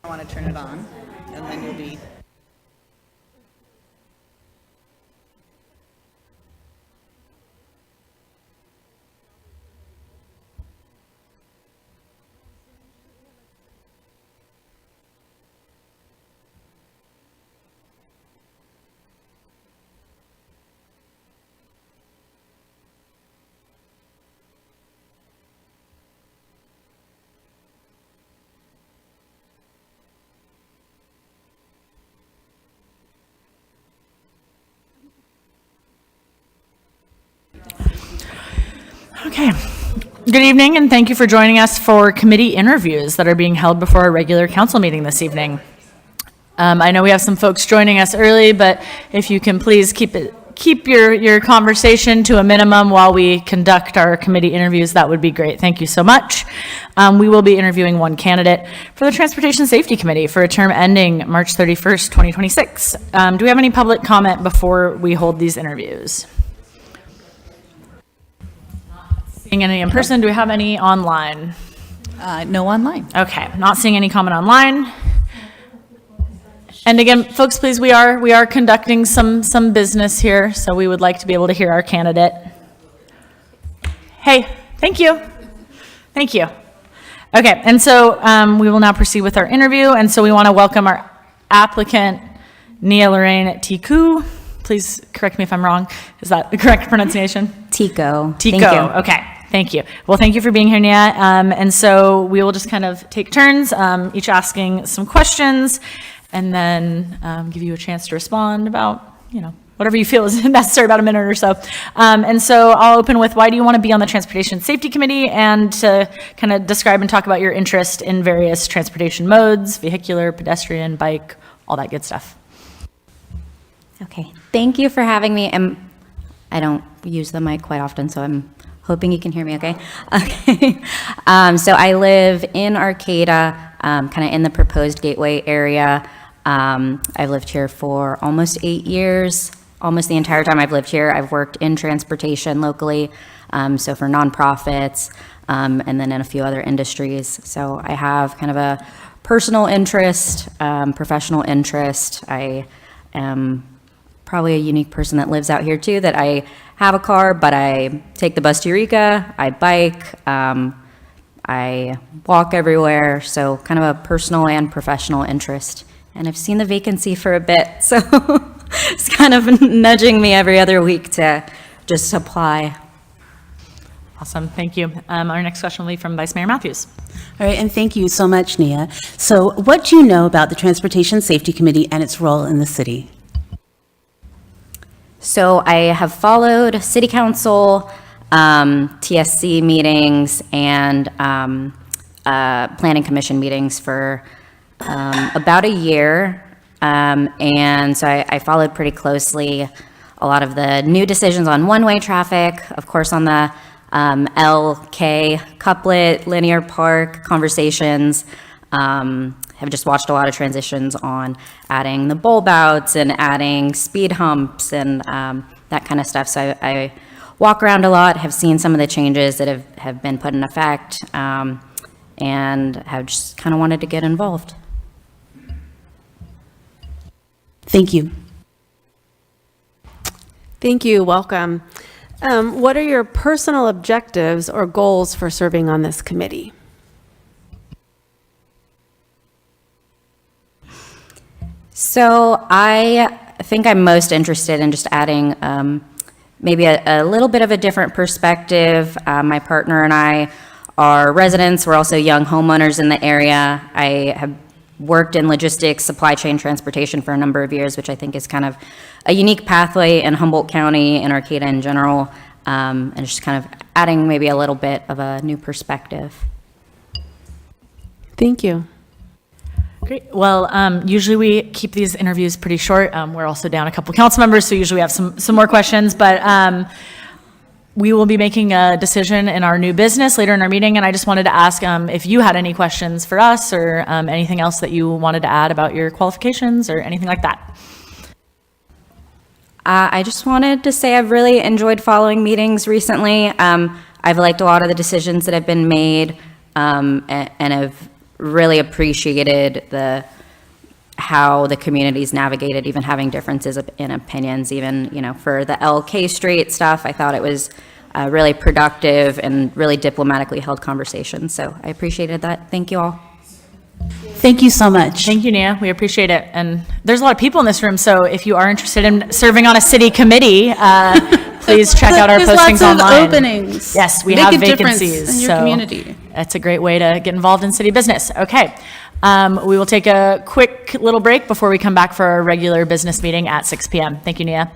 I want to turn it on, and then you'll be... Okay. Good evening, and thank you for joining us for committee interviews that are being held before our regular council meeting this evening. I know we have some folks joining us early, but if you can please keep your conversation to a minimum while we conduct our committee interviews, that would be great. Thank you so much. We will be interviewing one candidate for the Transportation Safety Committee for a term ending March 31st, 2026. Do we have any public comment before we hold these interviews? Seeing any in person, do we have any online? No online. Okay, not seeing any comment online. And again, folks, please, we are conducting some business here, so we would like to be able to hear our candidate. Hey, thank you. Thank you. Okay, and so we will now proceed with our interview, and so we want to welcome our applicant, Nia Lorraine Tiku. Please correct me if I'm wrong. Is that the correct pronunciation? Tico. Tico, okay. Thank you. Well, thank you for being here, Nia. And so we will just kind of take turns, each asking some questions, and then give you a chance to respond about, whatever you feel is necessary, about a minute or so. And so I'll open with, why do you want to be on the Transportation Safety Committee, and to kind of describe and talk about your interest in various transportation modes, vehicular, pedestrian, bike, all that good stuff. Okay, thank you for having me. I don't use the mic quite often, so I'm hoping you can hear me okay. Okay. So I live in Arcata, kind of in the proposed Gateway area. I've lived here for almost 8 years. Almost the entire time I've lived here, I've worked in transportation locally, so for nonprofits, and then in a few other industries. So I have kind of a personal interest, professional interest. I am probably a unique person that lives out here too, that I have a car, but I take the bus to Eureka, I bike, I walk everywhere, so kind of a personal and professional interest. And I've seen the vacancy for a bit, so it's kind of nudging me every other week to just apply. Awesome, thank you. Our next question will be from Vice Mayor Matthews. All right, and thank you so much, Nia. So what do you know about the Transportation Safety Committee and its role in the city? So I have followed city council, TSC meetings, and planning commission meetings for about a year. And so I followed pretty closely a lot of the new decisions on one-way traffic, of course on the LK couplet, linear park conversations. Have just watched a lot of transitions on adding the bulb outs and adding speed humps and that kind of stuff. So I walk around a lot, have seen some of the changes that have been put in effect, and have just kind of wanted to get involved. Thank you. Thank you. Welcome. What are your personal objectives or goals for serving on this committee? So I think I'm most interested in just adding maybe a little bit of a different perspective. My partner and I are residents. We're also young homeowners in the area. I have worked in logistics, supply chain transportation for a number of years, which I think is kind of a unique pathway in Humboldt County and Arcata in general, and just kind of adding maybe a little bit of a new perspective. Thank you. Great. Well, usually we keep these interviews pretty short. We're also down a couple council members, so usually we have some more questions, but we will be making a decision in our new business later in our meeting, and I just wanted to ask if you had any questions for us or anything else that you wanted to add about your qualifications or anything like that. I just wanted to say I've really enjoyed following meetings recently. I've liked a lot of the decisions that have been made, and have really appreciated how the community's navigated, even having differences in opinions, even, for the LK Street stuff. I thought it was really productive and really diplomatically held conversation. So I appreciated that. Thank you all. Thank you so much. Thank you, Nia. We appreciate it. And there's a lot of people in this room, so if you are interested in serving on a city committee, please check out our There's postings lots of online. openings. Yes, we Make have a difference vacancies. in your so community. That's a great way to get involved in city business. Okay. We will take a quick little break before we come back for our regular business meeting at 6 p.m. Thank you, Nia.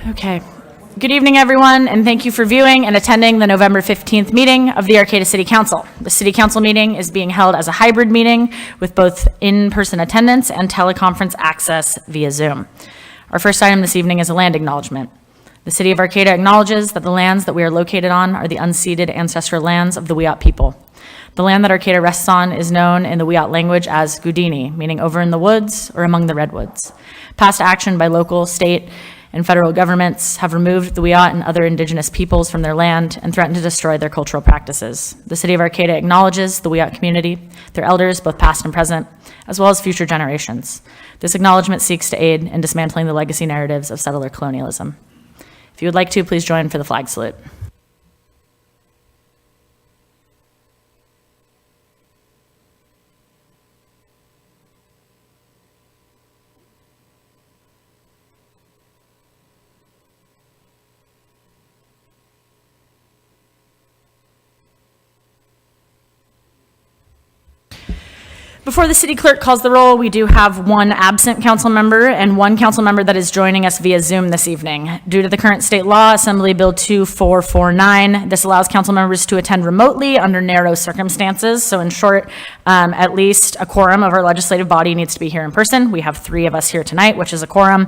Okay. Good evening, everyone, and thank you for viewing and attending the November 15th meeting of the Arcata City Council. The City Council meeting is being held as a hybrid meeting with both in-person attendance and teleconference access via Zoom. Our first item this evening is a land acknowledgement. The City of Arcata acknowledges that the lands that we are located on are the unceded ancestral lands of the Wiyot people. The land that Arcata rests on is known in the Wiyot language as Gudini, meaning over in the woods or among the redwoods. Past action by local, state, and federal governments have removed the Wiyot and other indigenous peoples from their land and threatened to destroy their cultural practices. The City of Arcata acknowledges the Wiyot community, their elders, both past and present, as well as future generations. This acknowledgement seeks to aid in dismantling the legacy narratives of settler colonialism. If you would like to, please join for the flag salute. Before the city clerk calls the roll, we do have one absent council member and one council member that is joining us via Zoom this evening. Due to the current state law, Assembly Bill 2449, this allows council members to attend remotely under narrow circumstances. So in short, at least a quorum of our legislative body needs to be here in person. We have 3 of us here tonight, which is a quorum.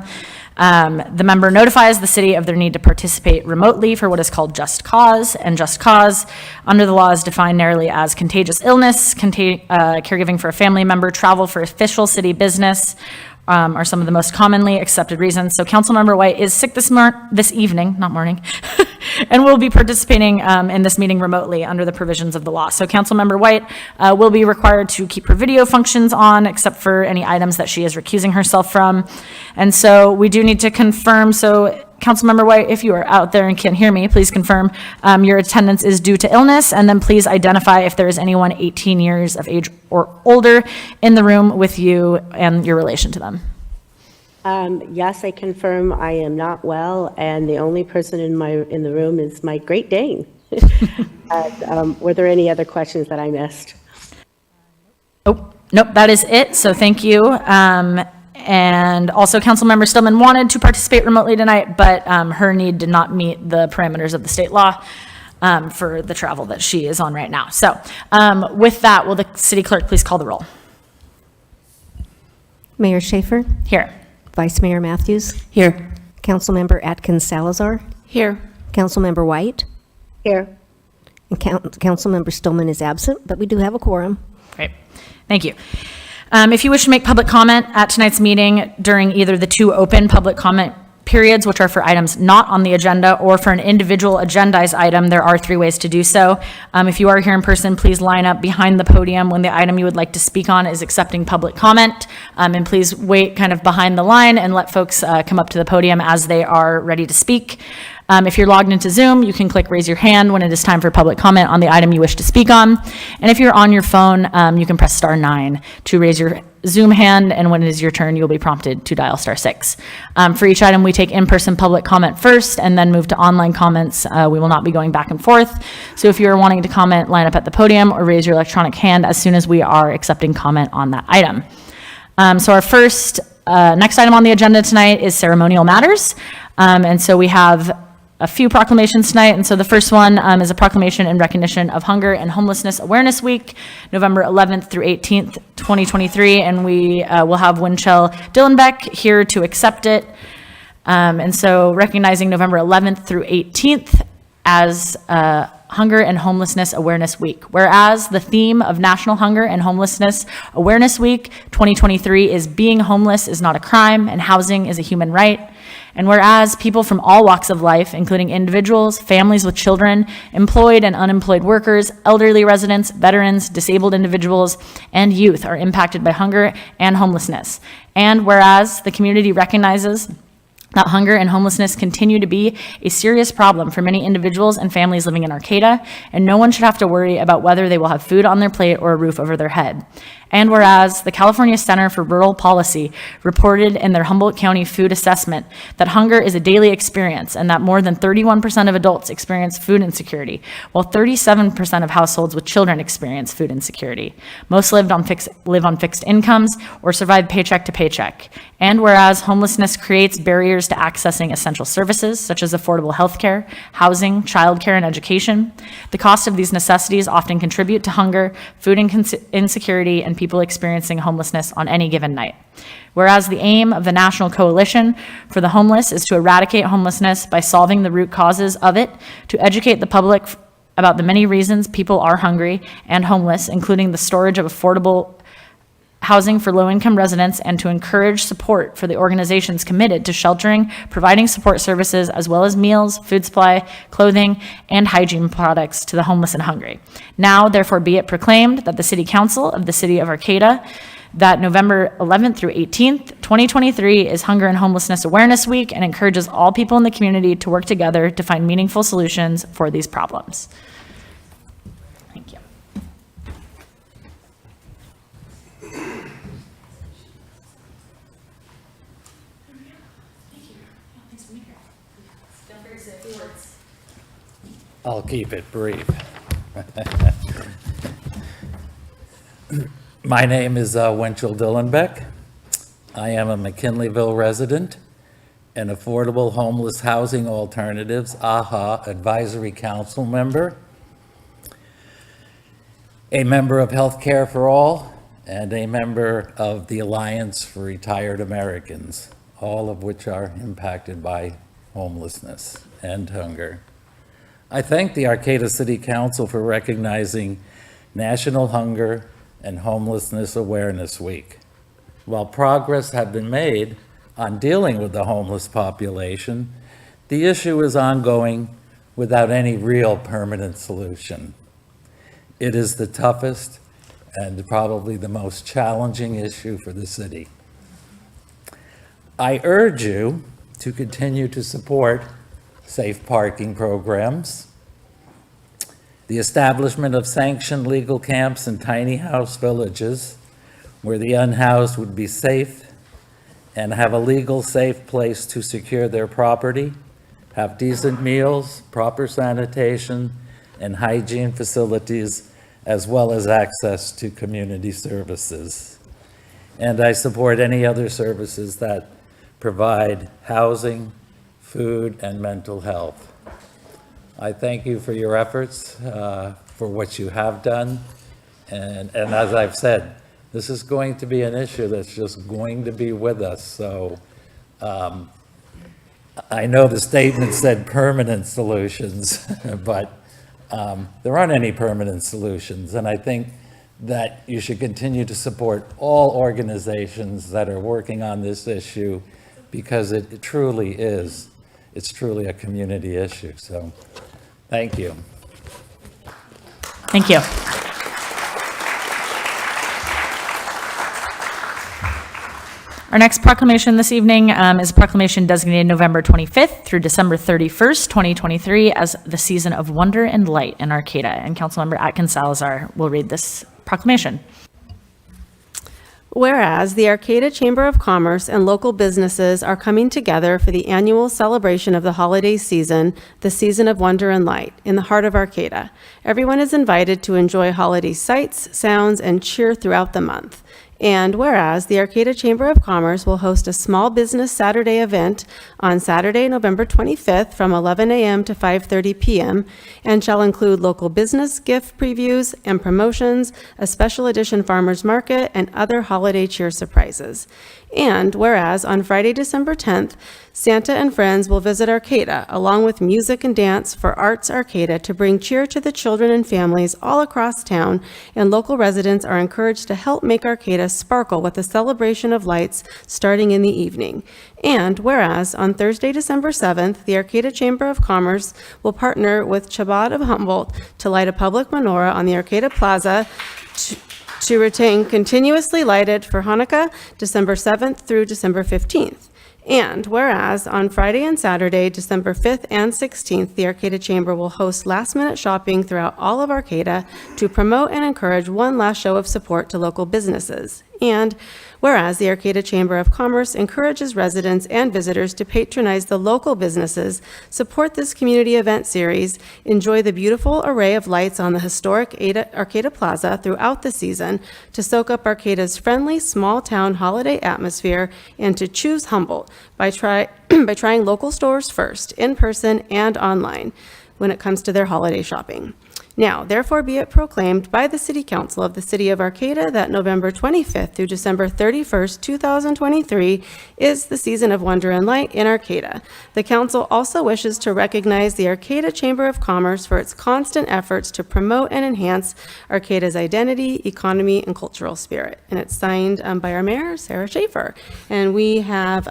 The member notifies the city of their need to participate remotely for what is called just cause, and just cause under the law is defined narrowly as contagious illness, caregiving for a family member, travel for official city business, are some of the most commonly accepted reasons. So Councilmember White is sick this evening, not morning, and will be participating in this meeting remotely under the provisions of the law. So Councilmember White will be required to keep her video functions on, except for any items that she is recusing herself from. And so we do need to confirm, so Councilmember White, if you are out there and can hear me, please confirm your attendance is due to illness, and then please identify if there is anyone 18 years of age or older in the room with you and your relation to them. Yes, I confirm I am not well, and the only person in the room is my Great Dane. Were there any other questions that I missed? Oh, nope, that is it, so thank you. And also, Councilmember Stillman wanted to participate remotely tonight, but her need did not meet the parameters of the state law for the travel that she is on right now. So with that, will the city clerk please call the roll? Mayor Schaefer, Here. Vice Mayor Matthews, Here. Councilmember Atkins Salazar, Here. Councilmember White, Here. and Councilmember Stillman is absent, but we do have a quorum. Great. Thank you. If you wish to make public comment at tonight's meeting during either the 2 open public comment periods, which are for items not on the agenda, or for an individual agendized item, there are 3 ways to do so. If you are here in person, please line up behind the podium when the item you would like to speak on is accepting public comment. And please wait kind of behind the line and let folks come up to the podium as they are ready to speak. If you're logged into Zoom, you can click raise your hand when it is time for public comment on the item you wish to speak on. And if you're on your phone, you can press *9 to raise your Zoom hand, and when it is your turn, you'll be prompted to dial *6. For each item, we take in-person public comment first and then move to online comments. We will not be going back and forth. So if you're wanting to comment, line up at the podium or raise your electronic hand as soon as we are accepting comment on that item. So our first, next item on the agenda tonight is ceremonial matters. And so we have a few proclamations tonight, and so the first one is a proclamation in recognition of Hunger and Homelessness Awareness Week, November 11th through 18th, 2023, and we will have Winchell Dillenbeck here to accept it. And so recognizing November 11th through 18th as Hunger and Homelessness Awareness Week. Whereas the theme of National Hunger and Homelessness Awareness Week 2023 is being homeless is not a crime and housing is a human right. And whereas people from all walks of life, including individuals, families with children, employed and unemployed workers, elderly residents, veterans, disabled individuals, and youth are impacted by hunger and homelessness. And whereas the community recognizes that hunger and homelessness continue to be a serious problem for many individuals and families living in Arcata, and no one should have to worry about whether they will have food on their plate or a roof over their head. And whereas the California Center for Rural Policy reported in their Humboldt County Food Assessment that hunger is a daily experience and that more than 31% of adults experience food insecurity, while 37% of households with children experience food insecurity. Most live on fixed incomes or survive paycheck to paycheck. And whereas homelessness creates barriers to accessing essential services such as affordable health care, housing, childcare, and education, the cost of these necessities often contribute to hunger, food insecurity, and people experiencing homelessness on any given night. Whereas the aim of the National Coalition for the Homeless is to eradicate homelessness by solving the root causes of it, to educate the public about the many reasons people are hungry and homeless, including the storage of affordable housing for low-income residents, and to encourage support for the organizations committed to sheltering, providing support services, as well as meals, food supply, clothing, and hygiene products to the homeless and hungry. Now, therefore, be it proclaimed that the City Council of the City of Arcata, that November 11th through 18th, 2023 is Hunger and Homelessness Awareness Week, and encourages all people in the community to work together to find meaningful solutions for these problems. Thank you. I'll keep it brief. My name is Winchell Dillenbeck. I am a McKinleyville resident and Affordable Homeless Housing Alternatives, AHA, Advisory Council member, a member of Healthcare for All, and a member of the Alliance for Retired Americans, all of which are impacted by homelessness and hunger. I thank the Arcata City Council for recognizing National Hunger and Homelessness Awareness Week. While progress has been made on dealing with the homeless population, the issue is ongoing without any real permanent solution. It is the toughest and probably the most challenging issue for the city. I urge you to continue to support safe parking programs, the establishment of sanctioned legal camps in tiny house villages where the unhoused would be safe and have a legal, safe place to secure their property, have decent meals, proper sanitation, and hygiene facilities, as well as access to community services. And I support any other services that provide housing, food, and mental health. I thank you for your efforts, for what you have done. And as I've said, this is going to be an issue that's just going to be with us. So I know the statement said permanent solutions, but there aren't any permanent solutions. And I think that you should continue to support all organizations that are working on this issue, because it truly is. It's truly a community issue. So thank you. Thank you. Our next proclamation this evening is a proclamation designated November 25th through December 31st, 2023 as the Season of Wonder and Light in Arcata. And Councilmember Atkins Salazar will read this proclamation. Whereas the Arcata Chamber of Commerce and local businesses are coming together for the annual celebration of the holiday season, the Season of Wonder and Light, in the heart of Arcata. Everyone is invited to enjoy holiday sights, sounds, and cheer throughout the month. And whereas the Arcata Chamber of Commerce will host a small business Saturday event on Saturday, November 25th from 11 a.m. to 5:30 p.m. and shall include local business gift previews and promotions, a special edition farmers market, and other holiday cheer surprises. And whereas on Friday, December 10th, Santa and friends will visit Arcata, along with music and dance for Arts Arcata, to bring cheer to the children and families all across town, and local residents are encouraged to help make Arcata sparkle with a celebration of lights starting in the evening. And whereas on Thursday, December 7th, the Arcata Chamber of Commerce will partner with Chabad of Humboldt to light a public menorah on the Arcata Plaza to retain continuously lighted for Hanukkah, December 7th through December 15th. And whereas on Friday and Saturday, December 5th and 16th, the Arcata Chamber will host last-minute shopping throughout all of Arcata to promote and encourage one last show of support to local businesses. And whereas the Arcata Chamber of Commerce encourages residents and visitors to patronize the local businesses, support this community event series, enjoy the beautiful array of lights on the historic Arcata Plaza throughout the season, to soak up Arcata's friendly small-town holiday atmosphere, and to choose Humboldt by trying local stores first, in person and online, when it comes to their holiday shopping. Now, therefore be it proclaimed by the City Council of the City of Arcata that November 25th through December 31st, 2023 is the season of wonder and light in Arcata. The council also wishes to recognize the Arcata Chamber of Commerce for its constant efforts to promote and enhance Arcata's identity, economy, and cultural spirit. And it's signed by our mayor, Sarah Schaefer. And we have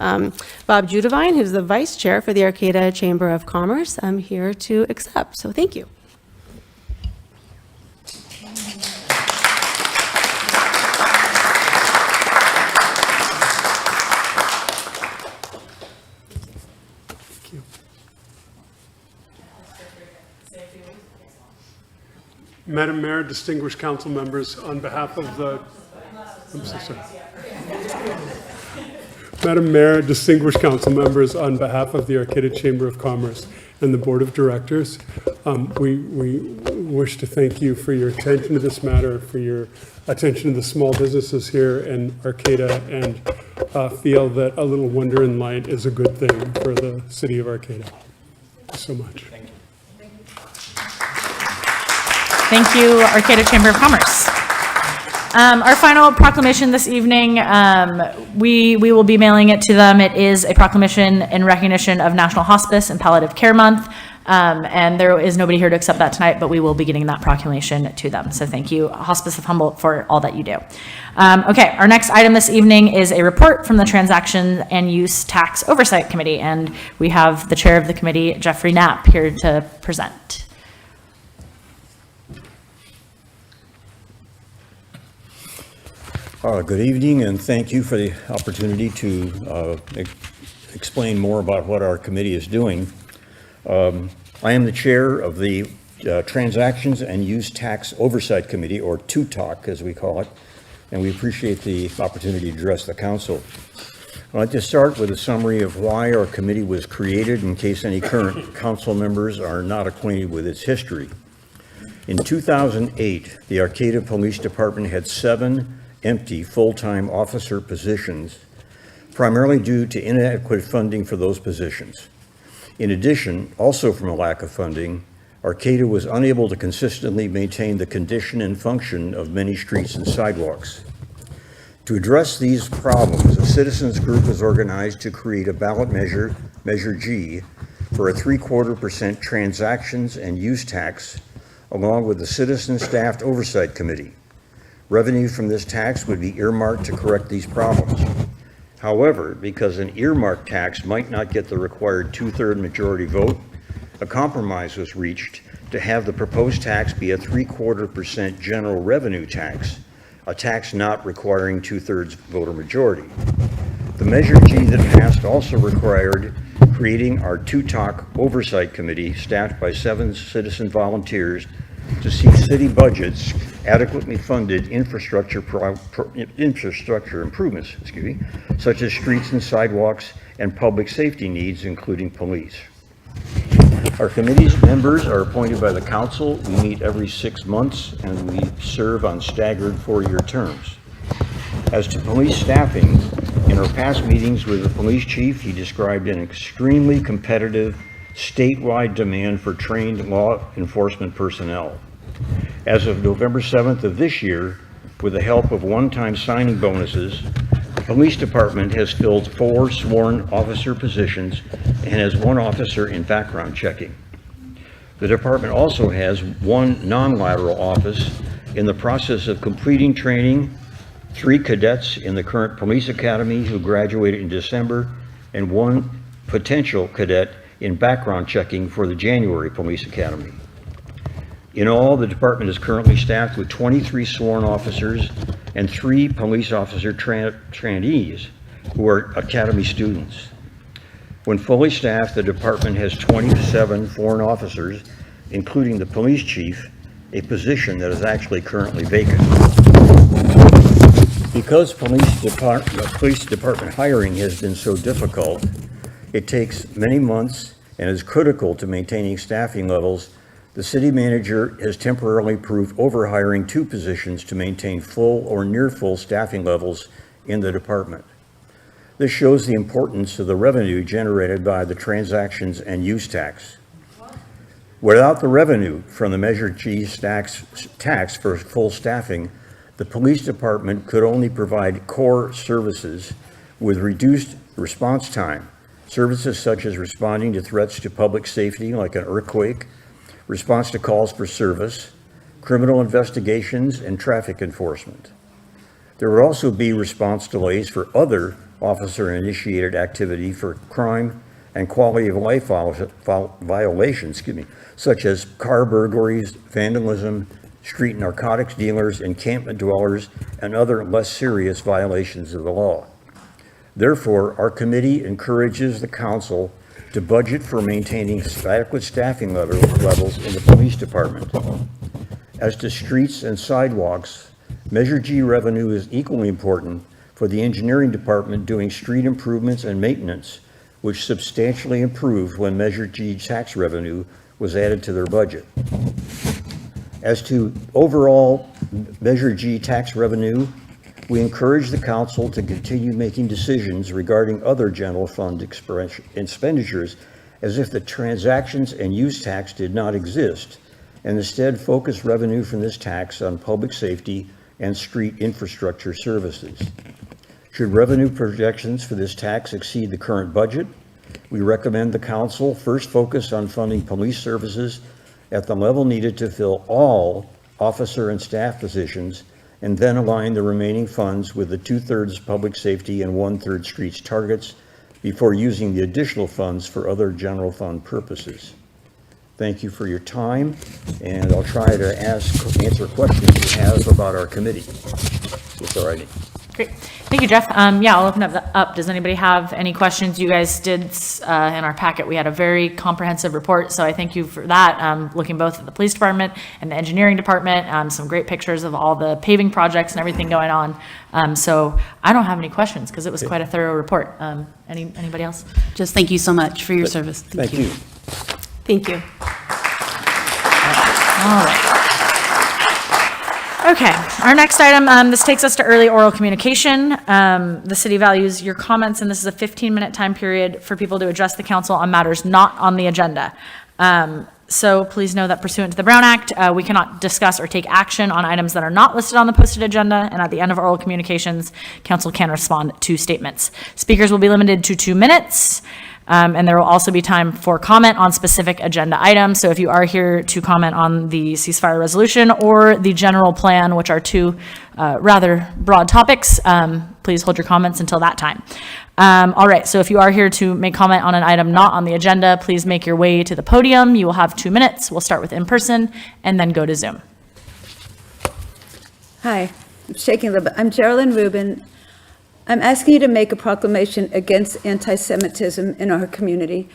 Bob Judevine, who's the vice chair for the Arcata Chamber of Commerce, here to accept. So thank you. Madam Mayor, distinguished council members, on behalf of the, I'm so sorry. Madam Mayor, distinguished council members, on behalf of the Arcata Chamber of Commerce and the Board of Directors, we wish to thank you for your attention to this matter, for your attention to the small businesses here in Arcata, and feel that a little wonder and light is a good thing for the city of Arcata. Thank you so much. Thank you, Arcata Chamber of Commerce. Our final proclamation this evening, we will be mailing it to them. It is a proclamation in recognition of National Hospice and Palliative Care Month, and there is nobody here to accept that tonight, but we will be getting that proclamation to them. So thank you, Hospice of Humboldt, for all that you do. Okay, our next item this evening is a report from the Transaction and Use Tax Oversight Committee, and we have the chair of the committee, Jeffrey Knapp, here to present. Good evening, and thank you for the opportunity to explain more about what our committee is doing. I am the chair of the Transactions and Use Tax Oversight Committee, or TUTOC as we call it, and we appreciate the opportunity to address the council. I'd like to start with a summary of why our committee was created, in case any current council members are not acquainted with its history. In 2008, the Arcata Police Department had 7 empty full-time officer positions, primarily due to inadequate funding for those positions. In addition, also from a lack of funding, Arcata was unable to consistently maintain the condition and function of many streets and sidewalks. To address these problems, a citizens group was organized to create a ballot measure, Measure G, for a 3/4% transactions and use tax, along with the Citizen Staffed Oversight Committee. Revenue from this tax would be earmarked to correct these problems. However, because an earmarked tax might not get the required 2/3 majority vote, a compromise was reached to have the proposed tax be a 3/4% general revenue tax, a tax not requiring 2/3 voter majority. The Measure G that passed also required creating our TUTOC Oversight Committee, staffed by 7 citizen volunteers, to see city budgets adequately funded infrastructure improvements, such as streets and sidewalks and public safety needs, including police. Our committee's members are appointed by the council. We meet every 6 months, and we serve on staggered 4-year terms. As to police staffing, in our past meetings with the police chief, he described an extremely competitive statewide demand for trained law enforcement personnel. As of November 7th of this year, with the help of one-time signing bonuses, the police department has filled 4 sworn officer positions and has 1 officer in background checking. The department also has 1 non-lateral office in the process of completing training, 3 cadets in the current police academy who graduated in December, and 1 potential cadet in background checking for the January Police Academy. In all, the department is currently staffed with 23 sworn officers and 3 police officer trainees who are academy students. When fully staffed, the department has 27 foreign officers, including the police chief, a position that is actually currently vacant. Because police department hiring has been so difficult, it takes many months and is critical to maintaining staffing levels. The city manager has temporarily approved overhiring 2 positions to maintain full or near full staffing levels in the department. This shows the importance of the revenue generated by the transactions and use tax. Without the revenue from the Measure G tax for full staffing, the police department could only provide core services with reduced response time. Services such as responding to threats to public safety like an earthquake, response to calls for service, criminal investigations, and traffic enforcement. There would also be response delays for other officer-initiated activity for crime and quality of life violations, such as car burglaries, vandalism, street narcotics dealers, encampment dwellers, and other less serious violations of the law. Therefore, our committee encourages the council to budget for maintaining adequate staffing levels in the police department. As to streets and sidewalks, Measure G revenue is equally important for the engineering department doing street improvements and maintenance, which substantially improved when Measure G tax revenue was added to their budget. As to overall Measure G tax revenue, we encourage the council to continue making decisions regarding other general fund expenditures as if the transactions and use tax did not exist, and instead focus revenue from this tax on public safety and street infrastructure services. Should revenue projections for this tax exceed the current budget, we recommend the council first focus on funding police services at the level needed to fill all officer and staff positions, and then align the remaining funds with the 2/3 public safety and 1/3 streets targets before using the additional funds for other general fund purposes. Thank you for your time, and I'll try to answer questions you have about our committee. It's all righty. Great. Thank you, Jeff. Yeah, I'll open up. Does anybody have any questions? You guys did, in our packet, we had a very comprehensive report, so I thank you for that. Looking both at the police department and the engineering department, some great pictures of all the paving projects and everything going on. So I don't have any questions because it was quite a thorough report. Anybody else? Just thank you so much for your service. Thank you. Thank you. All right. Okay, our next item, this takes us to early oral communication. The city values your comments, and this is a 15-minute time period for people to address the council on matters not on the agenda. So please know that pursuant to the Brown Act, we cannot discuss or take action on items that are not listed on the posted agenda, and at the end of oral communications, council can respond to statements. Speakers will be limited to 2 minutes. And there will also be time for comment on specific agenda items. So if you are here to comment on the ceasefire resolution or the general plan, which are 2 rather broad topics, please hold your comments until that time. All right, so if you are here to make comment on an item not on the agenda, please make your way to the podium. You will have 2 minutes. We'll start with in-person and then go to Zoom. Hi, I'm shaking a little bit. I'm Geraldine Rubin. I'm asking you to make a proclamation against anti-Semitism in our community.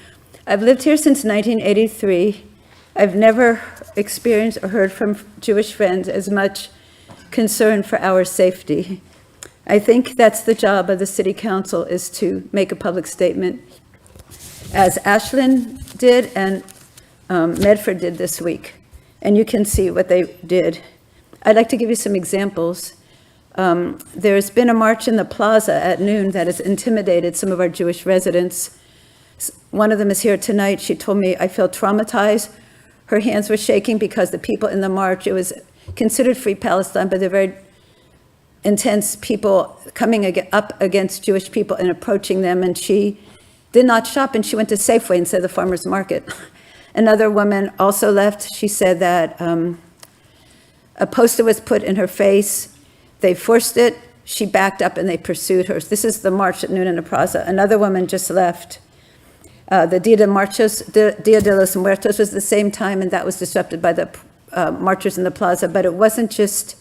I've lived here since 1983. I've never experienced or heard from Jewish friends as much concern for our safety. I think that's the job of the city council, is to make a public statement, as Ashland did and Medford did this week. And you can see what they did. I'd like to give you some examples. There's been a march in the plaza at noon that has intimidated some of our Jewish residents. One of them is here tonight. She told me, I feel traumatized. Her hands were shaking because the people in the march, it was considered Free Palestine, but they're very intense people coming up against Jewish people and approaching them. And she did not shop, and she went to Safeway instead of the farmer's market. Another woman also left. She said that a poster was put in her face. They forced it, she backed up, and they pursued her. This is the march at noon in the plaza. Another woman just left. The Dia de los Muertos was the same time, and that was disrupted by the marchers in the plaza. But it wasn't just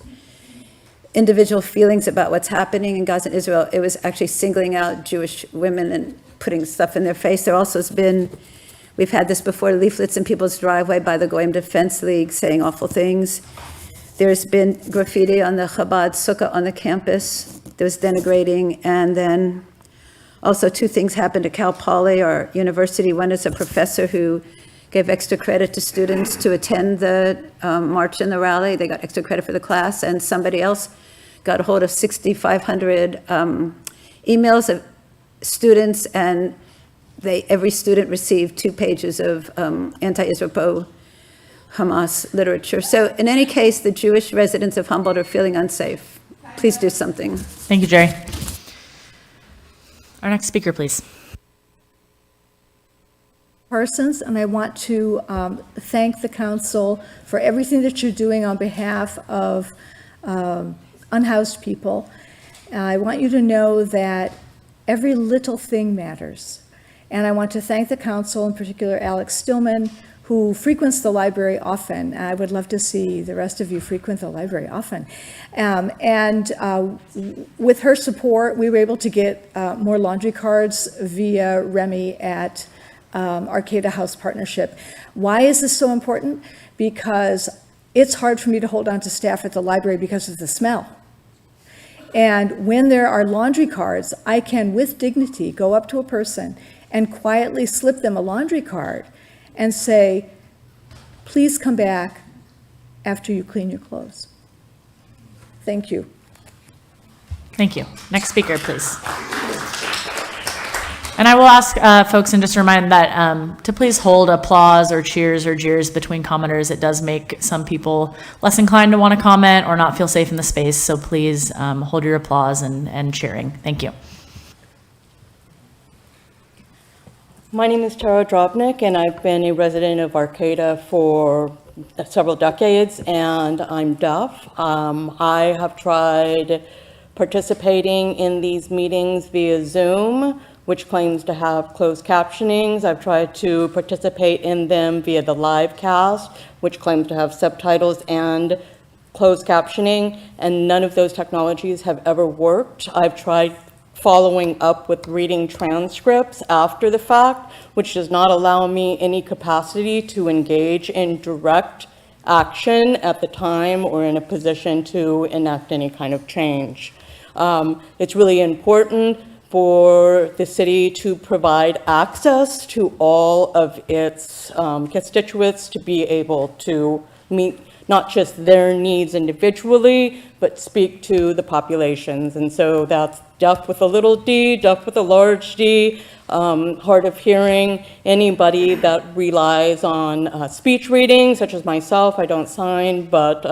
individual feelings about what's happening in Gaza and Israel. It was actually singling out Jewish women and putting stuff in their face. There also has been, we've had this before, leaflets in people's driveway by the Goyim Defense League saying awful things. There's been graffiti on the Chabad Sukkah on the campus. There was denigrating, and then also two things happened at Cal Poly, our university. One is a professor who gave extra credit to students to attend the march and the rally. They got extra credit for the class, and somebody else got a hold of 6,500 emails of students, and every student received 2 pages of anti-Israel pro-Hamas literature. So in any case, the Jewish residents of Humboldt are feeling unsafe. Please do something. Thank you, Jerry. Our next speaker, please. Parsons, and I want to thank the council for everything that you're doing on behalf of unhoused people. I want you to know that every little thing matters. And I want to thank the council, in particular Alex Stillman, who frequents the library often. I would love to see the rest of you frequent the library often. With her support, we were able to get more laundry cards via Remy at Arcata House Partnership. Why is this so important? Because it's hard for me to hold on to staff at the library because of the smell. And when there are laundry cards, I can, with dignity, go up to a person and quietly slip them a laundry card and say, please come back after you clean your clothes. Thank you. Thank you. Next speaker, please. And I will ask folks, and just remind that to please hold applause or cheers or jeers between commenters. It does make some people less inclined to want to comment or not feel safe in the space. So please hold your applause and cheering. Thank you. My name is Tara Drobnik, and I've been a resident of Arcata for several decades, and I'm deaf. I have tried participating in these meetings via Zoom, which claims to have closed captionings. I've tried to participate in them via the live cast, which claims to have subtitles and closed captioning, and none of those technologies have ever worked. I've tried following up with reading transcripts after the fact, which does not allow me any capacity to engage in direct action at the time or in a position to enact any kind of change. It's really important for the city to provide access to all of its constituents to be able to meet not just their needs individually, but speak to the populations. And so that's deaf with a little d, deaf with a large D, hard of hearing. Anybody that relies on speech reading, such as myself, I don't sign, but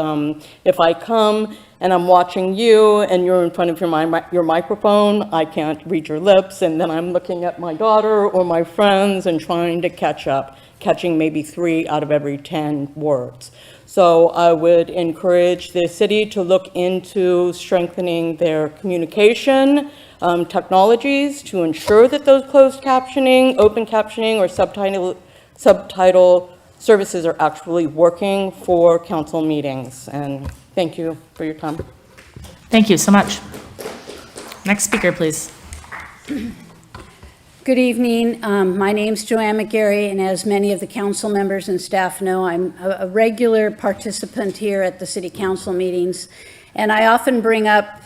if I come and I'm watching you and you're in front of your microphone, I can't read your lips, and then I'm looking at my daughter or my friends and trying to catch up, catching maybe 3 out of every 10 words. So I would encourage the city to look into strengthening their communication technologies to ensure that those closed captioning, open captioning, or subtitle services are actually working for council meetings. And thank you for your time. Thank you so much. Next speaker, please. Good evening. My name's Joanne McGarry, and as many of the council members and staff know, I'm a regular participant here at the city council meetings, and I often bring up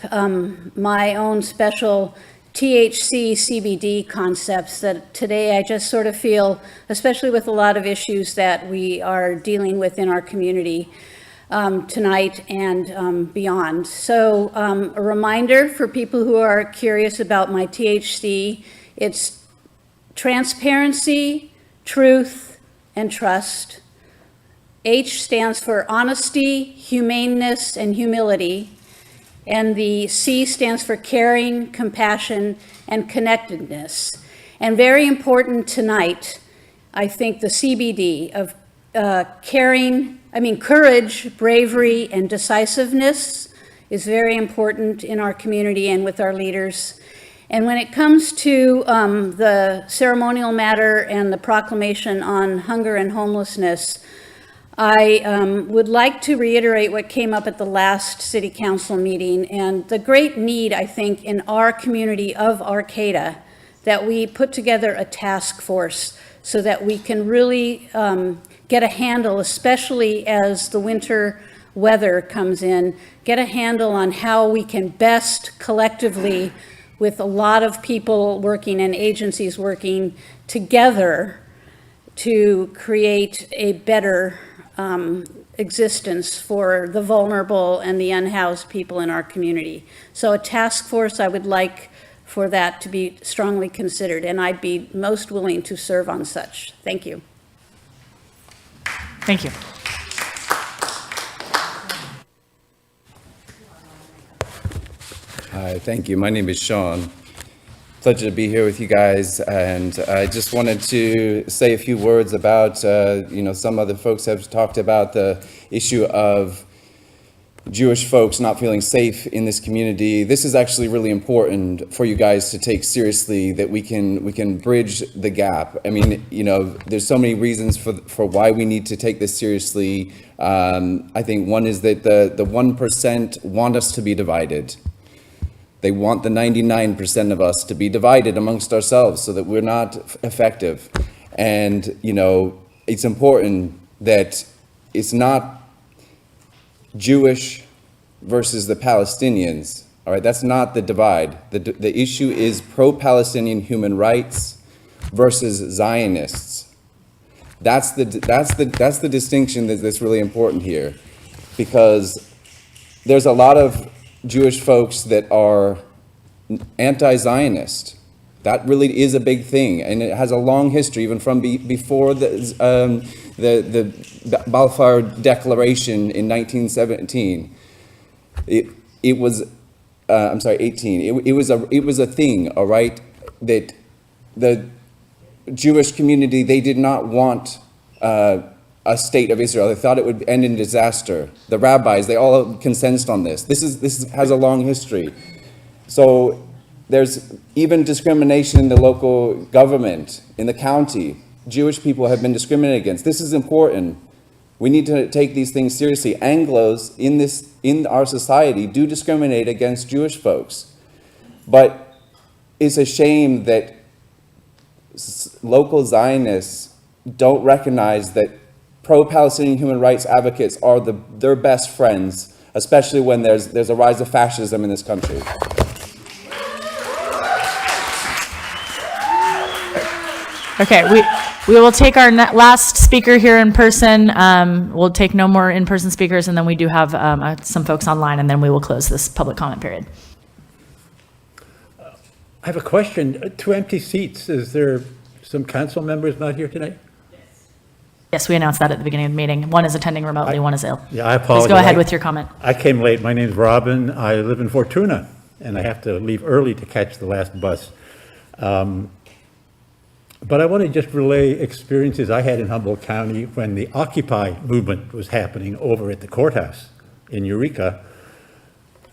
my own special THC CBD concepts that today I just sort of feel, especially with a lot of issues that we are dealing with in our community tonight and beyond. So a reminder for people who are curious about my THC, it's transparency, truth, and trust. H stands for honesty, humaneness, and humility. And the C stands for caring, compassion, and connectedness. And very important tonight, I think the CBD of courage, bravery, and decisiveness is very important in our community and with our leaders. And when it comes to the ceremonial matter and the proclamation on hunger and homelessness, I would like to reiterate what came up at the last city council meeting and the great need, I think, in our community of Arcata that we put together a task force so that we can really get a handle, especially as the winter weather comes in, get a handle on how we can best collectively, with a lot of people working and agencies working together, to create a better existence for the vulnerable and the unhoused people in our community. So a task force, I would like for that to be strongly considered, and I'd be most willing to serve on such. Thank you. Thank you. Hi, thank you. My name is Sean. Pleasure to be here with you guys, and I just wanted to say a few words about, some other folks have talked about the issue of Jewish folks not feeling safe in this community. This is actually really important for you guys to take seriously, that we can bridge the gap. I mean, there's so many reasons for why we need to take this seriously. I think one is that the 1% want us to be divided. They want the 99% of us to be divided amongst ourselves so that we're not effective. And, it's important that it's not Jewish versus the Palestinians. All right, that's not the divide. The issue is pro-Palestinian human rights versus Zionists. That's the distinction that's really important here, because there's a lot of Jewish folks that are anti-Zionist. That really is a big thing, and it has a long history, even from before the Balfour Declaration in 1917. It was, 18. It was a thing, all right, that the Jewish community, they did not want a state of Israel. They thought it would end in disaster. The rabbis, they all consensus on this. This has a long history. So there's even discrimination in the local government, in the county. Jewish people have been discriminated against. This is important. We need to take these things seriously. Anglos in our society do discriminate against Jewish folks. But it's a shame that local Zionists don't recognize that pro-Palestinian human rights advocates are their best friends, especially when there's a rise of fascism in this country. Okay, we will take our last speaker here in person. We'll take no more in-person speakers, and then we do have some folks online, and then we will close this public comment period. I have a question. 2 empty seats. Is there some council members not here tonight? Yes, we announced that at the beginning of the meeting. One is attending remotely, one is ill. Yeah, I apologize. Please go ahead with your comment. I came late. My name's Robin. I live in Fortuna, and I have to leave early to catch the last bus. But I want to just relay experiences I had in Humboldt County when the Occupy movement was happening over at the courthouse in Eureka.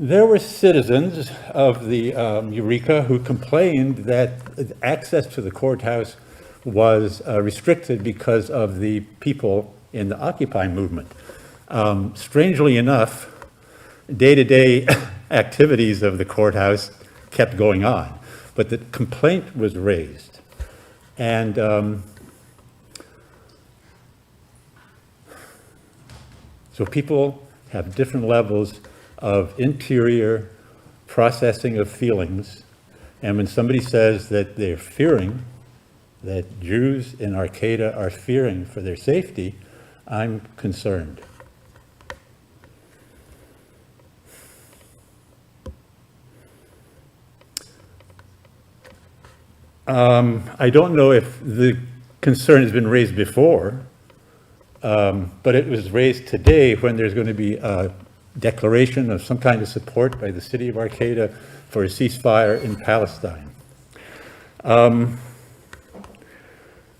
There were citizens of the Eureka who complained that access to the courthouse was restricted because of the people in the Occupy movement. Strangely enough, day-to-day activities of the courthouse kept going on, but the complaint was raised. And so people have different levels of interior processing of feelings. And when somebody says that they're fearing, that Jews in Arcata are fearing for their safety, I'm concerned. I don't know if the concern has been raised before, but it was raised today when there's going to be a declaration of some kind of support by the city of Arcata for a ceasefire in Palestine.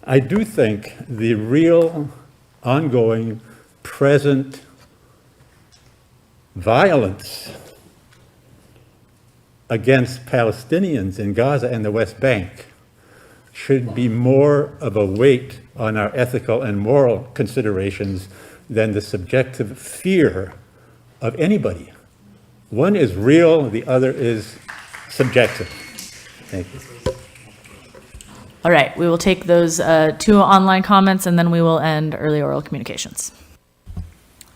I do think the real, ongoing, present violence against Palestinians in Gaza and the West Bank should be more of a weight on our ethical and moral considerations than the subjective fear of anybody. One is real, the other is subjective. Thank you. All right, we will take those 2 online comments, and then we will end early oral communications.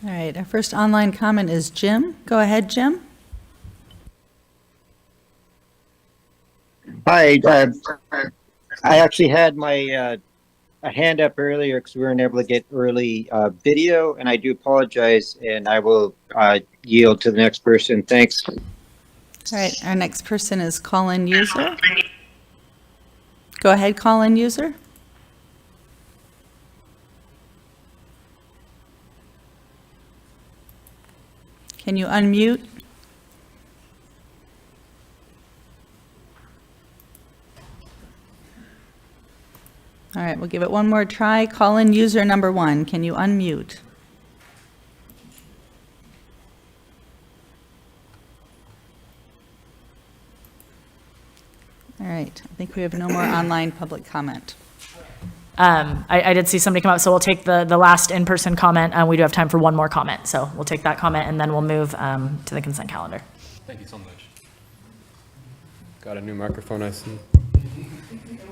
All right, our first online comment is Jim. Go ahead, Jim. Hi, I actually had my a hand up earlier because we weren't able to get early video, and I do apologize, and I will yield to the next person. Thanks. All right, our next person is call-in user. Go ahead, call-in user. Can you unmute? All right, we'll give it one more try. Call-in user number 1. Can you unmute? All right, I think we have no more online public comment. I did see somebody come up, so we'll take the last in-person comment. We do have time for one more comment, so we'll take that comment, and then we'll move to the consent calendar. Thank you so much. Got a new microphone, I see.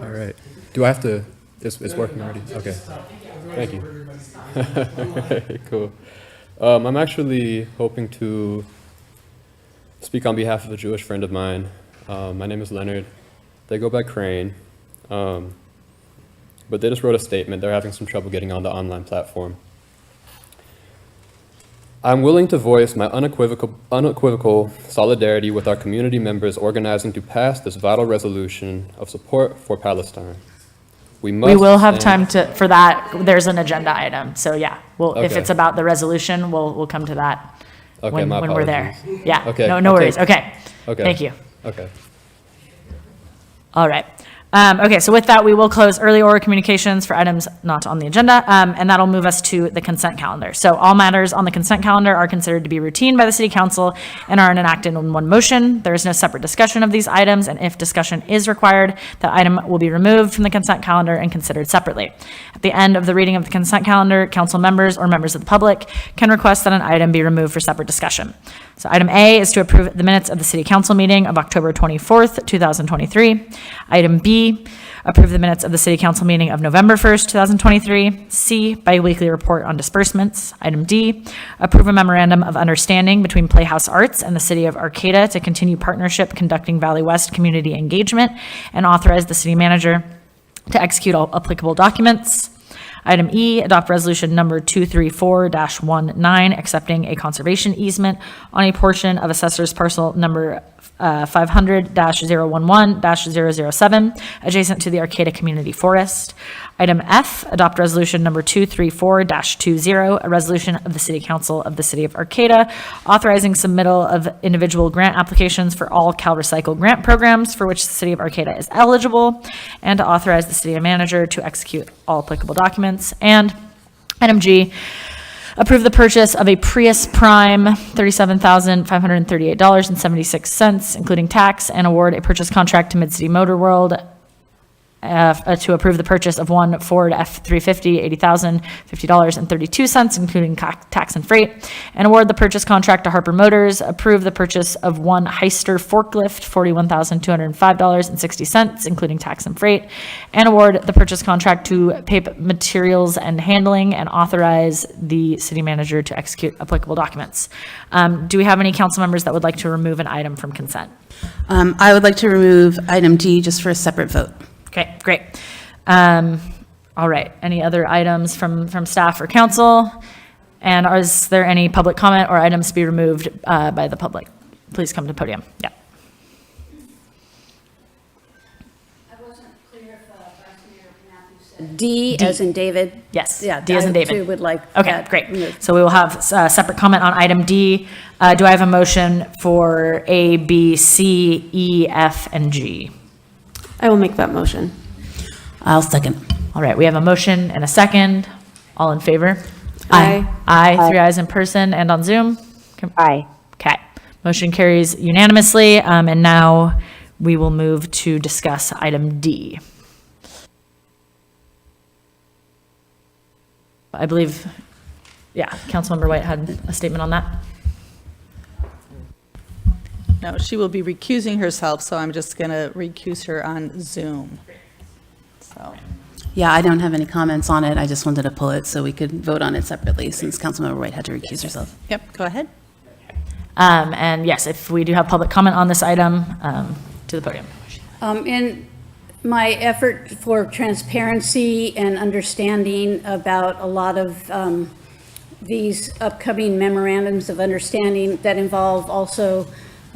All right. Do I have to, it's working already? Okay. Thank you. Okay, cool. I'm actually hoping to speak on behalf of a Jewish friend of mine. My name is Leonard. They go by Crane. But they just wrote a statement. They're having some trouble getting on the online platform. I'm willing to voice my unequivocal solidarity with our community members organizing to pass this vital resolution of support for Palestine. We will have time for that. There's an agenda item. So yeah, if it's about the resolution, we'll come to that when we're there. Yeah, okay. No worries. Okay. Thank you. Okay. All right. Okay, so with that, we will close early oral communications for items not on the agenda, and that'll move us to the consent calendar. So all matters on the consent calendar are considered to be routine by the City Council and are enacted in one motion. There is no separate discussion of these items, and if discussion is required, that item will be removed from the consent calendar and considered separately. At the end of the reading of the consent calendar, council members or members of the public can request that an item be removed for separate discussion. So item A is to approve the minutes of the City Council meeting of October 24th, 2023. Item B, approve the minutes of the City Council meeting of November 1st, 2023. C, biweekly report on disbursements. Item D, approve a memorandum of understanding between Playhouse Arts and the City of Arcata to continue partnership conducting Valley West community engagement and authorize the city manager to execute all applicable documents. Item E, adopt resolution number 234-19, accepting a conservation easement on a portion of assessor's parcel number 500-011-007, adjacent to the Arcata Community Forest. Item F, adopt resolution number 234-20, a resolution of the City Council of the City of Arcata, authorizing submittal of individual grant applications for all CalRecycle grant programs for which the City of Arcata is eligible, and to authorize the city manager to execute all applicable documents. And item G, approve the purchase of a Prius Prime, $37,538.76, including tax, and award a purchase contract to Mid-City Motor World to approve the purchase of one Ford F-350, $80,050.32, including tax and freight, and award the purchase contract to Harper Motors, approve the purchase of one Heister forklift, $41,205.60, including tax and freight, and award the purchase contract to PAPE Materials and Handling, and authorize the city manager to execute applicable documents. Do we have any council members that would like to remove an item from consent? I would like to remove item D just for a separate vote. Okay, great. All right, any other items from staff or council? And is there any public comment or items to be removed by the public? Please come to the podium. Yeah. I wasn't clear if Vice Mayor Matthews said D as in David. Yes, Yeah, D as in I David. too would like Okay, that great. removed. So we will have a separate comment on item D. Do I have a motion for A, B, C, E, F, and G? I will make that motion. I'll second. All right, we have a motion and a second. All in favor? Aye. Aye, 3 ayes in person and on Zoom? Aye. Okay, motion carries unanimously, and now we will move to discuss item D. I believe, yeah, Councilmember White had a statement on that. No, she will be recusing herself, so I'm just going to recuse her on Zoom. So, Yeah, I don't have any comments on it. I just wanted to pull it so we could vote on it separately since Councilmember White had to recuse herself. yep, go ahead. And yes, if we do have public comment on this item, to the podium. In my effort for transparency and understanding about a lot of these upcoming memorandums of understanding that involve also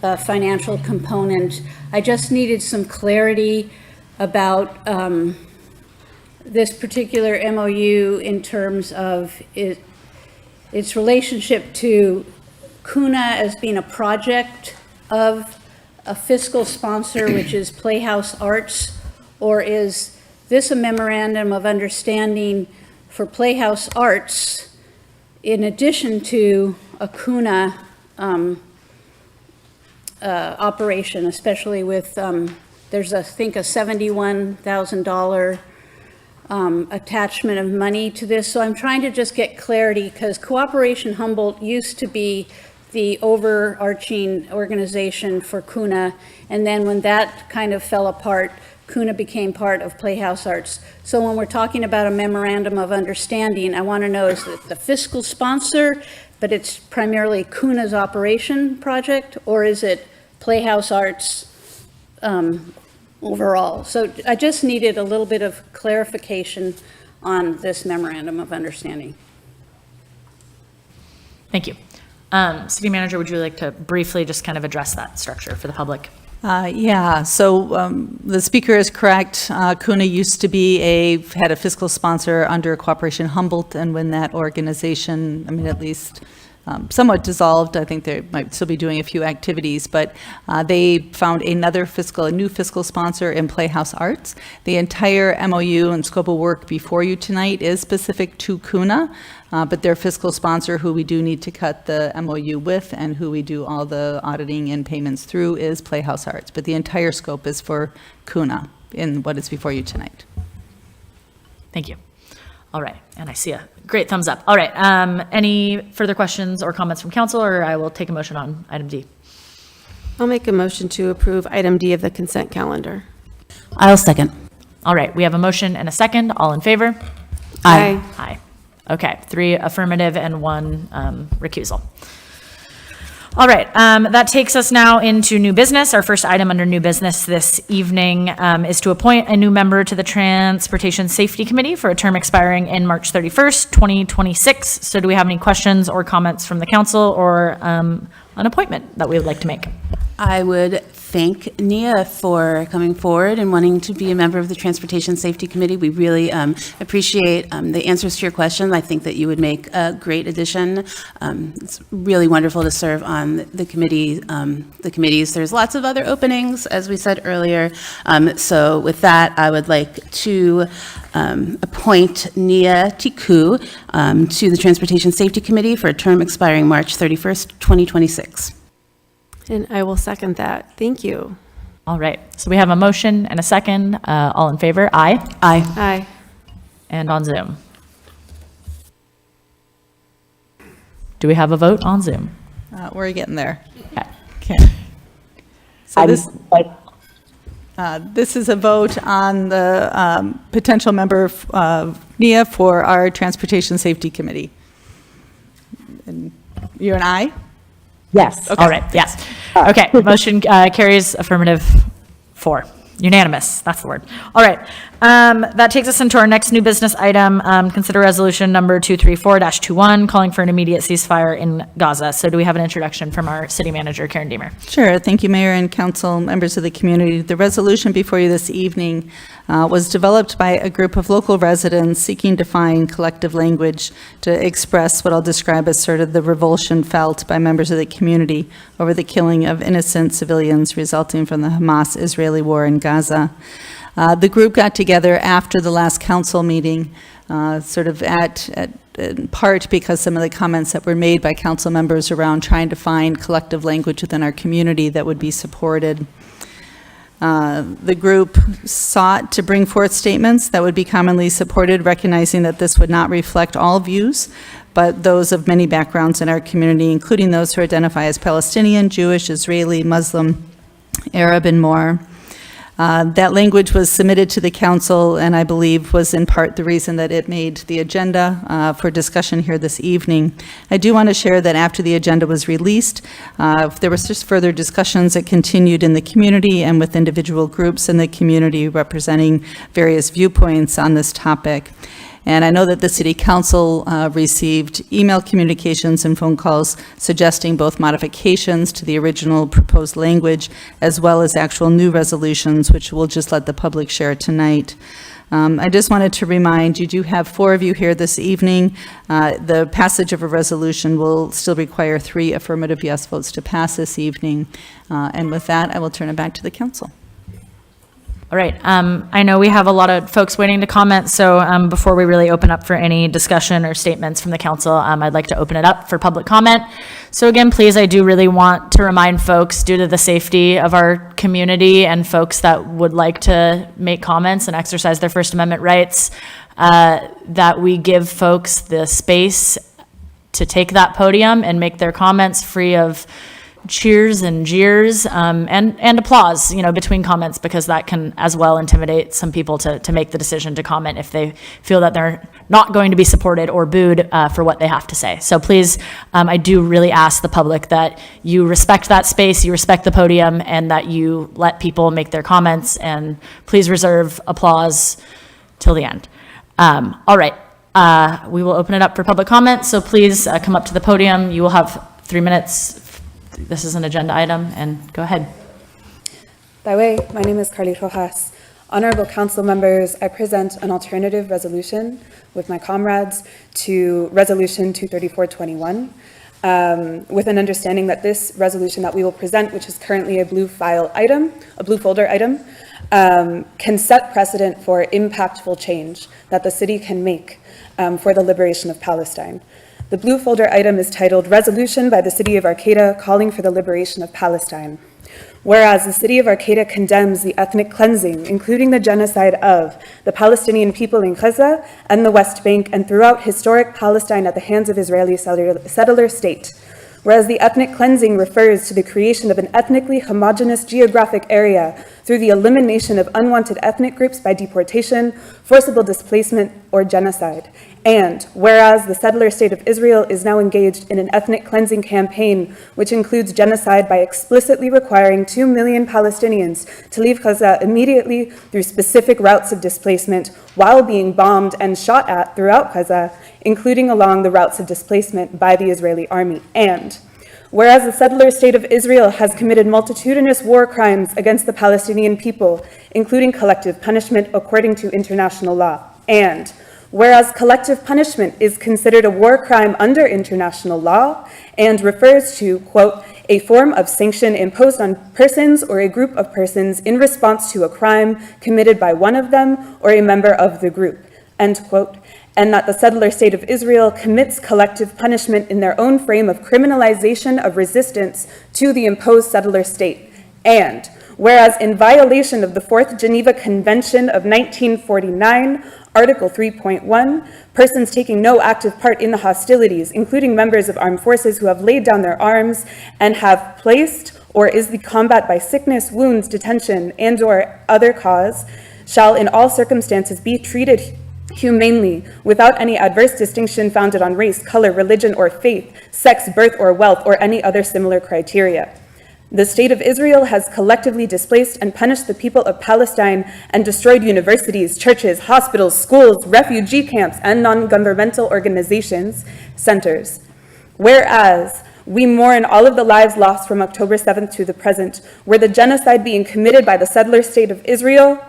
a financial component, I just needed some clarity about this particular MOU in terms of its relationship to CUNA as being a project of a fiscal sponsor, which is Playhouse Arts, or is this a memorandum of understanding for Playhouse Arts in addition to a CUNA operation, especially with, there's, I think, a $71,000 attachment of money to this. So I'm trying to just get clarity because Cooperation Humboldt used to be the overarching organization for CUNA. And then when that kind of fell apart, CUNA became part of Playhouse Arts. So when we're talking about a memorandum of understanding, I want to know, is it the fiscal sponsor, but it's primarily CUNA's operation project, or is it Playhouse Arts overall? So I just needed a little bit of clarification on this memorandum of understanding. Thank you. City Manager, would you like to briefly just kind of address that structure for the public? Yeah, so the speaker is correct. CUNA used to be had a fiscal sponsor under Cooperation Humboldt, and when that organization, I mean, at least somewhat dissolved, I think they might still be doing a few activities, but they found a new fiscal sponsor in Playhouse Arts. The entire MOU and scope of work before you tonight is specific to CUNA, but their fiscal sponsor, who we do need to cut the MOU with and who we do all the auditing and payments through, is Playhouse Arts. But the entire scope is for CUNA in what is before you tonight. Thank you. All right, and I see a great thumbs up. All right, any further questions or comments from council, or I will take a motion on item D? I'll make a motion to approve item D of the consent calendar. I'll second. All right, we have a motion and a second. All in favor? Aye. Aye. Okay, 3 affirmative and 1 recusal. All right, that takes us now into new business. Our first item under new business this evening is to appoint a new member to the Transportation Safety Committee for a term expiring in March 31st, 2026. So do we have any questions or comments from the council or an appointment that we would like to make? I would thank Nia for coming forward and wanting to be a member of the Transportation Safety Committee. We really appreciate the answers to your questions. I think that you would make a great addition. It's really wonderful to serve on the committees. There's lots of other openings, as we said earlier. So with that, I would like to appoint Nia Tiku to the Transportation Safety Committee for a term expiring March 31st, 2026. And I will second that. Thank you. All right, so we have a motion and a second. All in favor? Aye. Aye. Aye. And on Zoom? Do we have a vote on Zoom? We're getting there. Okay. So this is a vote on the potential member of Nia for our Transportation Safety Committee. And you're an aye? Yes. Okay. All right, yes. Okay, motion carries affirmative 4. Unanimous, that's the word. All right, that takes us into our next new business item. Consider resolution number 234-21, calling for an immediate ceasefire in Gaza. So do we have an introduction from our city manager, Karen Deemer? Sure. Thank you, Mayor and council, members of the community. The resolution before you this evening was developed by a group of local residents seeking to find collective language to express what I'll describe as sort of the revulsion felt by members of the community over the killing of innocent civilians resulting from the Hamas-Israeli war in Gaza. The group got together after the last council meeting, sort of in part because some of the comments that were made by council members around trying to find collective language within our community that would be supported. The group sought to bring forth statements that would be commonly supported, recognizing that this would not reflect all views, but those of many backgrounds in our community, including those who identify as Palestinian, Jewish, Israeli, Muslim, Arab, and more. That language was submitted to the council, and I believe was in part the reason that it made the agenda for discussion here this evening. I do want to share that after the agenda was released, there was just further discussions that continued in the community and with individual groups in the community representing various viewpoints on this topic. And I know that the City Council received email communications and phone calls suggesting both modifications to the original proposed language as well as actual new resolutions, which we'll just let the public share tonight. I just wanted to remind, you do have 4 of you here this evening. The passage of a resolution will still require 3 affirmative yes votes to pass this evening. And with that, I will turn it back to the council. All right, I know we have a lot of folks waiting to comment, so before we really open up for any discussion or statements from the council, I'd like to open it up for public comment. So again, please, I do really want to remind folks, due to the safety of our community and folks that would like to make comments and exercise their First Amendment rights, that we give folks the space to take that podium and make their comments free of cheers and jeers and applause, between comments, because that can as well intimidate some people to make the decision to comment if they feel that they're not going to be supported or booed for what they have to say. So please, I do really ask the public that you respect that space, you respect the podium, and that you let people make their comments, and please reserve applause till the end. All right, we will open it up for public comment, so please come up to the podium. You will have 3 minutes. This is an agenda item, and go ahead. My name is Carly Rojas. Honorable council members, I present an alternative resolution with my comrades to Resolution 23421, with an understanding that this resolution that we will present, which is currently a blue folder item, can set precedent for impactful change that the city can make for the liberation of Palestine. The blue folder item is titled Resolution by the City of Arcata Calling for the Liberation of Palestine. Whereas the City of Arcata condemns the ethnic cleansing, including the genocide of the Palestinian people in Gaza and the West Bank and throughout historic Palestine at the hands of Israeli settler state. Whereas the ethnic cleansing refers to the creation of an ethnically homogeneous geographic area through the elimination of unwanted ethnic groups by deportation, forcible displacement, or genocide. And whereas the settler state of Israel is now engaged in an ethnic cleansing campaign, which includes genocide by explicitly requiring 2 million Palestinians to leave Gaza immediately through specific routes of displacement while being bombed and shot at throughout Gaza, including along the routes of displacement by the Israeli army. And whereas the settler state of Israel has committed multitudinous war crimes against the Palestinian people, including collective punishment according to international law. And whereas collective punishment is considered a war crime under international law and refers to, quote, a form of sanction imposed on persons or a group of persons in response to a crime committed by one of them or a member of the group, end quote, and that the settler state of Israel commits collective punishment in their own frame of criminalization of resistance to the imposed settler state. And whereas in violation of the Fourth Geneva Convention of 1949, Article 3.1, persons taking no active part in the hostilities, including members of armed forces who have laid down their arms and have placed or is the combat by sickness, wounds, detention, and/or other cause, shall in all circumstances be treated humanely, without any adverse distinction founded on race, color, religion, or faith, sex, birth, or wealth, or any other similar criteria. The state of Israel has collectively displaced and punished the people of Palestine and destroyed universities, churches, hospitals, schools, refugee camps, and non-governmental organizations, centers. Whereas we mourn all of the lives lost from October 7th to the present, where the genocide being committed by the settler state of Israel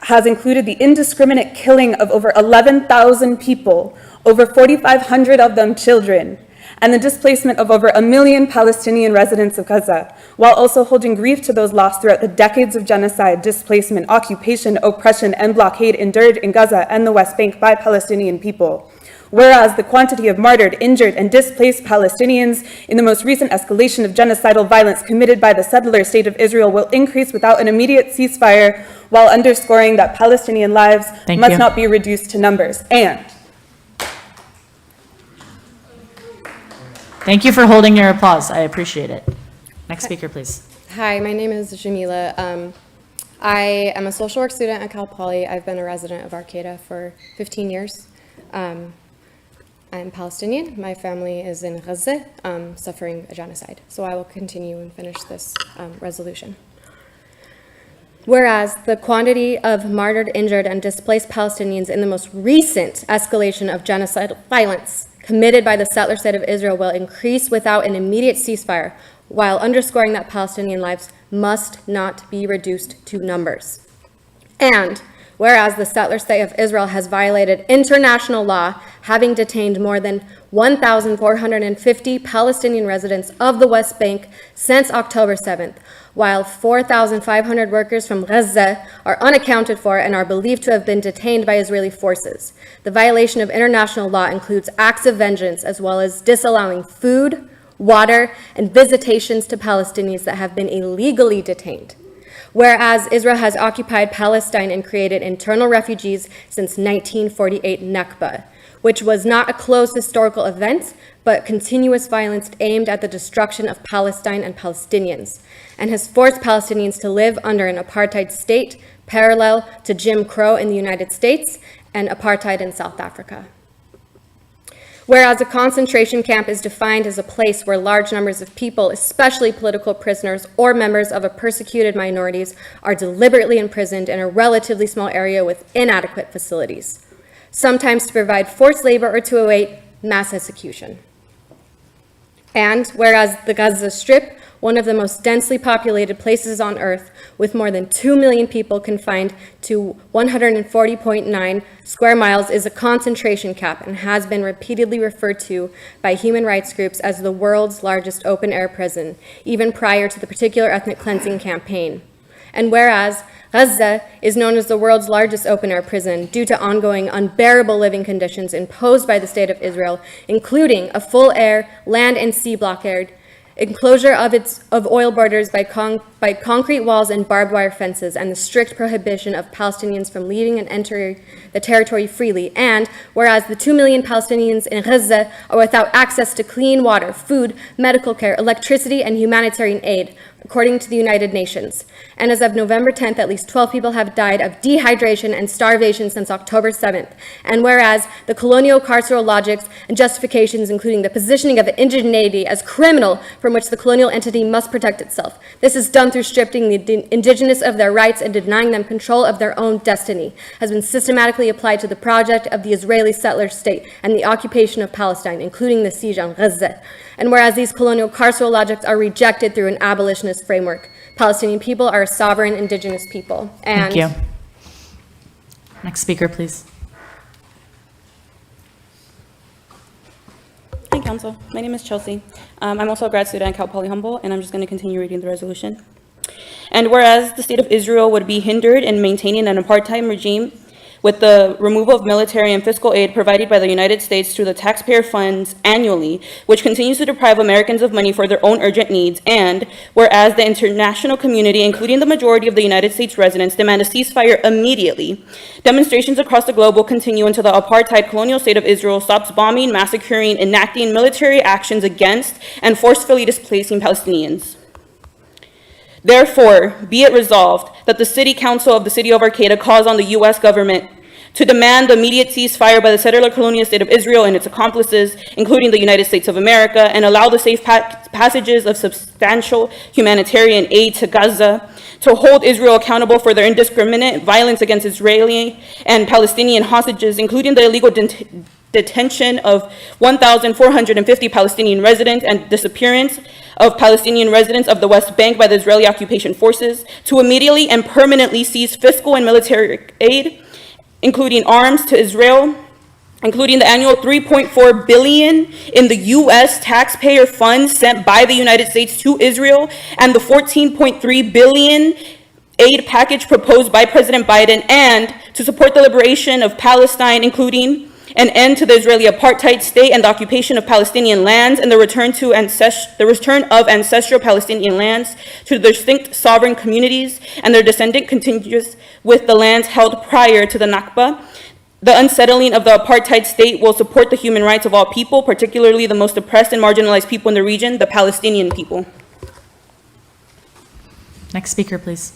has included the indiscriminate killing of over 11,000 people, over 4,500 of them children, and the displacement of over 1 million Palestinian residents of Gaza, while also holding grief to those lost throughout the decades of genocide, displacement, occupation, oppression, and blockade endured in Gaza and the West Bank by Palestinian people. Whereas the quantity of martyred, injured, and displaced Palestinians in the most recent escalation of genocidal violence committed by the settler state of Israel will increase without an immediate ceasefire, while underscoring that Palestinian lives must not be reduced to numbers. And thank you for holding your applause. I appreciate it. Next speaker, please. Hi, my name is Jamila. I am a social work student at Cal Poly. I've been a resident of Arcata for 15 years. I'm Palestinian. My family is in Gaza, suffering a genocide. So I will continue and finish this resolution. Whereas the quantity of martyred, injured, and displaced Palestinians in the most recent escalation of genocidal violence committed by the settler state of Israel will increase without an immediate ceasefire, while underscoring that Palestinian lives must not be reduced to numbers. And whereas the settler state of Israel has violated international law, having detained more than 1,450 Palestinian residents of the West Bank since October 7th, while 4,500 workers from Gaza are unaccounted for and are believed to have been detained by Israeli forces. The violation of international law includes acts of vengeance as well as disallowing food, water, and visitations to Palestinians that have been illegally detained. Whereas Israel has occupied Palestine and created internal refugees since 1948 Nakba, which was not a closed historical event, but continuous violence aimed at the destruction of Palestine and Palestinians, and has forced Palestinians to live under an apartheid state parallel to Jim Crow in the United States and apartheid in South Africa. Whereas a concentration camp is defined as a place where large numbers of people, especially political prisoners or members of persecuted minorities, are deliberately imprisoned in a relatively small area with inadequate facilities, sometimes to provide forced labor or to await mass execution. And whereas the Gaza Strip, one of the most densely populated places on Earth, with more than 2 million people confined to 140.9 square miles, is a concentration camp and has been repeatedly referred to by human rights groups as the world's largest open-air prison, even prior to the particular ethnic cleansing campaign. And whereas Gaza is known as the world's largest open-air prison due to ongoing unbearable living conditions imposed by the State of Israel, including a full air, land and sea blockade, enclosure of oil borders by concrete walls and barbed wire fences, and the strict prohibition of Palestinians from leaving and entering the territory freely. And whereas the 2 million Palestinians in Gaza are without access to clean water, food, medical care, electricity, and humanitarian aid, according to the United Nations. And as of November 10th, at least 12 people have died of dehydration and starvation since October 7th. And whereas the colonial carceral logics and justifications, including the positioning of indigeneity as criminal from which the colonial entity must protect itself. This is done through stripping the indigenous of their rights and denying them control of their own destiny, has been systematically applied to the project of the Israeli settler state and the occupation of Palestine, including the siege on Gaza. And whereas these colonial carceral logics are rejected through an abolitionist framework, Palestinian people are a sovereign indigenous people. And Thank you. Next speaker, please. Hi, Council. My name is Chelsea. I'm also a grad student at Cal Poly Humboldt, and I'm just going to continue reading the resolution. And whereas the state of Israel would be hindered in maintaining an apartheid regime with the removal of military and fiscal aid provided by the United States through the taxpayer funds annually, which continues to deprive Americans of money for their own urgent needs, and whereas the international community, including the majority of the United States residents, demand a ceasefire immediately, demonstrations across the globe will continue until the apartheid colonial state of Israel stops bombing, massacring, enacting military actions against, and forcefully displacing Palestinians. Therefore, be it resolved that the City Council of the City of Arcata calls on the U.S. government to demand the immediate ceasefire by the settler colonial state of Israel and its accomplices, including the United States of America, and allow the safe passages of substantial humanitarian aid to Gaza, to hold Israel accountable for their indiscriminate violence against Israeli and Palestinian hostages, including the illegal detention of 1,450 Palestinian residents and disappearance of Palestinian residents of the West Bank by the Israeli occupation forces, to immediately and permanently cease fiscal and military aid, including arms to Israel, including the annual $3.4 billion in the U.S. taxpayer funds sent by the United States to Israel, and the $14.3 billion aid package proposed by President Biden, and to support the liberation of Palestine, including an end to the Israeli apartheid state and the occupation of Palestinian lands, and the return of ancestral Palestinian lands to their distinct sovereign communities and their descendant contiguous with the lands held prior to the Nakba. The unsettling of the apartheid state will support the human rights of all people, particularly the most oppressed and marginalized people in the region, the Palestinian people. Next speaker, please.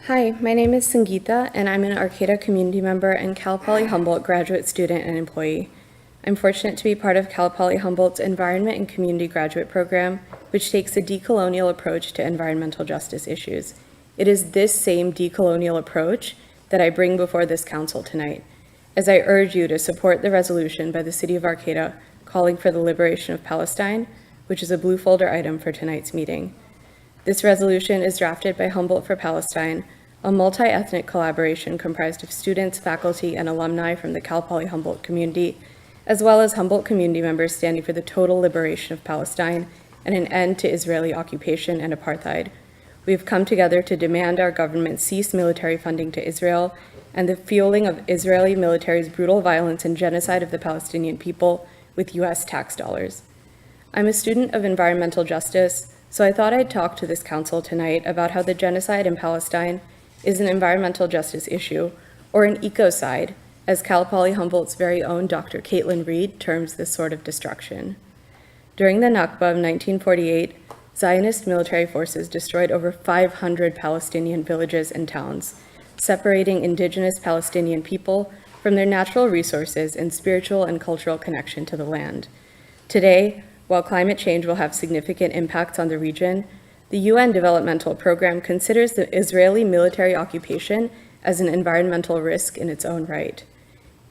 Hi, my name is Sangeeta, and I'm an Arcata community member and Cal Poly Humboldt graduate student and employee. I'm fortunate to be part of Cal Poly Humboldt's Environment and Community Graduate Program, which takes a decolonial approach to environmental justice issues. It is this same decolonial approach that I bring before this council tonight, as I urge you to support the resolution by the City of Arcata calling for the liberation of Palestine, which is a blue folder item for tonight's meeting. This resolution is drafted by Humboldt for Palestine, a multi-ethnic collaboration comprised of students, faculty, and alumni from the Cal Poly Humboldt community, as well as Humboldt community members standing for the total liberation of Palestine and an end to Israeli occupation and apartheid. We have come together to demand our government cease military funding to Israel and the fueling of Israeli military's brutal violence and genocide of the Palestinian people with U.S. tax dollars. I'm a student of environmental justice, so I thought I'd talk to this council tonight about how the genocide in Palestine is an environmental justice issue, or an ecocide, as Cal Poly Humboldt's very own Dr. Caitlin Reed terms this sort of destruction. During the Nakba of 1948, Zionist military forces destroyed over 500 Palestinian villages and towns, separating indigenous Palestinian people from their natural resources and spiritual and cultural connection to the land. Today, while climate change will have significant impacts on the region, the UN Developmental Program considers the Israeli military occupation as an environmental risk in its own right.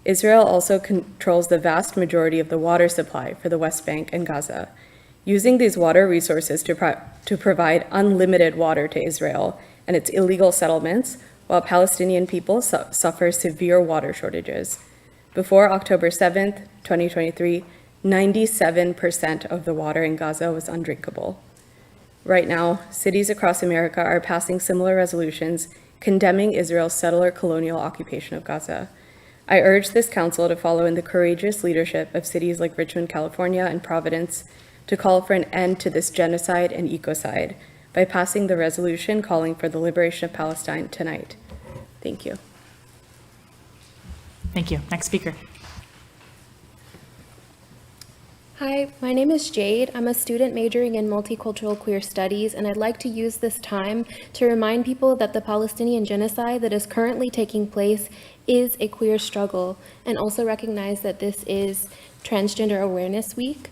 Israel also controls the vast majority of the water supply for the West Bank and Gaza, using these water resources to provide unlimited water to Israel and its illegal settlements, while Palestinian people suffer severe water shortages. Before October 7th, 2023, 97% of the water in Gaza was undrinkable. Right now, cities across America are passing similar resolutions condemning Israel's settler colonial occupation of Gaza. I urge this council to follow in the courageous leadership of cities like Richmond, California, and Providence to call for an end to this genocide and ecocide by passing the resolution calling for the liberation of Palestine tonight. Thank you. Thank you. Next speaker. Hi, my name is Jade. I'm a student majoring in multicultural queer studies, and I'd like to use this time to remind people that the Palestinian genocide that is currently taking place is a queer struggle, and also recognize that this is Transgender Awareness Week.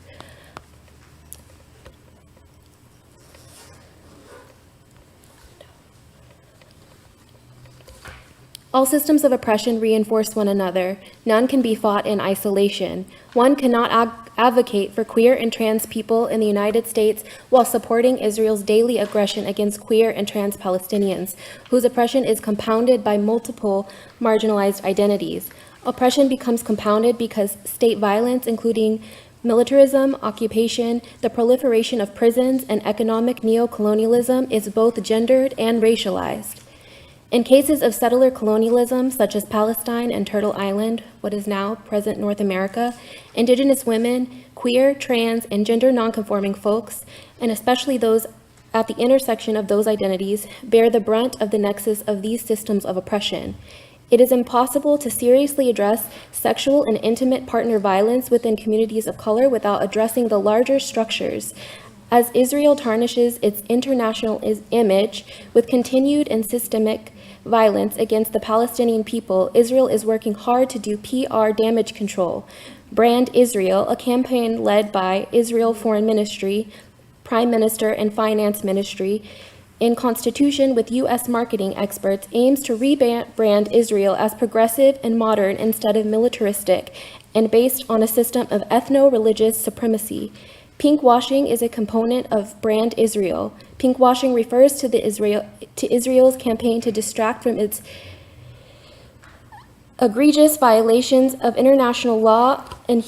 All systems of oppression reinforce one another. None can be fought in isolation. One cannot advocate for queer and trans people in the United States while supporting Israel's daily aggression against queer and trans Palestinians, whose oppression is compounded by multiple marginalized identities. Oppression becomes compounded because state violence, including militarism, occupation, the proliferation of prisons, and economic neocolonialism, is both gendered and racialized. In cases of settler colonialism, such as Palestine and Turtle Island, what is now present North America, indigenous women, queer, trans, and gender nonconforming folks, and especially those at the intersection of those identities, bear the brunt of the nexus of these systems of oppression. It is impossible to seriously address sexual and intimate partner violence within communities of color without addressing the larger structures. As Israel tarnishes its international image with continued and systemic violence against the Palestinian people, Israel is working hard to do PR damage control. Brand Israel, a campaign led by Israel Foreign Ministry, Prime Minister, and Finance Ministry, in constitution with U.S. marketing experts, aims to rebrand Israel as progressive and modern instead of militaristic and based on a system of ethno-religious supremacy. Pinkwashing is a component of Brand Israel. Pinkwashing refers to Israel's campaign to distract from its egregious violations of international law and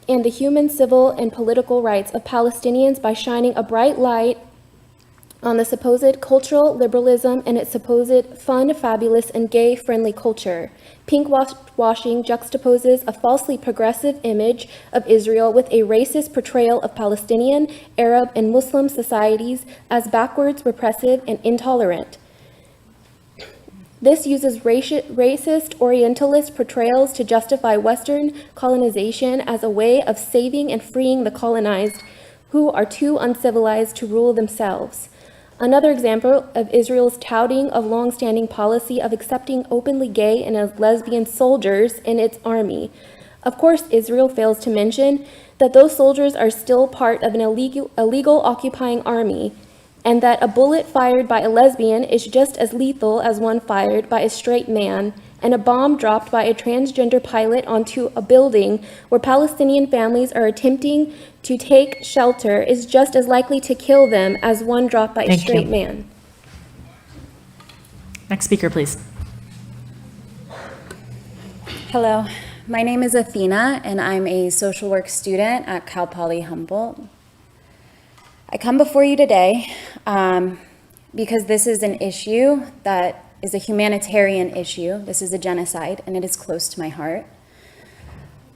the human, civil, and political rights of Palestinians by shining a bright light on the supposed cultural liberalism and its supposed fun, fabulous, and gay-friendly culture. Pinkwashing juxtaposes a falsely progressive image of Israel with a racist portrayal of Palestinian, Arab, and Muslim societies as backwards, repressive, and intolerant. This uses racist Orientalist portrayals to justify Western colonization as a way of saving and freeing the colonized, who are too uncivilized to rule themselves. Another example of Israel's touting of long-standing policy of accepting openly gay and lesbian soldiers in its army. Of course, Israel fails to mention that those soldiers are still part of an illegal occupying army, and that a bullet fired by a lesbian is just as lethal as one fired by a straight man, and a bomb dropped by a transgender pilot onto a building where Palestinian families are attempting to take shelter is just as likely to kill them as one dropped by a straight man. Next speaker, please. Hello, my name is Athena, and I'm a social work student at Cal Poly Humboldt. I come before you today because this is an issue that is a humanitarian issue. This is a genocide, and it is close to my heart.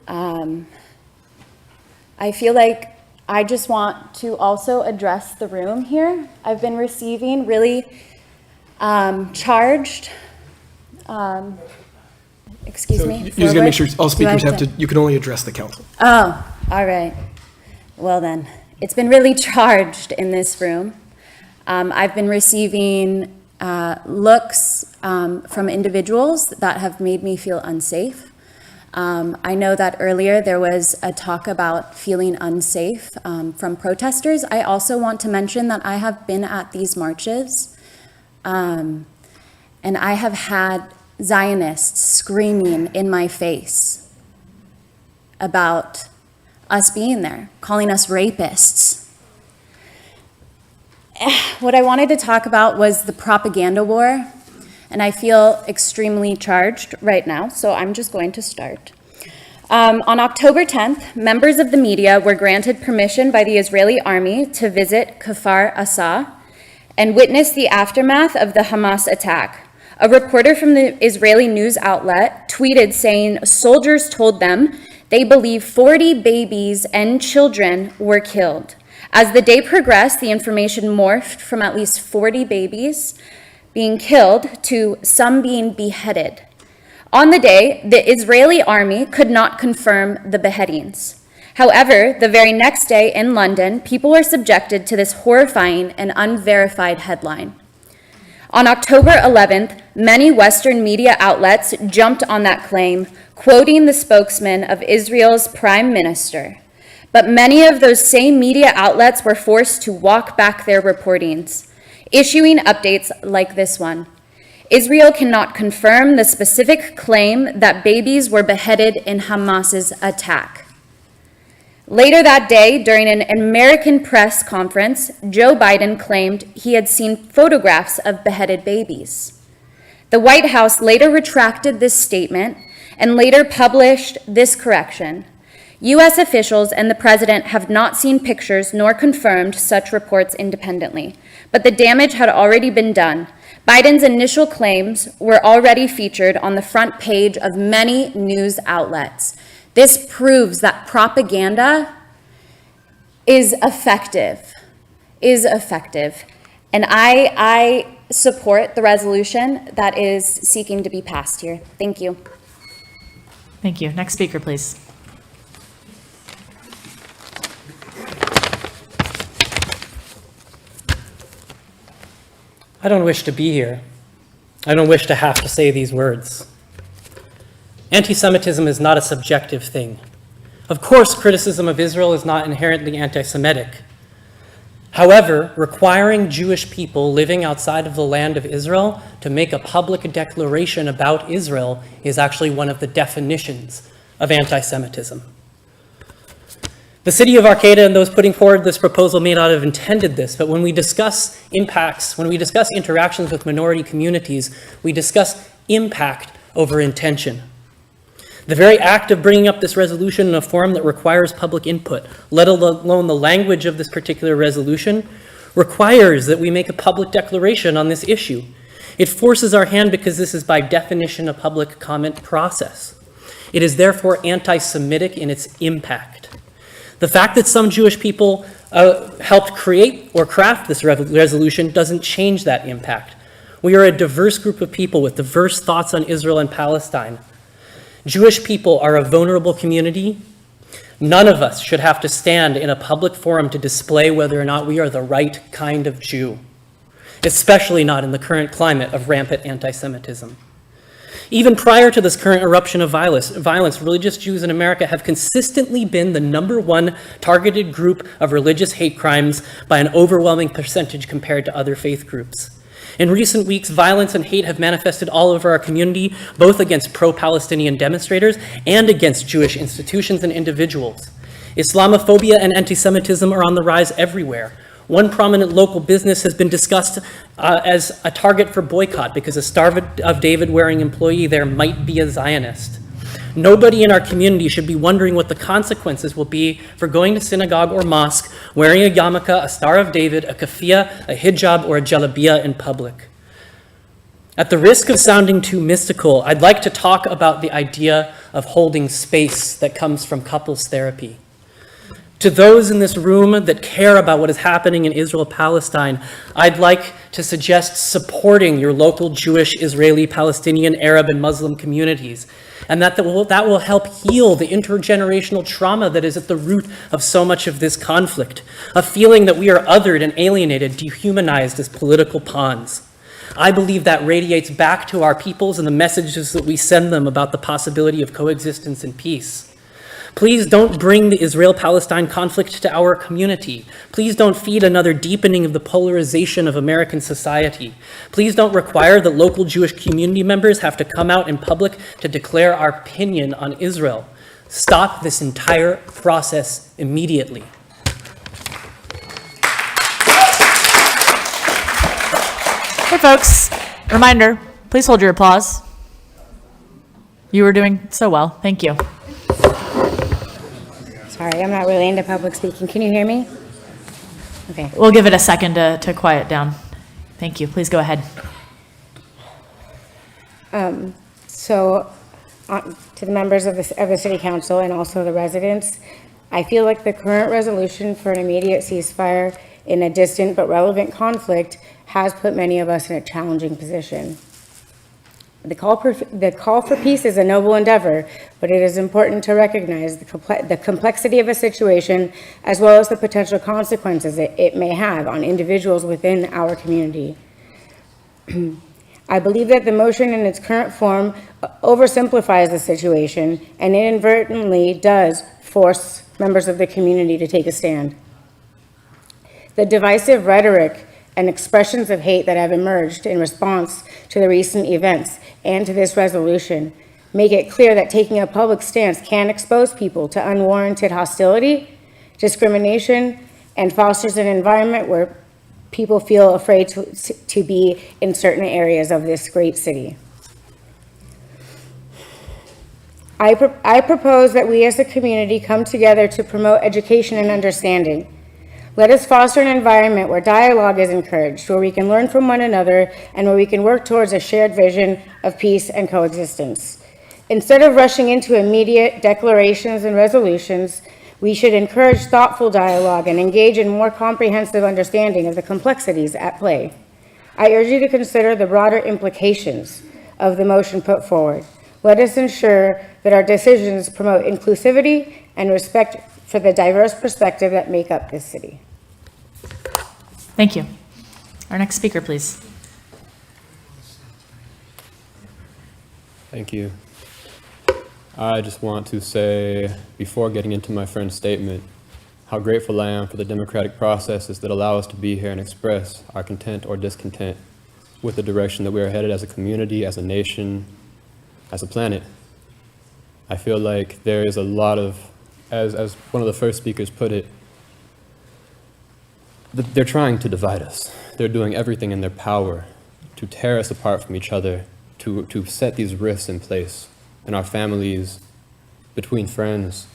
I feel like I just want to also address the room here. I've been receiving really charged, excuse me. You just gotta make sure all speakers have to, you can only address the council. Oh, all right. Well then, it's been really charged in this room. I've been receiving looks from individuals that have made me feel unsafe. I know that earlier there was a talk about feeling unsafe from protesters. I also want to mention that I have been at these marches, and I have had Zionists screaming in my face about us being there, calling us rapists. What I wanted to talk about was the propaganda war, and I feel extremely charged right now, so I'm just going to start. On October 10th, members of the media were granted permission by the Israeli army to visit Kfar Asa and witness the aftermath of the Hamas attack. A reporter from the Israeli news outlet tweeted saying soldiers told them they believe 40 babies and children were killed. As the day progressed, the information morphed from at least 40 babies being killed to some being beheaded. On the day, the Israeli army could not confirm the beheadings. However, the very next day in London, people were subjected to this horrifying and unverified headline. On October 11th, many Western media outlets jumped on that claim, quoting the spokesman of Israel's prime minister. But many of those same media outlets were forced to walk back their reportings, issuing updates like this one. Israel cannot confirm the specific claim that babies were beheaded in Hamas's attack. Later that day, during an American press conference, Joe Biden claimed he had seen photographs of beheaded babies. The White House later retracted this statement and later published this correction. U.S. officials and the president have not seen pictures nor confirmed such reports independently, but the damage had already been done. Biden's initial claims were already featured on the front page of many news outlets. This proves that propaganda is effective, And I support the resolution that is seeking to be passed here. Thank you. Thank you. Next speaker, please. I don't wish to be here. I don't wish to have to say these words. Anti-Semitism is not a subjective thing. Of course, criticism of Israel is not inherently anti-Semitic. However, requiring Jewish people living outside of the land of Israel to make a public declaration about Israel is actually one of the definitions of anti-Semitism. The city of Arcata and those putting forward this proposal may not have intended this, but when we discuss impacts, when we discuss interactions with minority communities, we discuss impact over intention. The very act of bringing up this resolution in a form that requires public input, let alone the language of this particular resolution, requires that we make a public declaration on this issue. It forces our hand because this is by definition a public comment process. It is therefore anti-Semitic in its impact. The fact that some Jewish people helped create or craft this resolution doesn't change that impact. We are a diverse group of people with diverse thoughts on Israel and Palestine. Jewish people are a vulnerable community. None of us should have to stand in a public forum to display whether or not we are the right kind of Jew. especially not in the current climate of rampant anti-Semitism. Even prior to this current eruption of violence, religious Jews in America have consistently been the #1 targeted group of religious hate crimes by an overwhelming percentage compared to other faith groups. In recent weeks, violence and hate have manifested all over our community, both against pro-Palestinian demonstrators and against Jewish institutions and individuals. Islamophobia and anti-Semitism are on the rise everywhere. One prominent local business has been discussed as a target for boycott because a Star of David wearing employee there might be a Zionist. Nobody in our community should be wondering what the consequences will be for going to synagogue or mosque, wearing a yarmulke, a Star of David, a keffiyeh, a hijab, or a jalabiyah in public. At the risk of sounding too mystical, I'd like to talk about the idea of holding space that comes from couples therapy. To those in this room that care about what is happening in Israel-Palestine, I'd like to suggest supporting your local Jewish, Israeli, Palestinian, Arab, and Muslim communities, and that will help heal the intergenerational trauma that is at the root of so much of this conflict, a feeling that we are othered and alienated, dehumanized as political pawns. I believe that radiates back to our peoples and the messages that we send them about the possibility of coexistence and peace. Please don't bring the Israel-Palestine conflict to our community. Please don't feed another deepening of the polarization of American society. Please don't require that local Jewish community members have to come out in public to declare our opinion on Israel. Stop this entire process immediately. Hey folks, reminder, please hold your applause. You were doing so well, thank you. Sorry, I'm not really into public speaking. Can you hear me? Okay. We'll give it a second to quiet down. Thank you, please go ahead. To the members of the City Council and also the residents, I feel like the current resolution for an immediate ceasefire in a distant but relevant conflict has put many of us in a challenging position. The call for peace is a noble endeavor, but it is important to recognize the complexity of a situation as well as the potential consequences it may have on individuals within our community. I believe that the motion in its current form oversimplifies the situation and inadvertently does force members of the community to take a stand. The divisive rhetoric and expressions of hate that have emerged in response to the recent events and to this resolution make it clear that taking a public stance can expose people to unwarranted hostility, discrimination, and fosters an environment where people feel afraid to be in certain areas of this great city. I propose that we as a community come together to promote education and understanding. Let us foster an environment where dialogue is encouraged, where we can learn from one another, and where we can work towards a shared vision of peace and coexistence. Instead of rushing into immediate declarations and resolutions, we should encourage thoughtful dialogue and engage in more comprehensive understanding of the complexities at play. I urge you to consider the broader implications of the motion put forward. Let us ensure that our decisions promote inclusivity and respect for the diverse perspective that make up this city. Thank you. Our next speaker, please. Thank you. I just want to say, before getting into my friend's statement, how grateful I am for the democratic processes that allow us to be here and express our content or discontent with the direction that we are headed as a community, as a nation, as a planet. I feel like there is a lot of, as one of the first speakers put it, they're trying to divide us. They're doing everything in their power to tear us apart from each other, to set these rifts in place in our families, between friends.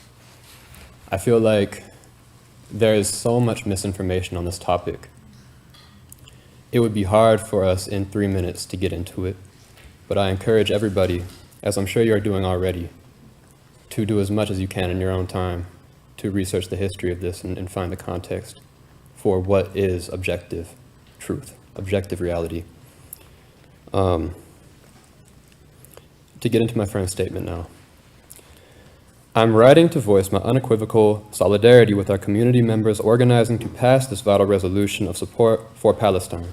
I feel like there is so much misinformation on this topic. It would be hard for us in 3 minutes to get into it, but I encourage everybody, as I'm sure you're doing already, to do as much as you can in your own time to research the history of this and find the context for what is objective truth, objective reality. To get into my friend's statement now. I'm writing to voice my unequivocal solidarity with our community members organizing to pass this vital resolution of support for Palestine.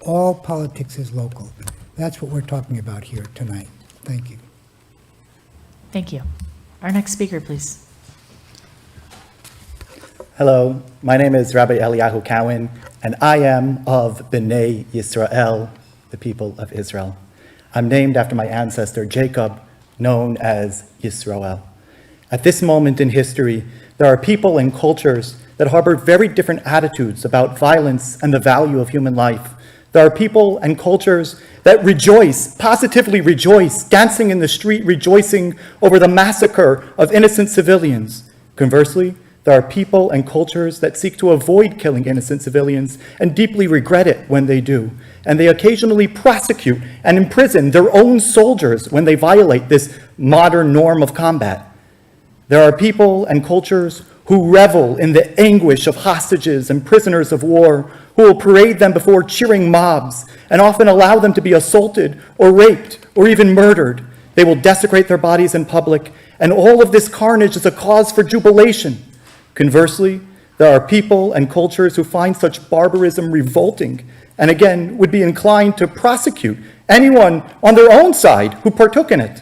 All politics is local. That's what we're talking about here tonight. Thank you. Thank you. Our next speaker, please. Hello, my name is Rabbi Eliyahu Cowan, and I am of B'nai Yisrael, the people of Israel. I'm named after my ancestor Jacob, known as Yisroel. At this moment in history, there are people and cultures that harbor very different attitudes about violence and the value of human life. There are people and cultures that rejoice, positively rejoice, dancing in the street, rejoicing over the massacre of innocent civilians. Conversely, there are people and cultures that seek to avoid killing innocent civilians and deeply regret it when they do. And they occasionally prosecute and imprison their own soldiers when they violate this modern norm of combat. There are people and cultures who revel in the anguish of hostages and prisoners of war, who will parade them before cheering mobs and often allow them to be assaulted or raped or even murdered. They will desecrate their bodies in public, and all of this carnage is a cause for jubilation. Conversely, there are people and cultures who find such barbarism revolting and again would be inclined to prosecute anyone on their own side who partook in it.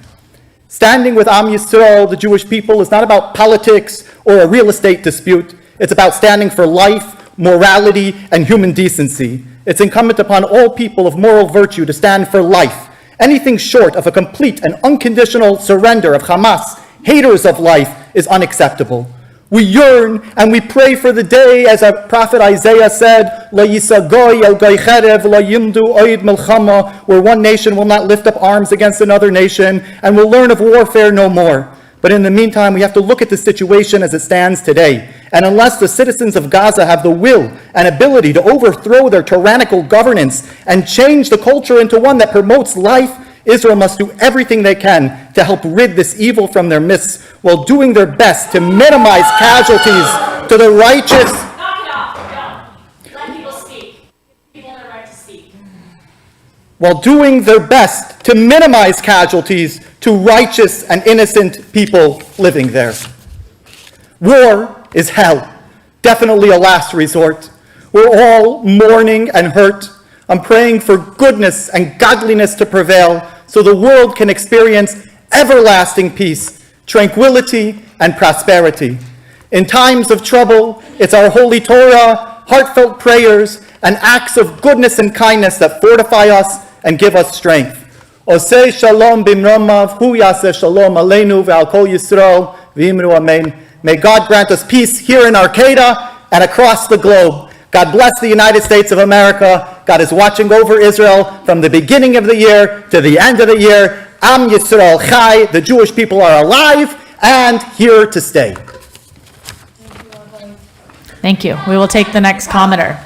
Standing with Am Yisrael, the Jewish people, is not about politics or a real estate dispute. It's about standing for life, morality, and human decency. It's incumbent upon all people of moral virtue to stand for life. Anything short of a complete and unconditional surrender of Hamas, haters of life, is unacceptable. We yearn and we pray for the day, as our prophet Isaiah said, "La yisagoy el goy cherev, la yimdu oid milchama," where one nation will not lift up arms against another nation and will learn of warfare no more. But in the meantime, we have to look at the situation as it stands today. And unless the citizens of Gaza have the will and ability to overthrow their tyrannical governance and change the culture into one that promotes life, Israel must do everything they can to help rid this evil from their midst, while doing their best to minimize casualties to the righteous. Knock it off. No. Let people speak. People have the right to speak. While doing their best to minimize casualties to righteous and innocent people living there. War is hell, definitely a last resort. We're all mourning and hurt. I'm praying for goodness and godliness to prevail so the world can experience everlasting peace, tranquility, and prosperity. In times of trouble, it's our holy Torah, heartfelt prayers, and acts of goodness and kindness that fortify us and give us strength. Oseh shalom bimromav, hu yaseh shalom aleinu ve'al kol Yisrael v'imru amen. May God grant us peace here in Arcata and across the globe. God bless the United States of America. God is watching over Israel from the beginning of the year to the end of the year. Am Yisrael Chai, the Jewish people are alive and here to stay. Thank you. We will take the next commenter.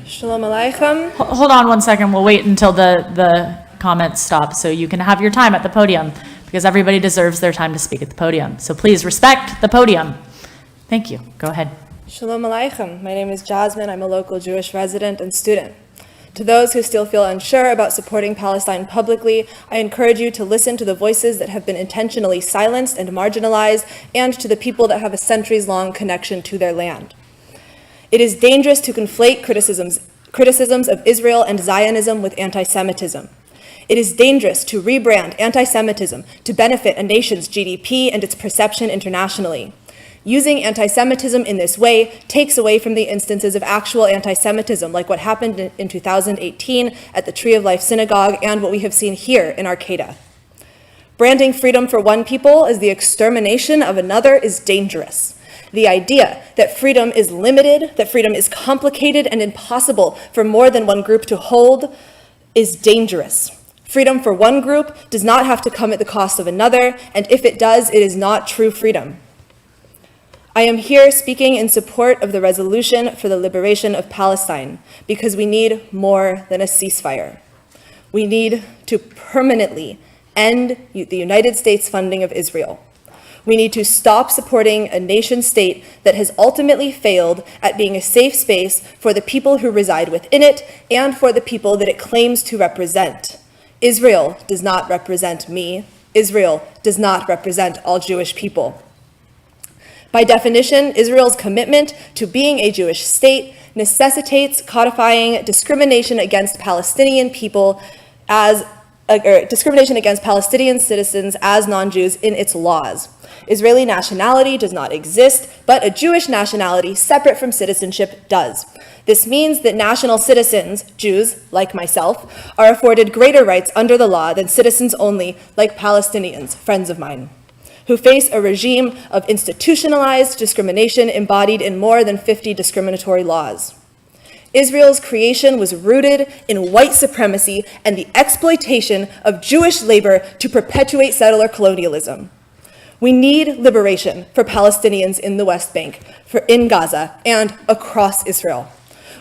Shalom Aleichem. Hold on one second. We'll wait until the comments stop so you can have your time at the podium, because everybody deserves their time to speak at the podium. So please respect the podium. Thank you. Go ahead. Shalom Aleichem. My name is Jasmine. I'm a local Jewish resident and student. To those who still feel unsure about supporting Palestine publicly, I encourage you to listen to the voices that have been intentionally silenced and marginalized, and to the people that have a centuries-long connection to their land. It is dangerous to conflate criticisms of Israel and Zionism with anti-Semitism. It is dangerous to rebrand anti-Semitism to benefit a nation's GDP and its perception internationally. Using anti-Semitism in this way takes away from the instances of actual anti-Semitism, like what happened in 2018 at the Tree of Life Synagogue and what we have seen here in Arcata. Branding freedom for one people as the extermination of another is dangerous. The idea that freedom is limited, that freedom is complicated and impossible for more than one group to hold is dangerous. Freedom for one group does not have to come at the cost of another, and if it does, it is not true freedom. I am here speaking in support of the resolution for the liberation of Palestine, because we need more than a ceasefire. We need to permanently end the United States funding of Israel. We need to stop supporting a nation state that has ultimately failed at being a safe space for the people who reside within it and for the people that it claims to represent. Israel does not represent me. Israel does not represent all Jewish people. By definition, Israel's commitment to being a Jewish state necessitates codifying discrimination against Palestinian people discrimination against Palestinian citizens as non-Jews in its laws. Israeli nationality does not exist, but a Jewish nationality separate from citizenship does. This means that national citizens, Jews like myself, are afforded greater rights under the law than citizens only like Palestinians, friends of mine, who face a regime of institutionalized discrimination embodied in more than 50 discriminatory laws. Israel's creation was rooted in white supremacy and the exploitation of Jewish labor to perpetuate settler colonialism. We need liberation for Palestinians in the West Bank, in Gaza, and across Israel.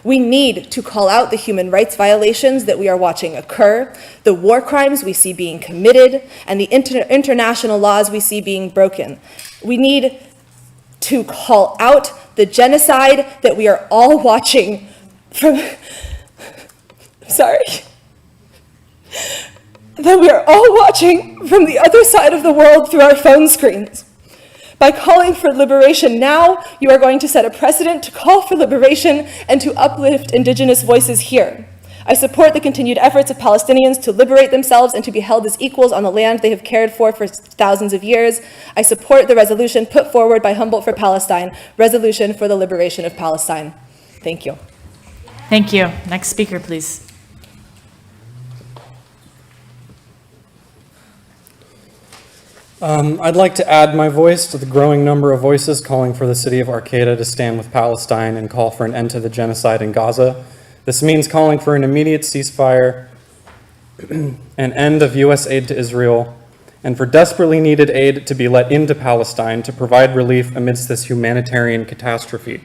We need to call out the human rights violations that we are watching occur, the war crimes we see being committed, and the international laws we see being broken. We need to call out the genocide that we are all watching that we are all watching from the other side of the world through our phone screens. By calling for liberation now, you are going to set a precedent to call for liberation and to uplift Indigenous voices here. I support the continued efforts of Palestinians to liberate themselves and to be held as equals on the land they have cared for thousands of years. I support the resolution put forward by Humboldt for Palestine, Resolution for the Liberation of Palestine. Thank you. Thank you. Next speaker, please. I'd like to add my voice to the growing number of voices calling for the city of Arcata to stand with Palestine and call for an end to the genocide in Gaza. This means calling for an immediate ceasefire, an end of U.S. aid to Israel, and for desperately needed aid to be let into Palestine to provide relief amidst this humanitarian catastrophe.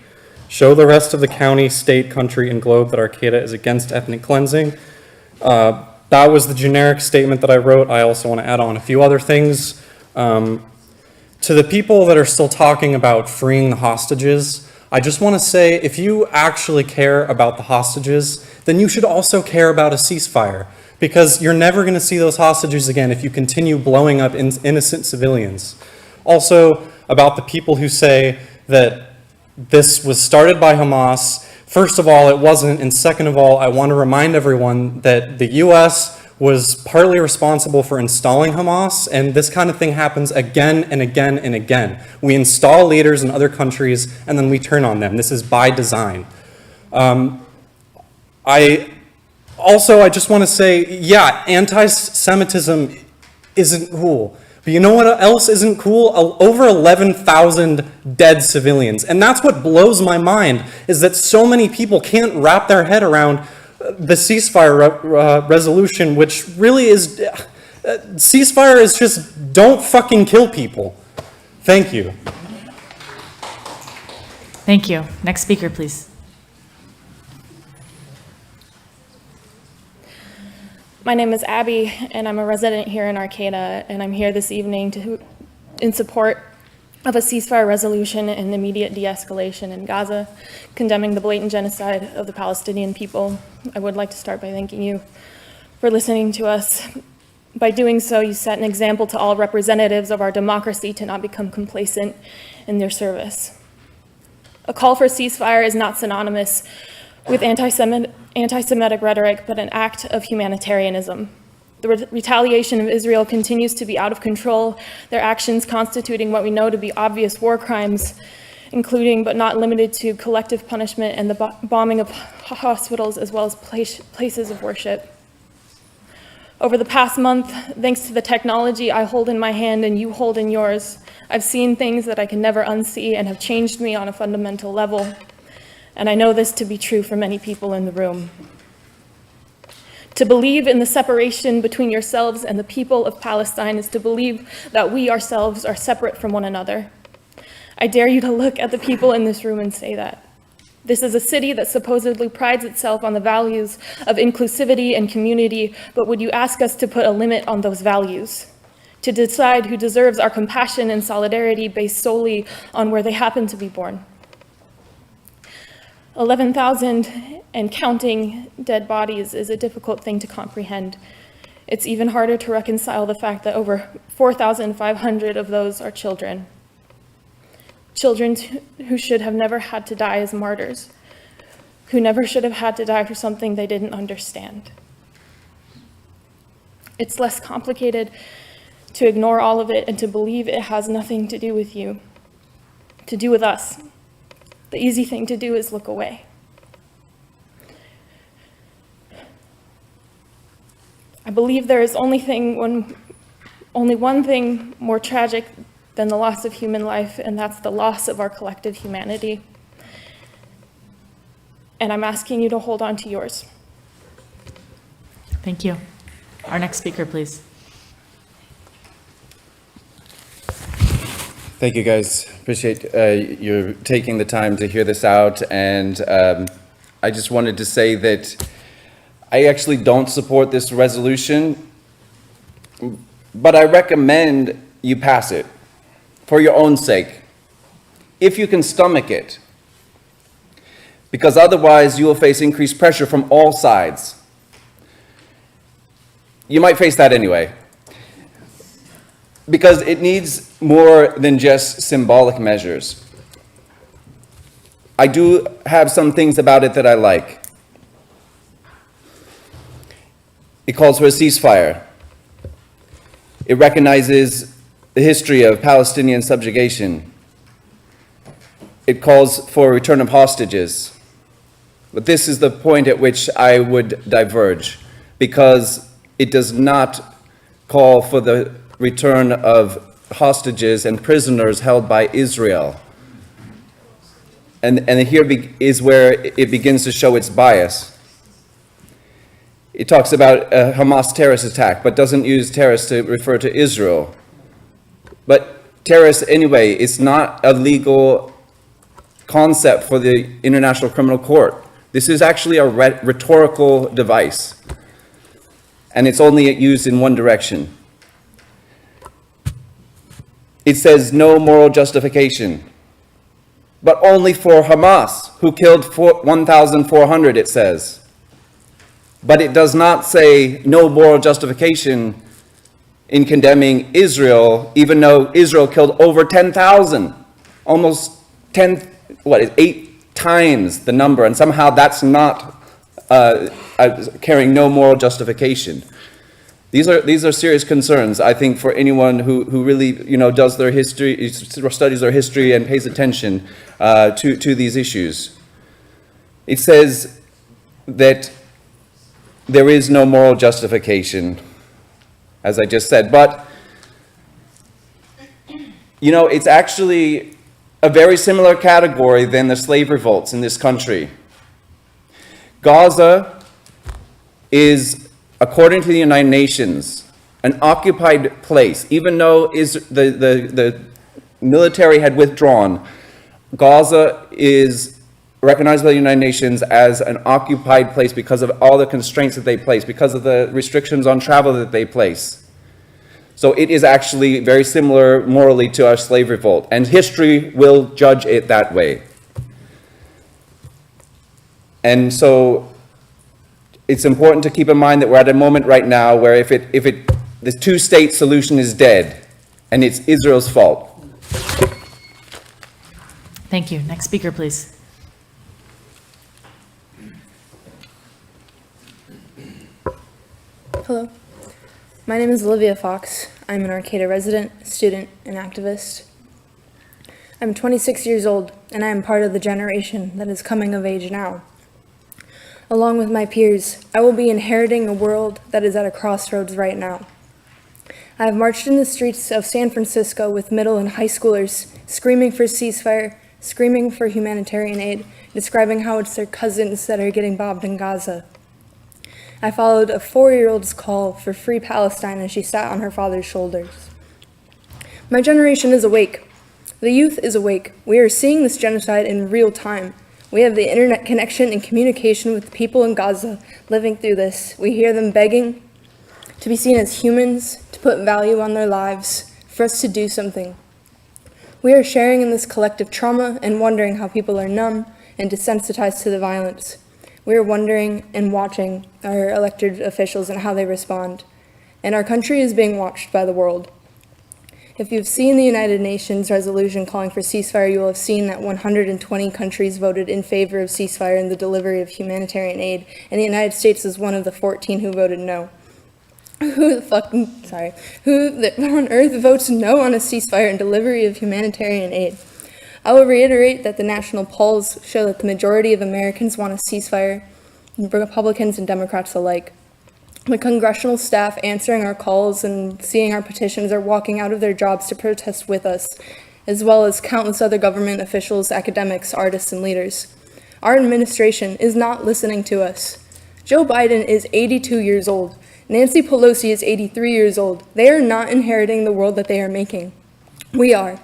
Show the rest of the county, state, country, and globe that Arcata is against ethnic cleansing. That was the generic statement that I wrote. I also want to add on a few other things. To the people that are still talking about freeing the hostages, I just want to say, if you actually care about the hostages, then you should also care about a ceasefire, because you're never going to see those hostages again if you continue blowing up innocent civilians. Also, about the people who say that this was started by Hamas. First of all, it wasn't, and second of all, I want to remind everyone that the U.S. was partly responsible for installing Hamas, and this kind of thing happens again and again and again. We install leaders in other countries, and then we turn on them. This is by design. I just want to say, yeah, anti-Semitism isn't cool. But you know what else isn't cool? Over 11,000 dead civilians. And that's what blows my mind, is that so many people can't wrap their head around the ceasefire resolution, which really is, ceasefire is just don't fucking kill people. Thank you. Thank you. Next speaker, please. My name is Abby, and I'm a resident here in Arcata, and I'm here this evening in support of a ceasefire resolution and immediate de-escalation in Gaza, condemning the blatant genocide of the Palestinian people. I would like to start by thanking you for listening to us. By doing so, you set an example to all representatives of our democracy to not become complacent in their service. A call for ceasefire is not synonymous with anti-Semitic rhetoric, but an act of humanitarianism. The retaliation of Israel continues to be out of control, their actions constituting what we know to be obvious war crimes, including but not limited to collective punishment and the bombing of hospitals as well as places of worship. Over the past month, thanks to the technology I hold in my hand and you hold in yours, I've seen things that I can never unsee and have changed me on a fundamental level. And I know this to be true for many people in the room. To believe in the separation between yourselves and the people of Palestine is to believe that we ourselves are separate from one another. I dare you to look at the people in this room and say that. This is a city that supposedly prides itself on the values of inclusivity and community, but would you ask us to put a limit on those values? To decide who deserves our compassion and solidarity based solely on where they happen to be born? 11,000 and counting dead bodies is a difficult thing to comprehend. It's even harder to reconcile the fact that over 4,500 of those are children. children who should have never had to die as martyrs, who never should have had to die for something they didn't understand. It's less complicated to ignore all of it and to believe it has nothing to do with you, to do with us. The easy thing to do is look away. I believe there is only one thing more tragic than the loss of human life, and that's the loss of our collective humanity. And I'm asking you to hold on to yours. Thank you. Our next speaker, please. Thank you, guys. Appreciate you taking the time to hear this out. And I just wanted to say that I actually don't support this resolution, but I recommend you pass it for your own sake, if you can stomach it, because otherwise you will face increased pressure from all sides. You might face that anyway, because it needs more than just symbolic measures. I do have some things about it that I like. It calls for a ceasefire. It recognizes the history of Palestinian subjugation. It calls for a return of hostages. But this is the point at which I would diverge, because it does not call for the return of hostages and prisoners held by Israel. And here is where it begins to show its bias. It talks about a Hamas terrorist attack, but doesn't use terrorist to refer to Israel. But terrorist, anyway, is not a legal concept for the International Criminal Court. This is actually a rhetorical device, and it's only used in one direction. It says no moral justification, but only for Hamas, who killed 1,400, it says. But it does not say no moral justification in condemning Israel, even though Israel killed over 10,000, almost 8 times the number, and somehow that's not carrying no moral justification. These are serious concerns, I think, for anyone who really does their history, studies their history, and pays attention to these issues. It says that there is no moral justification, as I just said, but it's actually a very similar category than the slave revolts in this country. Gaza is, according to the United Nations, an occupied place. Even though the military had withdrawn, Gaza is recognized by the United Nations as an occupied place because of all the constraints that they place, because of the restrictions on travel that they place. So it is actually very similar morally to our slave revolt, and history will judge it that way. And so it's important to keep in mind that we're at a moment right now where if the two-state solution is dead, and it's Israel's fault. Thank you. Next speaker, please. Hello. My name is Olivia Fox. I'm an Arcata resident, student, and activist. I'm 26 years old, and I am part of the generation that is coming of age now. Along with my peers, I will be inheriting a world that is at a crossroads right now. I have marched in the streets of San Francisco with middle and high schoolers, screaming for ceasefire, screaming for humanitarian aid, describing how it's their cousins that are getting bombed in Gaza. I followed a 4-year-old's call for free Palestine as she sat on her father's shoulders. My generation is awake. The youth is awake. We are seeing this genocide in real time. We have the internet connection and communication with the people in Gaza living through this. We hear them begging to be seen as humans, to put value on their lives, for us to do something. We are sharing in this collective trauma and wondering how people are numb and desensitized to the violence. We are wondering and watching our elected officials and how they respond. And our country is being watched by the world. If you've seen the United Nations resolution calling for ceasefire, you will have seen that 120 countries voted in favor of ceasefire and the delivery of humanitarian aid, and the United States is one of the 14 who voted no. Who on earth votes no on a ceasefire and delivery of humanitarian aid? I will reiterate that the national polls show that the majority of Americans want a ceasefire, Republicans and Democrats alike. The congressional staff answering our calls and seeing our petitions are walking out of their jobs to protest with us, as well as countless other government officials, academics, artists, and leaders. Our administration is not listening to us. Joe Biden is 82 years old. Nancy Pelosi is 83 years old. They are not inheriting the world that they are making. We are.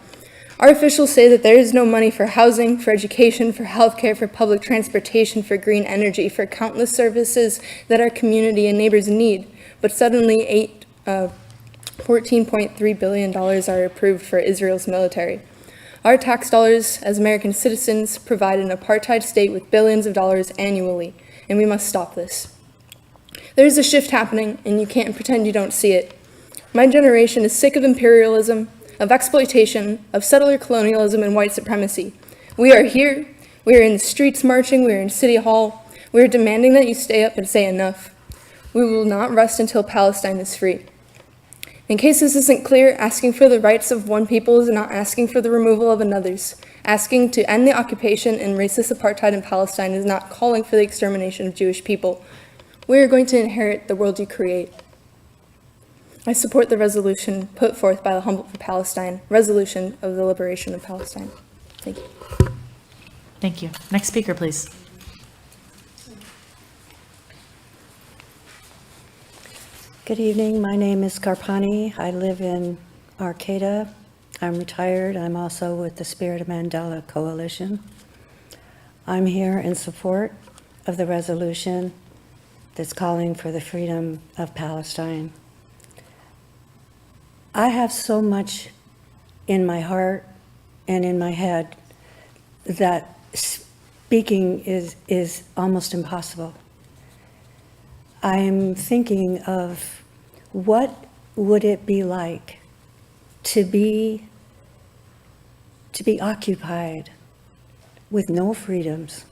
Our officials say that there is no money for housing, for education, for healthcare, for public transportation, for green energy, for countless services that our community and neighbors need. But suddenly $14.3 billion are approved for Israel's military. Our tax dollars as American citizens provide an apartheid state with billions of dollars annually, and we must stop this. There is a shift happening, and you can't pretend you don't see it. My generation is sick of imperialism, of exploitation, of settler colonialism and white supremacy. We are here, we are in the streets marching, we are in City Hall, we are demanding that you stay up and say enough. We will not rest until Palestine is free. In case this isn't clear, asking for the rights of one people is not asking for the removal of another's. Asking to end the occupation and racist apartheid in Palestine is not calling for the extermination of Jewish people. We are going to inherit the world you create. I support the resolution put forth by the Humboldt for Palestine, resolution of the liberation of Palestine. Thank you. Thank you. Next speaker, please. Good evening. My name is Carpani. I live in Arcata. I'm retired. I'm also with the Spirit of Mandela Coalition. I'm here in support of the resolution that's calling for the freedom of Palestine. I have so much in my heart and in my head that speaking is almost impossible. I'm thinking of what would it be like to be occupied with no freedoms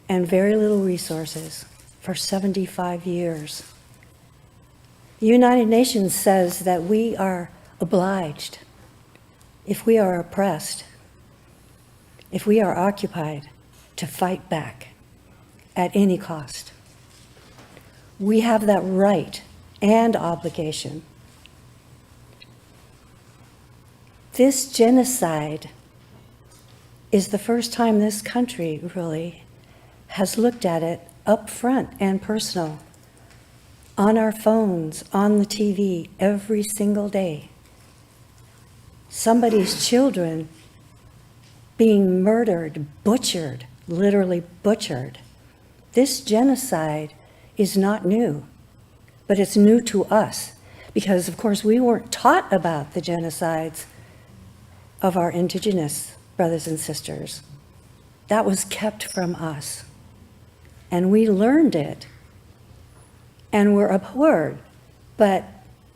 and very little resources for 75 years. The United Nations says that we are obliged, if we are oppressed, if we are occupied, to fight back at any cost. We have that right and obligation. This genocide is the first time this country really has looked at it up front and personal, on our phones, on the TV, every single day. Somebody's children being murdered, butchered, literally butchered. This genocide is not new, but it's new to us because, of course, we weren't taught about the genocides of our indigenous brothers and sisters. That was kept from us, and we learned it and were abhorred, but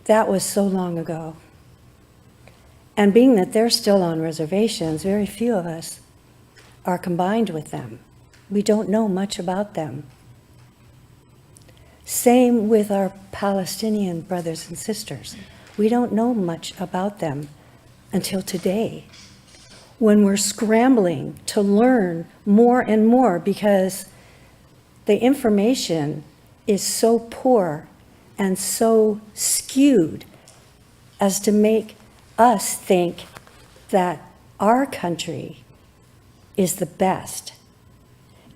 that was so long ago. And being that they're still on reservations, very few of us are combined with them. We don't know much about them. Same with our Palestinian brothers and sisters. We don't know much about them until today, when we're scrambling to learn more and more because the information is so poor and so skewed as to make us think that our country is the best,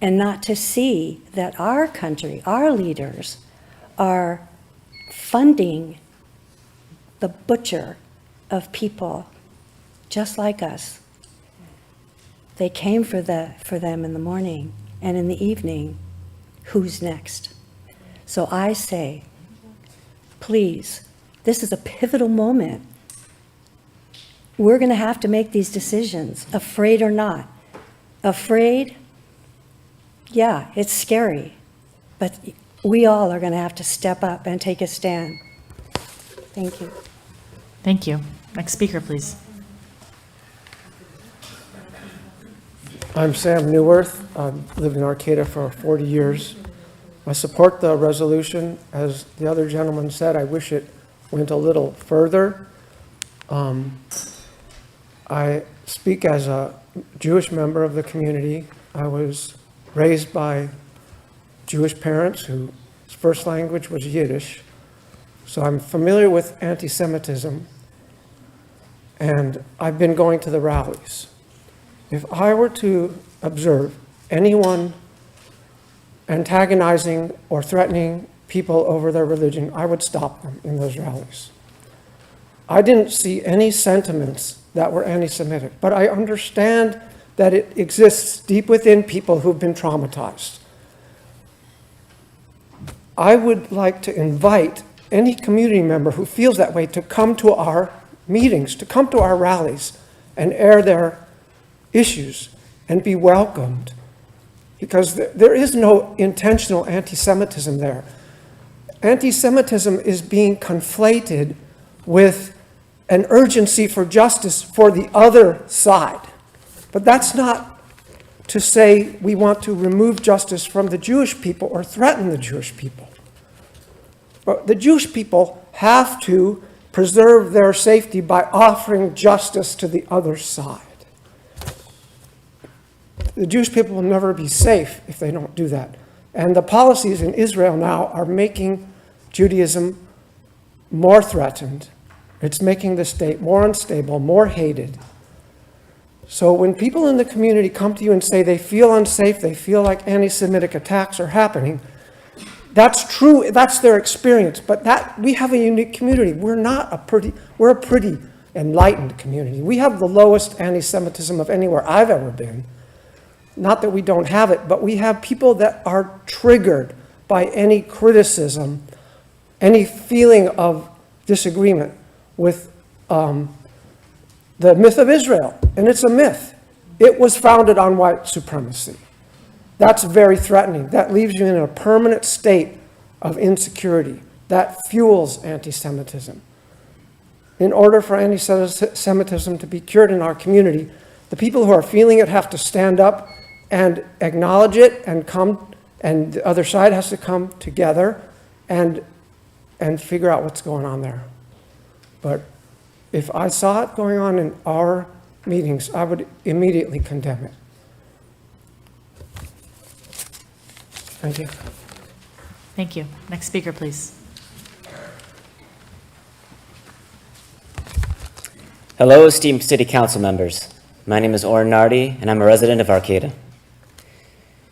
and not to see that our country, our leaders, are funding the butcher of people just like us. They came for them in the morning, and in the evening, who's next? So I say, please, this is a pivotal moment. We're going to have to make these decisions, afraid or not. Afraid, yeah, it's scary, but we all are going to have to step up and take a stand. Thank you. Thank you. Next speaker, please. I'm Sam Newworth. I've lived in Arcata for 40 years. I support the resolution. As the other gentleman said, I wish it went a little further. I speak as a Jewish member of the community. I was raised by Jewish parents whose first language was Yiddish. So I'm familiar with anti-Semitism, and I've been going to the rallies. If I were to observe anyone antagonizing or threatening people over their religion, I would stop them in those rallies. I didn't see any sentiments that were anti-Semitic, but I understand that it exists deep within people who've been traumatized. I would like to invite any community member who feels that way to come to our meetings, to come to our rallies and air their issues and be welcomed, because there is no intentional anti-Semitism there. Anti-Semitism is being conflated with an urgency for justice for the other side. But that's not to say we want to remove justice from the Jewish people or threaten the Jewish people. But the Jewish people have to preserve their safety by offering justice to the other side. The Jewish people will never be safe if they don't do that. And the policies in Israel now are making Judaism more threatened. It's making the state more unstable, more hated. So when people in the community come to you and say they feel unsafe, they feel like anti-Semitic attacks are happening, that's true, that's their experience. But we have a unique community. We're a pretty enlightened community. We have the lowest anti-Semitism of anywhere I've ever been. Not that we don't have it, but we have people that are triggered by any criticism, any feeling of disagreement with the myth of Israel. And it's a myth. It was founded on white supremacy. That's very threatening. That leaves you in a permanent state of insecurity. That fuels anti-Semitism. In order for anti-Semitism to be cured in our community, the people who are feeling it have to stand up and acknowledge it and the other side has to come together and figure out what's going on there. But if I saw it going on in our meetings, I would immediately condemn it. Thank you. Thank you. Next speaker, please. Hello, esteemed City Council members. My name is Oren Nardi, and I'm a resident of Arcata.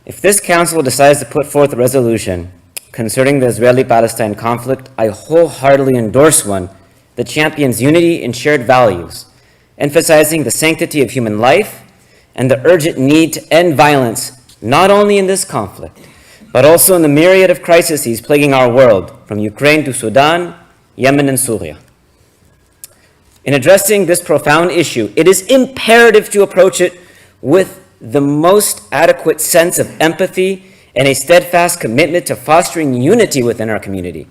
If this council decides to put forth a resolution concerning the Israeli-Palestine conflict, I wholeheartedly endorse one that champions unity and shared values, emphasizing the sanctity of human life and the urgent need to end violence, not only in this conflict, but also in the myriad of crises plaguing our world, from Ukraine to Sudan, Yemen, and Syria. In addressing this profound issue, it is imperative to approach it with the most adequate sense of empathy and a steadfast commitment to fostering unity within our community.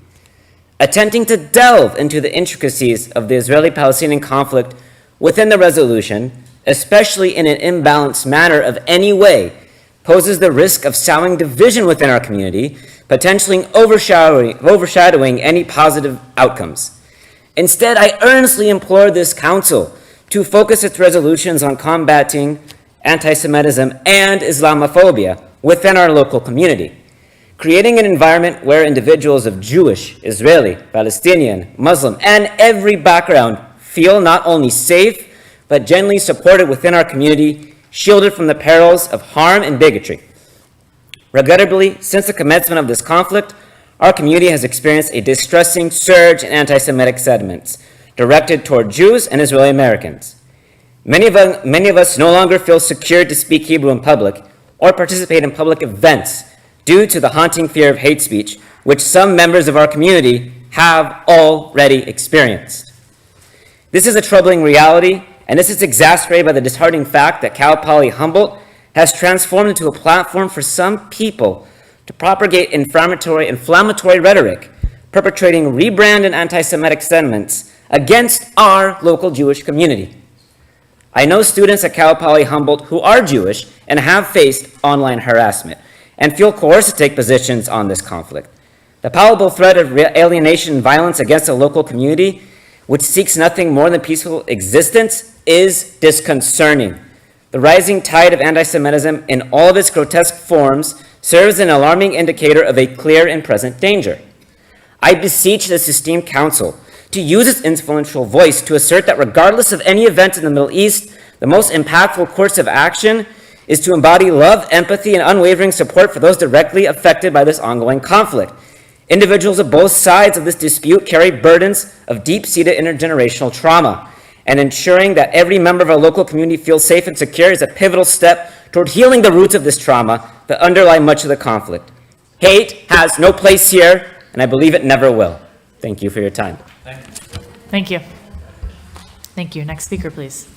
Attempting to delve into the intricacies of the Israeli-Palestinian conflict within the resolution, especially in an imbalanced manner of any way, poses the risk of sowing division within our community, potentially overshadowing any positive outcomes. Instead, I earnestly implore this council to focus its resolutions on combating anti-Semitism and Islamophobia within our local community, creating an environment where individuals of Jewish, Israeli, Palestinian, Muslim, and every background feel not only safe, but genuinely supported within our community, shielded from the perils of harm and bigotry. Regrettably, since the commencement of this conflict, our community has experienced a distressing surge in anti-Semitic sentiments directed toward Jews and Israeli Americans. Many of us no longer feel secure to speak Hebrew in public or participate in public events due to the haunting fear of hate speech, which some members of our community have already experienced. This is a troubling reality, and this is exacerbated by the disheartening fact that Cal Poly Humboldt has transformed into a platform for some people to propagate inflammatory rhetoric, perpetrating rebrand and anti-Semitic sentiments against our local Jewish community. I know students at Cal Poly Humboldt who are Jewish and have faced online harassment and feel coerced to take positions on this conflict. The palpable threat of alienation and violence against a local community, which seeks nothing more than peaceful existence, is disconcerting. The rising tide of anti-Semitism in all of its grotesque forms serves as an alarming indicator of a clear and present danger. I beseech this esteemed council to use its influential voice to assert that regardless of any event in the Middle East, the most impactful course of action is to embody love, empathy, and unwavering support for those directly affected by this ongoing conflict. Individuals of both sides of this dispute carry burdens of deep-seated intergenerational trauma, and ensuring that every member of our local community feels safe and secure is a pivotal step toward healing the roots of this trauma that underlie much of the conflict. Hate has no place here, and I believe it never will. Thank you for your time. Thank you. Thank you. Next speaker, please.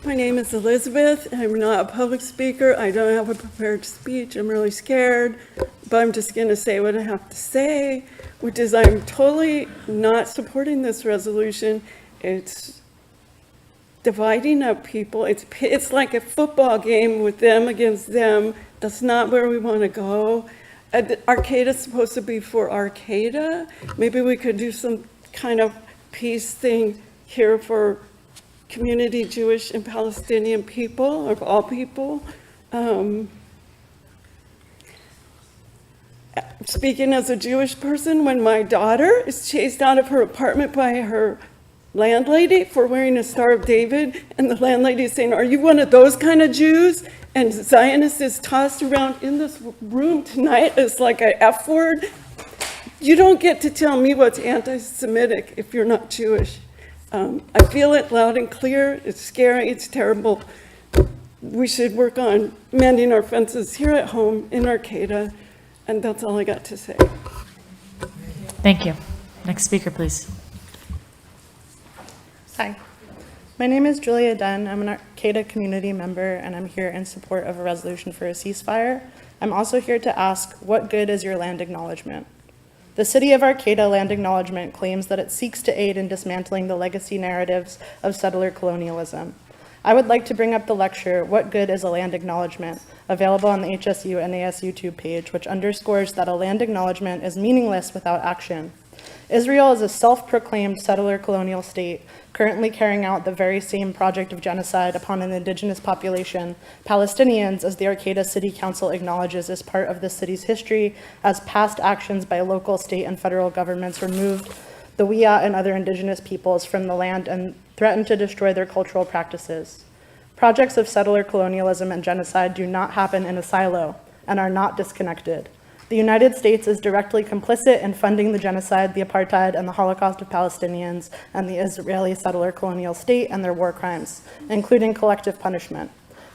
My name is Elizabeth. I'm not a public speaker. I don't have a prepared speech. I'm really scared, but I'm just going to say what I have to say, which is I'm totally not supporting this resolution. It's dividing up people. It's like a football game with them against them. That's not where we want to go. Arcata's supposed to be for Arcata. Maybe we could do some kind of peace thing here for community Jewish and Palestinian people, of all people. Speaking as a Jewish person, when my daughter is chased out of her apartment by her landlady for wearing a Star of David, and the landlady is saying, "Are you one of those kind of Jews?" And Zionist is tossed around in this room tonight as like an F word. You don't get to tell me what's anti-Semitic if you're not Jewish. I feel it loud and clear. It's scary. It's terrible. We should work on mending our fences here at home in Arcata. And that's all I got to say. Thank you. Next speaker, please. Hi, my name is Julia Dunn. I'm an Arcata community member, and I'm here in support of a resolution for a ceasefire. I'm also here to ask, what good is your land acknowledgement? The City of Arcata land acknowledgement claims that it seeks to aid in dismantling the legacy narratives of settler colonialism. I would like to bring up the lecture, What Good is a Land Acknowledgement?, available on the HSU NAS YouTube page, which underscores that a land acknowledgement is meaningless without action. Israel is a self-proclaimed settler colonial state, currently carrying out the very same project of genocide upon an indigenous population, Palestinians, as the Arcata City Council acknowledges as part of the city's history, as past actions by local, state, and federal governments removed the Wiya and other indigenous peoples from the land and threatened to destroy their cultural practices. Projects of settler colonialism and genocide do not happen in a silo and are not disconnected. The United States is directly complicit in funding the genocide, the apartheid, and the Holocaust of Palestinians and the Israeli settler colonial state and their war crimes, including collective punishment.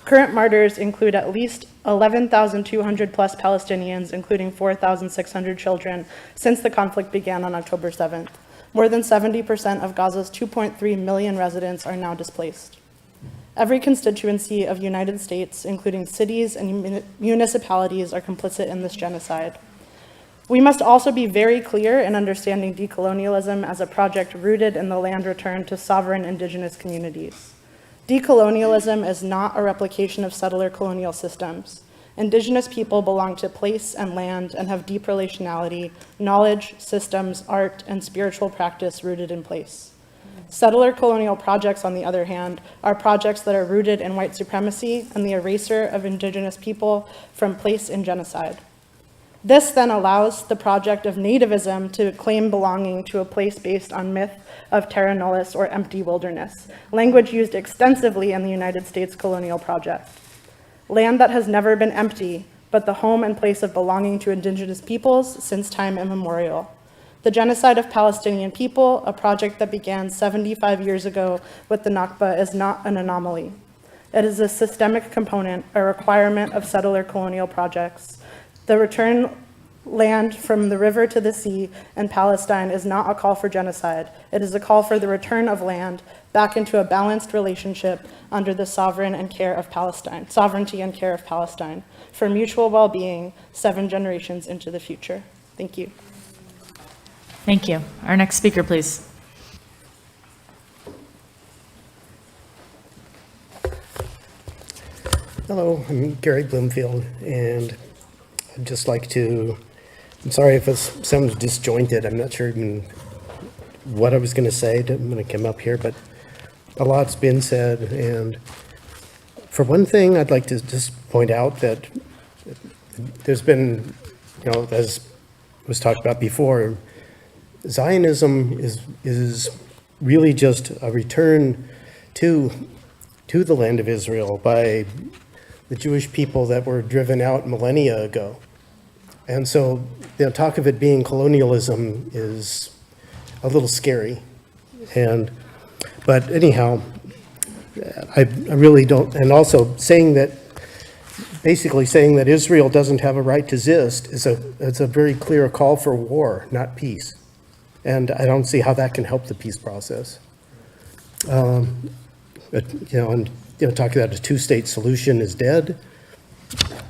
Current martyrs include at least 11,200 plus Palestinians, including 4,600 children, since the conflict began on October 7th. More than 70% of Gaza's 2.3 million residents are now displaced. Every constituency of the United States, including cities and municipalities, are complicit in this genocide. We must also be very clear in understanding decolonialism as a project rooted in the land return to sovereign indigenous communities. Decolonialism is not a replication of settler colonial systems. Indigenous people belong to place and land and have deep relationality, knowledge, systems, art, and spiritual practice rooted in place. Settler colonial projects, on the other hand, are projects that are rooted in white supremacy and the erasure of indigenous people from place in genocide. This then allows the project of nativism to claim belonging to a place based on myth of terra nullius or empty wilderness, language used extensively in the United States colonial project. Land that has never been empty, but the home and place of belonging to indigenous peoples since time immemorial. The genocide of Palestinian people, a project that began 75 years ago with the Nakba, is not an anomaly. It is a systemic component, a requirement of settler colonial projects. The return land from the river to the sea in Palestine is not a call for genocide. It is a call for the return of land back into a balanced relationship under the sovereignty and care of Palestine, for mutual well-being 7 generations into the future. Thank you. Thank you. Our next speaker, please. Hello, I'm Gary Bloomfield, and I'd just like to, I'm sorry if it sounds disjointed. I'm not sure even what I was going to say. I'm going to come up here, but a lot's been said. And for one thing, I'd like to just point out that there's been, as was talked about before, Zionism is really just a return to the land of Israel by the Jewish people that were driven out millennia ago. And so the talk of it being colonialism is a little scary. But anyhow, I really don't, and also basically saying that Israel doesn't have a right to exist is a very clear call for war, not peace. And I don't see how that can help the peace process. Talking about a two-state solution is dead.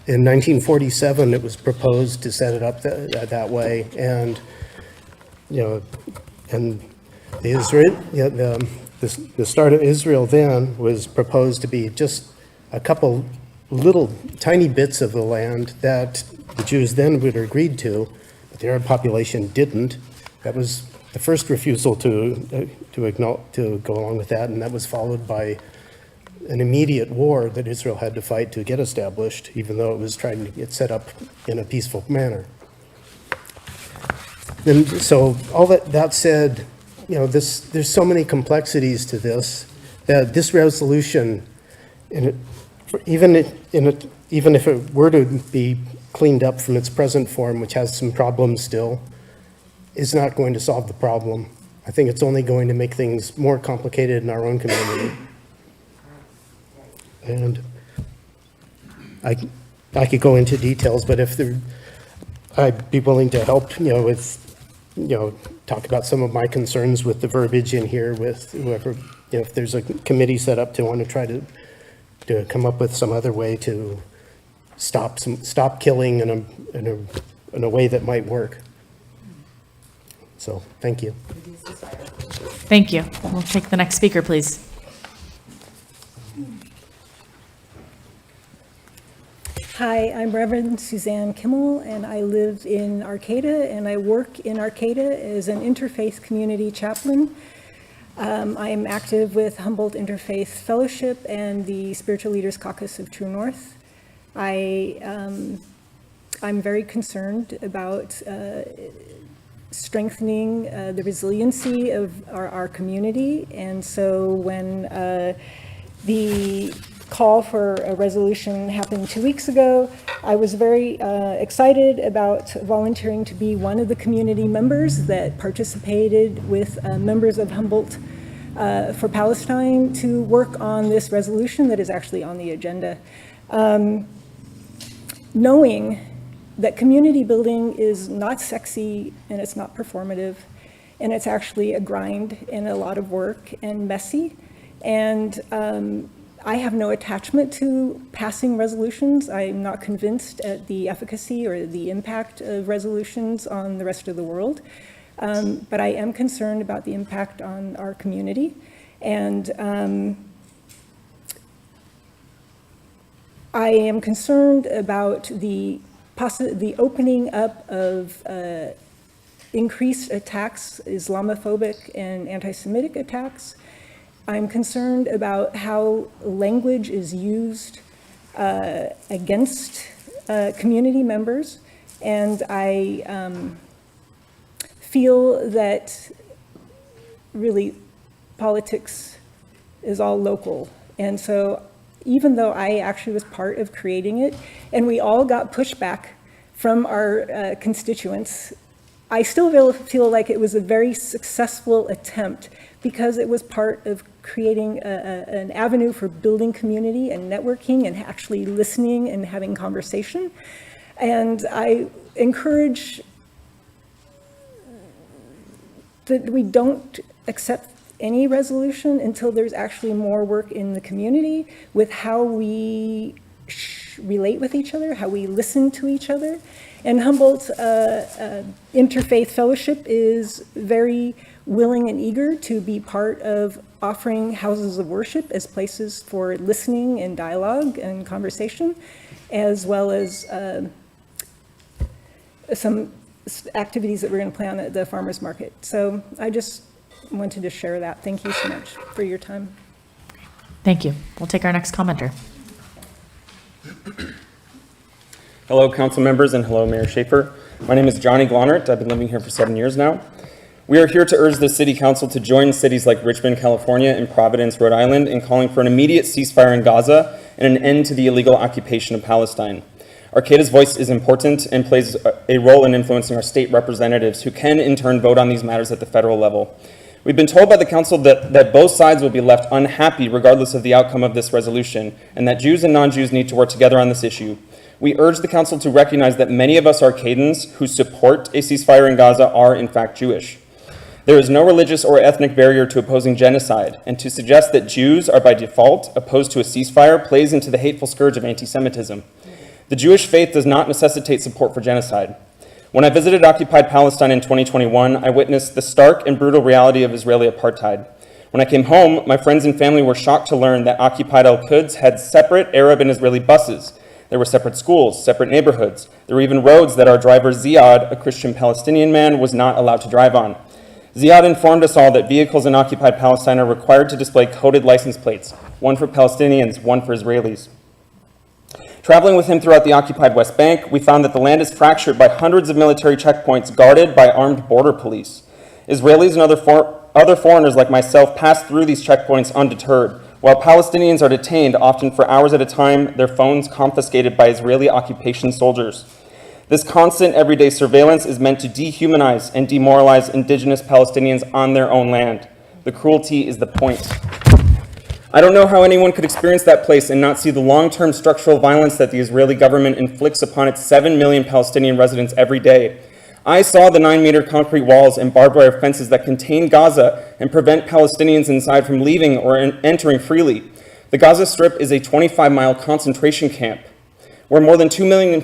In 1947, it was proposed to set it up that way, and the start of Israel then was proposed to be just a couple little tiny bits of the land that the Jews then would have agreed to, but the Arab population didn't. That was the first refusal to go along with that, and that was followed by an immediate war that Israel had to fight to get established, even though it was trying to get set up in a peaceful manner. And so all that said, there's so many complexities to this that this resolution, even if it were to be cleaned up from its present form, which has some problems still, is not going to solve the problem. I think it's only going to make things more complicated in our own community. And I could go into details, but I'd be willing to help, talk about some of my concerns with the verbiage in here with whoever, if there's a committee set up to want to try to come up with some other way to stop killing in a way that might work. So, thank you. Thank you. We'll take the next speaker, please. Hi, I'm Reverend Suzanne Kimmel, and I live in Arcata, and I work in Arcata as an interfaith community chaplain. I am active with Humboldt Interfaith Fellowship and the Spiritual Leaders Caucus of True North. I'm very concerned about strengthening the resiliency of our community, and so when the call for a resolution happened 2 weeks ago, I was very excited about volunteering to be one of the community members that participated with members of Humboldt for Palestine to work on this resolution that is actually on the agenda. Knowing that community building is not sexy and it's not performative, and it's actually a grind and a lot of work and messy, and I have no attachment to passing resolutions. I'm not convinced at the efficacy or the impact of resolutions on the rest of the world, but I am concerned about the impact on our community. And I am concerned about the opening up of increased attacks, Islamophobic and anti-Semitic attacks. I'm concerned about how language is used against community members, and I feel that really politics is all local. And so even though I actually was part of creating it, and we all got pushback from our constituents, I still feel like it was a very successful attempt because it was part of creating an avenue for building community and networking and actually listening and having conversation. And I encourage that we don't accept any resolution until there's actually more work in the community with how we relate with each other, how we listen to each other. And Humboldt's Interfaith Fellowship is very willing and eager to be part of offering houses of worship as places for listening and dialogue and conversation, as well as some activities that we're going to plan at the farmers market. So I just wanted to share that. Thank you so much for your time. Thank you. We'll take our next commenter. Hello, council members, and hello, Mayor Schaefer. My name is Johnny Glonert. I've been living here for 7 years now. We are here to urge the City Council to join cities like Richmond, California, and Providence, Rhode Island, in calling for an immediate ceasefire in Gaza and an end to the illegal occupation of Palestine. Arcata's voice is important and plays a role in influencing our state representatives, who can in turn vote on these matters at the federal level. We've been told by the council that both sides will be left unhappy regardless of the outcome of this resolution, and that Jews and non-Jews need to work together on this issue. We urge the council to recognize that many of us Arcatans who support a ceasefire in Gaza are in fact Jewish. There is no religious or ethnic barrier to opposing genocide, and to suggest that Jews are by default opposed to a ceasefire plays into the hateful scourge of anti-Semitism. The Jewish faith does not necessitate support for genocide. When I visited occupied Palestine in 2021, I witnessed the stark and brutal reality of Israeli apartheid. When I came home, my friends and family were shocked to learn that occupied Al-Quds had separate Arab and Israeli buses. There were separate schools, separate neighborhoods. There were even roads that our driver Ziad, a Christian Palestinian man, was not allowed to drive on. Ziad informed us all that vehicles in occupied Palestine are required to display coded license plates, one for Palestinians, one for Israelis. Traveling with him throughout the occupied West Bank, we found that the land is fractured by hundreds of military checkpoints guarded by armed border police. Israelis and other foreigners like myself pass through these checkpoints undeterred, while Palestinians are detained, often for hours at a time, their phones confiscated by Israeli occupation soldiers. This constant everyday surveillance is meant to dehumanize and demoralize indigenous Palestinians on their own land. The cruelty is the point. I don't know how anyone could experience that place and not see the long-term structural violence that the Israeli government inflicts upon its 7 million Palestinian residents every day. I saw the 9-meter concrete walls and barbed wire fences that contain Gaza and prevent Palestinians inside from leaving or entering freely. The Gaza Strip is a 25-mile concentration camp where more than 2 million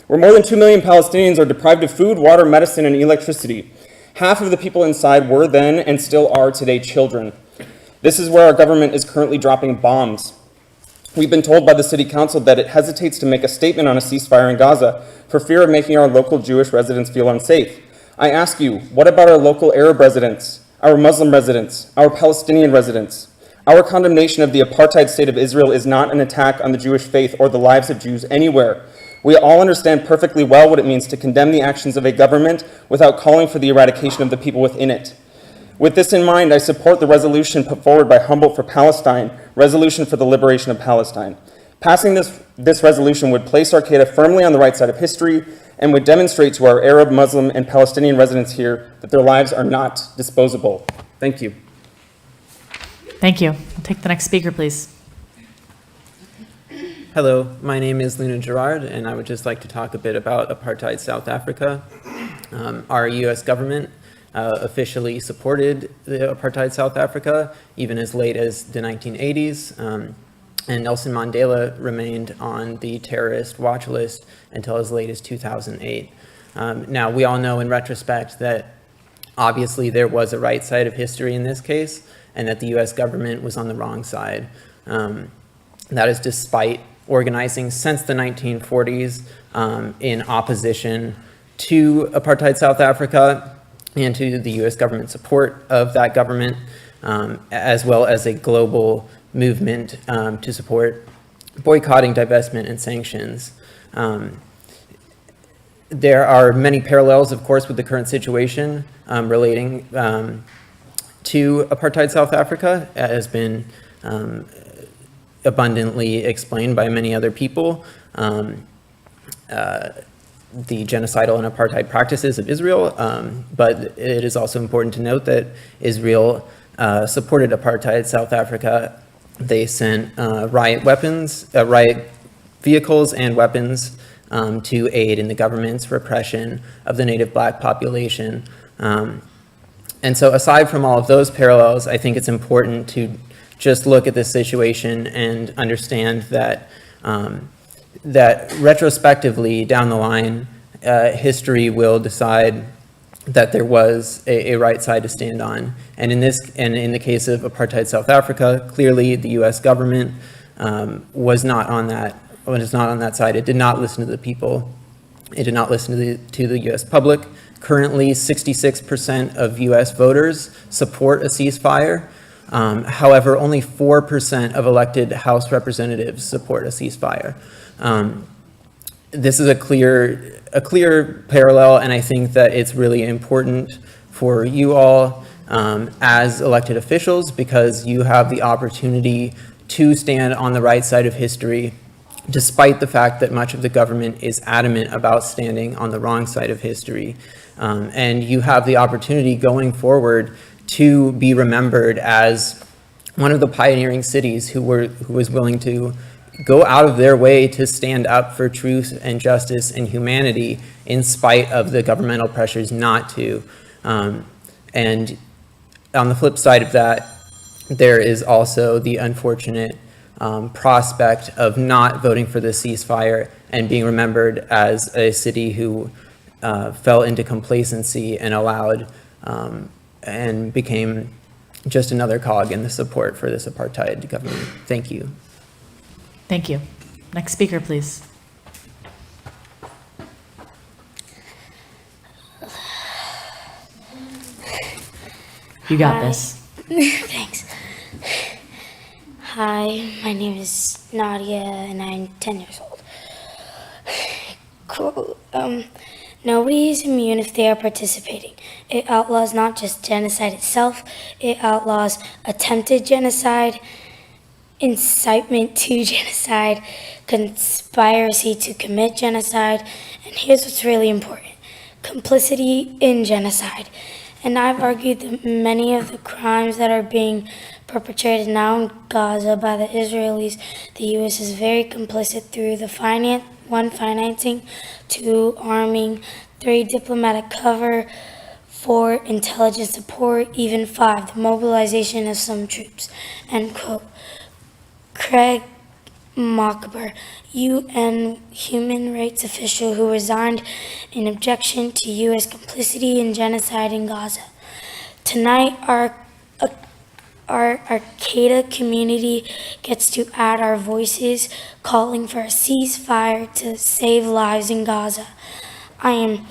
Palestinians are deprived of food, water, medicine, and electricity. Half of the people inside were then and still are today children. This is where our government is currently dropping bombs. We've been told by the City Council that it hesitates to make a statement on a ceasefire in Gaza for fear of making our local Jewish residents feel unsafe. I ask you, what about our local Arab residents, our Muslim residents, our Palestinian residents? Our condemnation of the apartheid state of Israel is not an attack on the Jewish faith or the lives of Jews anywhere. We all understand perfectly well what it means to condemn the actions of a government without calling for the eradication of the people within it. With this in mind, I support the resolution put forward by Humboldt for Palestine, Resolution for the Liberation of Palestine. Passing this resolution would place Arcata firmly on the right side of history and would demonstrate to our Arab, Muslim, and Palestinian residents here that their lives are not disposable. Thank you. Thank you. We'll take the next speaker, please. Hello, my name is Luna Gerard, and I would just like to talk a bit about apartheid South Africa. Our U.S. government officially supported the apartheid South Africa even as late as the 1980s, and Nelson Mandela remained on the terrorist watch list until as late as 2008. Now, we all know in retrospect that obviously there was a right side of history in this case, and that the U.S. government was on the wrong side. That is despite organizing since the 1940s in opposition to apartheid South Africa and to the U.S. government support of that government, as well as a global movement to support boycotting, divestment, and sanctions. There are many parallels, of course, with the current situation relating to apartheid South Africa, as has been abundantly explained by many other people. The genocidal and apartheid practices of Israel, but it is also important to note that Israel supported apartheid South Africa. They sent riot vehicles and weapons to aid in the government's repression of the native black population. And so aside from all of those parallels, I think it's important to just look at this situation and understand that that retrospectively down the line, history will decide that there was a right side to stand on. And in the case of apartheid South Africa, clearly the U.S. government was not on that side. It did not listen to the people. It did not listen to the U.S. public. Currently, 66% of U.S. voters support a ceasefire. However, only 4% of elected House representatives support a ceasefire. This is a clear parallel, and I think that it's really important for you all as elected officials, because you have the opportunity to stand on the right side of history, despite the fact that much of the government is adamant about standing on the wrong side of history. And you have the opportunity going forward to be remembered as one of the pioneering cities who was willing to go out of their way to stand up for truth and justice and humanity in spite of the governmental pressures not to. And on the flip side of that, there is also the unfortunate prospect of not voting for the ceasefire and being remembered as a city who fell into complacency and allowed and became just another cog in the support for this apartheid government. Thank you. Thank you. Next speaker, please. You got this. Thanks. Hi, my name is Nadia, and I'm 10 years old. Cool. Nobody is immune if they are participating. It outlaws not just genocide itself, it outlaws attempted genocide, incitement to genocide, conspiracy to commit genocide, and here's what's really important: complicity in genocide. And I've argued that many of the crimes that are being perpetrated now in Gaza by the Israelis, the U.S. is very complicit through the financing, 2, arming, 3, diplomatic cover, 4, intelligence support, even 5, the mobilization of some troops. End quote. Craig Mokber, UN human rights official who resigned in objection to U.S. complicity in genocide in Gaza. Tonight, our Arcata community gets to add our voices, calling for a ceasefire to save lives in Gaza. I am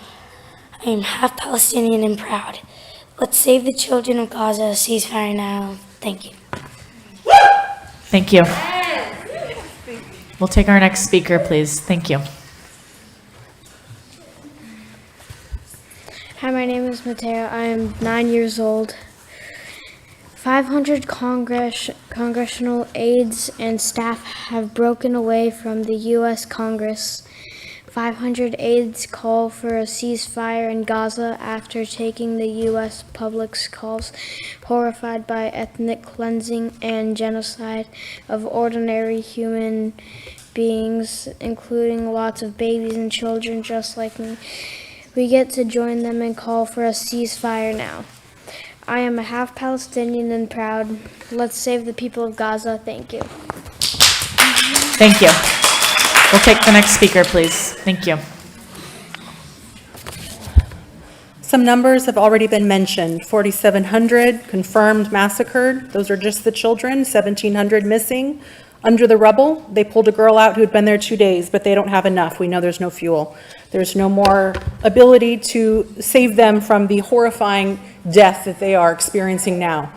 half Palestinian and proud. Let's save the children of Gaza. A ceasefire now. Thank you. Thank you. We'll take our next speaker, please. Thank you. Hi, my name is Mateo. I am 9 years old. 500 congressional aides and staff have broken away from the U.S. Congress. 500 aides call for a ceasefire in Gaza after taking the U.S. public's calls, horrified by ethnic cleansing and genocide of ordinary human beings, including lots of babies and children just like me. We get to join them and call for a ceasefire now. I am a half Palestinian and proud. Let's save the people of Gaza. Thank you. Thank you. We'll take the next speaker, please. Thank you. Some numbers have already been mentioned. 4,700 confirmed massacred. Those are just the children. 1,700 missing. Under the rubble, they pulled a girl out who had been there 2 days, but they don't have enough. We know there's no fuel. There's no more ability to save them from the horrifying death that they are experiencing now.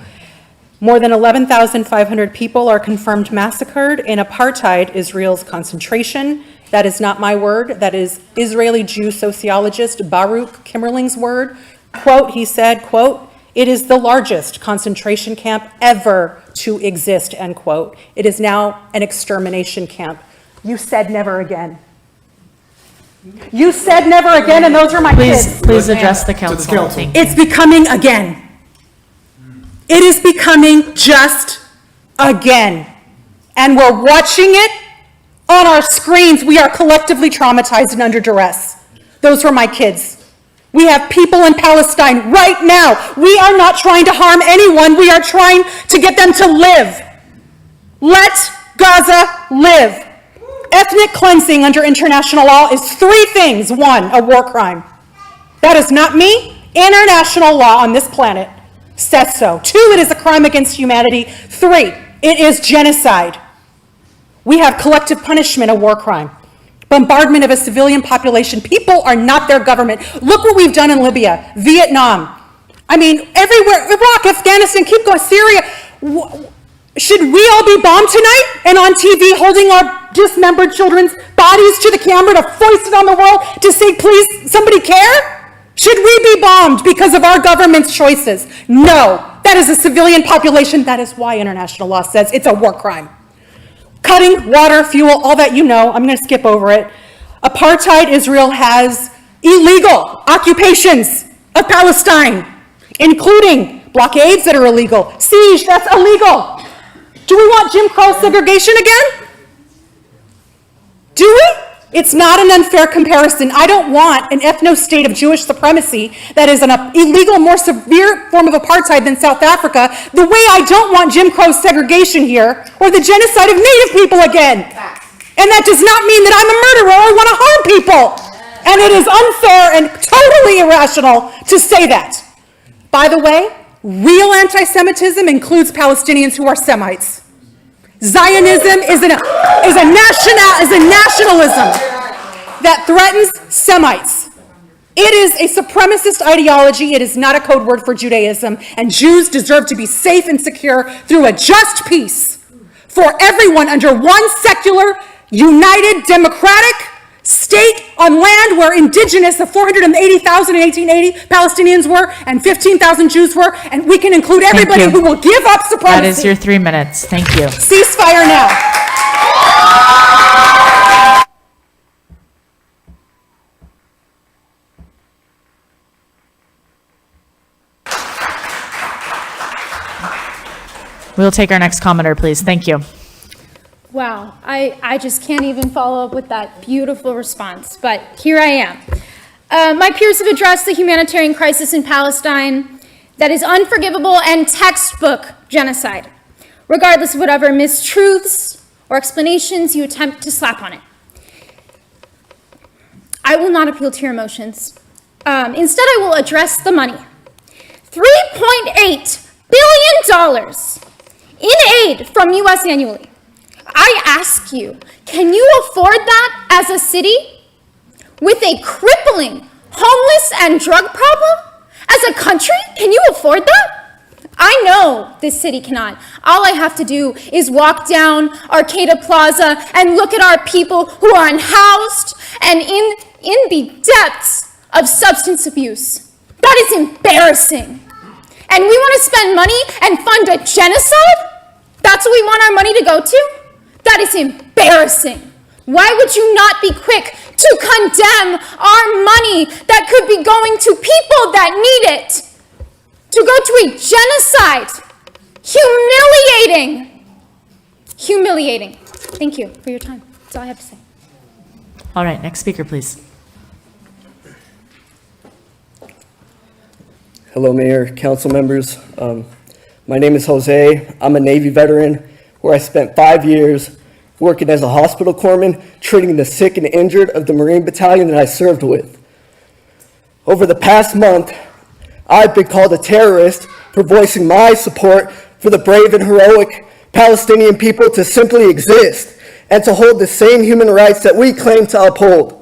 More than 11,500 people are confirmed massacred in apartheid Israel's concentration. That is not my word. That is Israeli Jew sociologist Baruch Kimmerling's word. Quote, he said, quote, "It is the largest concentration camp ever to exist," end quote. It is now an extermination camp. You said never again. You said never again, and those are my kids. Please address the council. Thank you. It's becoming again. It is becoming just again. And we're watching it on our screens. We are collectively traumatized and under duress. Those were my kids. We have people in Palestine right now. We are not trying to harm anyone. We are trying to get them to live. Let Gaza live. ethnic cleansing under international law is three things. One, a war crime. That is not me. International law on this planet says so. Two, it is a crime against humanity. Three, it is genocide. We have collective punishment, a war crime. Bombardment of a civilian population. People are not their government. Look what we've done in Libya, Vietnam. I mean, everywhere, Iraq, Afghanistan, keep going, Syria. Should we all be bombed tonight and on TV holding our dismembered children's bodies to the camera to foist it on the world to say, please, somebody care? Should we be bombed because of our government's choices? No, that is a civilian population. That is why international law says it's a war crime. Cutting, water, fuel, all that you know. I'm going to skip over it. Apartheid Israel has illegal occupations of Palestine, including blockades that are illegal. Siege, that's illegal. Do we want Jim Crow segregation again? Do we? It's not an unfair comparison. I don't want an ethno-state of Jewish supremacy that is an illegal, more severe form of apartheid than South Africa, the way I don't want Jim Crow segregation here or the genocide of Native people again. And that does not mean that I'm a murderer or want to harm people. And it is unfair and totally irrational to say that. By the way, real anti-Semitism includes Palestinians who are Semites. Zionism is a nationalism that threatens Semites. It is a supremacist ideology. It is not a code word for Judaism. And Jews deserve to be safe and secure through a just peace for everyone under one secular, united, democratic state on land where indigenous of 480,000 in 1880 Palestinians were and 15,000 Jews were, and we can include everybody who will give up supremacy. That is your 3 minutes. Thank you. Ceasefire now. We'll take our next commenter, please. Thank you. Wow, I just can't even follow up with that beautiful response, but here I am. My peers have addressed the humanitarian crisis in Palestine that is unforgivable and textbook genocide, regardless of whatever mistruths or explanations you attempt to slap on it. I will not appeal to your emotions. Instead, I will address the money. $3.8 billion in aid from U.S. annually. I ask you, can you afford that as a city with a crippling homeless and drug problem? As a country, can you afford that? I know this city cannot. All I have to do is walk down Arcata Plaza and look at our people who are unhoused and in the depths of substance abuse. That is embarrassing. And we want to spend money and fund a genocide? That's what we want our money to go to? That is embarrassing. Why would you not be quick to condemn our money that could be going to people that need it? To go to a genocide. Humiliating. Humiliating. Thank you for your time. That's all I have to say. All right, next speaker, please. Hello, Mayor, council members. My name is Jose. I'm a Navy veteran where I spent 5 years working as a hospital corpsman, treating the sick and injured of the Marine Battalion that I served with. Over the past month, I've been called a terrorist for voicing my support for the brave and heroic Palestinian people to simply exist and to hold the same human rights that we claim to uphold.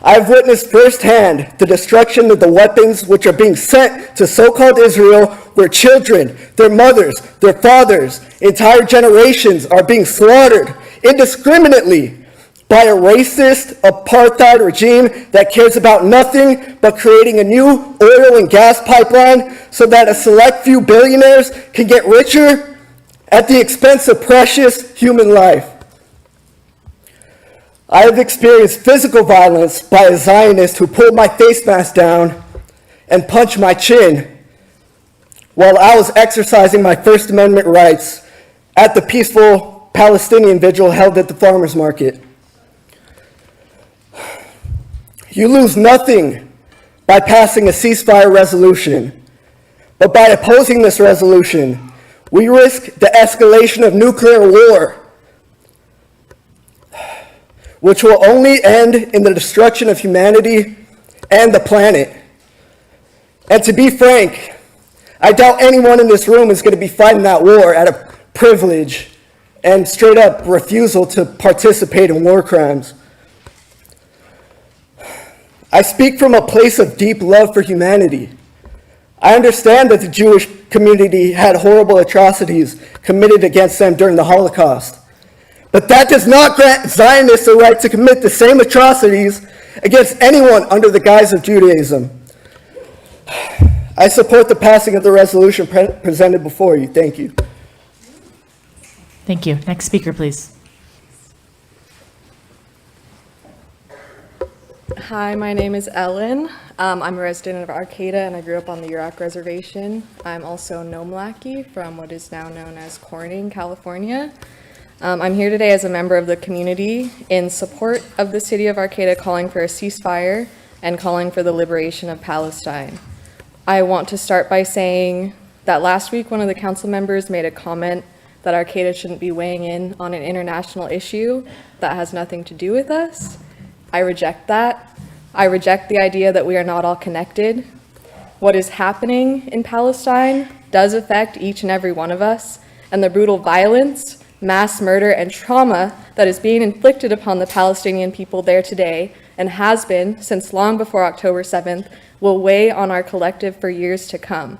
I've witnessed firsthand the destruction of the weapons which are being sent to so-called Israel, where children, their mothers, their fathers, entire generations are being slaughtered indiscriminately by a racist apartheid regime that cares about nothing but creating a new oil and gas pipeline so that a select few billionaires can get richer at the expense of precious human life. I have experienced physical violence by a Zionist who pulled my face mask down and punched my chin while I was exercising my First Amendment rights at the peaceful Palestinian vigil held at the farmers market. You lose nothing by passing a ceasefire resolution, but by opposing this resolution, we risk the escalation of nuclear war. which will only end in the destruction of humanity and the planet. And to be frank, I doubt anyone in this room is going to be fighting that war out of privilege and straight up refusal to participate in war crimes. I speak from a place of deep love for humanity. I understand that the Jewish community had horrible atrocities committed against them during the Holocaust. But that does not grant Zionists the right to commit the same atrocities against anyone under the guise of Judaism. I support the passing of the resolution presented before you. Thank you. Thank you. Next speaker, please. Hi, my name is Ellen. I'm a resident of Arcata and I grew up on the Yurok Reservation. I'm also Nomlaki from what is now known as Corning, California. I'm here today as a member of the community in support of the city of Arcata calling for a ceasefire and calling for the liberation of Palestine. I want to start by saying that last week one of the council members made a comment that Arcata shouldn't be weighing in on an international issue that has nothing to do with us. I reject that. I reject the idea that we are not all connected. What is happening in Palestine does affect each and every one of us, and the brutal violence, mass murder, and trauma that is being inflicted upon the Palestinian people there today, and has been since long before October 7th, will weigh on our collective for years to come.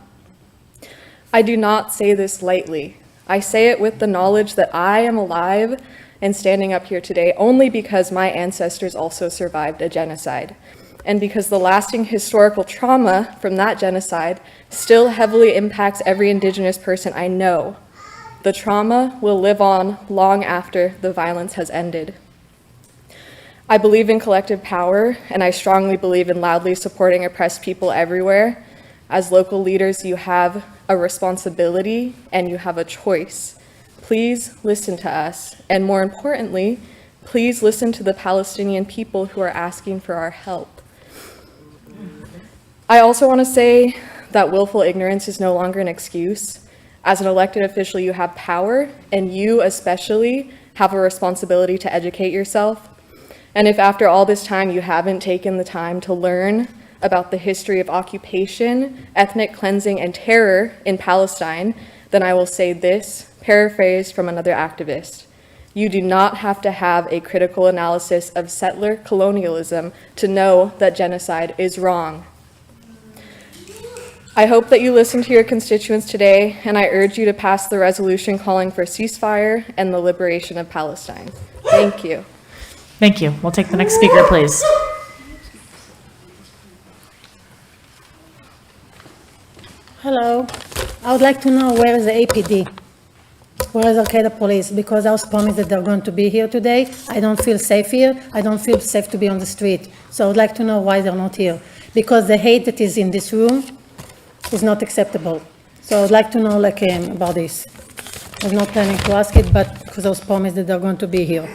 I do not say this lightly. I say it with the knowledge that I am alive and standing up here today only because my ancestors also survived a genocide, and because the lasting historical trauma from that genocide still heavily impacts every Indigenous person I know. The trauma will live on long after the violence has ended. I believe in collective power, and I strongly believe in loudly supporting oppressed people everywhere. As local leaders, you have a responsibility and you have a choice. Please listen to us, and more importantly, please listen to the Palestinian people who are asking for our help. I also want to say that willful ignorance is no longer an excuse. As an elected official, you have power, and you especially have a responsibility to educate yourself. And if after all this time you haven't taken the time to learn about the history of occupation, ethnic cleansing, and terror in Palestine, then I will say this, paraphrased from another activist: you do not have to have a critical analysis of settler colonialism to know that genocide is wrong. I hope that you listen to your constituents today, and I urge you to pass the resolution calling for ceasefire and the liberation of Palestine. Thank you. Thank you. We'll take the next speaker, please. Hello. I would like to know where is the APD? Where is Arcata Police? Because I was promised that they're going to be here today. I don't feel safe here. I don't feel safe to be on the street. So I would like to know why they're not here. Because the hate that is in this room is not acceptable. So I would like to know about this. I was not planning to ask it, but because I was promised that they're going to be here.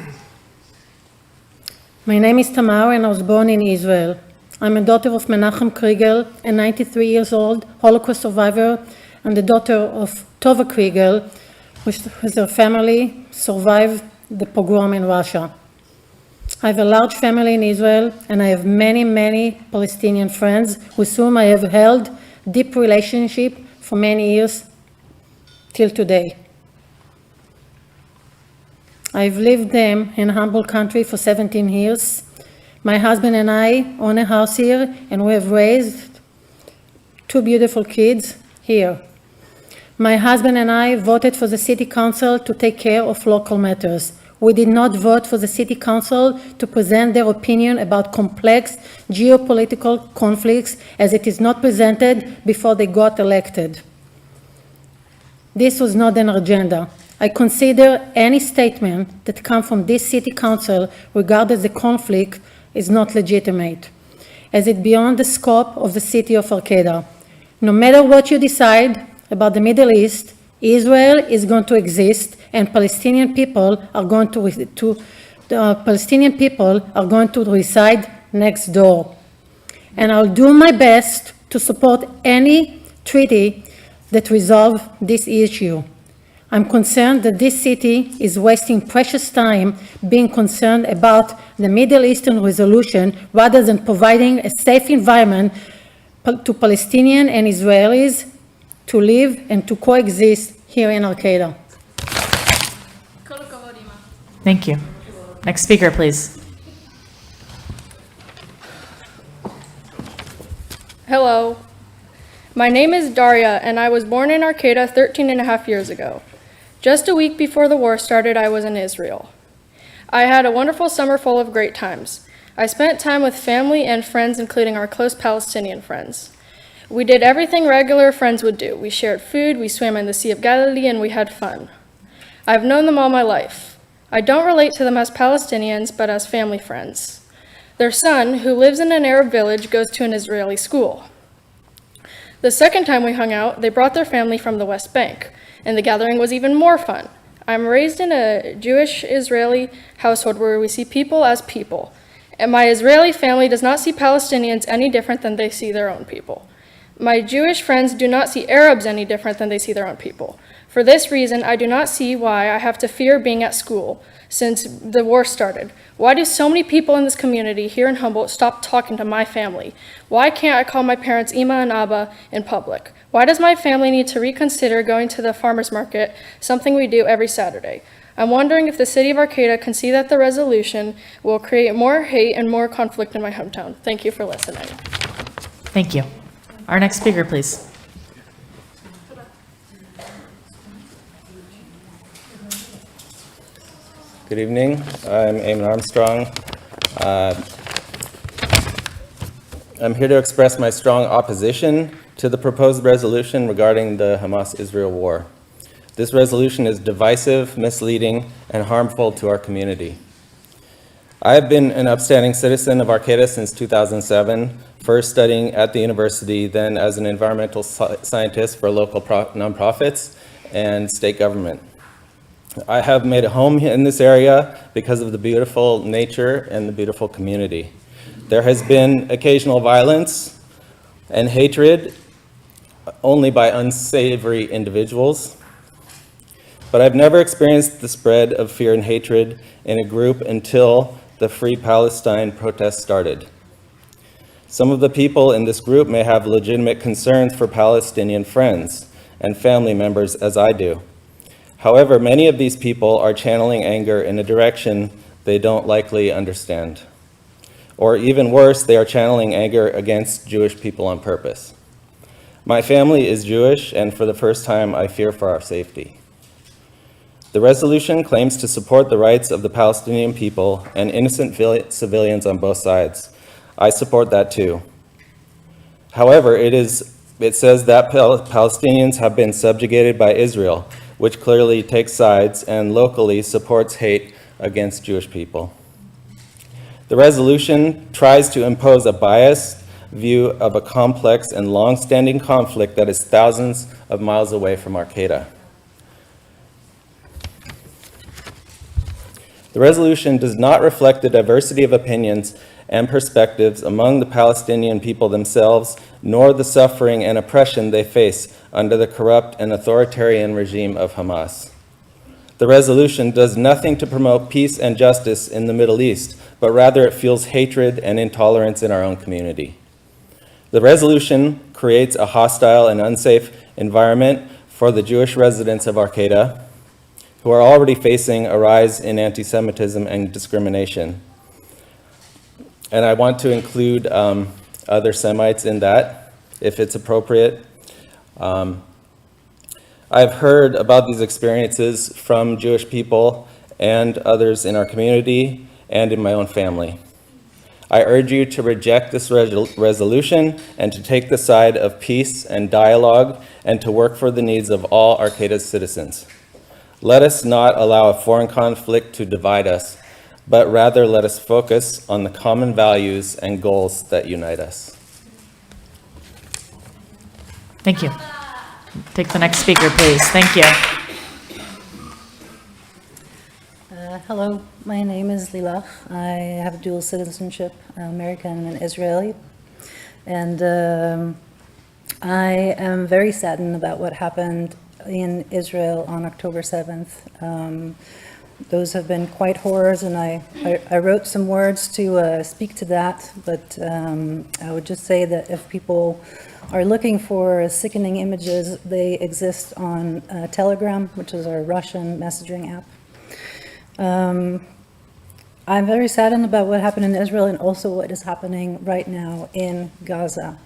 My name is Tamar, and I was born in Israel. I'm a daughter of Menachem Kriegel, a 93 years old Holocaust survivor, and the daughter of Tova Kriegel, which with her family survived the pogrom in Russia. I have a large family in Israel, and I have many, many Palestinian friends with whom I have held deep relationship for many years till today. I've lived them in a humble country for 17 years. My husband and I own a house here, and we have raised 2 beautiful kids here. My husband and I voted for the city council to take care of local matters. We did not vote for the city council to present their opinion about complex geopolitical conflicts as it is not presented before they got elected. This was not an agenda. I consider any statement that comes from this city council regarding the conflict is not legitimate, as it beyond the scope of the city of Arcata. No matter what you decide about the Middle East, Israel is going to exist, and Palestinian people are going to reside next door. And I'll do my best to support any treaty that resolves this issue. I'm concerned that this city is wasting precious time being concerned about the Middle Eastern resolution rather than providing a safe environment to Palestinians and Israelis to live and to coexist here in Arcata. Thank you. Next speaker, please. Hello, my name is Daria, and I was born in Arcata 13 and a half years ago. Just a week before the war started, I was in Israel. I had a wonderful summer full of great times. I spent time with family and friends, including our close Palestinian friends. We did everything regular friends would do. We shared food, we swam in the Sea of Galilee, and we had fun. I've known them all my life. I don't relate to them as Palestinians, but as family friends. Their son, who lives in an Arab village, goes to an Israeli school. The second time we hung out, they brought their family from the West Bank, and the gathering was even more fun. I'm raised in a Jewish-Israeli household where we see people as people, and my Israeli family does not see Palestinians any different than they see their own people. My Jewish friends do not see Arabs any different than they see their own people. For this reason, I do not see why I have to fear being at school since the war started. Why do so many people in this community here in Humboldt stop talking to my family? Why can't I call my parents Ima and Abba in public? Why does my family need to reconsider going to the farmer's market, something we do every Saturday? I'm wondering if the city of Arcata can see that the resolution will create more hate and more conflict in my hometown. Thank you for listening. Thank you. Our next speaker, please. Good evening. I'm Eamon Armstrong. I'm here to express my strong opposition to the proposed resolution regarding the Hamas-Israel war. This resolution is divisive, misleading, and harmful to our community. I have been an upstanding citizen of Arcata since 2007, first studying at the university, then as an environmental scientist for local nonprofits and state government. I have made a home in this area because of the beautiful nature and the beautiful community. There has been occasional violence and hatred only by unsavory individuals, but I've never experienced the spread of fear and hatred in a group until the Free Palestine protests started. Some of the people in this group may have legitimate concerns for Palestinian friends and family members, as I do. However, many of these people are channeling anger in a direction they don't likely understand. Or even worse, they are channeling anger against Jewish people on purpose. My family is Jewish, and for the first time, I fear for our safety. The resolution claims to support the rights of the Palestinian people and innocent civilians on both sides. I support that too. However, it says that Palestinians have been subjugated by Israel, which clearly takes sides and locally supports hate against Jewish people. The resolution tries to impose a biased view of a complex and long-standing conflict that is thousands of miles away from Arcata. The resolution does not reflect the diversity of opinions and perspectives among the Palestinian people themselves, nor the suffering and oppression they face under the corrupt and authoritarian regime of Hamas. The resolution does nothing to promote peace and justice in the Middle East, but rather it fuels hatred and intolerance in our own community. The resolution creates a hostile and unsafe environment for the Jewish residents of Arcata, who are already facing a rise in anti-Semitism and discrimination. And I want to include other Semites in that, if it's appropriate. I've heard about these experiences from Jewish people and others in our community and in my own family. I urge you to reject this resolution and to take the side of peace and dialogue and to work for the needs of all Arcata's citizens. Let us not allow a foreign conflict to divide us, but rather let us focus on the common values and goals that unite us. Thank you. Take the next speaker, please. Thank you. Hello, my name is Lilach. I have dual citizenship, American and Israeli. And I am very saddened about what happened in Israel on October 7th. Those have been quite horrors, and I wrote some words to speak to that, but I would just say that if people are looking for sickening images, they exist on Telegram, which is our Russian messaging app. I'm very saddened about what happened in Israel and also what is happening right now in Gaza.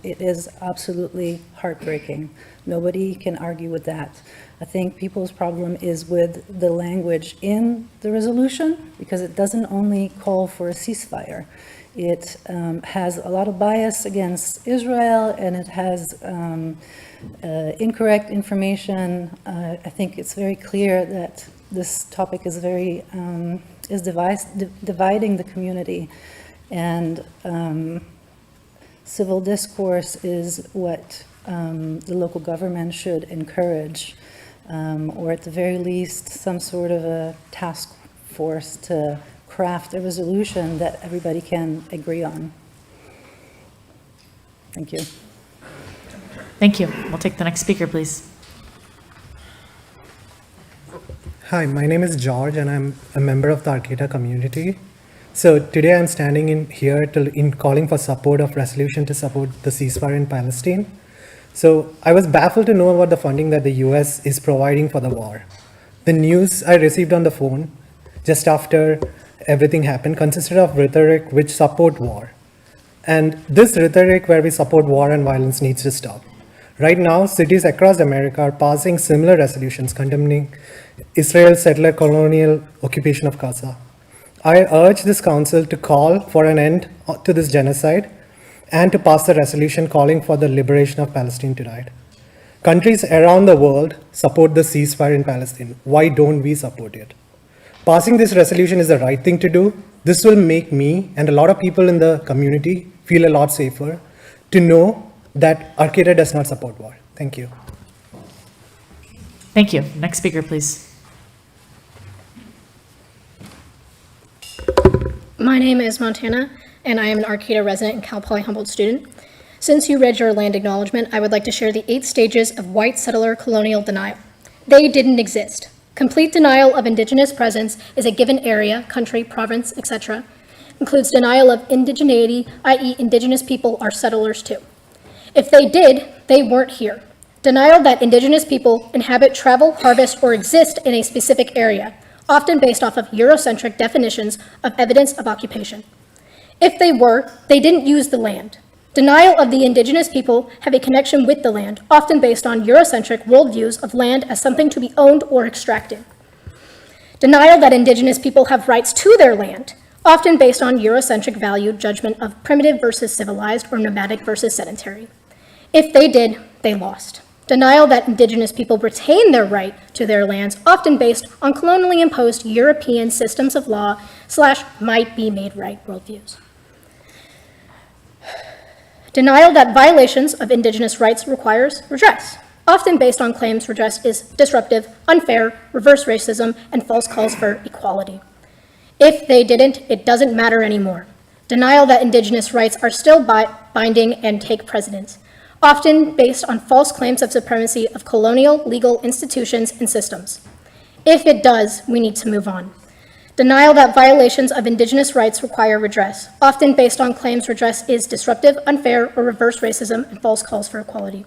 It is absolutely heartbreaking. Nobody can argue with that. I think people's problem is with the language in the resolution, because it doesn't only call for a ceasefire. It has a lot of bias against Israel, and it has incorrect information. I think it's very clear that this topic is very dividing the community, and civil discourse is what the local government should encourage, or at the very least some sort of a task force to craft a resolution that everybody can agree on. Thank you. Thank you. We'll take the next speaker, please. Hi, my name is George, and I'm a member of the Arcata community. So today I'm standing in here in calling for support of resolution to support the ceasefire in Palestine. So I was baffled to know about the funding that the US is providing for the war. The news I received on the phone just after everything happened consisted of rhetoric which support war. And this rhetoric where we support war and violence needs to stop. Right now, cities across America are passing similar resolutions condemning Israel's settler colonial occupation of Gaza. I urge this council to call for an end to this genocide and to pass a resolution calling for the liberation of Palestine tonight. Countries around the world support the ceasefire in Palestine. Why don't we support it? Passing this resolution is the right thing to do. This will make me and a lot of people in the community feel a lot safer to know that Arcata does not support war. Thank you. Thank you. Next speaker, please. My name is Montana, and I am an Arcata resident and Cal Poly Humboldt student. Since you read your land acknowledgement, I would like to share the 8 stages of white settler colonial denial. They didn't exist. Complete denial of indigenous presence is a given area, country, province, etc. Includes denial of indigeneity, i.e. indigenous people are settlers too. If they did, they weren't here. Denial that indigenous people inhabit, travel, harvest, or exist in a specific area, often based off of Eurocentric definitions of evidence of occupation. If they were, they didn't use the land. Denial of the indigenous people have a connection with the land, often based on Eurocentric worldviews of land as something to be owned or extracted. Denial that indigenous people have rights to their land, often based on Eurocentric value judgment of primitive versus civilized or nomadic versus sedentary. If they did, they lost. Denial that indigenous people retain their right to their lands, often based on colonially imposed European systems of law / might be made right worldviews. Denial that violations of indigenous rights requires redress, often based on claims redress is disruptive, unfair, reverse racism, and false calls for equality. If they didn't, it doesn't matter anymore. Denial that indigenous rights are still binding and take precedence, often based on false claims of supremacy of colonial legal institutions and systems. If it does, we need to move on. Denial that violations of indigenous rights require redress, often based on claims redress is disruptive, unfair, or reverse racism and false calls for equality.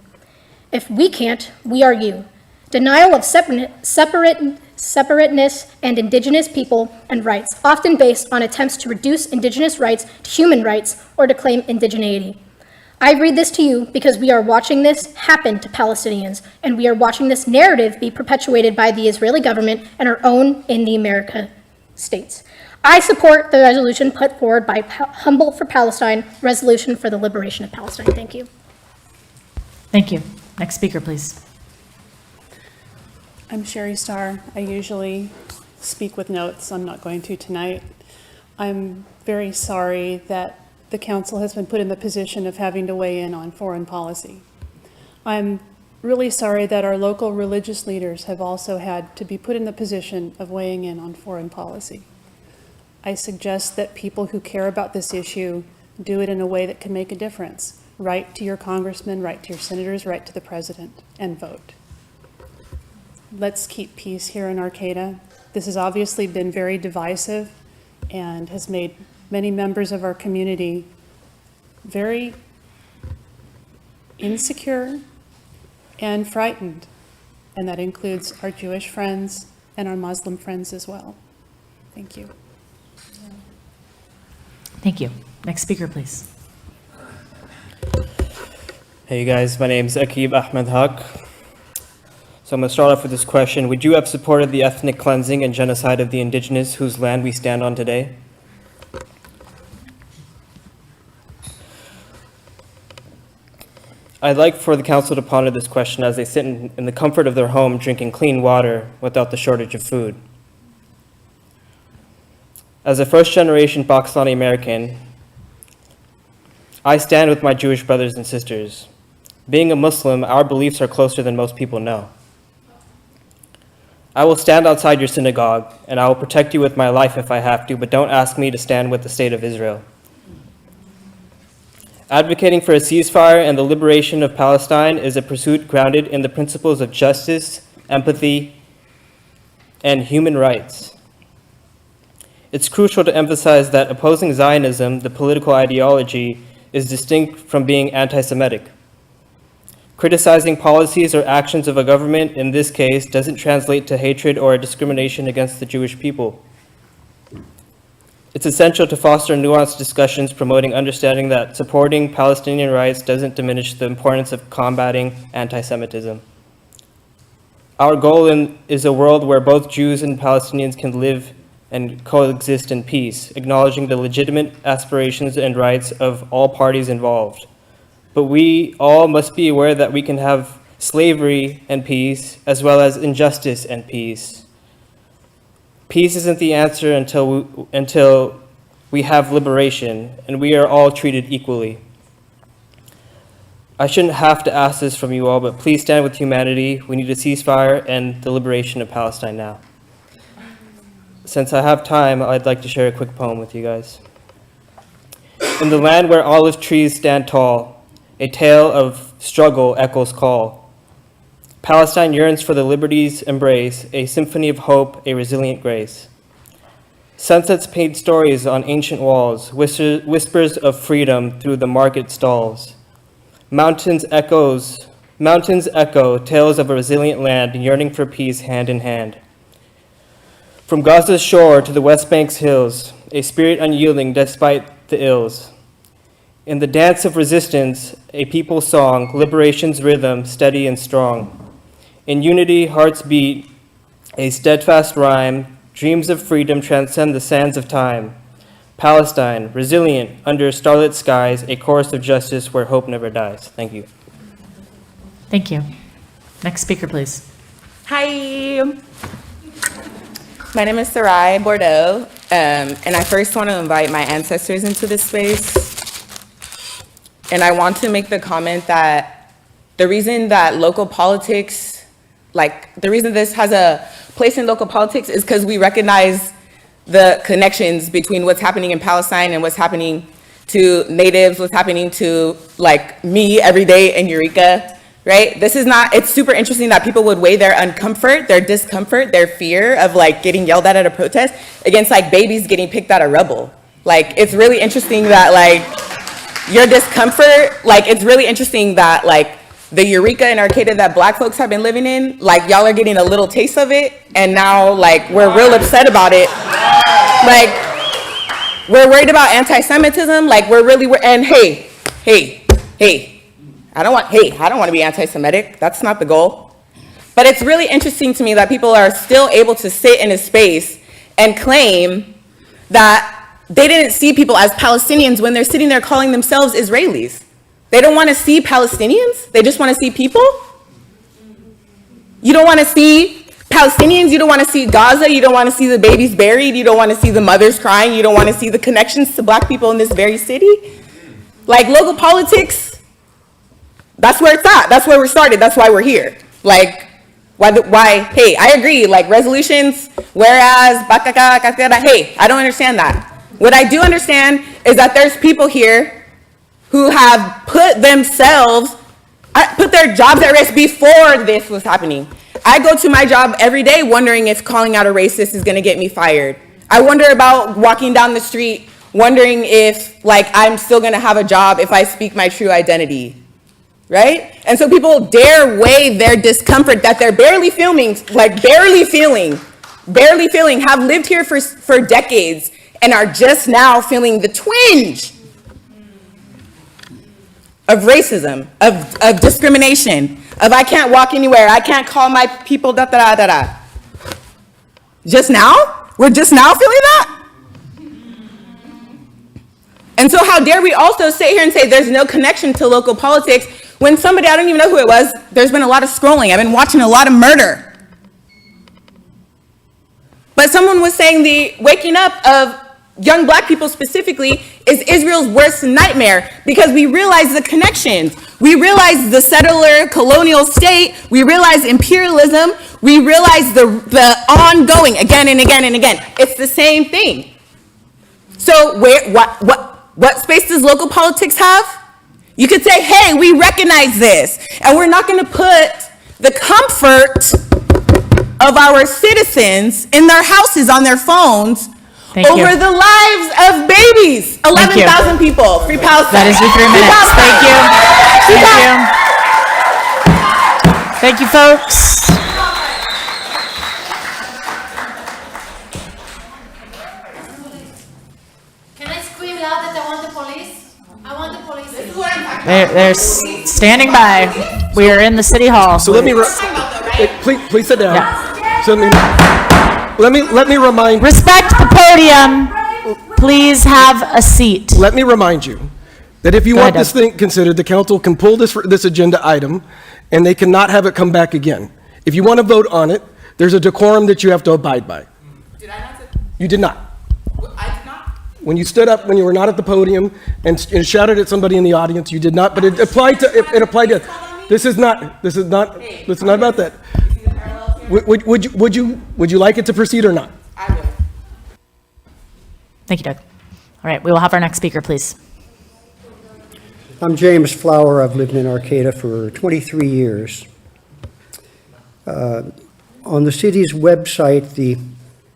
If we can't, we are you. Denial of separateness and indigenous people and rights, often based on attempts to reduce indigenous rights to human rights or to claim indigeneity. I read this to you because we are watching this happen to Palestinians, and we are watching this narrative be perpetuated by the Israeli government and our own in the American states. I support the resolution put forward by Humboldt for Palestine, resolution for the liberation of Palestine. Thank you. Thank you. Next speaker, please. I'm Sherry Starr. I usually speak with notes. I'm not going to tonight. I'm very sorry that the council has been put in the position of having to weigh in on foreign policy. I'm really sorry that our local religious leaders have also had to be put in the position of weighing in on foreign policy. I suggest that people who care about this issue do it in a way that can make a difference. Write to your congressman, write to your senators, write to the president, and vote. let's keep peace here in Arcata. This has obviously been very divisive and has made many members of our community very insecure and frightened. And that includes our Jewish friends and our Muslim friends as well. Thank you. Thank you. Next speaker, please. Hey guys, my name's Akib Ahmed Haq. So I'm going to start off with this question. Would you have supported the ethnic cleansing and genocide of the indigenous whose land we stand on today? I'd like for the council to ponder this question as they sit in the comfort of their home drinking clean water without the shortage of food. As a first-generation Pakistani American, I stand with my Jewish brothers and sisters. Being a Muslim, our beliefs are closer than most people know. I will stand outside your synagogue, and I will protect you with my life if I have to, but don't ask me to stand with the state of Israel. Advocating for a ceasefire and the liberation of Palestine is a pursuit grounded in the principles of justice, empathy, and human rights. It's crucial to emphasize that opposing Zionism, the political ideology, is distinct from being anti-Semitic. Criticizing policies or actions of a government, in this case, doesn't translate to hatred or discrimination against the Jewish people. It's essential to foster nuanced discussions promoting understanding that supporting Palestinian rights doesn't diminish the importance of combating anti-Semitism. Our goal is a world where both Jews and Palestinians can live and coexist in peace, acknowledging the legitimate aspirations and rights of all parties involved. But we all must be aware that we can have slavery and peace, as well as injustice and peace. Peace isn't the answer until we have liberation, and we are all treated equally. I shouldn't have to ask this from you all, but please stand with humanity. We need a ceasefire and the liberation of Palestine now. Since I have time, I'd like to share a quick poem with you guys. In the land where olive trees stand tall, a tale of struggle echoes call. Palestine yearns for the liberty's embrace, a symphony of hope, a resilient grace. Sunsets paint stories on ancient walls, whispers of freedom through the market stalls. Mountains echo tales of a resilient land yearning for peace hand in hand. From Gaza's shore to the West Bank's hills, a spirit unyielding despite the ills. In the dance of resistance, a people's song, liberation's rhythm, steady and strong. In unity, hearts beat, a steadfast rhyme, dreams of freedom transcend the sands of time. Palestine, resilient, under starlit skies, a chorus of justice where hope never dies. Thank you. Thank you. Next speaker, please. Hi. My name is Sarai Bordeaux, and I first want to invite my ancestors into this space. And I want to make the comment that the reason that local politics, the reason this has a place in local politics is because we recognize the connections between what's happening in Palestine and what's happening to natives, what's happening to me every day in Eureka, right? It's super interesting that people would weigh their uncomfort, their discomfort, their fear of getting yelled at a protest against babies getting picked at a rubble. It's really interesting that your discomfort, it's really interesting that the Eureka and Arcata that Black folks have been living in, y'all are getting a little taste of it, and now we're real upset about it. We're worried about anti-Semitism, and I don't want to be anti-Semitic. That's not the goal. But it's really interesting to me that people are still able to sit in a space and claim that they didn't see people as Palestinians when they're sitting there calling themselves Israelis. They don't want to see Palestinians. They just want to see people. You don't want to see Palestinians. You don't want to see Gaza. You don't want to see the babies buried. You don't want to see the mothers crying. You don't want to see the connections to Black people in this very city. Local politics, that's where it's at. That's where we're started. That's why we're here. Hey, I agree. Resolutions, whereas, hey, I don't understand that. What I do understand is that there's people here who have put their jobs at risk before this was happening. I go to my job every day wondering if calling out a racist is gonna get me fired. I wonder about walking down the street wondering if, like, I'm still gonna have a job if I speak my true identity, right? And so people dare weigh their discomfort that they're barely feeling, have lived here for decades, and are just now feeling the twinge of racism, of discrimination, of I can't walk anywhere, I can't call my people da-da-da-da-da. Just now? We're just now feeling that? And so how dare we also sit here and say there's no connection to local politics when somebody, I don't even know who it was, there's been a lot of scrolling, I've been watching a lot of murder. But someone was saying the waking up of young black people specifically is Israel's worst nightmare, because we realize the connections. We realize the settler colonial state, we realize imperialism, we realize the ongoing again and again and again. It's the same thing. So what space does local politics have? You could say, hey, we recognize this, and we're not going to put the comfort of our citizens in their houses on their phones over the lives of babies. 11,000 people. Free Palestine. That is your 3 minutes. Thank you. Thank you, folks. Can I scream loud that I want the police? I want the police. They're standing by. We are in the city hall. So let me, please sit down. Yeah. So let me remind. Respect the podium. Please have a seat. Let me remind you that if you want this thing considered, the council can pull this agenda item, and they cannot have it come back again. If you want to vote on it, there's a decorum that you have to abide by. Did I not say? You did not. I did not. When you stood up, when you were not at the podium, and shouted at somebody in the audience, you did not. But it applied to. It applied to. This is not about that. Would you like it to proceed or not? I will. Thank you, Doug. All right, we will have our next speaker, please. I'm James Flower. I've lived in Arcata for 23 years. On the city's website, the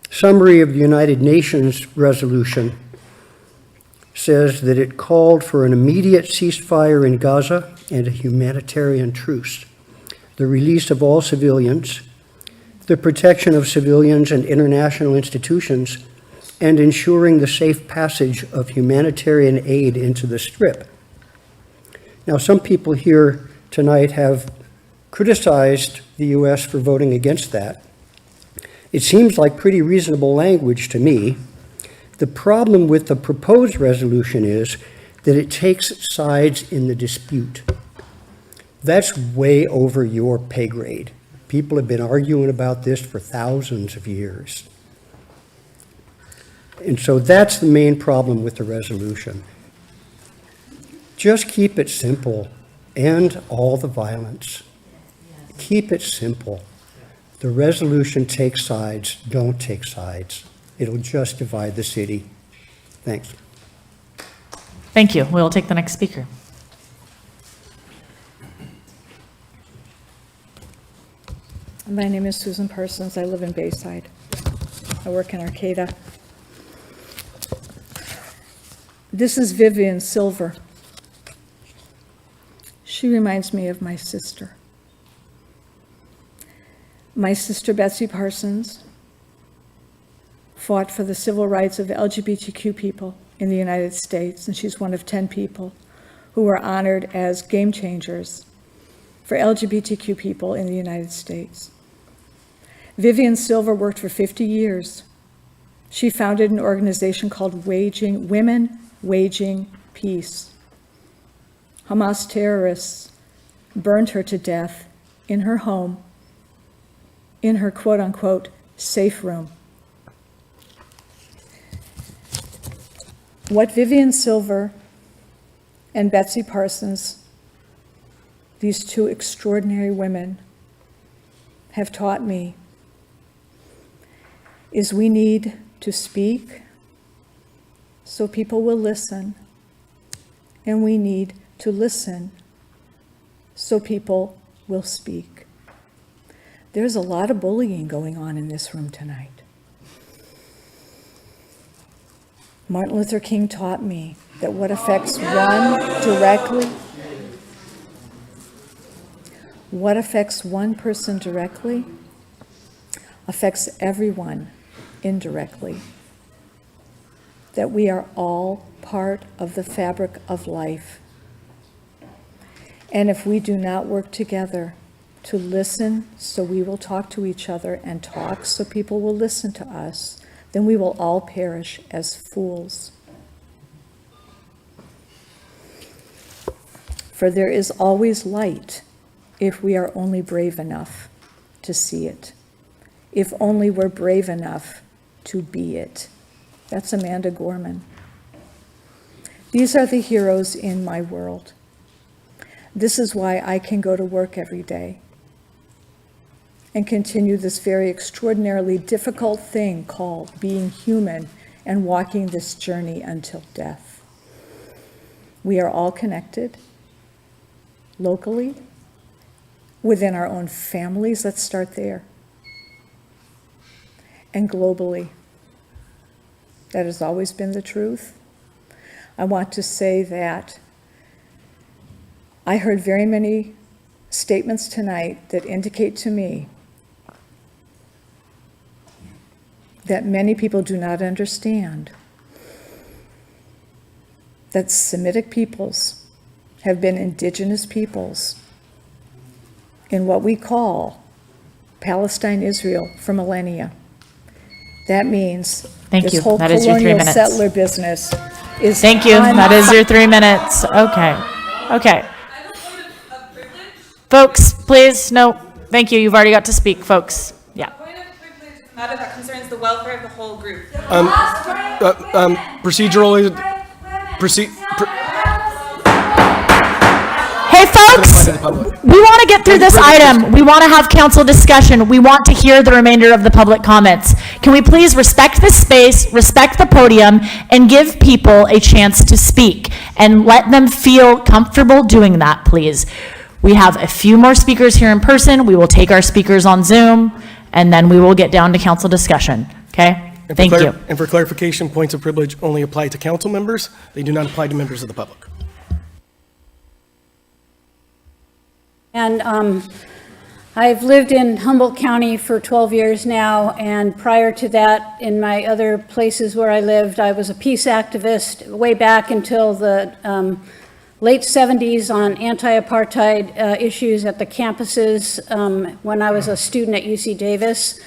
summary of the United Nations resolution says that it called for an immediate ceasefire in Gaza and a humanitarian truce, the release of all civilians, the protection of civilians and international institutions, and ensuring the safe passage of humanitarian aid into the Strip. Now, some people here tonight have criticized the U.S. for voting against that. It seems like pretty reasonable language to me. The problem with the proposed resolution is that it takes sides in the dispute. That's way over your pay grade. People have been arguing about this for thousands of years. And so that's the main problem with the resolution. Just keep it simple. End all the violence. Keep it simple. The resolution takes sides, don't take sides. It'll just divide the city. Thanks. Thank you. We will take the next speaker. My name is Susan Parsons. I live in Bayside. I work in Arcata. This is Vivian Silver. She reminds me of my sister. My sister Betsy Parsons fought for the civil rights of LGBTQ people in the United States, and she's one of 10 people who were honored as game changers for LGBTQ people in the United States. Vivian Silver worked for 50 years. She founded an organization called Women Waging Peace. Hamas terrorists burned her to death in her home, in her quote-unquote safe room. What Vivian Silver and Betsy Parsons, these two extraordinary women, have taught me is we need to speak so people will listen, and we need to listen so people will speak. There's a lot of bullying going on in this room tonight. Martin Luther King taught me that what affects one person directly affects everyone indirectly. That we are all part of the fabric of life. And if we do not work together to listen so we will talk to each other and talk so people will listen to us, then we will all perish as fools. For there is always light if we are only brave enough to see it. If only we're brave enough to be it. That's Amanda Gorman. These are the heroes in my world. This is why I can go to work every day and continue this very extraordinarily difficult thing called being human and walking this journey until death. We are all connected, locally, within our own families, let's start there, and globally. That has always been the truth. I want to say that I heard very many statements tonight that indicate to me that many people do not understand that Semitic peoples have been indigenous peoples in what we call Palestine, Israel for millennia. That means this whole colonial settler business is. Thank you. That is your 3 minutes. Okay. Okay. Folks, please, no, thank you. You've already got to speak, folks. Yeah. A matter that concerns the welfare of the whole group. Procedurally, Hey, folks, we want to get through this item. We want to have council discussion. We want to hear the remainder of the public comments. Can we please respect this space, respect the podium, and give people a chance to speak and let them feel comfortable doing that, please? We have a few more speakers here in person. We will take our speakers on Zoom, and then we will get down to council discussion, okay? Thank you. And for clarification, points of privilege only apply to council members. They do not apply to members of the public. And I've lived in Humboldt County for 12 years now, and prior to that, in my other places where I lived, I was a peace activist way back until the late 70s on anti-apartheid issues at the campuses when I was a student at UC Davis.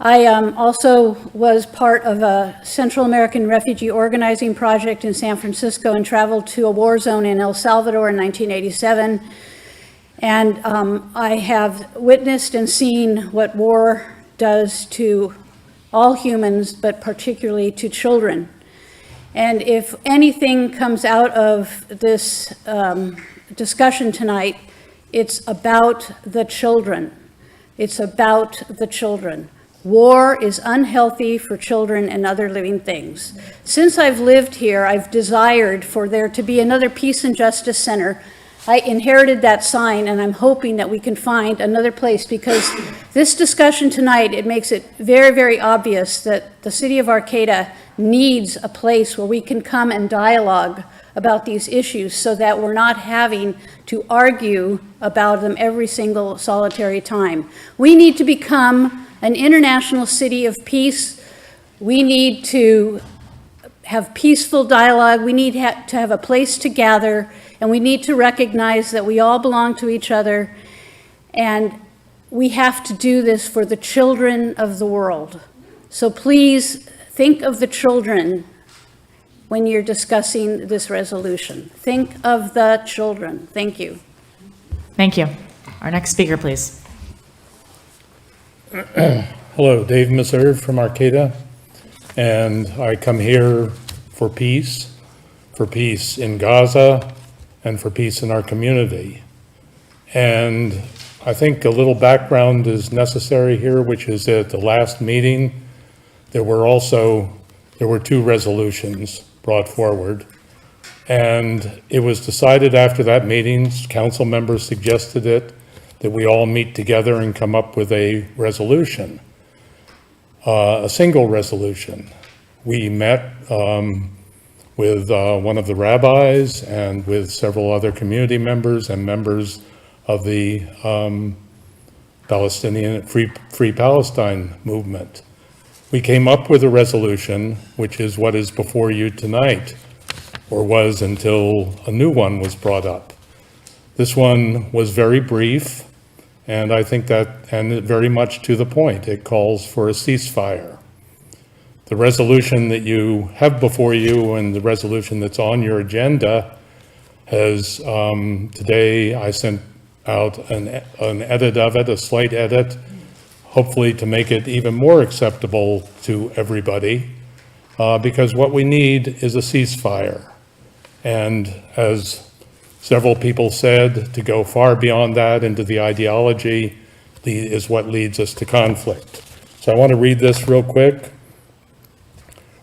I also was part of a Central American refugee organizing project in San Francisco and traveled to a war zone in El Salvador in 1987. And I have witnessed and seen what war does to all humans, but particularly to children. And if anything comes out of this discussion tonight, it's about the children. It's about the children. War is unhealthy for children and other living things. Since I've lived here, I've desired for there to be another Peace and Justice Center. I inherited that sign, and I'm hoping that we can find another place, because this discussion tonight, it makes it very, very obvious that the city of Arcata needs a place where we can come and dialogue about these issues so that we're not having to argue about them every single solitary time. We need to become an international city of peace. We need to have peaceful dialogue. We need to have a place to gather, and we need to recognize that we all belong to each other, and we have to do this for the children of the world. So please think of the children when you're discussing this resolution. Think of the children. Thank you. Thank you. Our next speaker, please. Hello, Dave Meserve from Arcata, and I come here for peace in Gaza, and for peace in our community. And I think a little background is necessary here, which is at the last meeting, there were 2 resolutions brought forward. And it was decided after that meeting, council members suggested it, that we all meet together and come up with a resolution, a single resolution. We met with one of the rabbis and with several other community members and members of the Palestinian Free Palestine movement. We came up with a resolution, which is what is before you tonight, or was until a new one was brought up. This one was very brief, and I think and very much to the point. It calls for a ceasefire. The resolution that you have before you and the resolution that's on your agenda has, today I sent out an edit of it, a slight edit, hopefully to make it even more acceptable to everybody, because what we need is a ceasefire. And as several people said, to go far beyond that into the ideology is what leads us to conflict. So I want to read this real quick.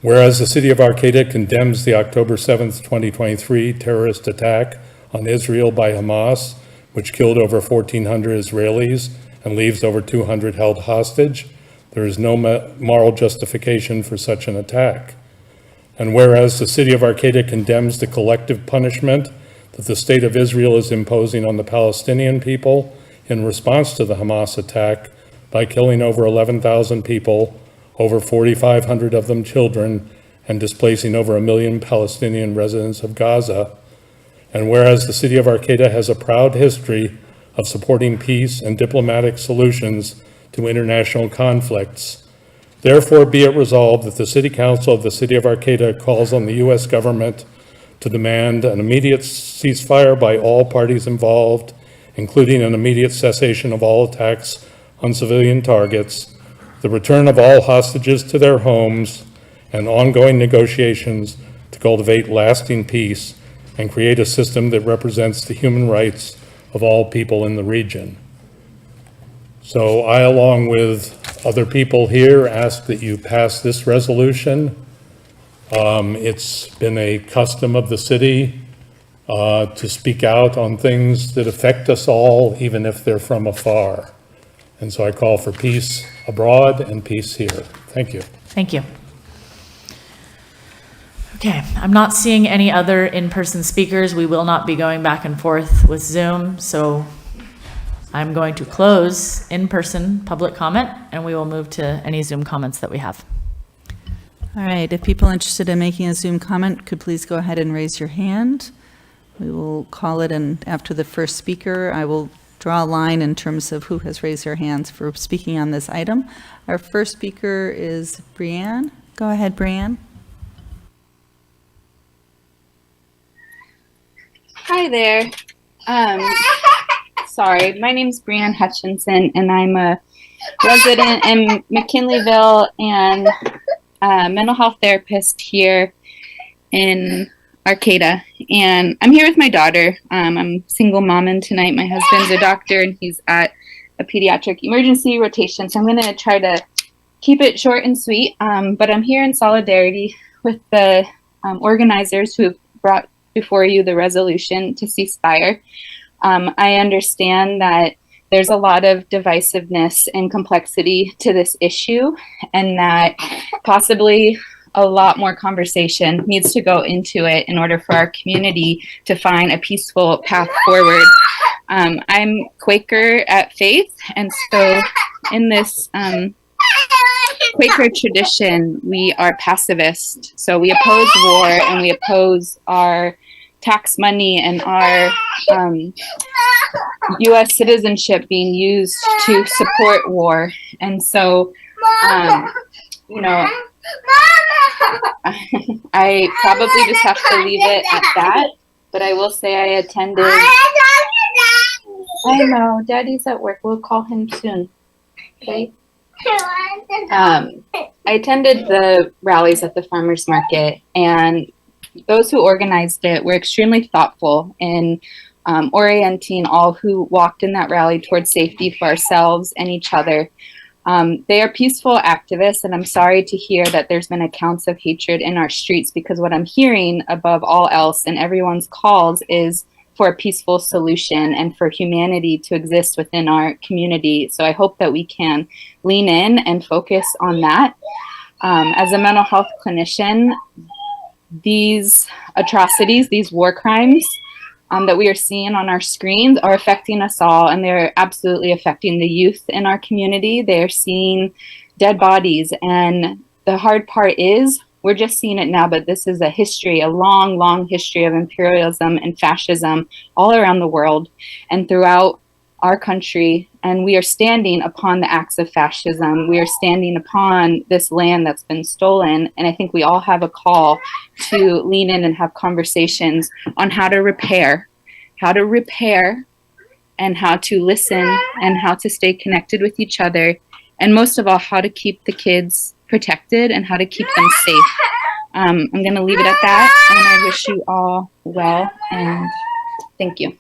Whereas the city of Arcata condemns the October 7th, 2023 terrorist attack on Israel by Hamas, which killed over 1,400 Israelis and leaves over 200 held hostage, there is no moral justification for such an attack. And whereas the city of Arcata condemns the collective punishment that the state of Israel is imposing on the Palestinian people in response to the Hamas attack by killing over 11,000 people, over 4,500 of them children, and displacing over 1 million Palestinian residents of Gaza. And whereas the city of Arcata has a proud history of supporting peace and diplomatic solutions to international conflicts, therefore be it resolved that the City Council of the City of Arcata calls on the U.S. government to demand an immediate ceasefire by all parties involved, including an immediate cessation of all attacks on civilian targets, the return of all hostages to their homes, and ongoing negotiations to cultivate lasting peace and create a system that represents the human rights of all people in the region. So I, along with other people here, ask that you pass this resolution. It's been a custom of the city to speak out on things that affect us all, even if they're from afar. And so I call for peace abroad and peace here. Thank you. Thank you. Okay, I'm not seeing any other in-person speakers. We will not be going back and forth with Zoom, so I'm going to close in-person public comment, and we will move to any Zoom comments that we have. All right, if people are interested in making a Zoom comment, could please go ahead and raise your hand. We will call it, and after the first speaker, I will draw a line in terms of who has raised their hands for speaking on this item. Our first speaker is Brianne. Go ahead, Brianne. Hi there. Sorry, my name's Brianne Hutchinson, and I'm a resident in McKinleyville and a mental health therapist here in Arcata. And I'm here with my daughter. I'm a single mom, and tonight my husband's a doctor, and he's at a pediatric emergency rotation. So I'm going to try to keep it short and sweet. But I'm here in solidarity with the organizers who have brought before you the resolution to ceasefire. I understand that there's a lot of divisiveness and complexity to this issue, and that possibly a lot more conversation needs to go into it in order for our community to find a peaceful path forward. I'm Quaker at faith, and so in this Quaker tradition, we are pacifist. So we oppose war, and we oppose our tax money and our U.S. citizenship being used to support war. And so, you know, I probably just have to leave it at that. But I will say I attended. I know, Daddy's at work. We'll call him soon. Okay. I attended the rallies at the farmers market, and those who organized it were extremely thoughtful in orienting all who walked in that rally towards safety for ourselves and each other. They are peaceful activists, and I'm sorry to hear that there's been accounts of hatred in our streets, because what I'm hearing above all else in everyone's calls is for a peaceful solution and for humanity to exist within our community. So I hope that we can lean in and focus on that. As a mental health clinician, these atrocities, these war crimes that we are seeing on our screens are affecting us all, and they're absolutely affecting the youth in our community. They're seeing dead bodies, and the hard part is we're just seeing it now, but this is a history, a long, long history of imperialism and fascism all around the world and throughout our country. And we are standing upon the acts of fascism. We are standing upon this land that's been stolen. And I think we all have a call to lean in and have conversations on how to repair and how to listen and how to stay connected with each other. And most of all, how to keep the kids protected and how to keep them safe. I'm going to leave it at that, and I wish you all well, and thank you.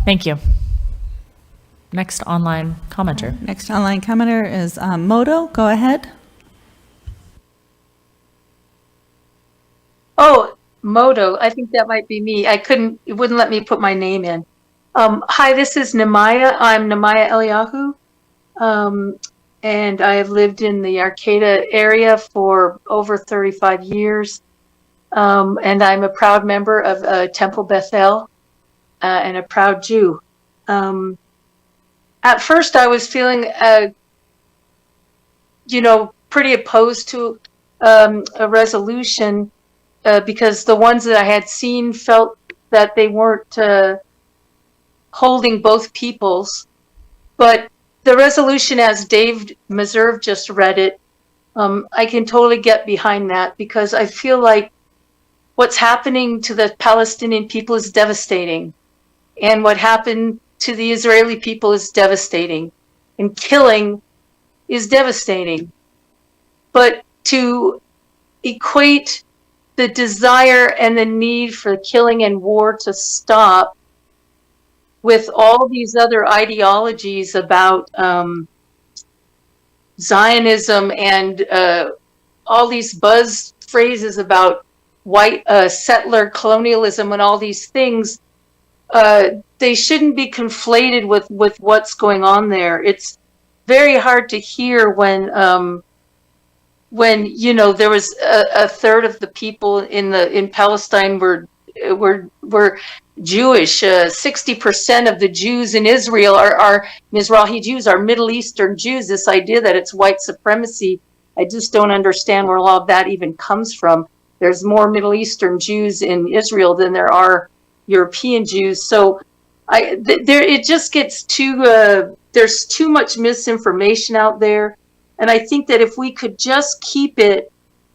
Thank you. Next online commenter. Next online commenter is Moto. Go ahead. Oh, Moto. I think that might be me. It wouldn't let me put my name in. Hi, this is Nemaya. I'm Nemaya Eliyahu. And I have lived in the Arcata area for over 35 years. And I'm a proud member of Temple Bethel and a proud Jew. At first, I was feeling, pretty opposed to a resolution because the ones that I had seen felt that they weren't holding both peoples. But the resolution, as Dave Meserve just read it, I can totally get behind that because I feel like what's happening to the Palestinian people is devastating. And what happened to the Israeli people is devastating. And killing is devastating. But to equate the desire and the need for killing and war to stop with all these other ideologies about Zionism and all these buzz phrases about white settler colonialism and all these things, they shouldn't be conflated with what's going on there. It's very hard to hear when there was a third of the people in Palestine were Jewish. 60% of the Jews in Israel are Mizrahi Jews, are Middle Eastern Jews. This idea that it's white supremacy, I just don't understand where all of that even comes from. There's more Middle Eastern Jews in Israel than there are European Jews. So it just gets there's too much misinformation out there. And I think that if we could just keep it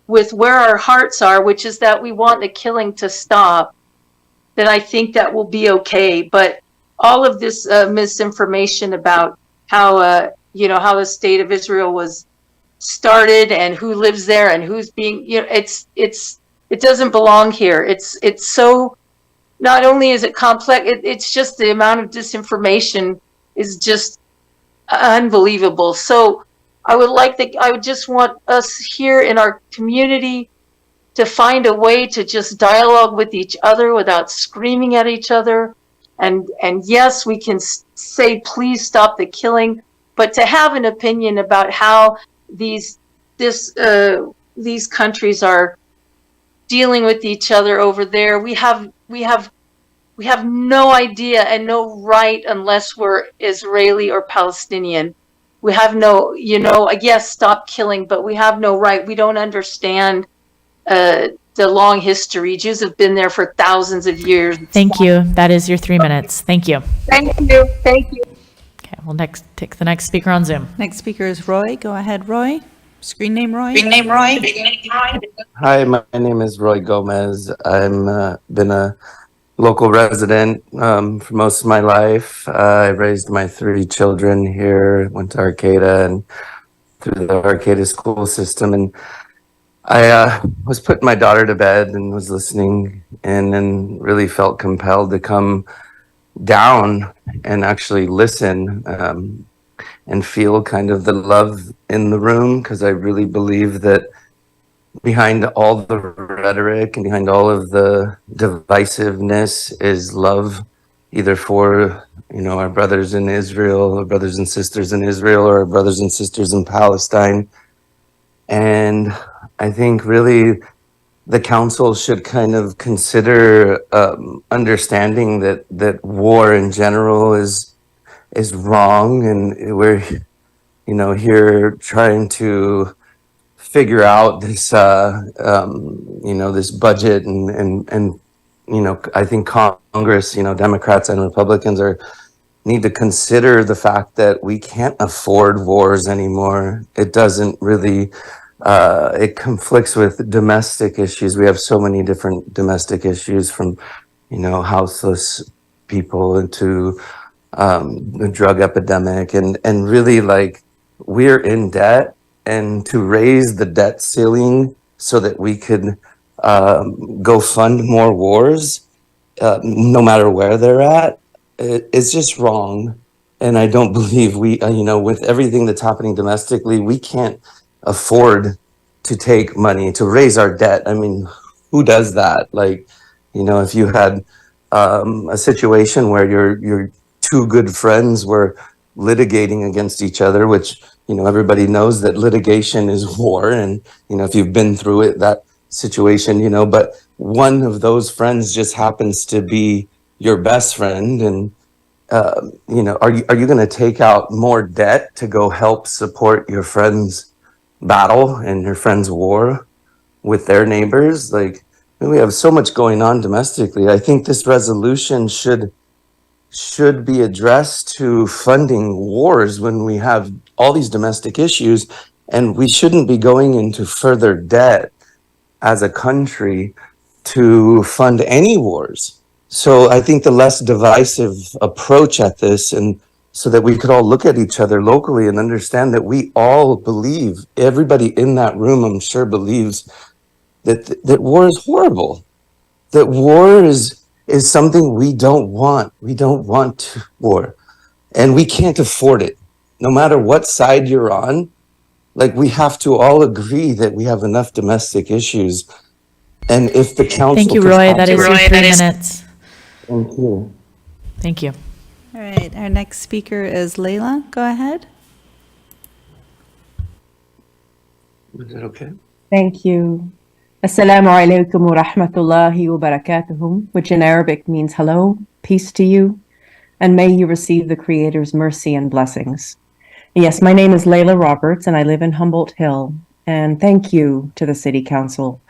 with where our hearts are, which is that we want the killing to stop, then I think that will be okay. But all of this misinformation about how how the state of Israel was started and who lives there and who's being, it doesn't belong here. It's so, not only is it complex, it's just the amount of disinformation is just unbelievable. So I would just want us here in our community to find a way to just dialogue with each other without screaming at each other. And yes, we can say, please stop the killing, but to have an opinion about how these countries are dealing with each other over there, we have no idea and no right unless we're Israeli or Palestinian. We have no, yes, stop killing, but we have no right. We don't understand the long history. Jews have been there for thousands of years. Thank you. That is your 3 minutes. Thank you. Thank you. Thank you. Okay, we'll take the next speaker on Zoom. Next speaker is Roy. Go ahead, Roy. Screen name Roy. Hi, my name is Roy Gomez. I'm been a local resident for most of my life. I raised my 3 children here, went to Arcata and through the Arcata school system. And I was putting my daughter to bed and was listening and really felt compelled to come down and actually listen and feel kind of the love in the room, because I really believe that behind all the rhetoric and behind all of the divisiveness is love, either for, our brothers in Israel, our brothers and sisters in Israel, or our brothers and sisters in Palestine. And I think really the council should kind of consider understanding that war in general is wrong, and we're here trying to figure out this this budget, and I think Congress, Democrats and Republicans need to consider the fact that we can't afford wars anymore. It doesn't really it conflicts with domestic issues. We have so many different domestic issues, from houseless people into the drug epidemic, and really, like, we're in debt, and to raise the debt ceiling so that we could go fund more wars, no matter where they're at, it's just wrong. And I don't believe we, with everything that's happening domestically, we can't afford to take money to raise our debt. I mean, who does that? Like, if you had a situation where your two good friends were litigating against each other, which, everybody knows that litigation is war. And, if you've been through it, that situation, but one of those friends just happens to be your best friend. And, are you going to take out more debt to go help support your friend's battle and your friend's war with their neighbors? Like, we have so much going on domestically. I think this resolution should be addressed to funding wars when we have all these domestic issues, and we shouldn't be going into further debt as a country to fund any wars. So I think the less divisive approach at this, and so that we could all look at each other locally and understand that we all believe, everybody in that room, I'm sure, believes that war is horrible, that war is something we don't want. We don't want war, and we can't afford it. No matter what side you're on, like, we have to all agree that we have enough domestic issues. And if the council... Thank you, Roy. That is your 3 minutes. Thank you. Thank you. All right, our next speaker is Layla. Go ahead. Is that okay? Thank you. Assalamu alaikum wa rahmatullahi wa barakatuhum, which in Arabic means hello, peace to you, and may you receive the Creator's mercy and blessings. Yes, my name is Layla Roberts, and I live in Humboldt Hill, and thank you to the City Council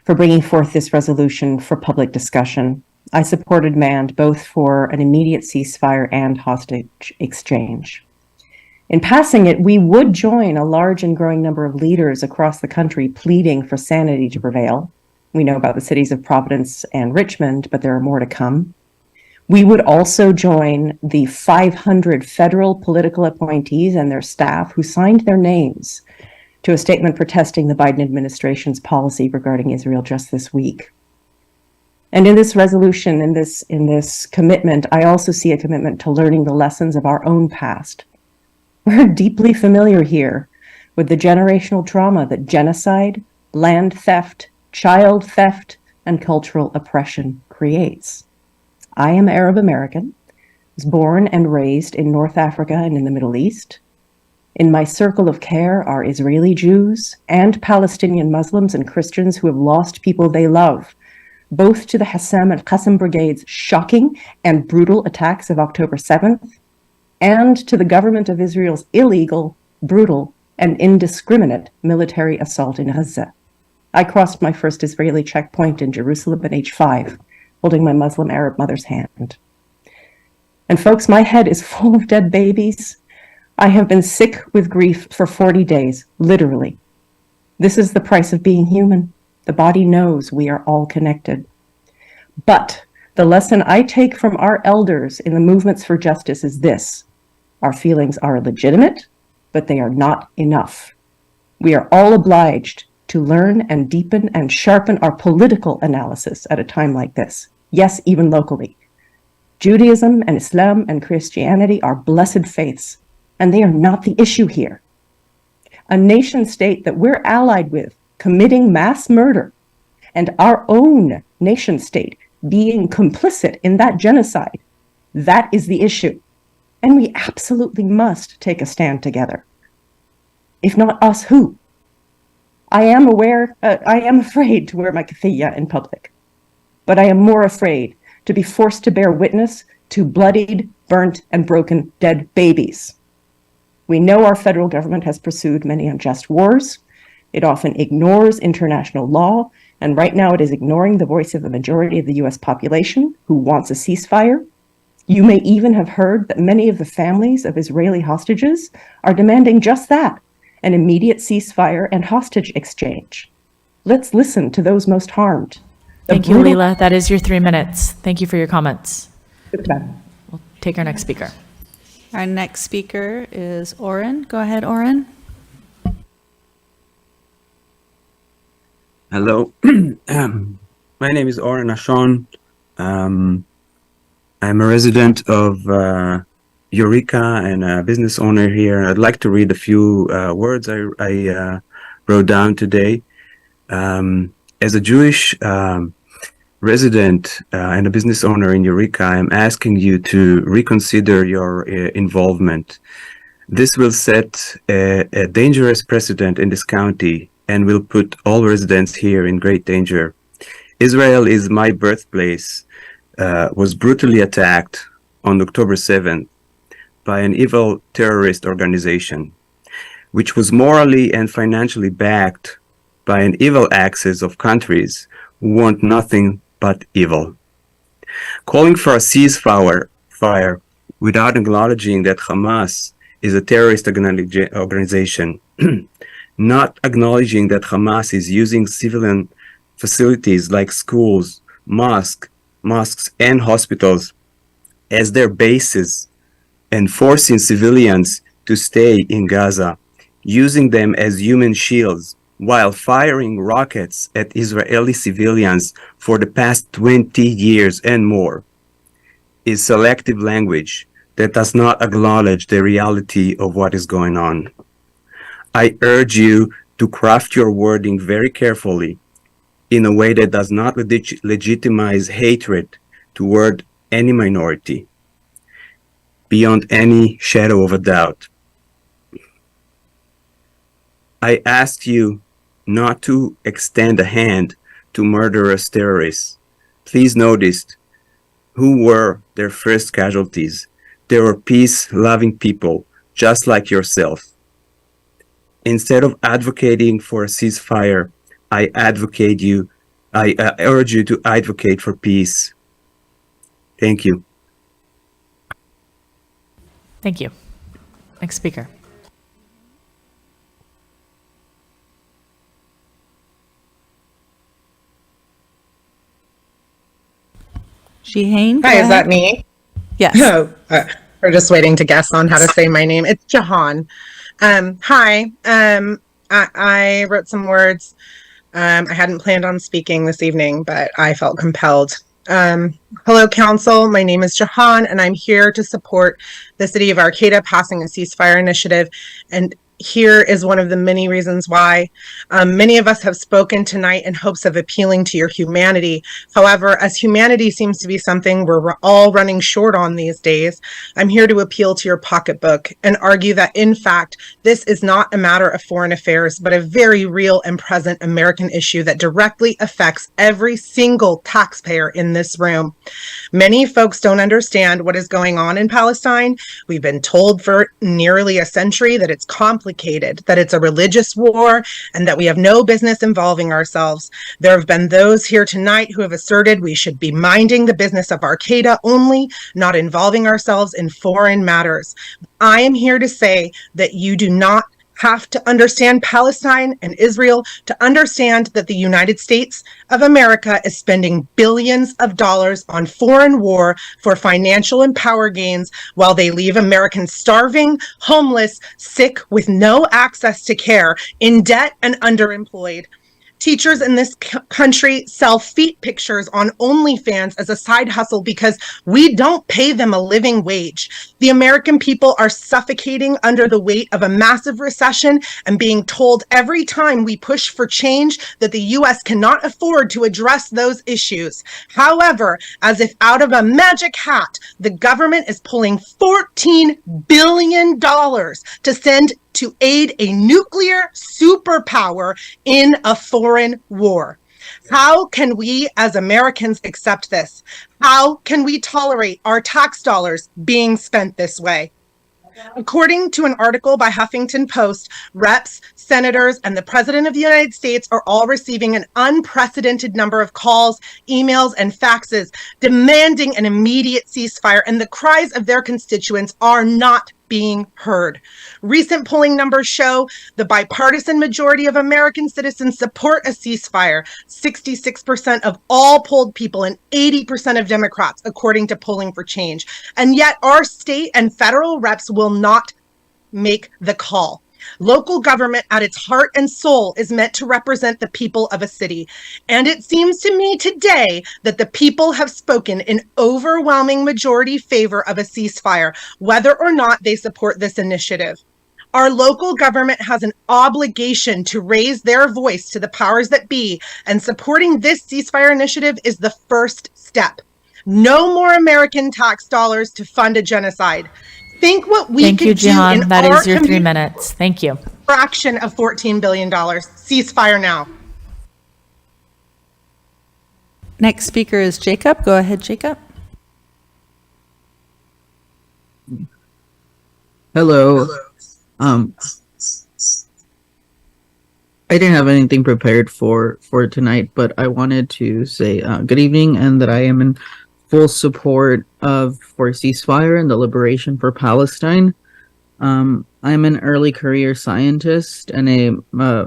for bringing forth this resolution for public discussion. I support demand both for an immediate ceasefire and hostage exchange. In passing it, we would join a large and growing number of leaders across the country pleading for sanity to prevail. We know about the cities of Providence and Richmond, but there are more to come. We would also join the 500 federal political appointees and their staff who signed their names to a statement protesting the Biden administration's policy regarding Israel just this week. And in this resolution, in this commitment, I also see a commitment to learning the lessons of our own past. We're deeply familiar here with the generational trauma that genocide, land theft, child theft, and cultural oppression creates. I am Arab American, was born and raised in North Africa and in the Middle East. In my circle of care are Israeli Jews and Palestinian Muslims and Christians who have lost people they love, both to the Hassam and Qassam brigades' shocking and brutal attacks of October 7th, and to the government of Israel's illegal, brutal, and indiscriminate military assault in Gaza. I crossed my first Israeli checkpoint in Jerusalem at age 5, holding my Muslim Arab mother's hand. And folks, my head is full of dead babies. I have been sick with grief for 40 days, literally. This is the price of being human. The body knows we are all connected. But the lesson I take from our elders in the movements for justice is this: our feelings are legitimate, but they are not enough. We are all obliged to learn and deepen and sharpen our political analysis at a time like this. Yes, even locally. Judaism and Islam and Christianity are blessed faiths, and they are not the issue here. A nation state that we're allied with committing mass murder, and our own nation state being complicit in that genocide. That is the issue. And we absolutely must take a stand together. If not us, who? I am afraid to wear my keffiyeh in public, but I am more afraid to be forced to bear witness to bloodied, burnt, and broken dead babies. We know our federal government has pursued many unjust wars. It often ignores international law, and right now it is ignoring the voice of the majority of the US population who wants a ceasefire. You may even have heard that many of the families of Israeli hostages are demanding just that, an immediate ceasefire and hostage exchange. Let's listen to those most harmed. Thank you, Leila. That is your 3 minutes. Thank you for your comments. We'll take our next speaker. Our next speaker is Oren. Go ahead, Oren. Hello. My name is Oren Ashon. I'm a resident of Eureka and a business owner here. I'd like to read a few words I wrote down today. As a Jewish resident and a business owner in Eureka, I'm asking you to reconsider your involvement. This will set a dangerous precedent in this county and will put all residents here in great danger. Israel is my birthplace, was brutally attacked on October 7th by an evil terrorist organization, which was morally and financially backed by an evil axis of countries who want nothing but evil. Calling for a ceasefire without acknowledging that Hamas is a terrorist organization, not acknowledging that Hamas is using civilian facilities like schools, mosques, and hospitals as their bases, and forcing civilians to stay in Gaza, using them as human shields, while firing rockets at Israeli civilians for the past 20 years and more, is selective language that does not acknowledge the reality of what is going on. I urge you to craft your wording very carefully in a way that does not legitimize hatred toward any minority, beyond any shadow of a doubt. I ask you not to extend a hand to murderous terrorists. Please notice who were their first casualties. They were peace-loving people, just like yourself. Instead of advocating for a ceasefire, I urge you to advocate for peace. Thank you. Thank you. Next speaker. Shehane, Hi, is that me? Yes. Oh, we're just waiting to guess on how to say my name. It's Jahan. Hi. I wrote some words. I hadn't planned on speaking this evening, but I felt compelled. Hello, Council. My name is Jahan, and I'm here to support the City of Arcata passing a ceasefire initiative. And here is one of the many reasons why. Many of us have spoken tonight in hopes of appealing to your humanity. However, as humanity seems to be something we're all running short on these days, I'm here to appeal to your pocketbook and argue that, in fact, this is not a matter of foreign affairs, but a very real and present American issue that directly affects every single taxpayer in this room. Many folks don't understand what is going on in Palestine. We've been told for nearly a century that it's complicated, that it's a religious war, and that we have no business involving ourselves. There have been those here tonight who have asserted we should be minding the business of Arcata only, not involving ourselves in foreign matters. I am here to say that you do not have to understand Palestine and Israel to understand that the United States of America is spending billions of dollars on foreign war for financial and power gains while they leave Americans starving, homeless, sick, with no access to care, in debt, and underemployed. Teachers in this country sell feet pictures on OnlyFans as a side hustle because we don't pay them a living wage. The American people are suffocating under the weight of a massive recession and being told every time we push for change that the U.S. cannot afford to address those issues. However, as if out of a magic hat, the government is pulling $14 billion to send to aid a nuclear superpower in a foreign war. How can we as Americans accept this? How can we tolerate our tax dollars being spent this way? According to an article by Huffington Post, reps, senators, and the President of the United States are all receiving an unprecedented number of calls, emails, and faxes demanding an immediate ceasefire, and the cries of their constituents are not being heard. Recent polling numbers show the bipartisan majority of American citizens support a ceasefire, 66% of all polled people and 80% of Democrats, according to Polling for Change. And yet our state and federal reps will not make the call. Local government at its heart and soul is meant to represent the people of a city. And it seems to me today that the people have spoken in overwhelming majority favor of a ceasefire, whether or not they support this initiative. Our local government has an obligation to raise their voice to the powers that be, and supporting this ceasefire initiative is the first step. No more American tax dollars to fund a genocide. Think what we Thank could you, do Jihan. in That our is your 3 community. minutes. Thank you. Fraction of $14 billion. Ceasefire now. Next speaker is Jacob. Go ahead, Jacob. Hello. I didn't have anything prepared for tonight, but I wanted to say good evening and that I am in full support for ceasefire and the liberation for Palestine. I'm an early career scientist and a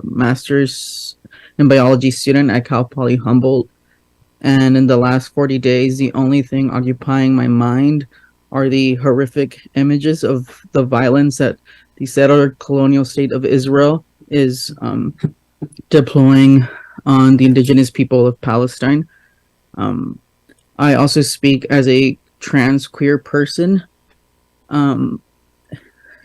master's in biology student at Cal Poly Humboldt. And in the last 40 days, the only thing occupying my mind are the horrific images of the violence that the settler colonial state of Israel is deploying on the indigenous people of Palestine. I also speak as a trans queer person, and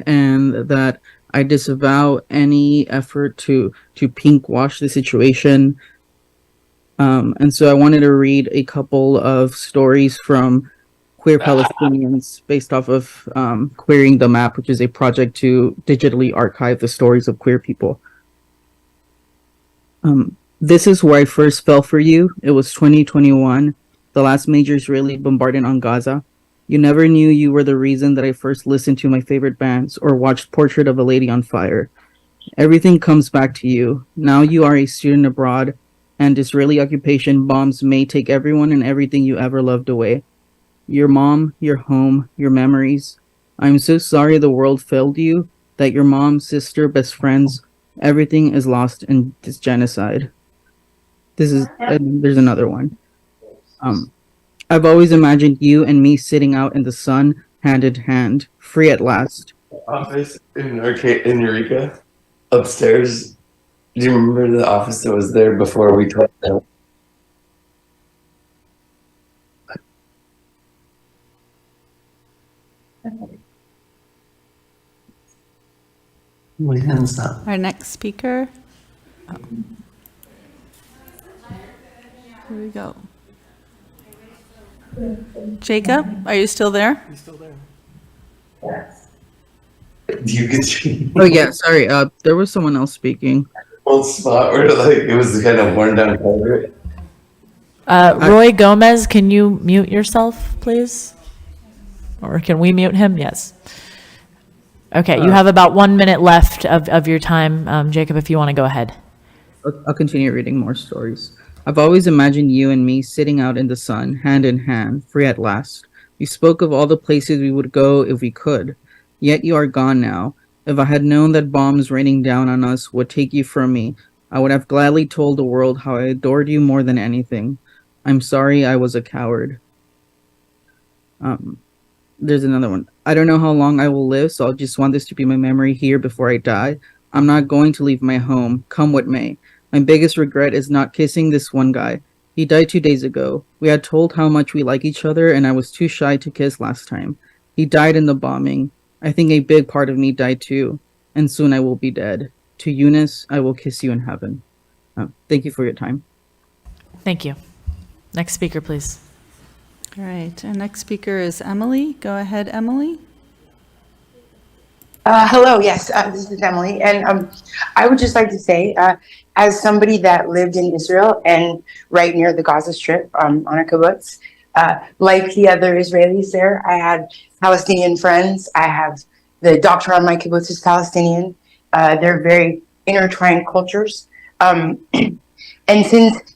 that I disavow any effort to pink wash the situation. And so I wanted to read a couple of stories from queer Palestinians based off of Queering the Map, which is a project to digitally archive the stories of queer people. This is where I first fell for you. It was 2021, the last major Israeli bombardment on Gaza. You never knew you were the reason that I first listened to my favorite bands or watched Portrait of a Lady on Fire. Everything comes back to you. Now you are a student abroad, and Israeli occupation bombs may take everyone and everything you ever loved away. Your mom, your home, your memories. I'm so sorry the world failed you, that your mom, sister, best friends, everything is lost in this genocide. There's another one. I've always imagined you and me sitting out in the sun, hand in hand, free at last. Office in Eureka, upstairs. Do you remember the office that was there before we tore it down? My hand's up. Our next speaker. Here we go. Jacob, are you still there? He's still there. You could see Oh yeah, sorry. There was someone else speaking. old spot where like it was kind of worn down cover. Roy Gomez, can you mute yourself, please? Or can we mute him? Yes. Okay, you have about 1 minute left of your time, Jacob, if you want to go ahead. I'll continue reading more stories. I've always imagined you and me sitting out in the sun, hand in hand, free at last. We spoke of all the places we would go if we could. Yet you are gone now. If I had known that bombs raining down on us would take you from me, I would have gladly told the world how I adored you more than anything. I'm sorry I was a coward. There's another one. I don't know how long I will live, so I'll just want this to be my memory here before I die. I'm not going to leave my home, come what may. My biggest regret is not kissing this one guy. He died 2 days ago. We had told how much we like each other, and I was too shy to kiss last time. He died in the bombing. I think a big part of me died too, and soon I will be dead. To Eunice, I will kiss you in heaven. Thank you for your time. Thank you. Next speaker, please. All right, our next speaker is Emily. Go ahead, Emily. Hello, yes, this is Emily, and I would just like to say, as somebody that lived in Israel and right near the Gaza Strip on a kibbutz, like the other Israelis there, I had Palestinian friends. I have the doctor on my kibbutz is Palestinian. They're very intertwined cultures, and since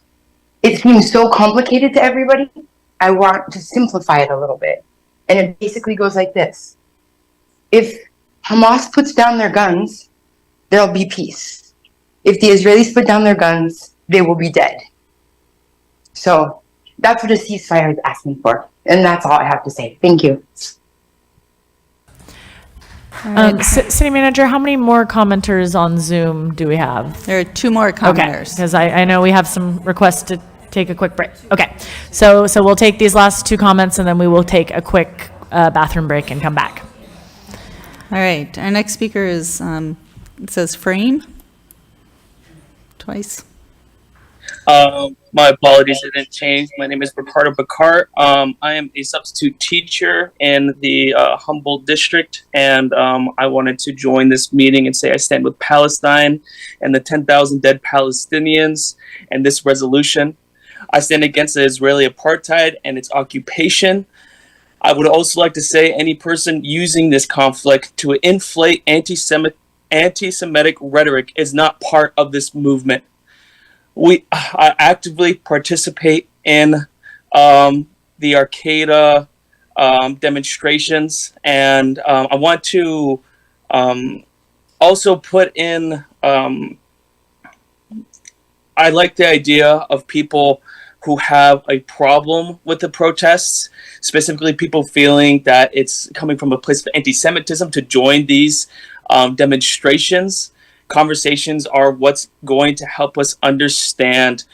it seems so complicated to everybody, I want to simplify it a little bit, and it basically goes like this: if Hamas puts down their guns, there'll be peace. If the Israelis put down their guns, they will be dead. So that's what a ceasefire is asking for. And that's all I have to say. Thank you. City Manager, how many more commenters on Zoom do we have? There are 2 more commenters. Because I know we have some requests to take a quick break. Okay, so we'll take these last 2 comments and then we will take a quick bathroom break and come back. All right, our next speaker is, it says Frame, twice. My apologies, it didn't change. My name is Ricardo Bacart. I am a substitute teacher in the Humboldt district, and I wanted to join this meeting and say I stand with Palestine and the 10,000 dead Palestinians and this resolution. I stand against the Israeli apartheid and its occupation. I would also like to say any person using this conflict to inflate anti-Semitic rhetoric is not part of this movement. We actively participate in the Arcata demonstrations, and I want to also put in, I like the idea of people who have a problem with the protests, specifically people feeling that it's coming from a place of anti-Semitism to join these demonstrations. Conversations are what's going to help us understand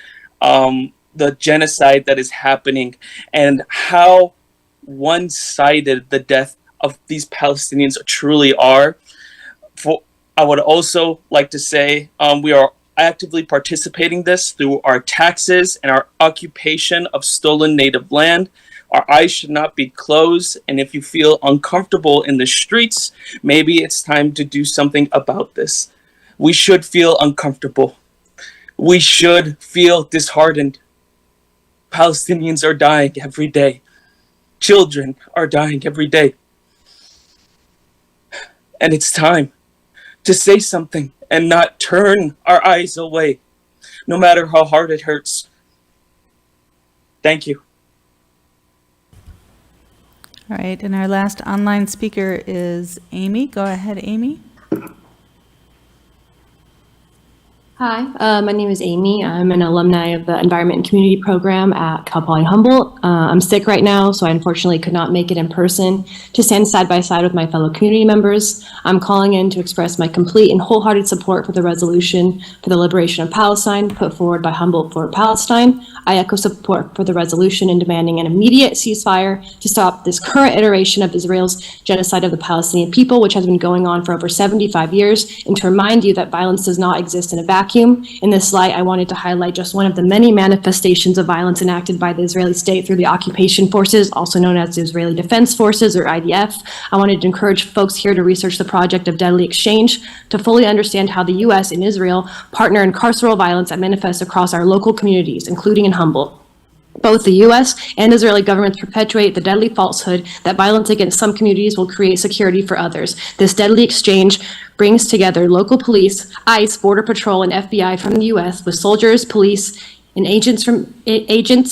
the genocide that is happening and how one-sided the death of these Palestinians truly are. I would also like to say we are actively participating this through our taxes and our occupation of stolen native land. Our eyes should not be closed, and if you feel uncomfortable in the streets, maybe it's time to do something about this. We should feel uncomfortable. We should feel disheartened. Palestinians are dying every day. Children are dying every day. And it's time to say something and not turn our eyes away, no matter how hard it hurts. Thank you. All right, and our last online speaker is Amy. Go ahead, Amy. Hi, my name is Amy. I'm an alumni of the Environment and Community Program at Cal Poly Humboldt. I'm sick right now, so I unfortunately could not make it in person to stand side by side with my fellow community members. I'm calling in to express my complete and wholehearted support for the resolution for the liberation of Palestine put forward by Humboldt for Palestine. I echo support for the resolution in demanding an immediate ceasefire to stop this current iteration of Israel's genocide of the Palestinian people, which has been going on for over 75 years, and to remind you that violence does not exist in a vacuum. In this light, I wanted to highlight just one of the many manifestations of violence enacted by the Israeli state through the occupation forces, also known as the Israeli Defense Forces, or IDF. I wanted to encourage folks here to research the project of deadly exchange to fully understand how the U.S. and Israel partner in carceral violence that manifests across our local communities, including in Humboldt. Both the U.S. and Israeli governments perpetuate the deadly falsehood that violence against some communities will create security for others. This deadly exchange brings together local police, ICE, Border Patrol, and FBI from the U.S. with soldiers, police, and agents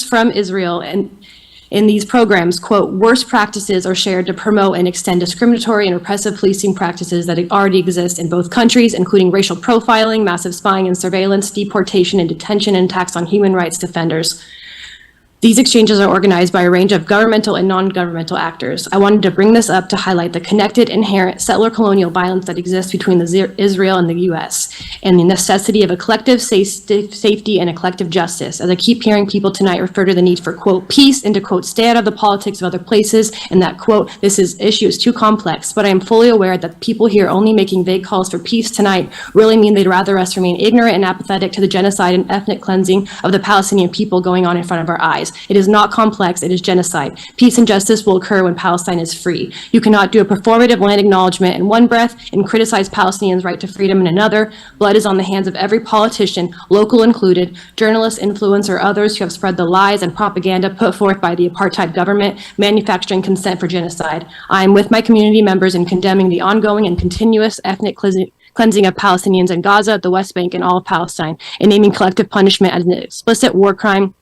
from Israel. And in these programs, quote, worst practices are shared to promote and extend discriminatory and repressive policing practices that already exist in both countries, including racial profiling, massive spying and surveillance, deportation and detention, and attacks on human rights defenders. These exchanges are organized by a range of governmental and non-governmental actors. I wanted to bring this up to highlight the connected, inherent settler colonial violence that exists between Israel and the U.S. and the necessity of a collective safety and a collective justice. As I keep hearing people tonight refer to the need for, quote, peace and to, quote, stay out of the politics of other places, and that, quote, issue is too complex. But I am fully aware that people here only making vague calls for peace tonight really mean they'd rather us remain ignorant and apathetic to the genocide and ethnic cleansing of the Palestinian people going on in front of our eyes. It is not complex, it is genocide. Peace and justice will occur when Palestine is free. You cannot do a performative land acknowledgement in one breath and criticize Palestinians' right to freedom in another. Blood is on the hands of every politician, local included, journalist, influencer, others who have spread the lies and propaganda put forth by the apartheid government, manufacturing consent for genocide. I am with my community members in condemning the ongoing and continuous ethnic cleansing of Palestinians in Gaza, the West Bank, and all of Palestine, and naming collective punishment as an explicit war crime,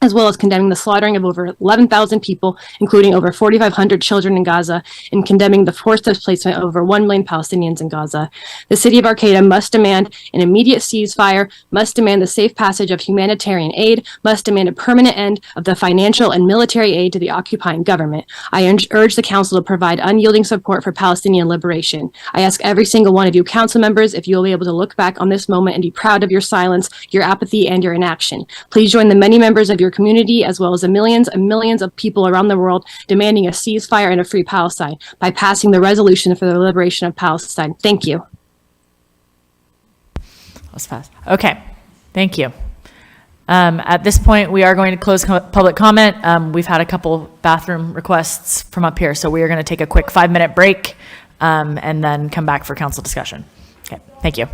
as well as condemning the slaughtering of over 11,000 people, including over 4,500 children in Gaza, and condemning the forced displacement of over 1 million Palestinians in Gaza. The city of Arcata must demand an immediate ceasefire, must demand the safe passage of humanitarian aid, must demand a permanent end of the financial and military aid to the occupying government. I urge the council to provide unyielding support for Palestinian liberation. I ask every single one of you council members if you will be able to look back on this moment and be proud of your silence, your apathy, and your inaction. Please join the many members of your community, as well as the millions and millions of people around the world demanding a ceasefire and a free Palestine by passing the resolution for the liberation of Palestine. Thank you. Let's pass. Okay, thank you. At this point, we are going to close public comment. We've had a couple bathroom requests from up here, so we are going to take a quick 5-minute break and then come back for council discussion. Okay, thank you.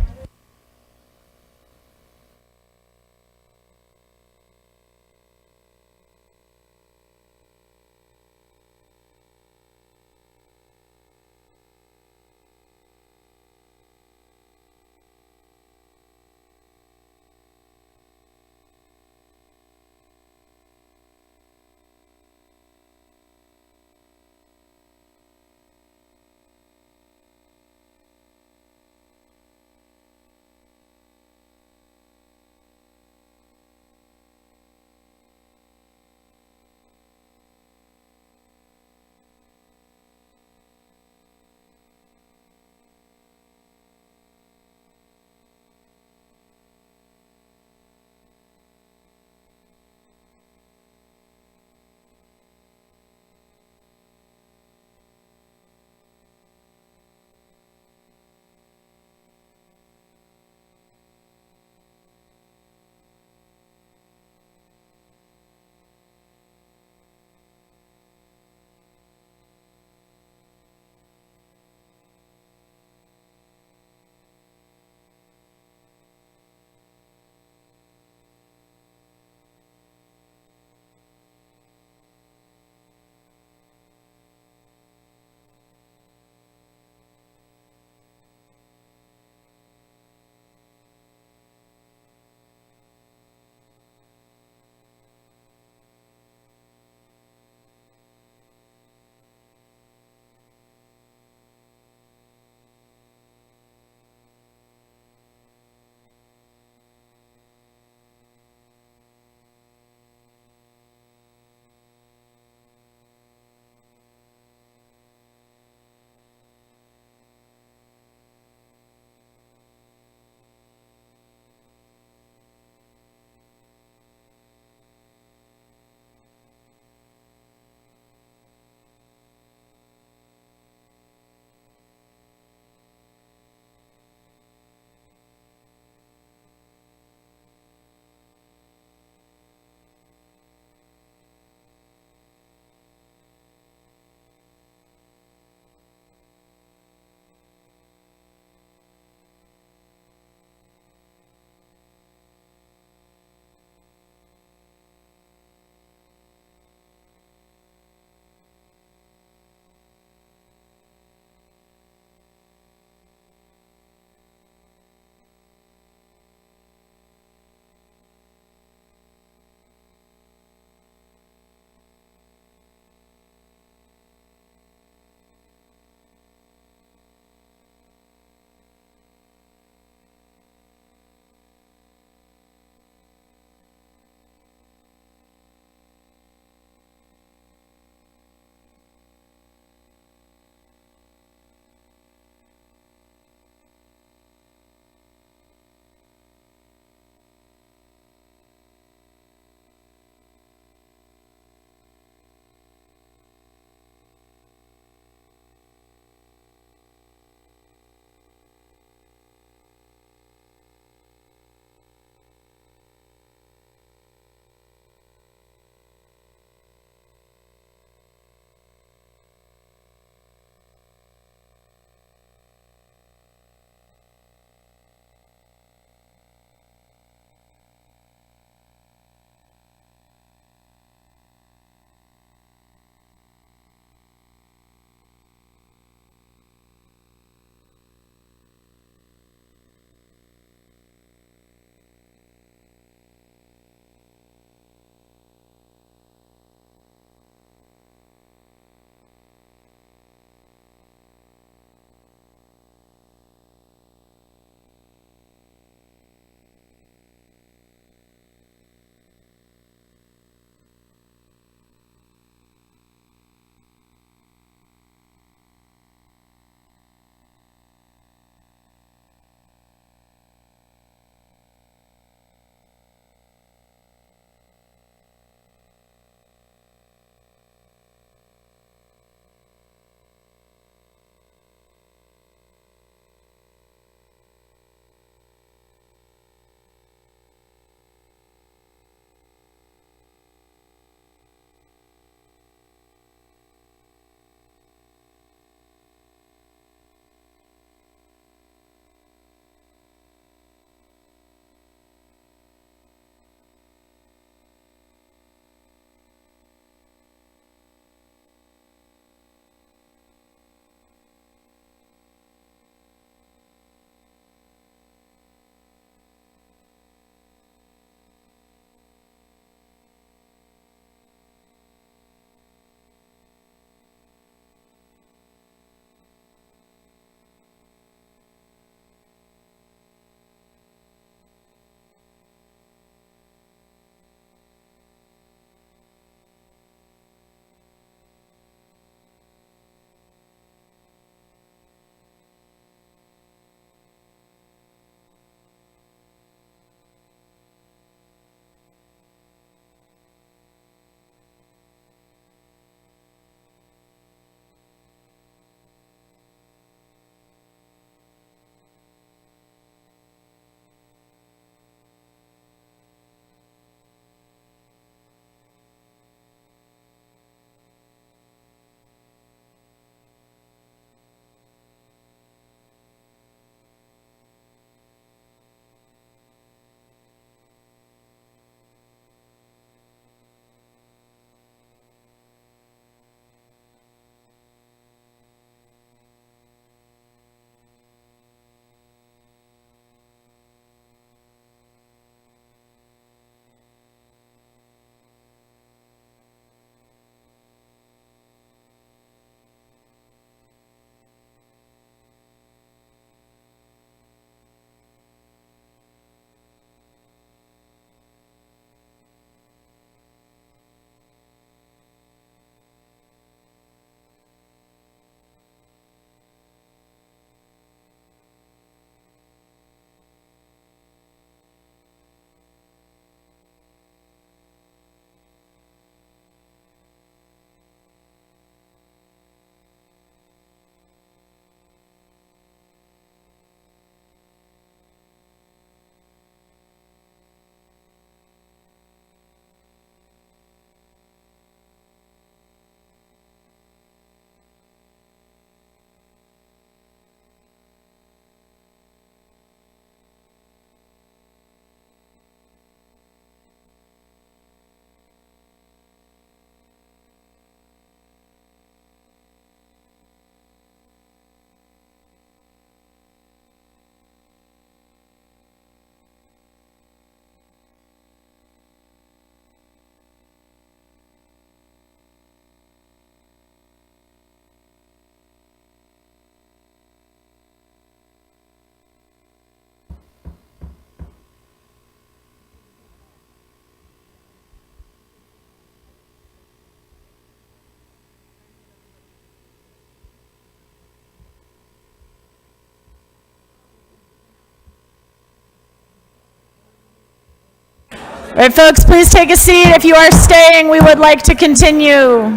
All right, folks, please take a seat. If you are staying, we would like to continue.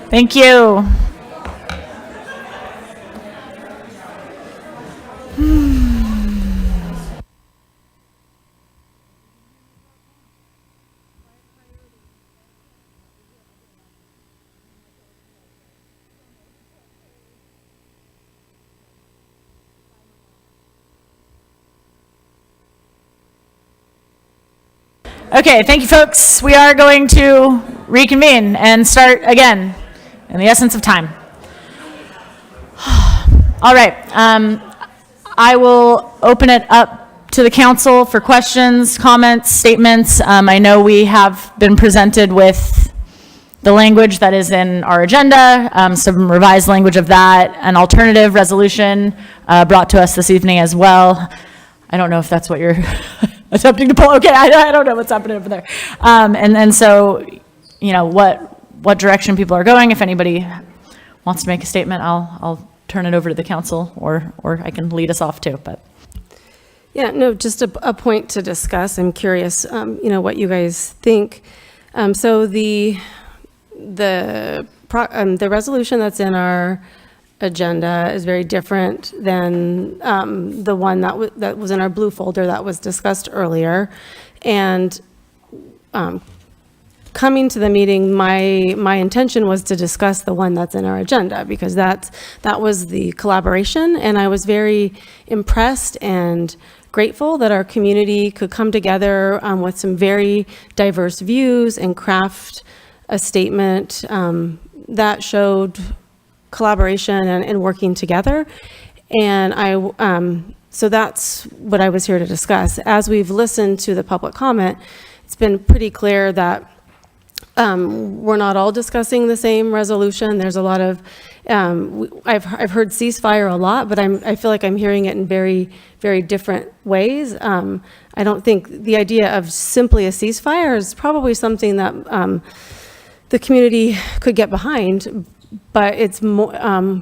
Thank you. Okay, thank you, folks. We are going to reconvene and start again in the essence of time. All right, I will open it up to the council for questions, comments, statements. I know we have been presented with the language that is in our agenda, some revised language of that, an alternative resolution brought to us this evening as well. I don't know if that's what you're attempting to pull. Okay, I don't know what's happening over there. And so, you know, what direction people are going. If anybody wants to make a statement, I'll turn it over to the council, or I can lead us off too. But yeah, no, just a point to discuss. I'm curious, you know, what you guys think. So the resolution that's in our agenda is very different than the one that was in our blue folder that was discussed earlier. And coming to the meeting, my intention was to discuss the one that's in our agenda, because that was the collaboration, and I was very impressed and grateful that our community could come together with some very diverse views and craft a statement that showed collaboration and working together. And so that's what I was here to discuss. As we've listened to the public comment, it's been pretty clear that we're not all discussing the same resolution. There's a lot of, I've heard ceasefire a lot, but I feel like I'm hearing it in very, very different ways. I don't think the idea of simply a ceasefire is probably something that the community could get behind, but it's more,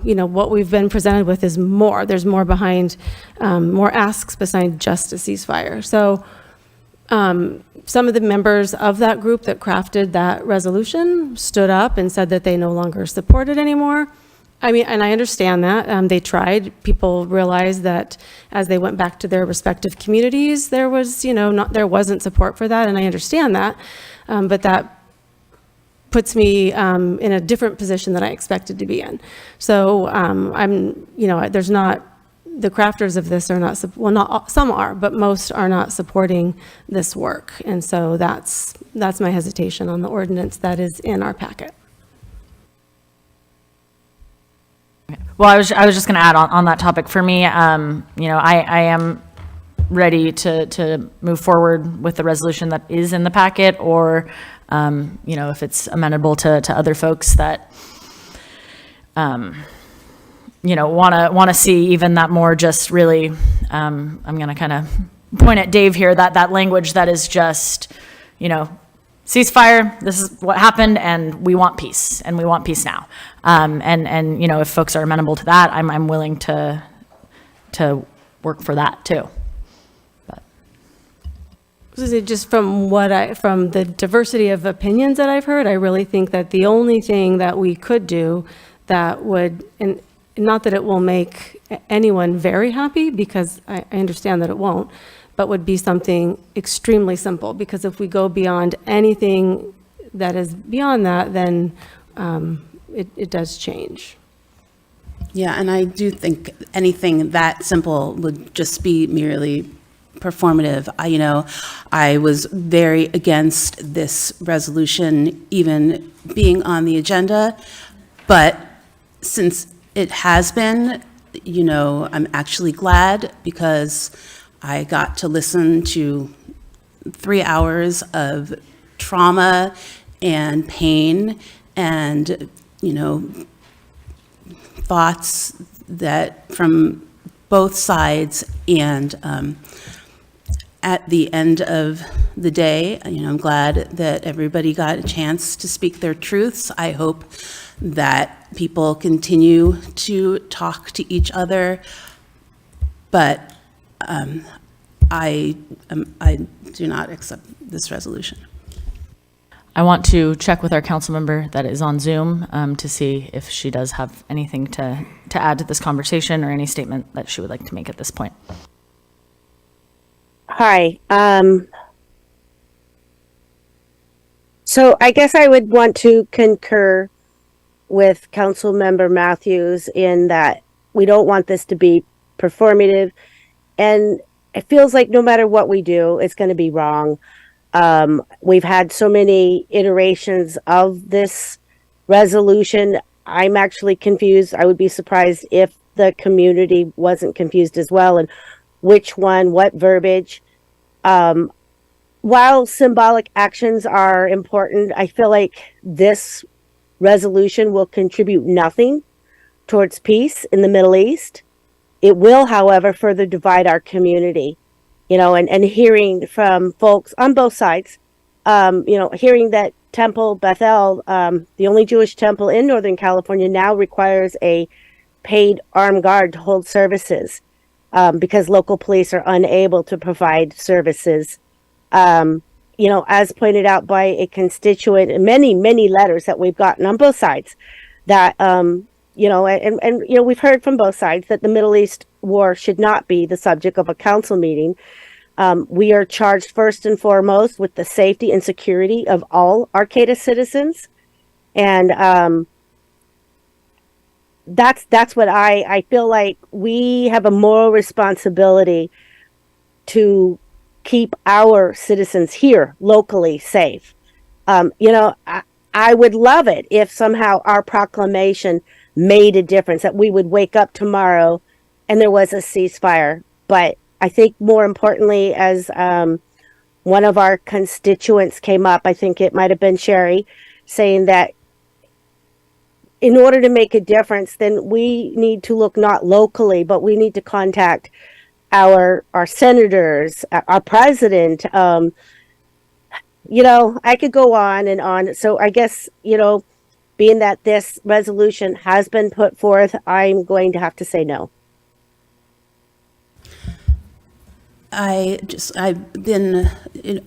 you know, what we've been presented with is more. There's more behind, more asks beside just a ceasefire. So some of the members of that group that crafted that resolution stood up and said that they no longer support it anymore. I mean, and I understand that. They tried. People realized that as they went back to their respective communities, there was, you know, there wasn't support for that, and I understand that. But that puts me in a different position than I expected to be in. So I'm, you know, there's not, the crafters of this are not, well, not some are, but most are not supporting this work. And so that's my hesitation on the ordinance that is in our packet. well, I was just going to add on that topic. For me, you know, I am ready to move forward with the resolution that is in the packet, or you know, if it's amenable to other folks that you know, want to see even that more just really, I'm going to kind of point at Dave here, that language that is just, you know, ceasefire, this is what happened, and we want peace, and we want peace now. And you know, if folks are amenable to that, I'm willing to work for that too. Just from from the diversity of opinions that I've heard, I really think that the only thing that we could do that would, and not that it will make anyone very happy, because I understand that it won't, but would be something extremely simple. Because if we go beyond anything that is beyond that, then it does change. Yeah, and I do think anything that simple would just be merely performative. I was very against this resolution even being on the agenda, but since it has been, you know, I'm actually glad, because I got to listen to 3 hours of trauma and pain and, you know, thoughts that from both sides. And at the end of the day, you know, I'm glad that everybody got a chance to speak their truths. I hope that people continue to talk to each other, but I do not accept this resolution. I want to check with our council member that is on Zoom to see if she does have anything to add to this conversation or any statement that she would like to make at this point. Hi. So I guess I would want to concur with Council Member Matthews in that we don't want this to be performative, and it feels like no matter what we do, it's going to be wrong. We've had so many iterations of this resolution. I'm actually confused. I would be surprised if the community wasn't confused as well, and which one, what verbiage. While symbolic actions are important, I feel like this resolution will contribute nothing towards peace in the Middle East. It will, however, further divide our community, and hearing from folks on both sides, hearing that Temple Bethel, the only Jewish temple in Northern California, now requires a paid armed guard to hold services because local police are unable to provide services. As pointed out by a constituent, many letters that we've gotten on both sides that, we've heard from both sides that the Middle East war should not be the subject of a council meeting. We are charged first and foremost with the safety and security of all Arcata citizens. And that's what I feel like we have a moral responsibility to keep our citizens here locally safe. I would love it if somehow our proclamation made a difference, that we would wake up tomorrow and there was a ceasefire. But I think more importantly, as one of our constituents came up, I think it might have been Sherry, saying that in order to make a difference, then we need to look not locally, but we need to contact our senators, our president. I could go on and on. So I guess, being that this resolution has been put forth, I'm going to have to say no. I've been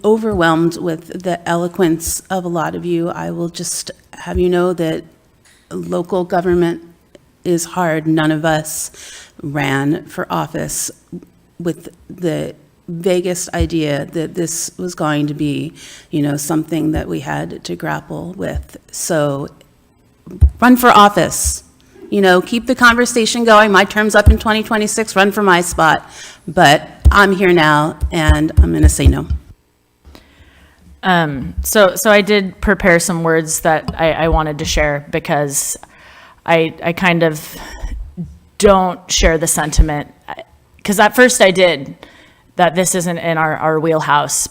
overwhelmed with the eloquence of a lot of you. I will just have you know that local government is hard. None of us ran for office with the vaguest idea that this was going to be, something that we had to grapple with. So run for office, keep the conversation going. My term's up in 2026, run for my spot. But I'm here now and I'm going to say no. So I did prepare some words that I wanted to share because I kind of don't share the sentiment. Because at first I did, that this isn't in our wheelhouse.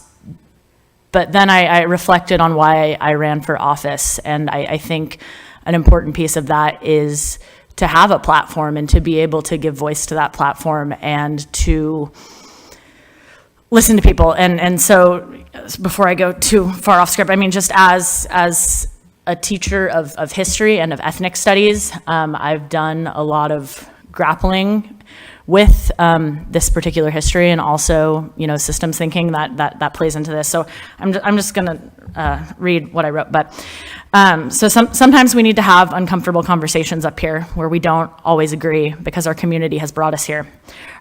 But then I reflected on why I ran for office. And I think an important piece of that is to have a platform and to be able to give voice to that platform and to listen to people. And so before I go too far off script, just as a teacher of history and of ethnic studies, I've done a lot of grappling with this particular history and also, systems thinking that plays into this. So I'm just going to read what I wrote. But so sometimes we need to have uncomfortable conversations up here where we don't always agree because our community has brought us here.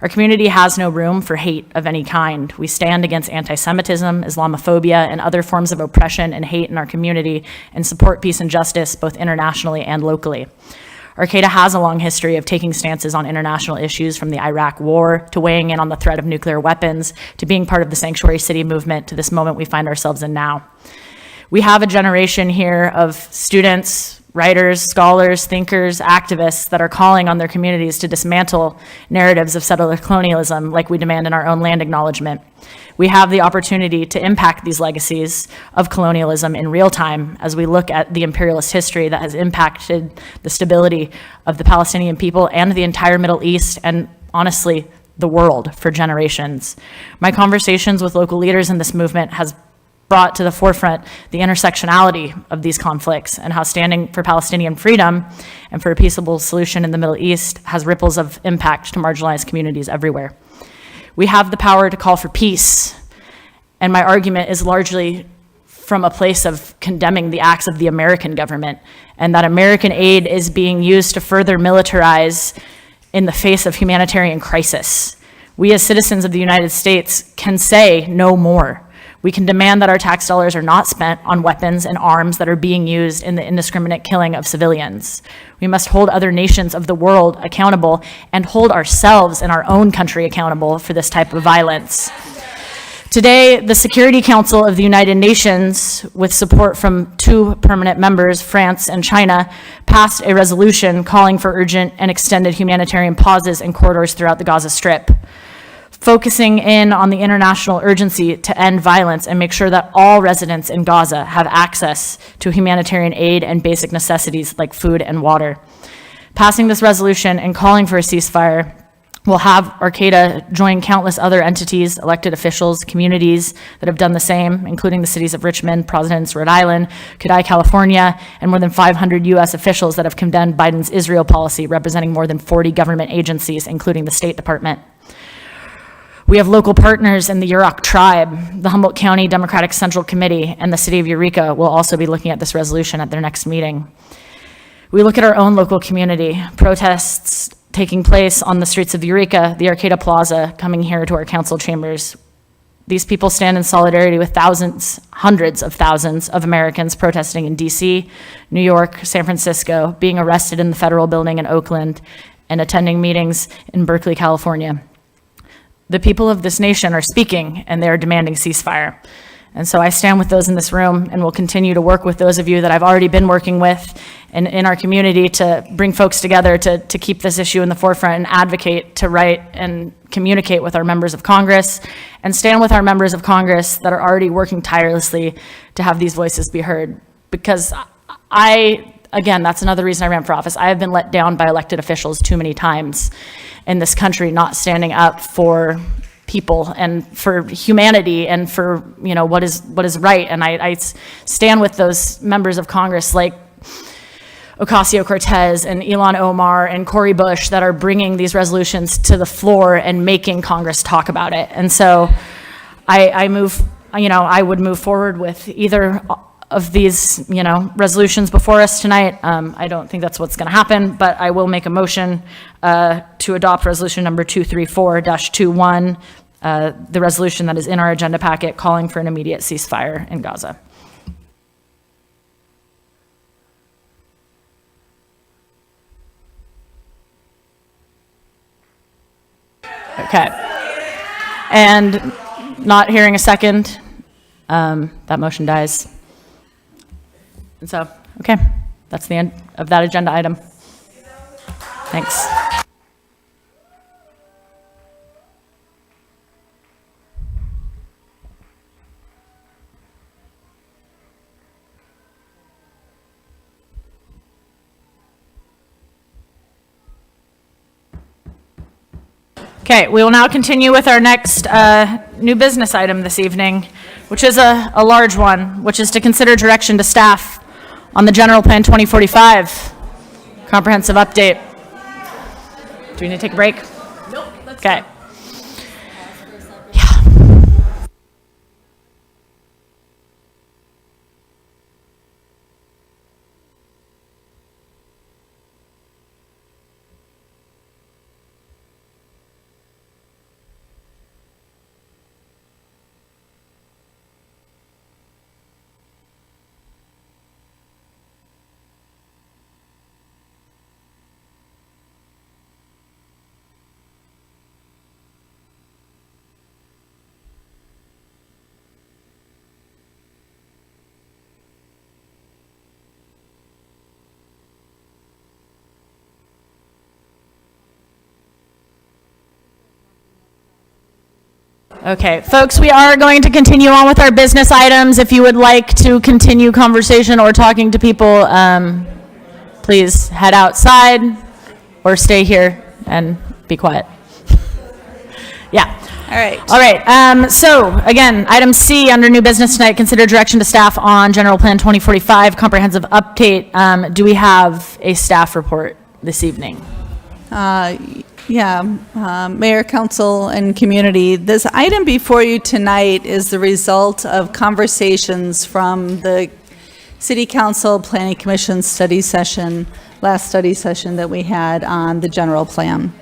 Our community has no room for hate of any kind. We stand against anti-Semitism, Islamophobia, and other forms of oppression and hate in our community and support peace and justice both internationally and locally. Arcata has a long history of taking stances on international issues, from the Iraq War to weighing in on the threat of nuclear weapons to being part of the sanctuary city movement to this moment we find ourselves in now. We have a generation here of students, writers, scholars, thinkers, activists that are calling on their communities to dismantle narratives of settler colonialism like we demand in our own land acknowledgement. We have the opportunity to impact these legacies of colonialism in real time as we look at the imperialist history that has impacted the stability of the Palestinian people and the entire Middle East and, honestly, the world for generations. My conversations with local leaders in this movement has brought to the forefront the intersectionality of these conflicts and how standing for Palestinian freedom and for a peaceable solution in the Middle East has ripples of impact to marginalized communities everywhere. We have the power to call for peace. And my argument is largely from a place of condemning the acts of the American government, and that American aid is being used to further militarize in the face of humanitarian crisis. We as citizens of the United States can say no more. We can demand that our tax dollars are not spent on weapons and arms that are being used in the indiscriminate killing of civilians. We must hold other nations of the world accountable and hold ourselves in our own country accountable for this type of violence. Today, the Security Council of the United Nations, with support from 2 permanent members, France and China, passed a resolution calling for urgent and extended humanitarian pauses in corridors throughout the Gaza Strip, focusing in on the international urgency to end violence and make sure that all residents in Gaza have access to humanitarian aid and basic necessities like food and water. Passing this resolution and calling for a ceasefire will have Arcata join countless other entities, elected officials, communities that have done the same, including the cities of Richmond, Providence, Rhode Island, Kadai, California, and more than 500 U.S. officials that have condemned Biden's Israel policy, representing more than 40 government agencies, including the State Department. We have local partners in the Yurok tribe. The Humboldt County Democratic Central Committee and the City of Eureka will also be looking at this resolution at their next meeting. We look at our own local community, protests taking place on the streets of Eureka, the Arcata Plaza, coming here to our council chambers. These people stand in solidarity with thousands, hundreds of thousands of Americans protesting in DC, New York, San Francisco, being arrested in the federal building in Oakland, and attending meetings in Berkeley, California. The people of this nation are speaking, and they are demanding ceasefire. And so I stand with those in this room and will continue to work with those of you that I've already been working with and in our community to bring folks together to keep this issue in the forefront and advocate to write and communicate with our members of Congress and stand with our members of Congress that are already working tirelessly to have these voices be heard. Because again, that's another reason I ran for office. I have been let down by elected officials too many times in this country, not standing up for people and for humanity and for what is right. And I stand with those members of Congress like Ocasio-Cortez and Ilhan Omar and Cori Bush that are bringing these resolutions to the floor and making Congress talk about it. And so I would move forward with either of these resolutions before us tonight. I don't think that's what's going to happen, but I will make a motion to adopt resolution number 234-21, the resolution that is in our agenda packet calling for an immediate ceasefire in Gaza. Okay. And not hearing a second, that motion dies. And so, okay, that's the end of that agenda item. Thanks. Okay, we will now continue with our next new business item this evening, which is a large one, which is to consider direction to staff on the General Plan 2045 comprehensive update. Do we need to take a break? Nope. Okay. Okay, folks, we are going to continue on with our business items. If you would like to continue conversation or talking to people, please head outside or stay here and be quiet. Yeah. All right. So again, item C under new business tonight, consider direction to staff on General Plan 2045 comprehensive update. Do we have a staff report this evening? Yeah, Mayor, Council, and community, this item before you tonight is the result of conversations from the City Council Planning Commission study session, last study session that we had on the general plan.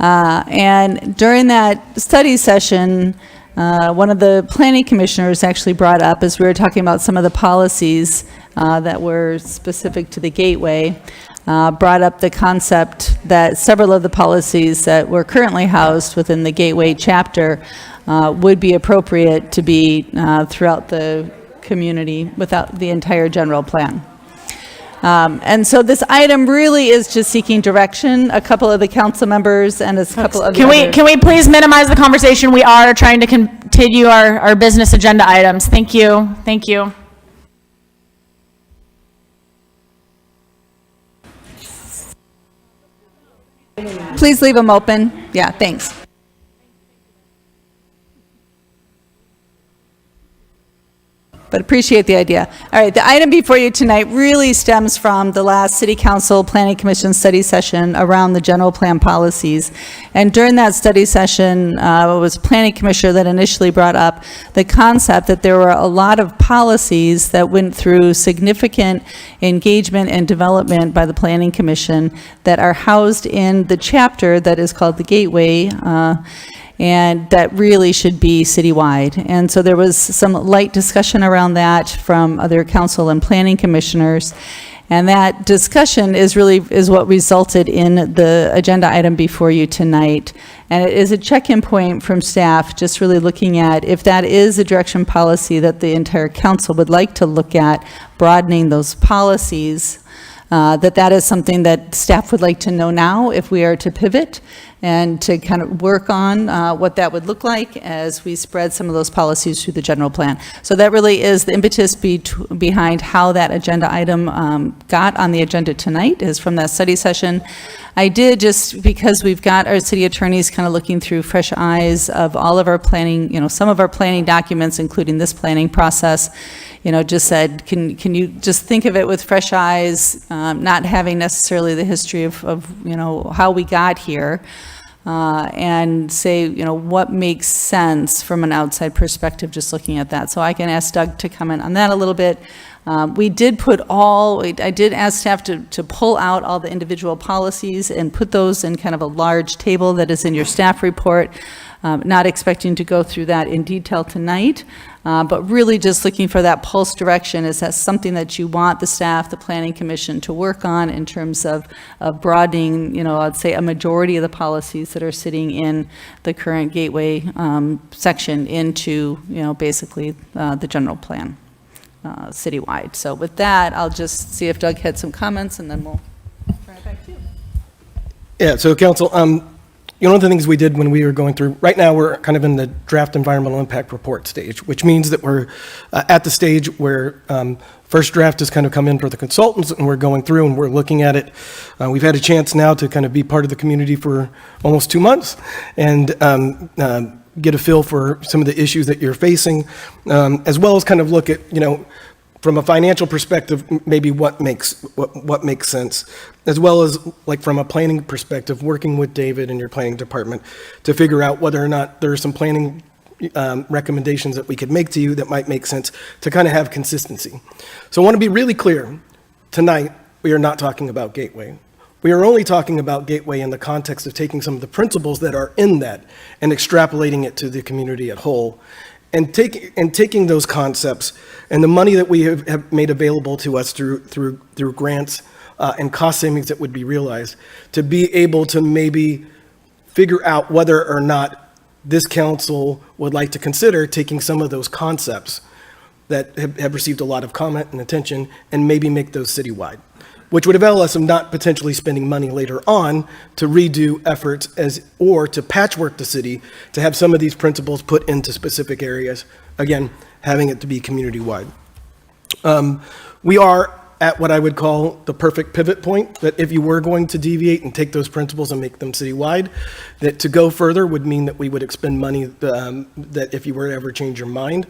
And during that study session, one of the planning commissioners actually brought up, as we were talking about some of the policies that were specific to the gateway, brought up the concept that several of the policies that were currently housed within the gateway chapter would be appropriate to be throughout the community without the entire general plan. And so this item really is just seeking direction. A couple of the council members and a couple of Can we please minimize the conversation? We are trying to continue our business agenda items. Thank you. Thank you. Please leave them open. Yeah, thanks. But appreciate the idea. All right, the item before you tonight really stems from the last City Council Planning Commission study session around the general plan policies. And during that study session, it was Planning Commissioner that initially brought up the concept that there were a lot of policies that went through significant engagement and development by the Planning Commission that are housed in the chapter that is called the Gateway, and that really should be citywide. And so there was some light discussion around that from other council and planning commissioners. And that discussion is what resulted in the agenda item before you tonight. And it is a check-in point from staff, just really looking at if that is a direction policy that the entire council would like to look at, broadening those policies, that is something that staff would like to know now if we are to pivot and to kind of work on what that would look like as we spread some of those policies through the general plan. So that really is the impetus behind how that agenda item got on the agenda tonight, is from that study session. I did, just because we've got our city attorneys kind of looking through fresh eyes of all of our planning, some of our planning documents, including this planning process, just said, can you just think of it with fresh eyes, not having necessarily the history of how we got here, and say, what makes sense from an outside perspective, just looking at that. So I can ask Doug to comment on that a little bit. We did I did ask staff to pull out all the individual policies and put those in kind of a large table that is in your staff report. Not expecting to go through that in detail tonight, but really just looking for that pulse direction. Is that something that you want the staff, the Planning Commission to work on in terms of broadening, I'd say a majority of the policies that are sitting in the current Gateway section into, basically the general plan citywide. So with that, I'll just see if Doug had some comments and then we'll turn it back to you. Yeah, so council, one of the things we did when we were going through, right now we're kind of in the draft environmental impact report stage, which means that we're at the stage where first draft has kind of come in for the consultants and we're going through and we're looking at it. We've had a chance now to kind of be part of the community for almost 2 months and get a feel for some of the issues that you're facing, as well as kind of look at, from a financial perspective, maybe what makes sense, as well as like from a planning perspective, working with David and your planning department to figure out whether or not there are some planning recommendations that we could make to you that might make sense to kind of have consistency. So I want to be really clear, tonight we are not talking about Gateway. We are only talking about Gateway in the context of taking some of the principles that are in that and extrapolating it to the community at whole. And taking those concepts and the money that we have made available to us through grants and cost savings that would be realized, to be able to maybe figure out whether or not this council would like to consider taking some of those concepts that have received a lot of comment and attention and maybe make those citywide, which would avail us of not potentially spending money later on to redo efforts or to patchwork the city to have some of these principles put into specific areas, again, having it to be community-wide. We are at what I would call the perfect pivot point, that if you were going to deviate and take those principles and make them citywide, that to go further would mean that we would expend money that if you were to ever change your mind,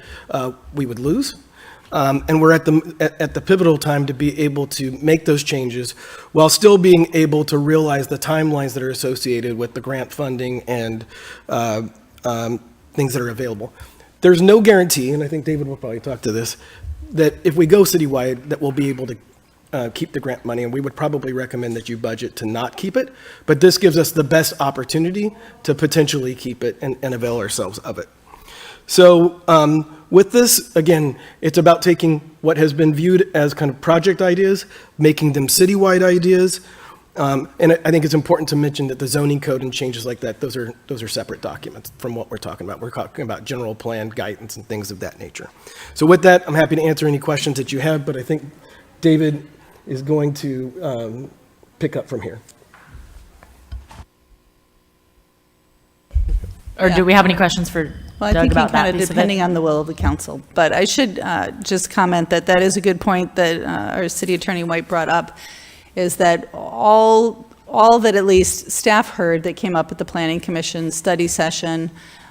we would lose. And we're at the pivotal time to be able to make those changes while still being able to realize the timelines that are associated with the grant funding and things that are available. There's no guarantee, and I think David will probably talk to this, that if we go citywide, that we'll be able to keep the grant money, and we would probably recommend that you budget to not keep it, but this gives us the best opportunity to potentially keep it and avail ourselves of it. So with this, again, it's about taking what has been viewed as kind of project ideas, making them citywide ideas, and I think it's important to mention that the zoning code and changes like that, those are separate documents from what we're talking about. We're talking about general plan guidance and things of that nature. So with that, I'm happy to answer any questions that you have, but I think David is going to pick up from here. Or do we have any questions for Well, I Doug think about that kind of piece of it? depending on the will of the council. But I should just comment that that is a good point that our city attorney White brought up, is that all that at least staff heard that came up at the Planning Commission study session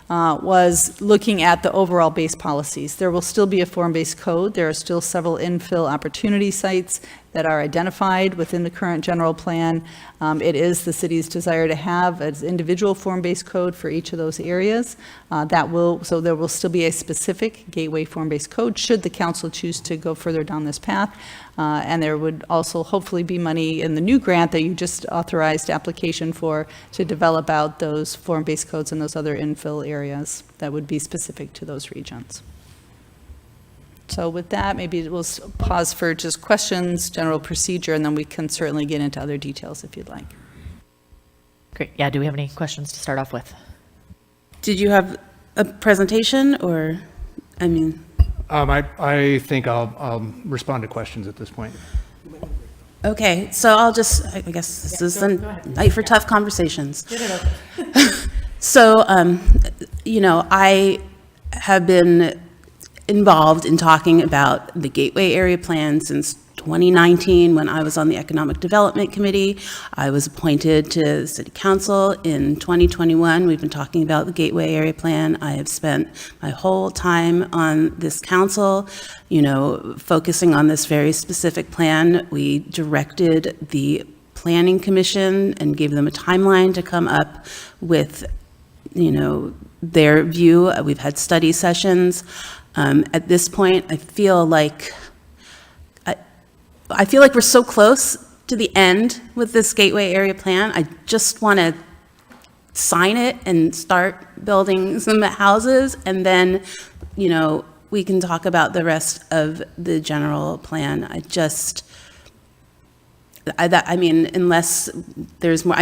was looking at the overall base policies. There will still be a form-based code. There are still several infill opportunity sites that are identified within the current general plan. It is the city's desire to have an individual form-based code for each of those areas. So there will still be a specific gateway form-based code should the council choose to go further down this path. And there would also hopefully be money in the new grant that you just authorized application for to develop out those form-based codes in those other infill areas that would be specific to those regions. So with that, maybe we'll pause for just questions, general procedure, and then we can certainly get into other details if you'd like. Great. Yeah, do we have any questions to start off with? Did you have a presentation or, I mean? I think I'll respond to questions at this point. Okay, so I guess this is the night for tough conversations. So, I have been involved in talking about the Gateway Area Plan since 2019 when I was on the Economic Development Committee. I was appointed to City Council in 2021. We've been talking about the Gateway Area Plan. I have spent my whole time on this council, focusing on this very specific plan. We directed the Planning Commission and gave them a timeline to come up with, their view. We've had study sessions. At this point, I feel like we're so close to the end with this Gateway Area Plan. I just want to sign it and start building some houses, and then, we can talk about the rest of the general plan. Unless there's more,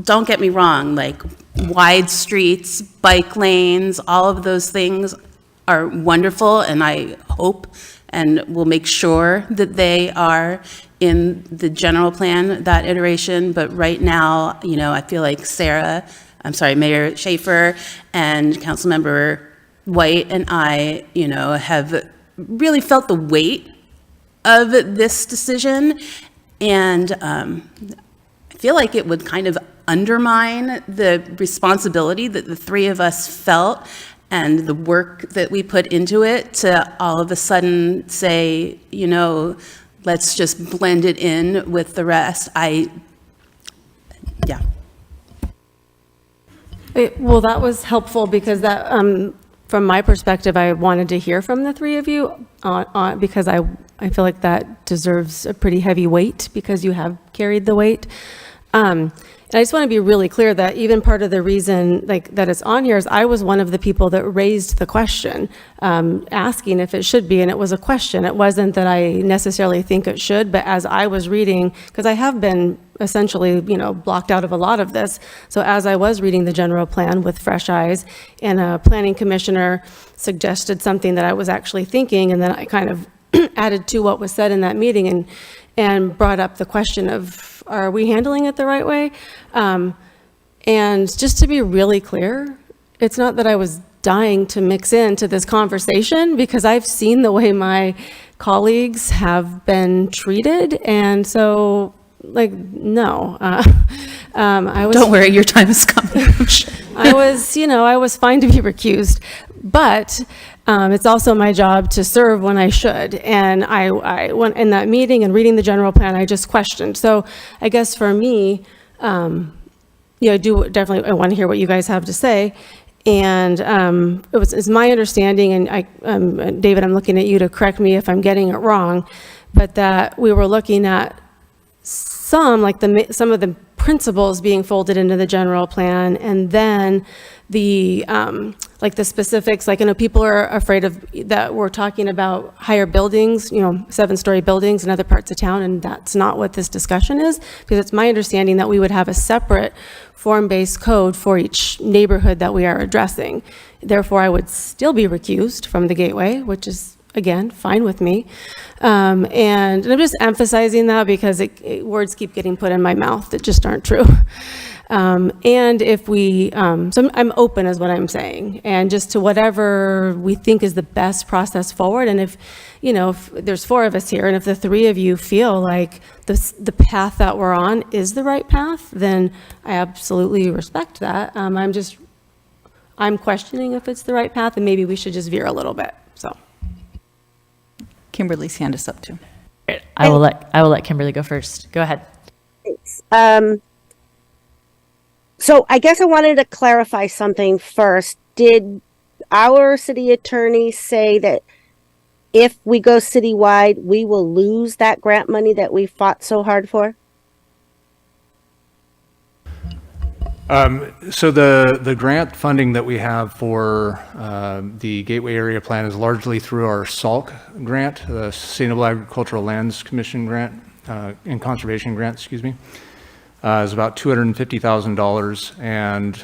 don't get me wrong, like wide streets, bike lanes, all of those things are wonderful, and I hope and will make sure that they are in the general plan, that iteration. But right now, I feel like Mayor Schaefer and Councilmember White and I, have really felt the weight of this decision. And I feel like it would kind of undermine the responsibility that the three of us felt and the work that we put into it to all of a sudden say, let's just blend it in with the rest. Well, that was helpful because that, from my perspective, I wanted to hear from the three of you because I feel like that deserves a pretty heavy weight because you have carried the weight. And I just want to be really clear that even part of the reason that it's on here is I was one of the people that raised the question, asking if it should be, and it was a question. It wasn't that I necessarily think it should, but as I was reading, because I have been essentially, blocked out of a lot of this. So as I was reading the general plan with fresh eyes, and a planning commissioner suggested something that I was actually thinking, and then I kind of added to what was said in that meeting and brought up the question of, are we handling it the right way? And just to be really clear, it's not that I was dying to mix into this conversation because I've seen the way my colleagues have been treated. And so, no. Don't worry, your time is coming. I was fine to be recused. But It's also my job to serve when I should. And I went in that meeting and reading the general plan, I just questioned. So I guess for me, I do definitely, I want to hear what you guys have to say. And it's my understanding, and David, I'm looking at you to correct me if I'm getting it wrong, but that we were looking at some of the principles being folded into the general plan, and then the the specifics, like I know people are afraid of that we're talking about higher buildings, 7-story buildings in other parts of town, and that's not what this discussion is, because it's my understanding that we would have a separate form-based code for each neighborhood that we are addressing. Therefore, I would still be recused from the gateway, which is, again, fine with me. And I'm just emphasizing that because words keep getting put in my mouth that just aren't true. And if we, so I'm open is what I'm saying, and just to whatever we think is the best process forward. And if there's 4 of us here, and if the 3 of you feel like the path that we're on is the right path, then I absolutely respect that. I'm questioning if it's the right path, and maybe we should just veer a little bit, so. Kimberly's hand is up too. I will let Kimberly go first. Go ahead. Thanks. So I guess I wanted to clarify something first. Did our city attorney say that if we go citywide, we will lose that grant money that we fought so hard for? So the grant funding that we have for the Gateway Area Plan is largely through our SALC grant, the Sustainable Agricultural Lands Commission grant, and Conservation grant, excuse me. Is about $250,000. And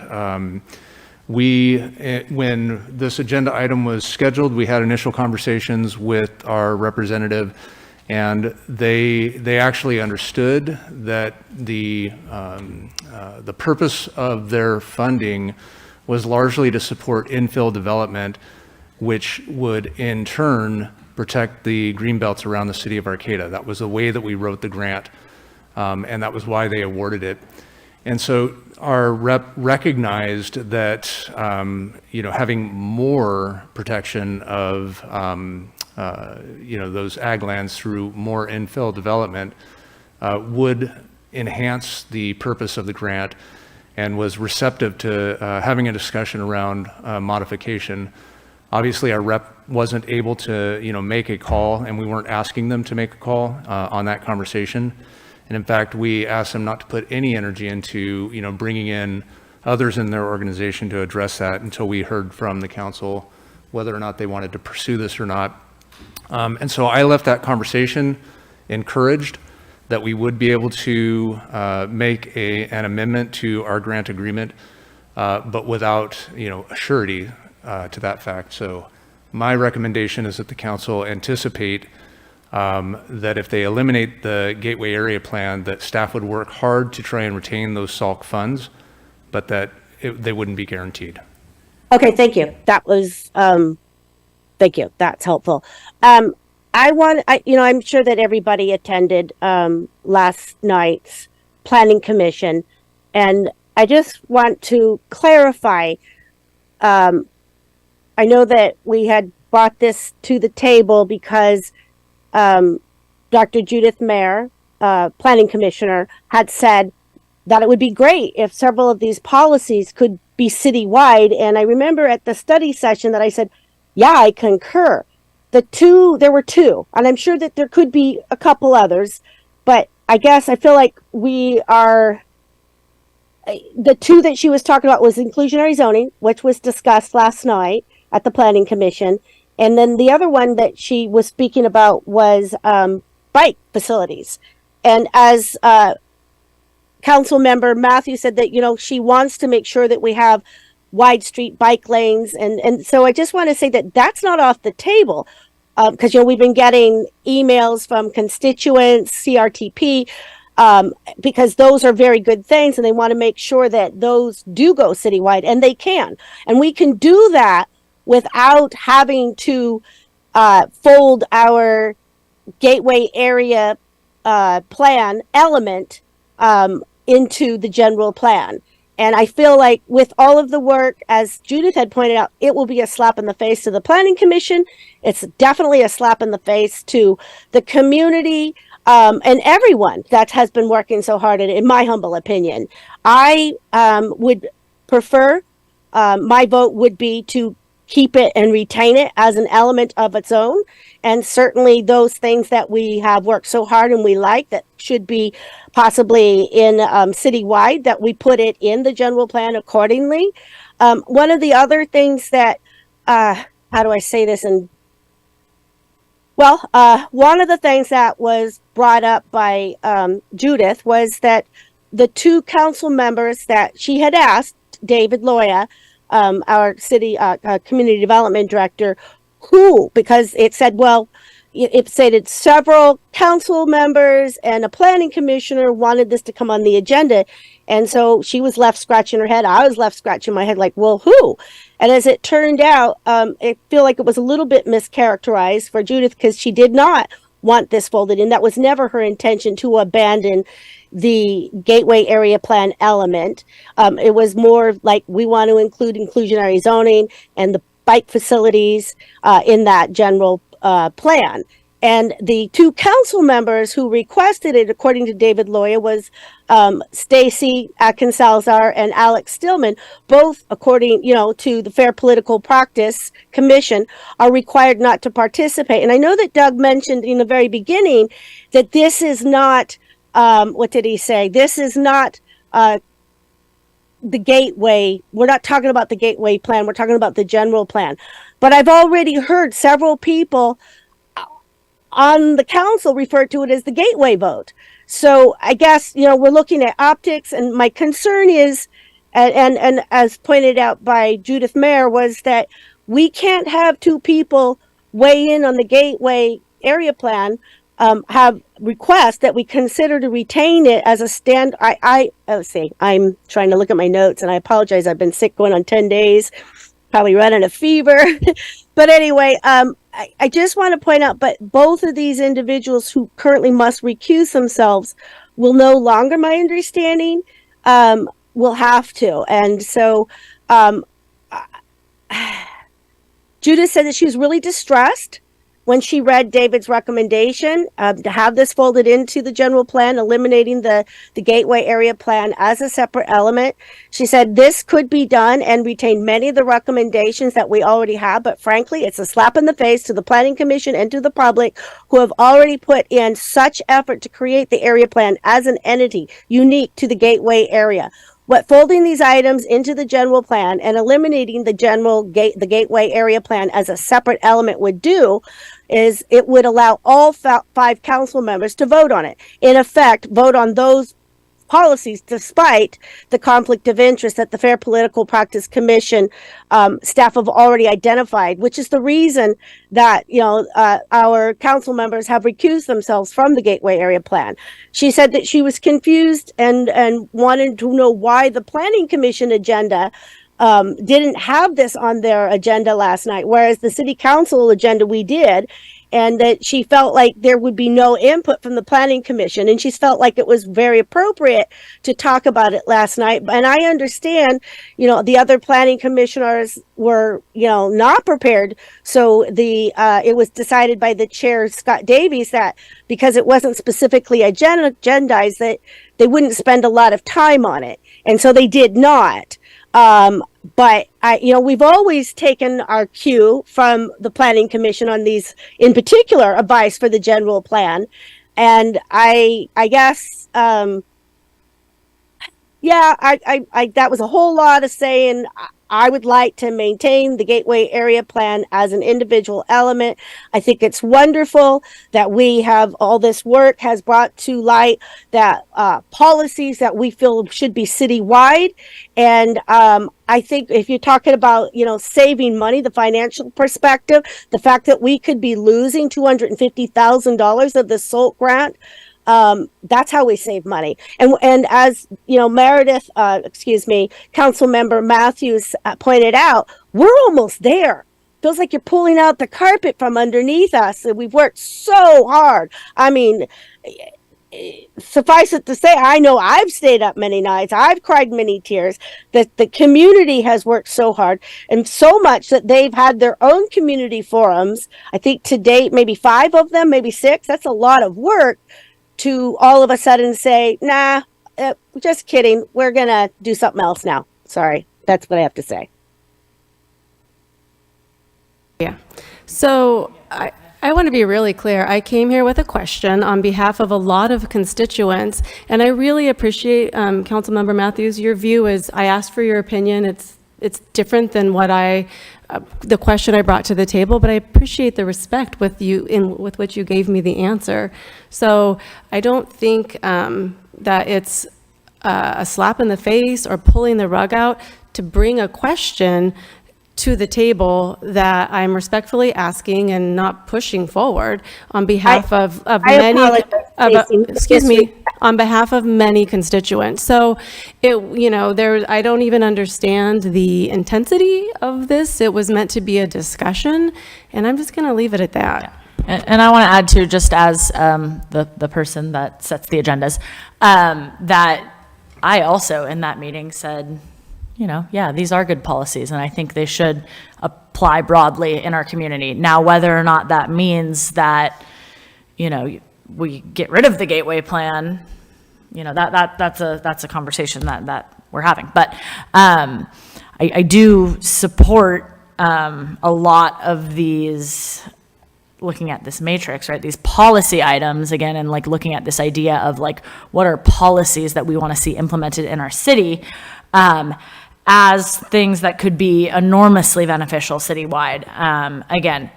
when this agenda item was scheduled, we had initial conversations with our representative, and they actually understood that the purpose of their funding was largely to support infill development, which would in turn protect the green belts around the city of Arcata. That was the way that we wrote the grant, and that was why they awarded it. And so our rep recognized that having more protection of those ag lands through more infill development would enhance the purpose of the grant, and was receptive to having a discussion around modification. Obviously, our rep wasn't able to make a call, and we weren't asking them to make a call on that conversation. And in fact, we asked them not to put any energy into bringing in others in their organization to address that until we heard from the council whether or not they wanted to pursue this or not. And so I left that conversation encouraged that we would be able to make an amendment to our grant agreement, but without a surety to that fact. So my recommendation is that the council anticipate that if they eliminate the Gateway Area Plan, that staff would work hard to try and retain those SALC funds, but that they wouldn't be guaranteed. Okay, thank you. That was, thank you. That's helpful. I'm sure that everybody attended last night's Planning Commission, and I just want to clarify. I know that we had brought this to the table because Dr. Judith Mayer, Planning Commissioner, had said that it would be great if several of these policies could be citywide. And I remember at the study session that I said, yeah, I concur. There were 2, and I'm sure that there could be a couple others, but I guess I feel like the 2 that she was talking about was inclusionary zoning, which was discussed last night at the Planning Commission. And then the other one that she was speaking about was bike facilities. And as Council Member Matthew said that, she wants to make sure that we have wide street bike lanes. And so I just want to say that that's not off the table, because, we've been getting emails from constituents, CRTP, because those are very good things, and they want to make sure that those do go citywide, and they can. And we can do that without having to fold our Gateway Area Plan element into the general plan. And I feel like with all of the work, as Judith had pointed out, it will be a slap in the face to the Planning Commission. It's definitely a slap in the face to the community, and everyone that has been working so hard at it, in my humble opinion. I would prefer, my vote would be to keep it and retain it as an element of its own. And certainly those things that we have worked so hard and we like that should be possibly in citywide, that we put it in the general plan accordingly. One of the other things that, how do I say this? One of the things that was brought up by Judith was that the two council members that she had asked, David Loya, our city community development director, because it said, well, it stated several council members and a planning commissioner wanted this to come on the agenda. And so she was left scratching her head. I was left scratching my head like, well, who? And as it turned out, I feel like it was a little bit mischaracterized for Judith because she did not want this folded in. That was never her intention, to abandon the gateway area plan element. It was more like we want to include inclusionary zoning and the bike facilities in that general plan. And the two council members who requested it, according to David Loya, was Stacy Atkins-Salazar and Alex Stillman. Both, according to the Fair Political Practice Commission, are required not to participate. And I know that Doug mentioned in the very beginning that this is not, what did he say? This is not the gateway. We're not talking about the gateway plan. We're talking about the general plan. But I've already heard several people on the council refer to it as the gateway vote. So I guess, we're looking at optics, and my concern is, and as pointed out by Judith Mayer, was that we can't have two people weigh in on the gateway area plan, have request that we consider to retain it as a stand. Let's see, I'm trying to look at my notes, and I apologize. I've been sick going on 10 days, probably running a fever. But anyway, I just want to point out, but both of these individuals who currently must recuse themselves will no longer, my understanding, will have to. And so Judith said that she was really distressed when she read David's recommendation to have this folded into the general plan, eliminating the gateway area plan as a separate element. She said this could be done and retain many of the recommendations that we already have, but frankly, it's a slap in the face to the Planning Commission and to the public who have already put in such effort to create the area plan as an entity unique to the gateway area. What folding these items into the general plan and eliminating the gateway area plan as a separate element would do is it would allow all five council members to vote on it. In effect, vote on those policies despite the conflict of interest that the Fair Political Practice Commission staff have already identified, which is the reason that our council members have recused themselves from the gateway area plan. She said that she was confused and wanted to know why the Planning Commission agenda didn't have this on their agenda last night, whereas the city council agenda we did, and that she felt like there would be no input from the Planning Commission, and she felt like it was very appropriate to talk about it last night. And I understand, the other planning commissioners were, not prepared. So it was decided by the chair, Scott Davies, that because it wasn't specifically agendized, that they wouldn't spend a lot of time on it. And so they did not. But we've always taken our cue from the Planning Commission on these, in particular, advice for the general plan. And I guess, that was a whole lot of saying I would like to maintain the gateway area plan as an individual element. I think it's wonderful that we have all this work has brought to light that policies that we feel should be citywide. And I think if you're talking about, saving money, the financial perspective, the fact that we could be losing $250,000 of the SOLT grant, that's how we save money. And as Meredith, Council Member Matthews pointed out, we're almost there. Feels like you're pulling out the carpet from underneath us, and we've worked so hard. I mean, suffice it to say, I know I've stayed up many nights. I've cried many tears. That the community has worked so hard and so much that they've had their own community forums. I think to date, maybe 5 of them, maybe 6. That's a lot of work to all of a sudden say, nah, just kidding. We're going to do something else now. Sorry. That's what I have to say. Yeah. So I want to be really clear. I came here with a question on behalf of a lot of constituents, and I really appreciate, Councilmember Matthews, your view is, I asked for your opinion. It's different than what the question I brought to the table, but I appreciate the respect with which you gave me the answer. So I don't think that it's a slap in the face or pulling the rug out to bring a question to the table that I'm respectfully asking and not pushing forward on behalf of many, on behalf of many constituents. So I don't even understand the intensity of this. It was meant to be a discussion, and I'm just going to leave it at that. Yeah. And I want to add to, just as the person that sets the agendas, that I also in that meeting said, yeah, these are good policies, and I think they should apply broadly in our community. Now, whether or not that means that, we get rid of the gateway plan, that's a conversation that we're having. But I do support a lot of these, looking at this matrix, right? These policy items again, and like looking at this idea of like, what are policies that we want to see implemented in our city, as things that could be enormously beneficial citywide. Again,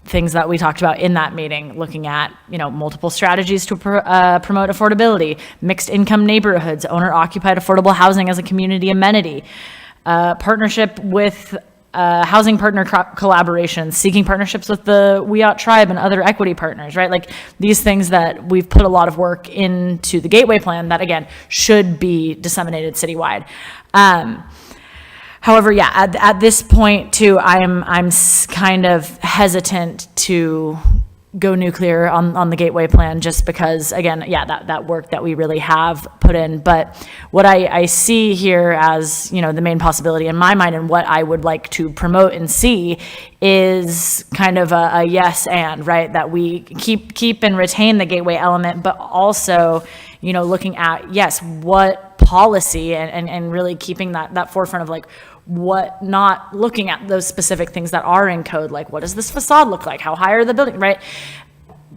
things that we talked about in that meeting, looking at, multiple strategies to promote affordability, mixed income neighborhoods, owner-occupied affordable housing as a community amenity, partnership with housing partner collaborations, seeking partnerships with the Wiyot tribe and other equity partners, right? Like these things that we've put a lot of work into the gateway plan that, again, should be disseminated citywide. However, yeah, at this point too, I'm kind of hesitant to go nuclear on the gateway plan, just because, again, yeah, that work that we really have put in. But what I see here as, the main possibility in my mind, and what I would like to promote and see, is kind of a yes and, right? That we keep and retain the gateway element, but also, looking at, yes, what policy, and really keeping that forefront of like, what, not looking at those specific things that are in code, like what does this facade look like, how high are the building, right?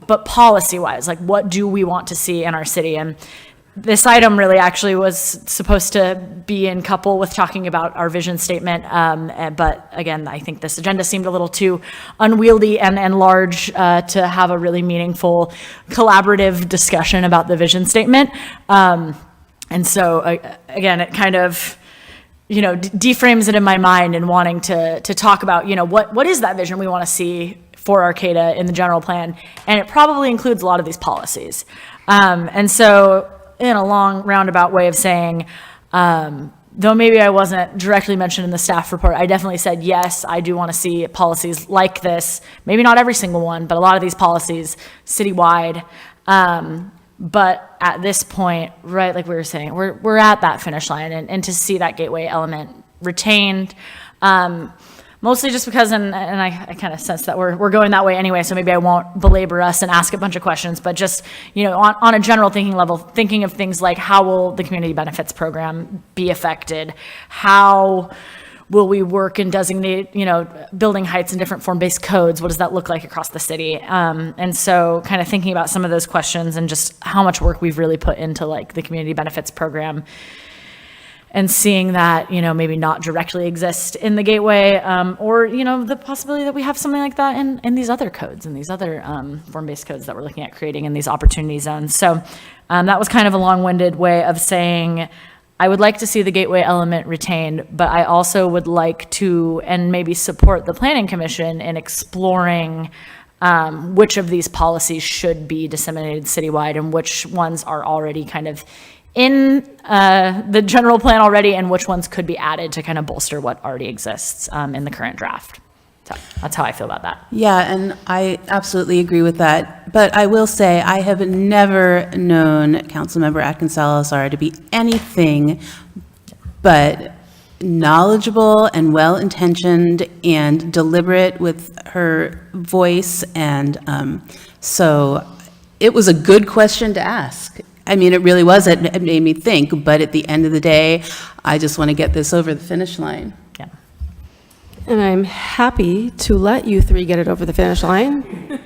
But policy wise, like what do we want to see in our city? And this item really actually was supposed to be in couple with talking about our vision statement, but again, I think this agenda seemed a little too unwieldy and large to have a really meaningful collaborative discussion about the vision statement. And so again, it kind of deframes it in my mind, and wanting to talk about, what is that vision we want to see for Arcata in the general plan, and it probably includes a lot of these policies. And so, in a long roundabout way of saying, though maybe I wasn't directly mentioned in the staff report, I definitely said, yes, I do want to see policies like this, maybe not every single one, but a lot of these policies citywide. But at this point, right, like we were saying, we're at that finish line, and to see that gateway element retained, mostly just because, and I kind of sense that we're going that way anyway, so maybe I won't belabor us and ask a bunch of questions, but just, on a general thinking level, thinking of things like, how will the community benefits program be affected? How will we work and designate, building heights and different form-based codes? What does that look like across the city? And so kind of thinking about some of those questions and just how much work we've really put into like the community benefits program, and seeing that, maybe not directly exist in the gateway, or, the possibility that we have something like that in these other codes and these other form-based codes that we're looking at creating in these opportunity zones. So that was kind of a long-winded way of saying, I would like to see the gateway element retained, but I also would like to, and maybe support the Planning Commission in exploring which of these policies should be disseminated citywide, and which ones are already kind of in the general plan already, and which ones could be added to kind of bolster what already exists in the current draft. So that's how I feel about that. Yeah, and I absolutely agree with that. But I will say, I have never known Councilmember Atkins Salazar to be anything but knowledgeable and well-intentioned and deliberate with her voice. And so it was a good question to ask. I mean, it really was. It made me think. But at the end of the day, I just want to get this over the finish line. Yeah. And I'm happy to let you three get it over the finish line.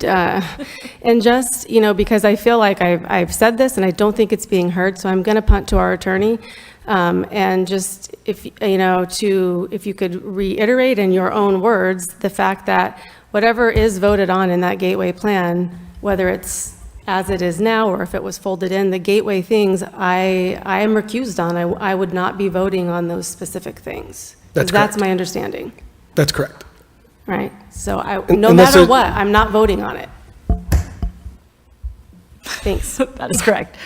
And just, because I feel like I've said this and I don't think it's being heard, so I'm going to punt to our attorney. And just, if you could reiterate in your own words the fact that whatever is voted on in that gateway plan, whether it's as it is now or if it was folded in, the gateway things, I am recused on. I would not be voting on those specific things. That's my understanding. That's correct. Right. So no matter what, I'm not voting on it. Thanks. That is correct.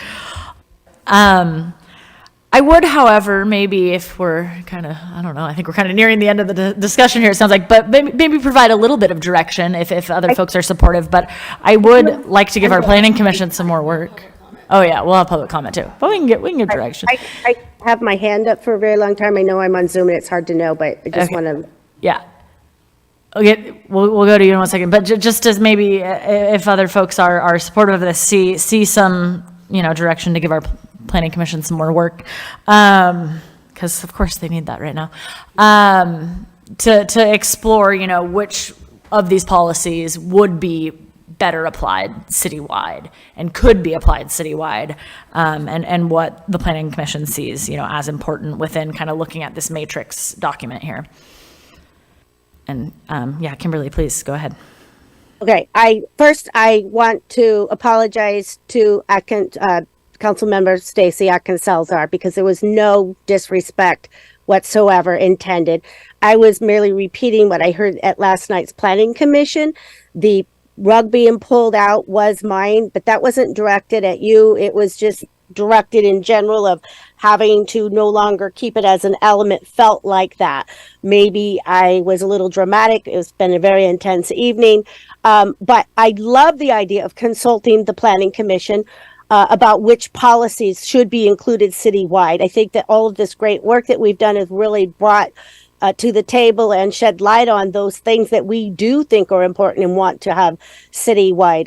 I would, however, maybe if we're kind of, I don't know, I think we're kind of nearing the end of the discussion here, it sounds like, but maybe provide a little bit of direction if other folks are supportive. But I would like to give our planning commission some more work. Oh yeah, we'll have public comment too, but we can get direction. I have my hand up for a very long time. I know I'm on Zoom and it's hard to know, but I just want to. Yeah. Okay, we'll go to you in 1 second, but just as maybe if other folks are supportive of this, see some, direction to give our planning commission some more work, because of course they need that right now, to explore, which of these policies would be better applied citywide and could be applied citywide, and what the planning commission sees, as important within kind of looking at this matrix document here. And Kimberly, please go ahead. Okay, I want to apologize to Councilmember Stacy Atkins Salazar, because there was no disrespect whatsoever intended. I was merely repeating what I heard at last night's planning commission. The rug being pulled out was mine, but that wasn't directed at you. It was just directed in general of having to no longer keep it as an element. Felt like that. Maybe I was a little dramatic. It's been a very intense evening. But I love the idea of consulting the planning commission about which policies should be included citywide. I think that all of this great work that we've done has really brought to the table and shed light on those things that we do think are important and want to have citywide.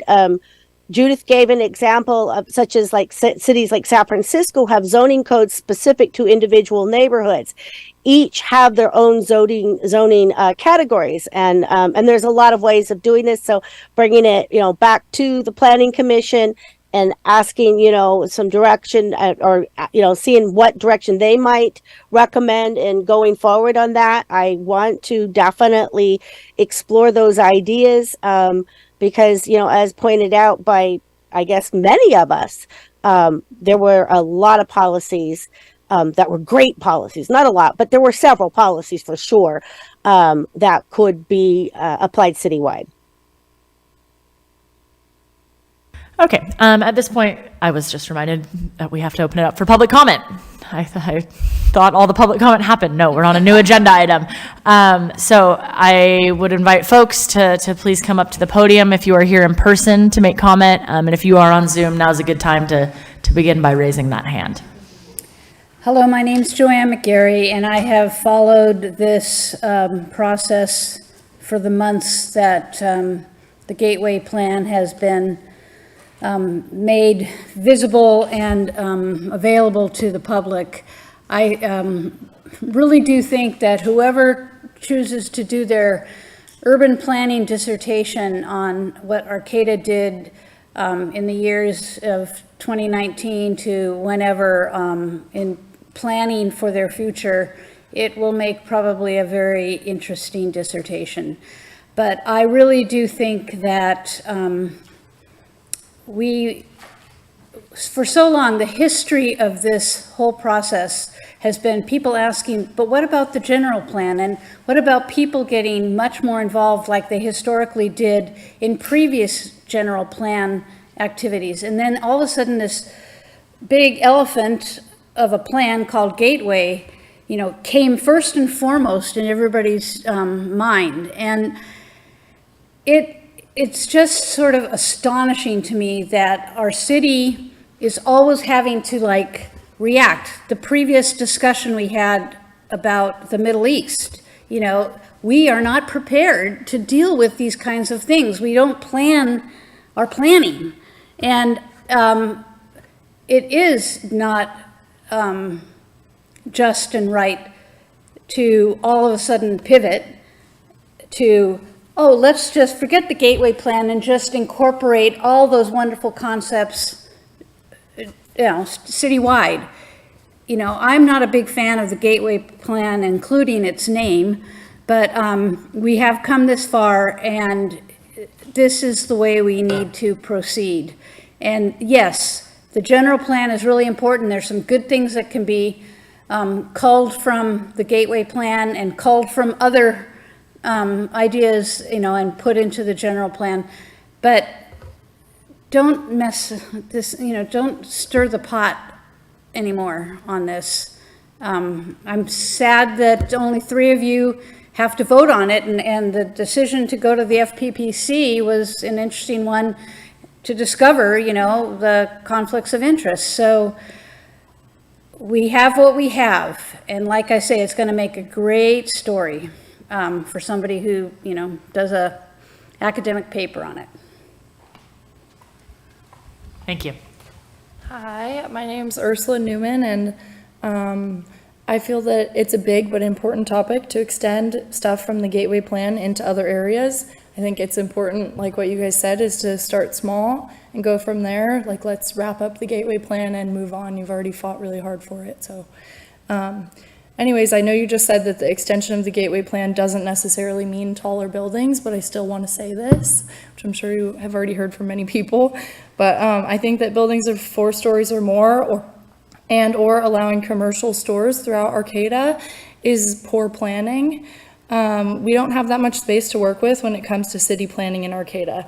Judith gave an example of such as like cities like San Francisco have zoning codes specific to individual neighborhoods. Each have their own zoning categories, and there's a lot of ways of doing this. So bringing it, back to the planning commission and asking, some direction or seeing what direction they might recommend and going forward on that. I want to definitely explore those ideas. Because, as pointed out by, I guess, many of us, there were a lot of policies that were great policies. Not a lot, but there were several policies for sure that could be applied citywide. Okay, at this point, I was just reminded that we have to open it up for public comment. I thought all the public comment happened. No, we're on a new agenda item. So I would invite folks to please come up to the podium if you are here in person to make comment. And if you are on Zoom, now's a good time to begin by raising that hand. Hello, my name's Joanne McGarry, and I have followed this process for the months that the Gateway Plan has been made visible and available to the public. I really do think that whoever chooses to do their urban planning dissertation on what Arcata did in the years of 2019 to whenever in planning for their future, it will make probably a very interesting dissertation. But I really do think that for so long, the history of this whole process has been people asking, but what about the general plan? And what about people getting much more involved like they historically did in previous general plan activities? And then all of a sudden this big elephant of a plan called Gateway, came first and foremost in everybody's mind. And it's just sort of astonishing to me that our city is always having to like react. The previous discussion we had about the Middle East, you know, we are not prepared to deal with these kinds of things. We don't plan our planning. And it is not just and right to all of a sudden pivot to, oh, let's just forget the Gateway Plan and just incorporate all those wonderful concepts, you know, citywide. You know, I'm not a big fan of the Gateway Plan, including its name, but we have come this far, and this is the way we need to proceed. And yes, the general plan is really important. There's some good things that can be culled from the Gateway Plan and culled from other ideas, you know, and put into the general plan. But don't mess this, you know, don't stir the pot anymore on this. I'm sad that only 3 of you have to vote on it, and the decision to go to the FPPC was an interesting one to discover, you know, the conflicts of interest. So we have what we have, and like I say, it's going to make a great story for somebody who, you know, does a academic paper on it. Thank you. Hi, my name's Ursula Newman, and I feel that it's a big but important topic to extend stuff from the Gateway Plan into other areas. I think it's important, like what you guys said, is to start small and go from there. Like, let's wrap up the Gateway Plan and move on. You've already fought really hard for it. So anyways, I know you just said that the extension of the Gateway Plan doesn't necessarily mean taller buildings, but I still want to say this, which I'm sure you have already heard from many people. But I think that buildings of 4 stories or more, or allowing commercial stores throughout Arcata is poor planning. We don't have that much space to work with when it comes to city planning in Arcata.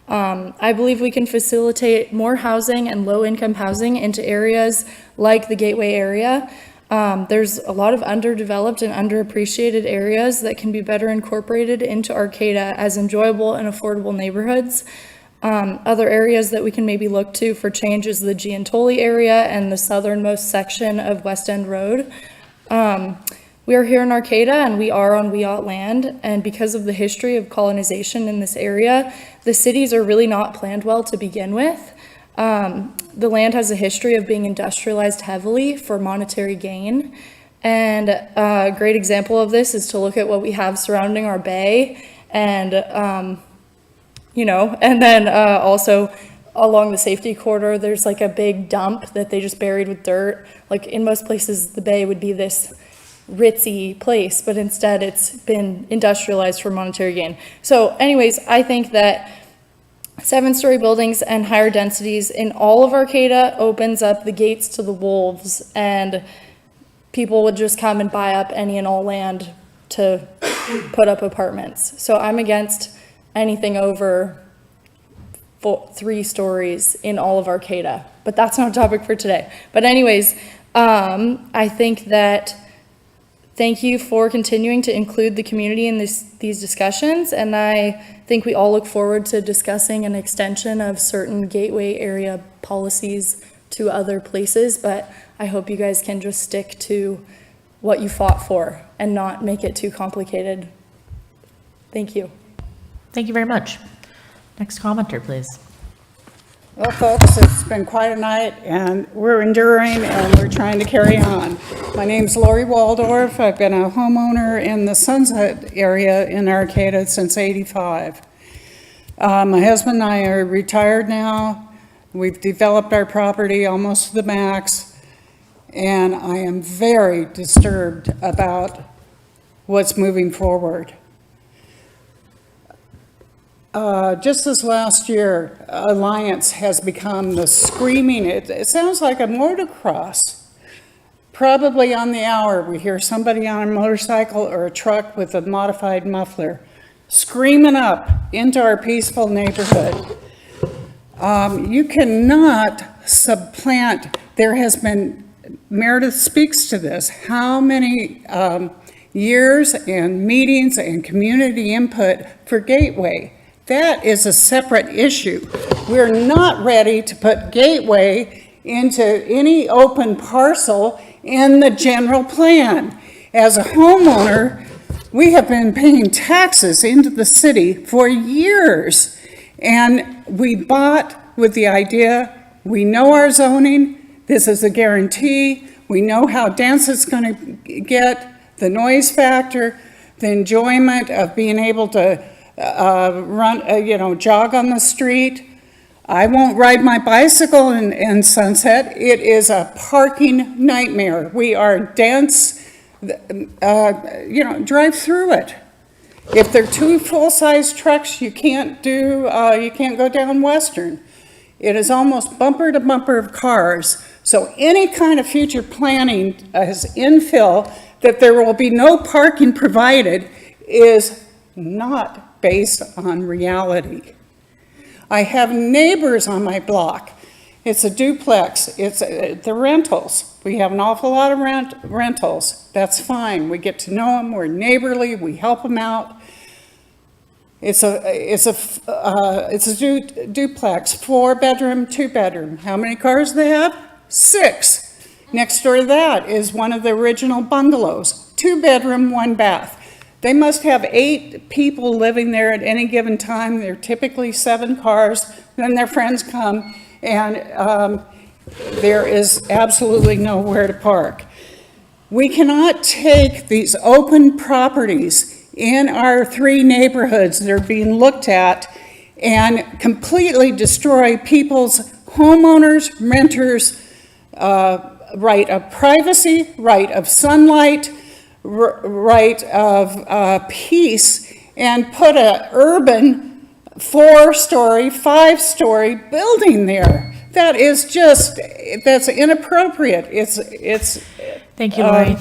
I believe we can facilitate more housing and low-income housing into areas like the Gateway area. There's a lot of underdeveloped and underappreciated areas that can be better incorporated into Arcata as enjoyable and affordable neighborhoods. Other areas that we can maybe look to for change is the Giantoli area and the southernmost section of West End Road. We are here in Arcata, and we are on Wiyot land, and because of the history of colonization in this area, the cities are really not planned well to begin with. The land has a history of being industrialized heavily for monetary gain, and a great example of this is to look at what we have surrounding our bay, and you know, and then also along the safety corridor, there's like a big dump that they just buried with dirt. Like in most places, the bay would be this ritzy place, but instead it's been industrialized for monetary gain. So anyways, I think that 7-story buildings and higher densities in all of Arcata opens up the gates to the wolves, and people would just come and buy up any and all land to put up apartments. So I'm against anything over 3 stories in all of Arcata, but that's not a topic for today. But anyways, I think that thank you for continuing to include the community in these discussions, and I think we all look forward to discussing an extension of certain gateway area policies to other places, but I hope you guys can just stick to what you fought for and not make it too complicated. Thank you. Thank you very much. Next commenter, please. Well, folks, it's been quite a night, and we're enduring, and we're trying to carry on. My name's Lori Waldorf. I've been a homeowner in the Sunset area in Arcata since '85. My husband and I are retired now. We've developed our property almost to the max, and I am very disturbed about what's moving forward. Just this last year, Alliance has become the screaming, it sounds like a motocross. Probably on the hour, we hear somebody on a motorcycle or a truck with a modified muffler screaming up into our peaceful neighborhood. You cannot supplant, there has been, Meredith speaks to this, how many years and meetings and community input for Gateway. That is a separate issue. We're not ready to put Gateway into any open parcel in the general plan. As a homeowner, we have been paying taxes into the city for years. And we bought with the idea, we know our zoning, this is a guarantee, we know how dense it's going to get, the noise factor, the enjoyment of being able to jog on the street. I won't ride my bicycle in Sunset. It is a parking nightmare. We are dense, drive through it. If they're two full-size trucks, you can't go down Western. It is almost bumper to bumper of cars. So any kind of future planning as infill that there will be no parking provided is not based on reality. I have neighbors on my block. It's a duplex. It's the rentals. We have an awful lot of rentals. That's fine. We get to know them. We're neighborly. We help them out. It's a duplex, 4-bedroom, 2-bedroom. How many cars do they have? 6. Next door to that is one of the original bungalows, 2-bedroom, 1-bath. They must have 8 people living there at any given time. They're typically 7 cars. Then their friends come, and there is absolutely nowhere to park. We cannot take these open properties in our 3 neighborhoods that are being looked at and completely destroy people's homeowners, renters, right of privacy, right of sunlight, right of peace, and put an urban 4-story, 5-story building there. That is just, that's inappropriate. It's. Thank you, Lori.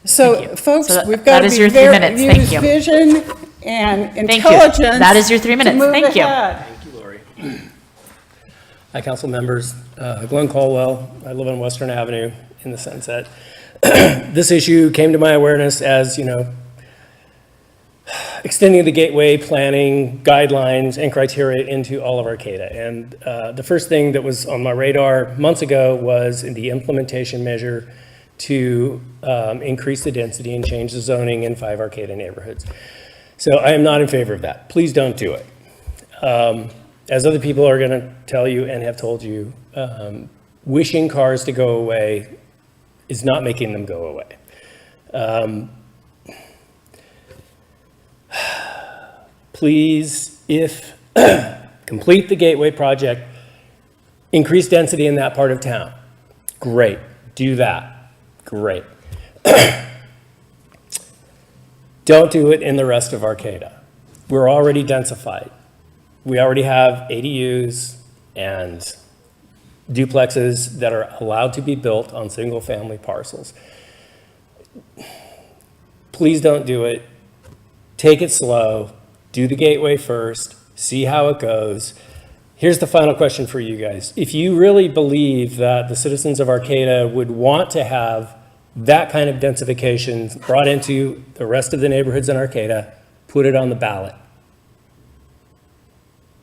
So, folks, So we've got that is to your be 3 very, minutes. use Thank you. vision and Thank you. intelligence. That is your 3 minutes. to move Thank you. ahead. Thank you, Lori. Hi, council members. Glenn Caldwell. I live on Western Avenue in the Sunset. This issue came to my awareness as, extending the gateway planning guidelines and criteria into all of Arcata. And the first thing that was on my radar months ago was the implementation measure to increase the density and change the zoning in 5 Arcata neighborhoods. So I am not in favor of that. Please don't do it. As other people are going to tell you and have told you, wishing cars to go away is not making them go away. Please, if complete the Gateway project, increase density in that part of town. Great, do that. Great. Don't do it in the rest of Arcata. We're already densified. We already have ADUs and duplexes that are allowed to be built on single-family parcels. Please don't do it. Take it slow. Do the Gateway first. See how it goes. Here's the final question for you guys. If you really believe that the citizens of Arcata would want to have that kind of densification brought into the rest of the neighborhoods in Arcata, put it on the ballot.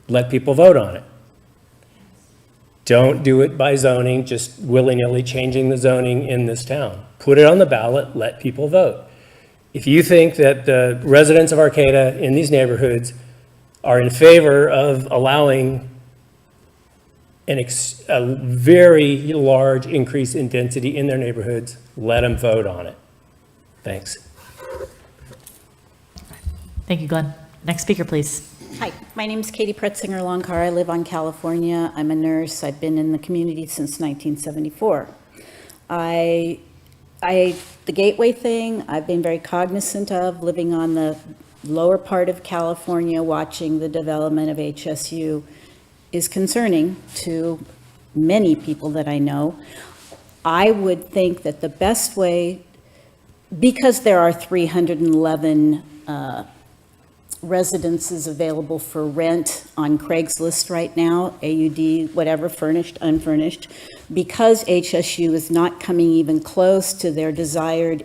Let people vote on it. Don't do it by zoning, just willy-nilly changing the zoning in this town. Put it on the ballot, let people vote. If you think that the residents of Arcata in these neighborhoods are in favor of allowing a very large increase in density in their neighborhoods, let them vote on it. Thanks. Thank you, Glenn. Next speaker, please. Hi, my name is Katie Pretzinger-Longcar. I live on California. I'm a nurse. I've been in the community since 1974. The Gateway thing, I've been very cognizant of, living on the lower part of California, watching the development of HSU is concerning to many people that I know. I would think that the best way, because there are 311 residences available for rent on Craigslist right now, AUD, whatever, furnished, unfurnished, because HSU is not coming even close to their desired,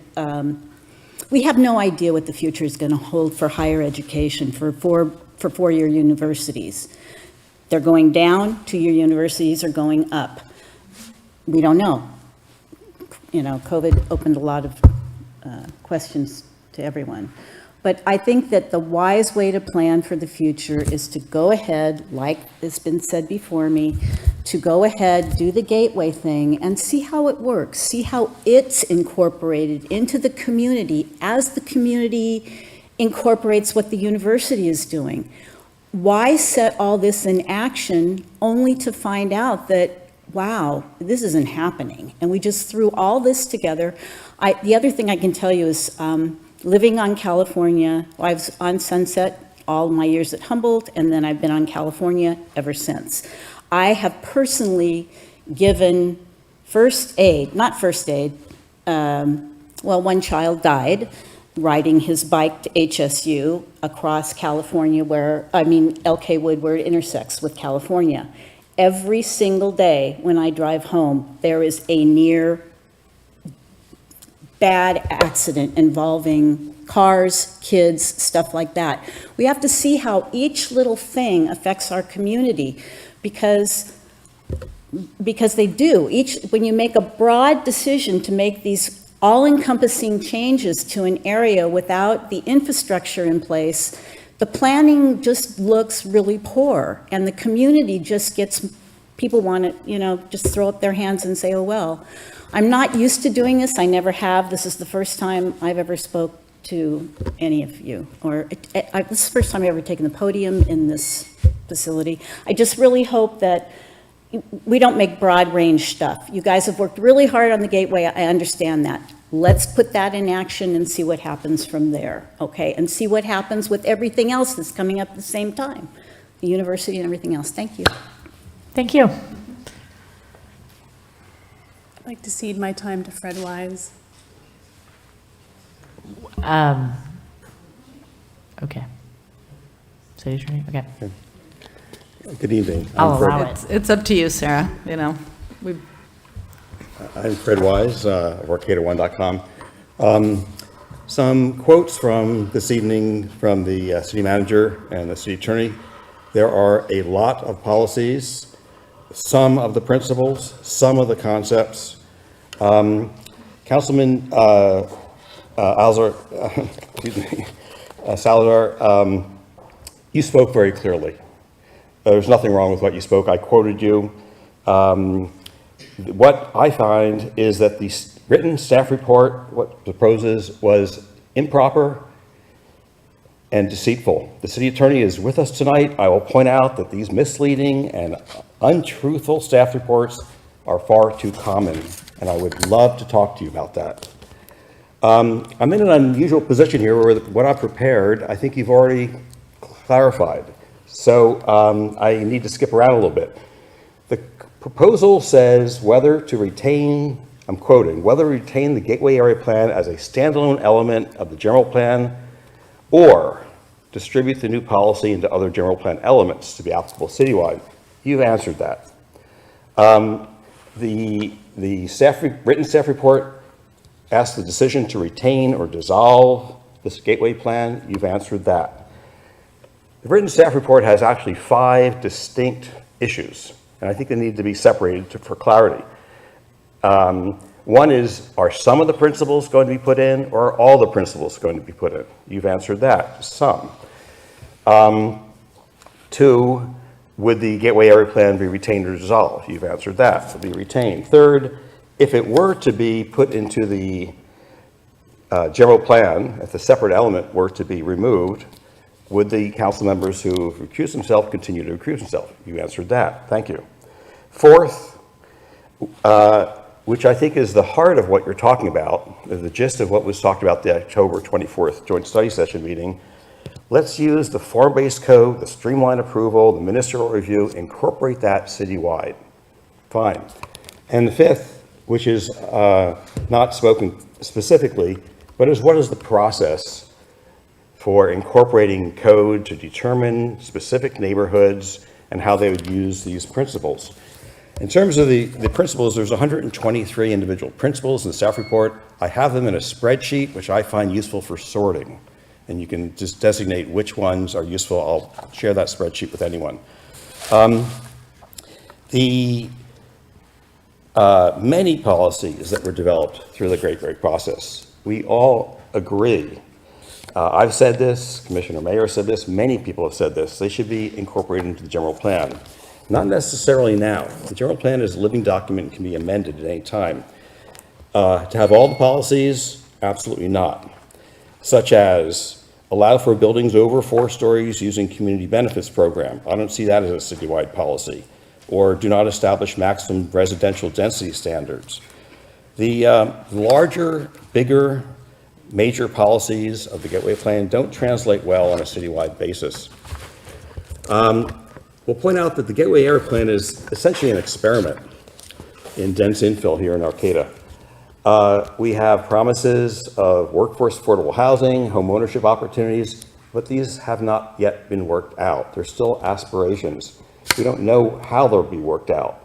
we have no idea what the future is going to hold for higher education, for for four-year universities. They're going down, two-year universities are going up. We don't know. You know, COVID opened a lot of questions to everyone. But I think that the wise way to plan for the future is to go ahead, like has been said before me, to go ahead, do the gateway thing, and see how it works, see how it's incorporated into the community as the community incorporates what the university is doing. Why set all this in action only to find out that, wow, this isn't happening? And we just threw all this together. The other thing I can tell you is living on California, I was on Sunset all my years at Humboldt, and then I've been on California ever since. I have personally given first aid, not first aid, well, one child died riding his bike to HSU across California LK Wood, where it intersects with California. Every single day when I drive home, there is a near bad accident involving cars, kids, stuff like that. We have to see how each little thing affects our community because they do. When you make a broad decision to make these all-encompassing changes to an area without the infrastructure in place, the planning just looks really poor, and the community just gets, people want to, just throw up their hands and say, oh, well. I'm not used to doing this. I never have. This is the first time I've ever spoke to any of you, this is the first time I've ever taken the podium in this facility. I just really hope that we don't make broad range stuff. You guys have worked really hard on the gateway. I understand that. Let's put that in action and see what happens from there, okay? And see what happens with everything else that's coming up at the same time, the university and everything else. Thank you. Thank you. I'd like to cede my time to Fred Wise. Okay. So you're turning, okay. Good evening. I'll allow it. It's up to you, Sarah. I'm Fred Wise of Arcata1.com. Some quotes from this evening from the city manager and the city attorney. There are a lot of policies, some of the principles, some of the concepts. Councilman Salazar, you spoke very clearly. There's nothing wrong with what you spoke. I quoted you. What I find is that the written staff report, what proposes, was improper and deceitful. The city attorney is with us tonight. I will point out that these misleading and untruthful staff reports are far too common, and I would love to talk to you about that. I'm in an unusual position here where what I've prepared, I think you've already clarified. So I need to skip around a little bit. The proposal says whether to retain, I'm quoting, whether to retain the Gateway Area Plan as a standalone element of the general plan or distribute the new policy into other general plan elements to be applicable citywide. You've answered that. The written staff report asks the decision to retain or dissolve this Gateway Plan. You've answered that. The written staff report has actually 5 distinct issues, and I think they need to be separated for clarity. One is, are some of the principles going to be put in, or are all the principles going to be put in? You've answered that, some. 2, would the Gateway Area Plan be retained or dissolved? You've answered that, it'll be retained. 3rd, if it were to be put into the general plan, if the separate element were to be removed, would the council members who recuse themselves continue to recuse themselves? You answered that. Thank you. 4th, which I think is the heart of what you're talking about, the gist of what was talked about the October 24th joint study session meeting. Let's use the form-based code, the streamlined approval, the ministerial review, incorporate that citywide. Fine. And the 5th, which is not spoken specifically, but is what is the process for incorporating code to determine specific neighborhoods and how they would use these principles. In terms of the principles, there's 123 individual principles in the staff report. I have them in a spreadsheet, which I find useful for sorting. And you can just designate which ones are useful. I'll share that spreadsheet with anyone. The many policies that were developed through the Gateway process, we all agree. I've said this, Commissioner Mayer said this, many people have said this, they should be incorporated into the general plan. Not necessarily now. The general plan is a living document and can be amended at any time. To have all the policies, absolutely not. Such as allow for buildings over 4 stories using community benefits program. I don't see that as a citywide policy. Or do not establish maximum residential density standards. The larger, bigger, major policies of the Gateway Plan don't translate well on a citywide basis. We'll point out that the Gateway Area Plan is essentially an experiment in dense infill here in Arcata. We have promises of workforce affordable housing, home ownership opportunities, but these have not yet been worked out. They're still aspirations. We don't know how they'll be worked out.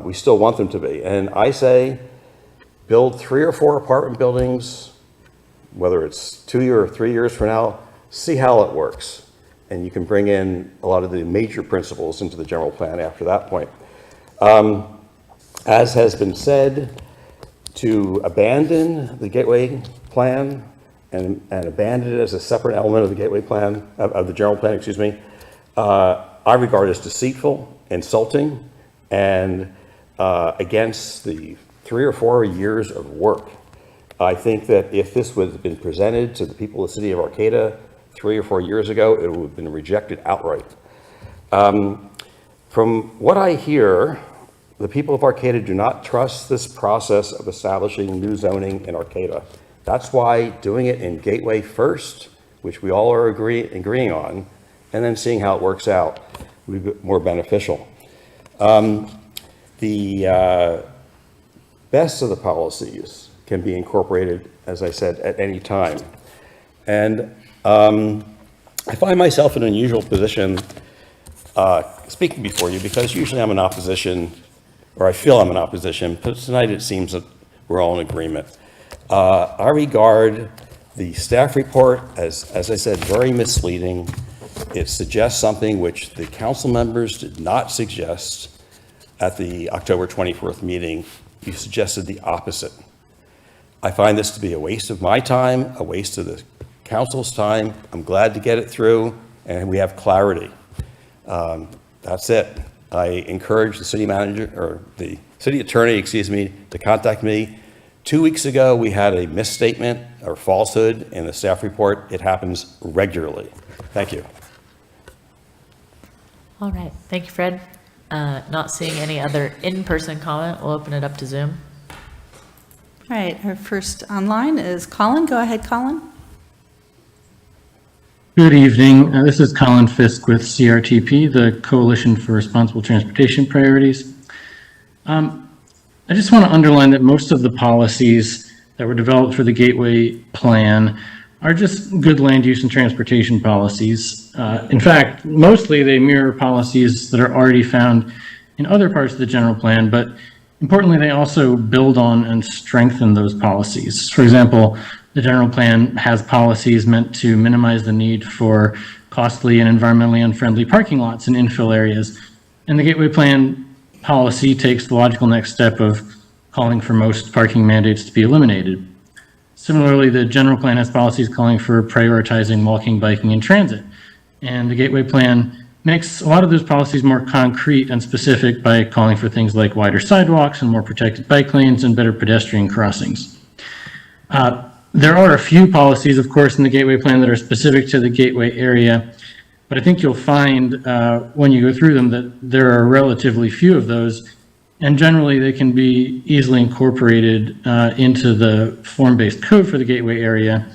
We still want them to be. And I say, build 3 or 4 apartment buildings, whether it's 2 or 3 years from now, see how it works. And you can bring in a lot of the major principles into the general plan after that point. As has been said, to abandon the Gateway Plan and abandon it as a separate element of the Gateway Plan, of the general plan, excuse me, I regard as deceitful, insulting, and against the 3 or 4 years of work. I think that if this would have been presented to the people of the city of Arcata 3 or 4 years ago, it would have been rejected outright. From what I hear, the people of Arcata do not trust this process of establishing new zoning in Arcata. That's why doing it in Gateway first, which we all are agreeing on, and then seeing how it works out would be more beneficial. The best of the policies can be incorporated, as I said, at any time. And I find myself in an unusual position speaking before you, because usually I'm in opposition, or I feel I'm in opposition, but tonight it seems that we're all in agreement. I regard the staff report as I said, very misleading. It suggests something which the council members did not suggest at the October 24th meeting. You suggested the opposite. I find this to be a waste of my time, a waste of the council's time. I'm glad to get it through, and we have clarity. That's it. I encourage the city manager, or the city attorney, excuse me, to contact me. 2 weeks ago, we had a misstatement or falsehood in the staff report. It happens regularly. Thank you. All right, thank you, Fred. Not seeing any other in-person comment, we'll open it up to Zoom. All right, our first online is Colin. Go ahead, Colin. Good evening. This is Colin Fisk with CRTP, the Coalition for Responsible Transportation Priorities. I just want to underline that most of the policies that were developed for the Gateway Plan are just good land use and transportation policies. In fact, mostly they mirror policies that are already found in other parts of the general plan, but importantly, they also build on and strengthen those policies. For example, the general plan has policies meant to minimize the need for costly and environmentally unfriendly parking lots in infill areas. And the Gateway Plan policy takes the logical next step of calling for most parking mandates to be eliminated. Similarly, the general plan has policies calling for prioritizing walking, biking, and transit. And the Gateway Plan makes a lot of those policies more concrete and specific by calling for things like wider sidewalks and more protected bike lanes and better pedestrian crossings. There are a few policies, of course, in the Gateway Plan that are specific to the Gateway area, but I think you'll find when you go through them that there are relatively few of those, and generally they can be easily incorporated into the form-based code for the Gateway area,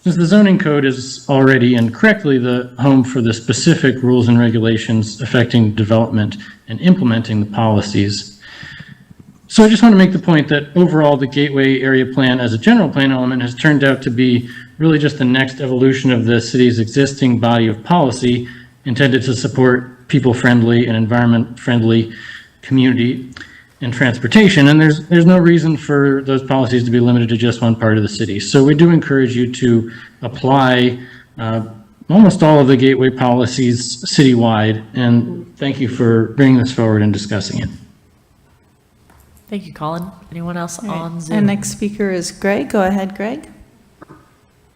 since the zoning code is already and correctly the home for the specific rules and regulations affecting development and implementing the policies. So I just want to make the point that overall the Gateway Area Plan as a general plan element has turned out to be really just the next evolution of the city's existing body of policy intended to support people-friendly and environment-friendly community. and transportation, and there's no reason for those policies to be limited to just one part of the city. So we do encourage you to apply almost all of the gateway policies citywide, and thank you for bringing this forward and discussing it. Thank you, Colin. Anyone else on Zoom? And next speaker is Greg. Go ahead, Greg.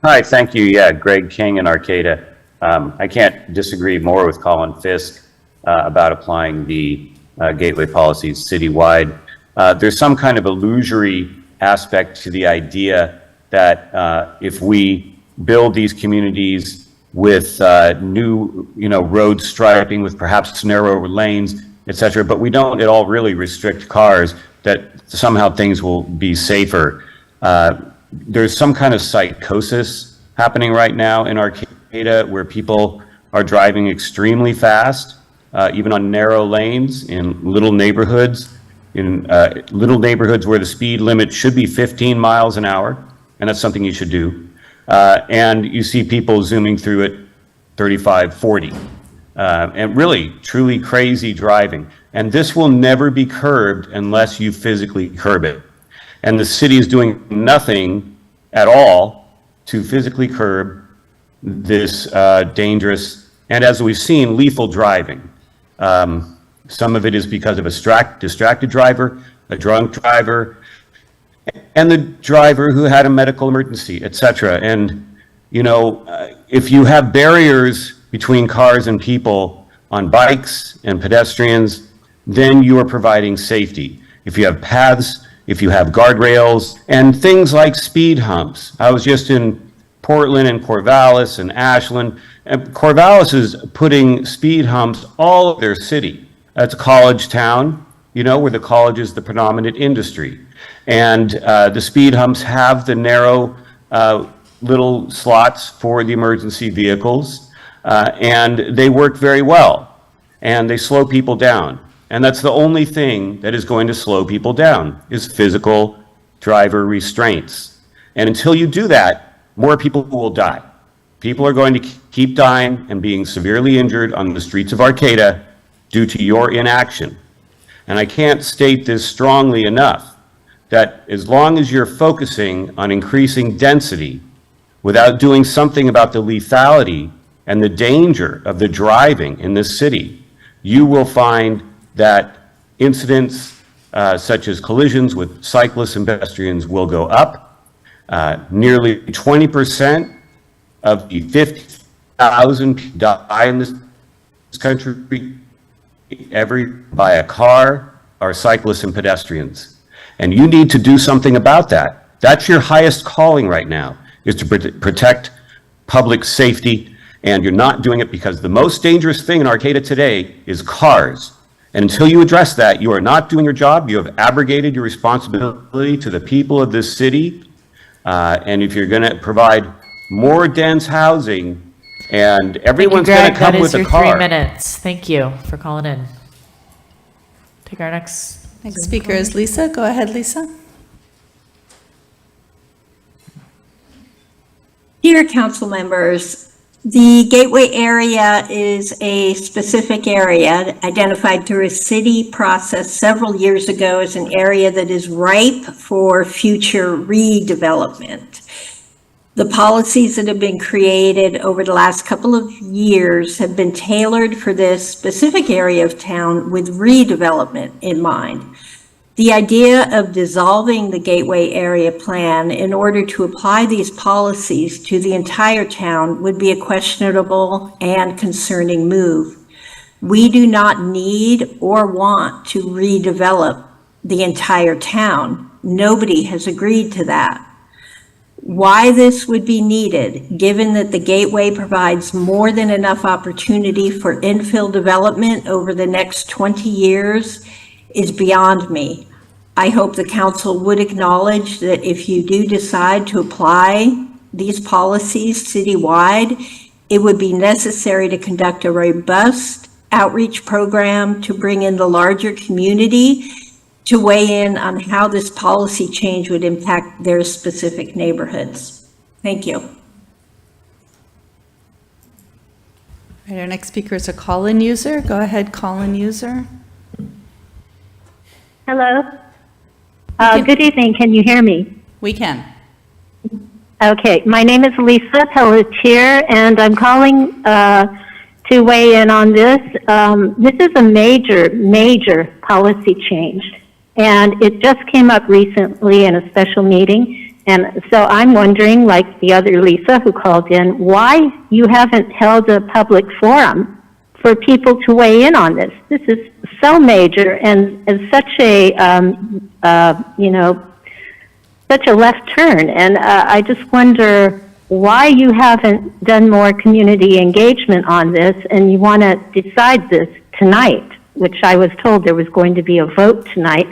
Hi, thank you. Yeah, Greg King in Arcata. I can't disagree more with Colin Fisk about applying the gateway policies citywide. There's some kind of illusory aspect to the idea that if we build these communities with new, road striping with perhaps narrower lanes, etc., but we don't at all really restrict cars, that somehow things will be safer. There's some kind of psychosis happening right now in Arcata where people are driving extremely fast, even on narrow lanes in little neighborhoods, where the speed limit should be 15 miles an hour, and that's something you should do. And you see people zooming through at 35, 40, and really, truly crazy driving. And this will never be curbed unless you physically curb it. And the city is doing nothing at all to physically curb this dangerous, and as we've seen, lethal driving. Some of it is because of a distracted driver, a drunk driver, and the driver who had a medical emergency, etc. And, if you have barriers between cars and people on bikes and pedestrians, then you are providing safety. If you have paths, if you have guardrails, and things like speed humps. I was just in Portland and Corvallis and Ashland, and Corvallis is putting speed humps all over their city. That's a college town, where the college is the predominant industry. And the speed humps have the narrow little slots for the emergency vehicles, and they work very well, and they slow people down. And that's the only thing that is going to slow people down, is physical driver restraints. And until you do that, more people will die. People are going to keep dying and being severely injured on the streets of Arcata due to your inaction. And I can't state this strongly enough, that as long as you're focusing on increasing density without doing something about the lethality and the danger of the driving in this city, you will find that incidents such as collisions with cyclists and pedestrians will go up. Nearly 20% of the 50,000 people die in this country by a car are cyclists and pedestrians. And you need to do something about that. That's your highest calling right now, is to protect public safety. And you're not doing it because the most dangerous thing in Arcata today is cars. And until you address that, you are not doing your job. You have abrogated your responsibility to the people of this city. And if you're going to provide more dense housing, and everyone's going to come with a car. That is your 3 minutes. Thank you for calling in. Take our next speaker is Lisa. Go ahead, Lisa. Dear council members, the Gateway area is a specific area identified through a city process several years ago as an area that is ripe for future redevelopment. The policies that have been created over the last couple of years have been tailored for this specific area of town with redevelopment in mind. The idea of dissolving the Gateway Area Plan in order to apply these policies to the entire town would be a questionable and concerning move. We do not need or want to redevelop the entire town. Nobody has agreed to that. Why this would be needed, given that the Gateway provides more than enough opportunity for infill development over the next 20 years, is beyond me. I hope the council would acknowledge that if you do decide to apply these policies citywide, it would be necessary to conduct a robust outreach program to bring in the larger community to weigh in on how this policy change would impact their specific neighborhoods. Thank you. All right, our next speaker is a call-in user. Go ahead, call-in user. Hello. Good evening. Can you hear me? We can. Okay. My name is Lisa Pelletier, and I'm calling to weigh in on this. This is a major policy change, and it just came up recently in a special meeting. And so I'm wondering, like the other Lisa who called in, why you haven't held a public forum for people to weigh in on this. This is so major and is such a, such a left turn. And I just wonder why you haven't done more community engagement on this and you want to decide this tonight, which I was told there was going to be a vote tonight.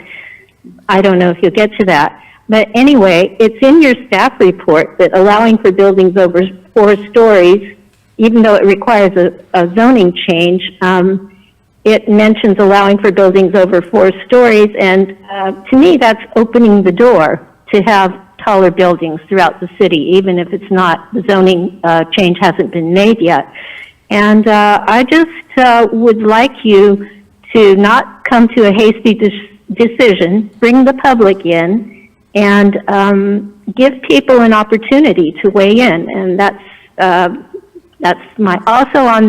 I don't know if you'll get to that. But anyway, it's in your staff report that allowing for buildings over 4 stories, even though it requires a zoning change, it mentions allowing for buildings over 4 stories, and to me, that's opening the door to have taller buildings throughout the city, even if it's not, the zoning change hasn't been made yet. And I just would like you to not come to a hasty decision, bring the public in, and give people an opportunity to weigh in. And that's my, also on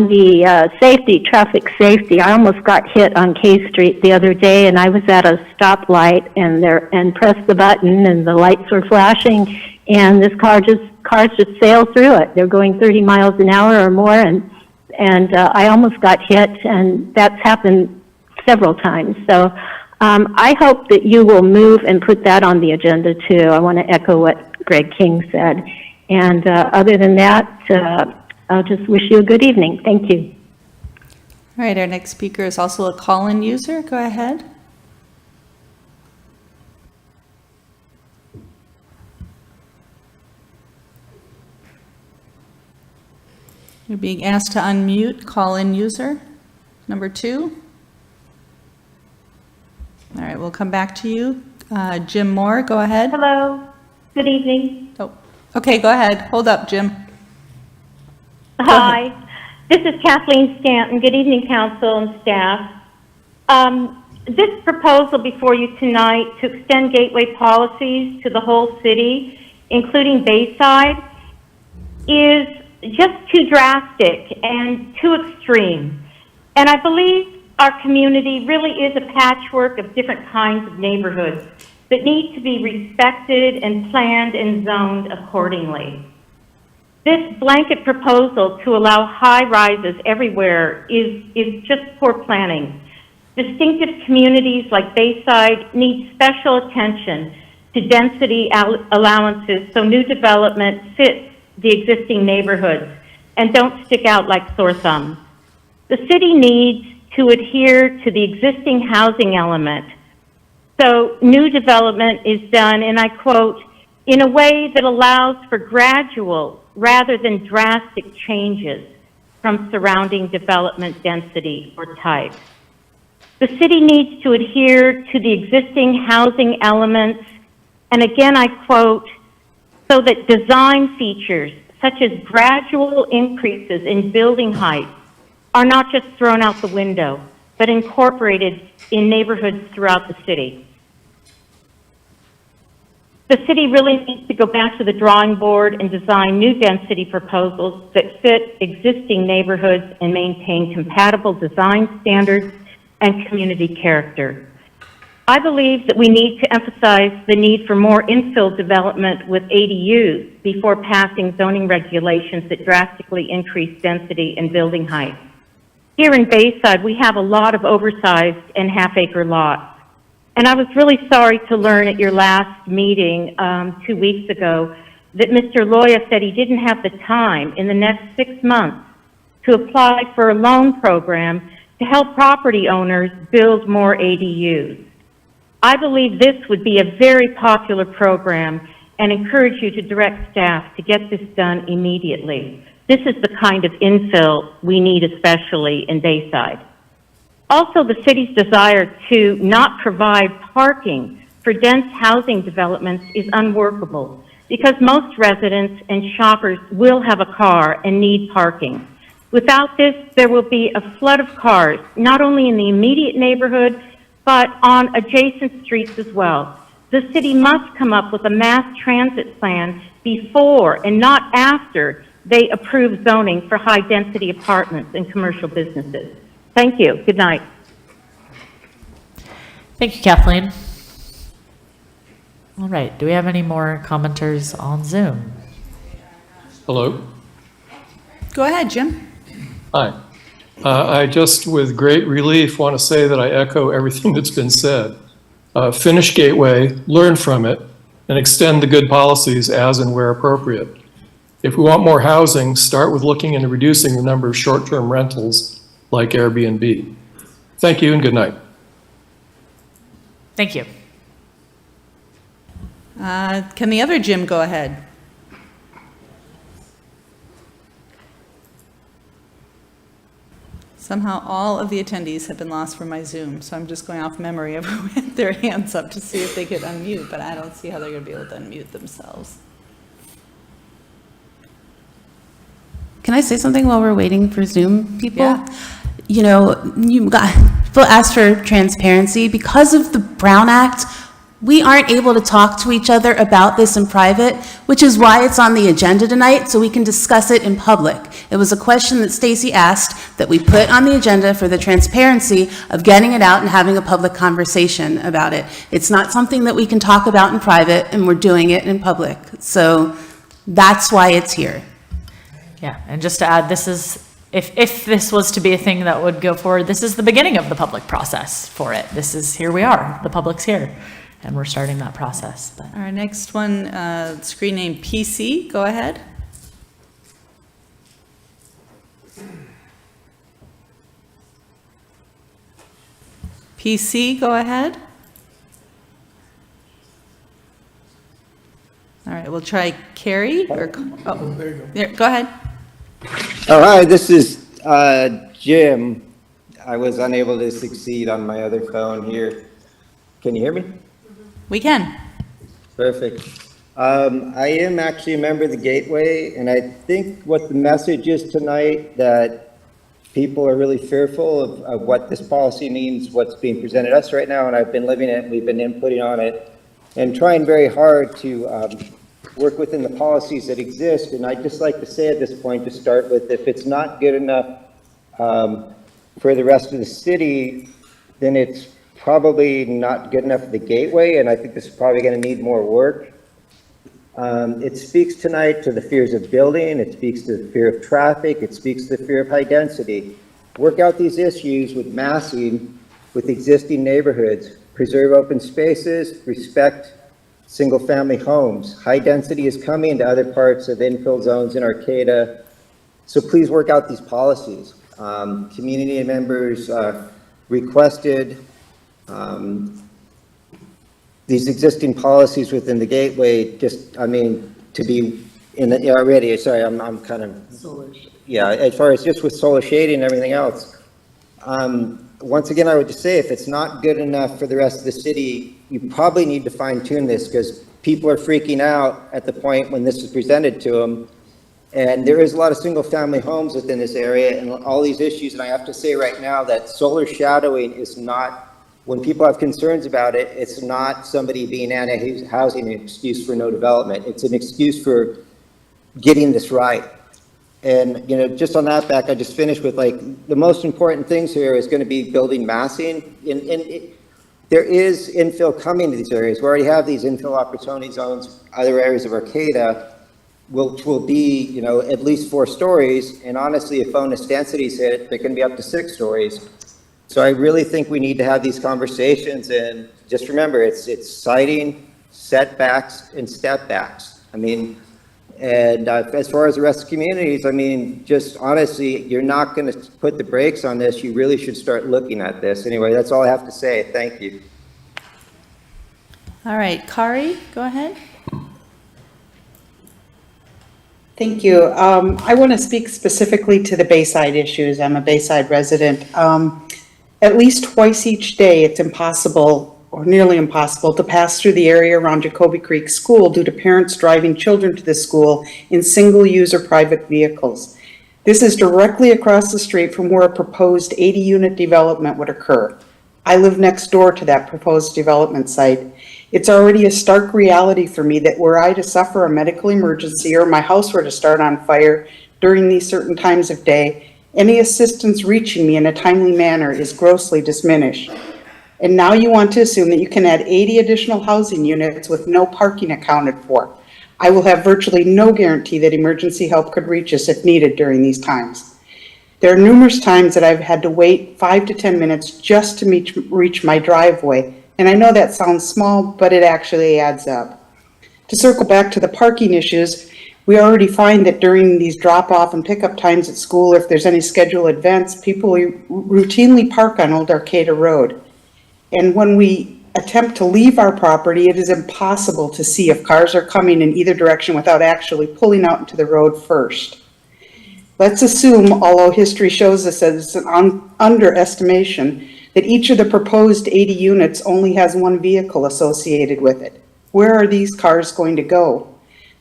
the safety, traffic safety. I almost got hit on K Street the other day, and I was at a stoplight and pressed the button, and the lights were flashing, and this cars just sailed through it. They're going 30 miles an hour or more, and I almost got hit, and that's happened several times. So I hope that you will move and put that on the agenda too. I want to echo what Greg King said. And other than that, I'll just wish you a good evening. Thank you. All right, our next speaker is also a call-in user. Go ahead. You're being asked to unmute, call-in user number 2. All right, we'll come back to you. Jim Moore, go ahead. Hello. Good evening. Oh, okay, go ahead. Hold up, Jim. Hi. This is Kathleen Stanton. Good evening, council and staff. This proposal before you tonight to extend gateway policies to the whole city, including Bayside, is just too drastic and too extreme. And I believe our community really is a patchwork of different kinds of neighborhoods that need to be respected and planned and zoned accordingly. This blanket proposal to allow high rises everywhere is just poor planning. Distinctive communities like Bayside need special attention to density allowances so new development fits the existing neighborhoods and don't stick out like sore thumbs. The city needs to adhere to the existing housing element. So new development is done, and I quote, in a way that allows for gradual rather than drastic changes from surrounding development density or type. The city needs to adhere to the existing housing elements, and again I quote, so that design features such as gradual increases in building height are not just thrown out the window, but incorporated in neighborhoods throughout the city. The city really needs to go back to the drawing board and design new density proposals that fit existing neighborhoods and maintain compatible design standards and community character. I believe that we need to emphasize the need for more infill development with ADUs before passing zoning regulations that drastically increase density and building height. Here in Bayside, we have a lot of oversized and half-acre lots. And I was really sorry to learn at your last meeting 2 weeks ago that Mr. Loya said he didn't have the time in the next 6 months to apply for a loan program to help property owners build more ADUs. I believe this would be a very popular program and encourage you to direct staff to get this done immediately. This is the kind of infill we need, especially in Bayside. Also, the city's desire to not provide parking for dense housing developments is unworkable because most residents and shoppers will have a car and need parking. Without this, there will be a flood of cars, not only in the immediate neighborhood, but on adjacent streets as well. The city must come up with a mass transit plan before and not after they approve zoning for high-density apartments and commercial businesses. Thank you. Good night. Thank you, Kathleen. All right, do we have any more commenters on Zoom? Hello. Go ahead, Jim. Hi. I just, with great relief, want to say that I echo everything that's been said. Finish Gateway, learn from it, and extend the good policies as and where appropriate. If we want more housing, start with looking into reducing the number of short-term rentals like Airbnb. Thank you and good night. Thank you. Can the other Jim go ahead? Somehow all of the attendees have been lost from my Zoom, so I'm just going off memory of who had their hands up to see if they could unmute, but I don't see how they're going to be able to unmute themselves. Can I say something while we're waiting for Zoom people? Yeah. You know, people ask for transparency. Because of the Brown Act, we aren't able to talk to each other about this in private, which is why it's on the agenda tonight, so we can discuss it in public. It was a question that Stacy asked that we put on the agenda for the transparency of getting it out and having a public conversation about it. It's not something that we can talk about in private, and we're doing it in public. So that's why it's here. Yeah, and just to add, this is, if this was to be a thing that would go forward, this is the beginning of the public process for it. This is, here we are, the public's here, and we're starting that process. But. Our next one, screen name PC, go ahead. PC, go ahead. All right, we'll try Carrie, or, oh, there you go. There, go ahead. Oh, hi, this is Jim. I was unable to succeed on my other phone here. Can you hear me? We can. Perfect. I am actually a member of the Gateway, and I think what the message is tonight, that people are really fearful of what this policy means, what's being presented to us right now, and I've been living it, we've been inputting on it, and trying very hard to work within the policies that exist. And I'd just like to say at this point, to start with, if it's not good enough for the rest of the city, then it's probably not good enough for the Gateway, and I think this is probably going to need more work. It speaks tonight to the fears of building, it speaks to the fear of traffic, it speaks to the fear of high density. Work out these issues with massing with existing neighborhoods, preserve open spaces, respect single-family homes. High density is coming into other parts of infill zones in Arcata, so please work out these policies. Community members requested these existing policies within the Gateway, just, I mean, to be in the, already, sorry, I'm kind of, yeah, as far as just with solar shading and everything else. Once again, I would just say, if it's not good enough for the rest of the city, you probably need to fine tune this, because people are freaking out at the point when this is presented to them. And there is a lot of single family homes within this area and all these issues. And I have to say right now that solar shadowing is not, when people have concerns about it, it's not somebody being anti-housing an excuse for no development. It's an excuse for getting this right. And, you know, just on that back, I just finished with, like, the most important things here is going to be building massing. There is infill coming to these areas. We already have these infill opportunity zones, other areas of Arcata, which will be, you know, at least 4 stories. And honestly, if bonus densities hit, they're going to be up to 6 stories. So I really think we need to have these conversations, and just remember, it's siting, setbacks, and step backs. I mean, and as far as the rest of the communities, I mean, just honestly, you're not going to put the brakes on this. You really should start looking at this. Anyway, that's all I have to say. Thank you. All right, Kari, go ahead. Thank you. I want to speak specifically to the Bayside issues. I'm a Bayside resident. At least twice each day, it's impossible, or nearly impossible, to pass through the area around Jacoby Creek School due to parents driving children to the school in single-use or private vehicles. This is directly across the street from where a proposed 80-unit development would occur. I live next door to that proposed development site. It's already a stark reality for me that were I to suffer a medical emergency or my house were to start on fire during these certain times of day, any assistance reaching me in a timely manner is grossly diminished. And now you want to assume that you can add 80 additional housing units with no parking accounted for. I will have virtually no guarantee that emergency help could reach us if needed during these times. There are numerous times that I've had to wait 5 to 10 minutes just to reach my driveway, and I know that sounds small, but it actually adds up. To circle back to the parking issues, we already find that during these drop-off and pickup times at school, if there's any scheduled events, people routinely park on Old Arcata Road. And when we attempt to leave our property, it is impossible to see if cars are coming in either direction without actually pulling out into the road first. Let's assume, although history shows us as an underestimation, that each of the proposed 80 units only has one vehicle associated with it. Where are these cars going to go?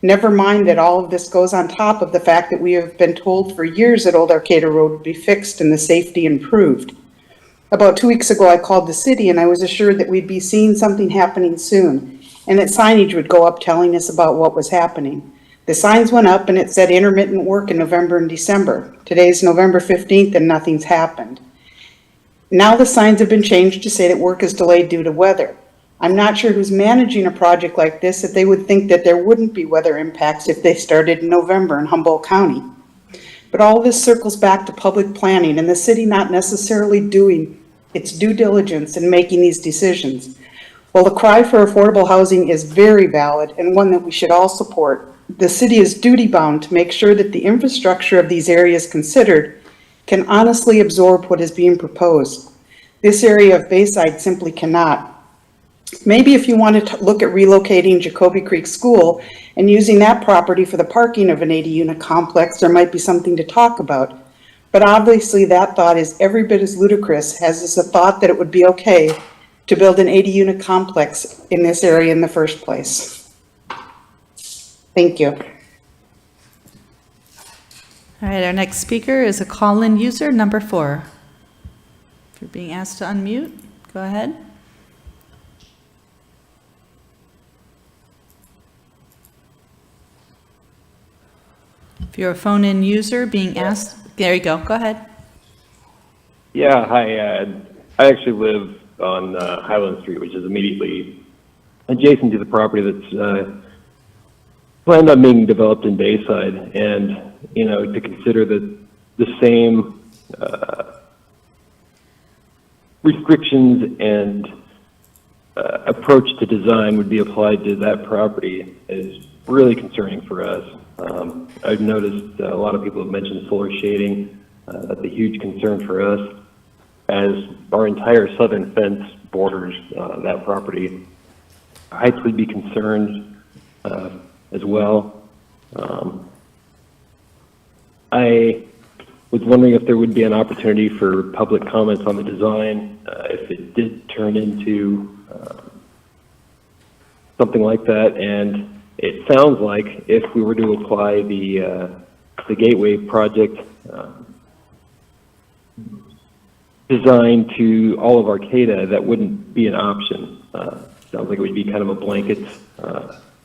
Never mind that all of this goes on top of the fact that we have been told for years that Old Arcata Road would be fixed and the safety improved. About 2 weeks ago, I called the city and I was assured that we'd be seeing something happening soon and that signage would go up telling us about what was happening. The signs went up and it said intermittent work in November and December. Today's November 15th and nothing's happened. Now the signs have been changed to say that work is delayed due to weather. I'm not sure who's managing a project like this if they would think that there wouldn't be weather impacts if they started in November in Humboldt County. But all of this circles back to public planning and the city not necessarily doing its due diligence in making these decisions. While the cry for affordable housing is very valid and one that we should all support, the city is duty-bound to make sure that the infrastructure of these areas considered can honestly absorb what is being proposed. This area of Bayside simply cannot. Maybe if you want to look at relocating Jacoby Creek School and using that property for the parking of an 80-unit complex, there might be something to talk about. But obviously that thought is every bit as ludicrous as the thought that it would be okay to build an 80-unit complex in this area in the first place. Thank you. All right, our next speaker is a call-in user, number 4. If you're being asked to unmute, go ahead. If you're a phone-in user being asked, there you go ahead. Yeah, hi. I actually live on Highland Street, which is immediately adjacent to the property that's planned on being developed in Bayside. And, you know, to consider that the same restrictions and approach to design would be applied to that property is really concerning for us. I've noticed a lot of people have mentioned solar shading. That's a huge concern for us, as our entire southern fence borders that property. Heights would be concerned as well. I was wondering if there would be an opportunity for public comments on the design if it did turn into something like that. And it sounds like if we were to apply the Gateway project design to all of Arcata, that wouldn't be an option. Sounds like it would be kind of a blanket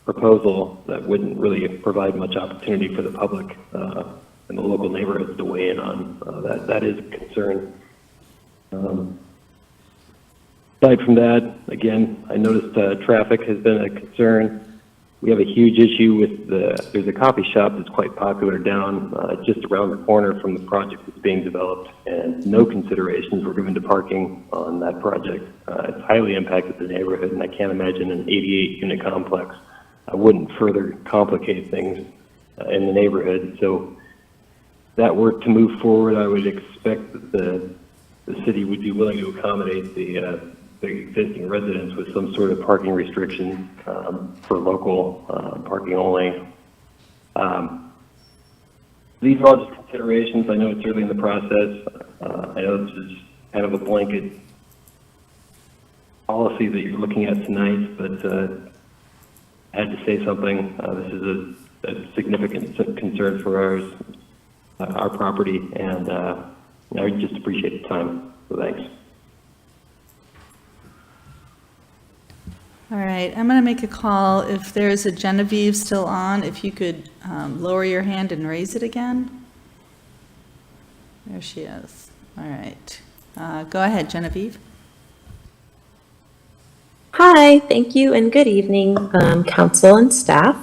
proposal that wouldn't really provide much opportunity for the public and the local neighborhoods to weigh in on. That is a concern. Aside from that, again, I noticed traffic has been a concern. We have a huge issue with there's a coffee shop that's quite popular down just around the corner from the project that's being developed, and no considerations were given to parking on that project. It's highly impacted the neighborhood, and I can't imagine an 88-unit complex wouldn't further complicate things in the neighborhood. So if that were to move forward, I would expect that the city would be willing to accommodate the existing residents with some sort of parking restriction for local parking only. These are all just considerations. I know it's early in the process. I know this is kind of a blanket policy that you're looking at tonight, but I had to say something. This is a significant concern for our property, and I just appreciate the time. So thanks. All right, I'm going to make a call. If there's a Genevieve still on, if you could lower your hand and raise it again. There she is. All right. Go ahead, Genevieve. Hi, thank you, and good evening, council and staff.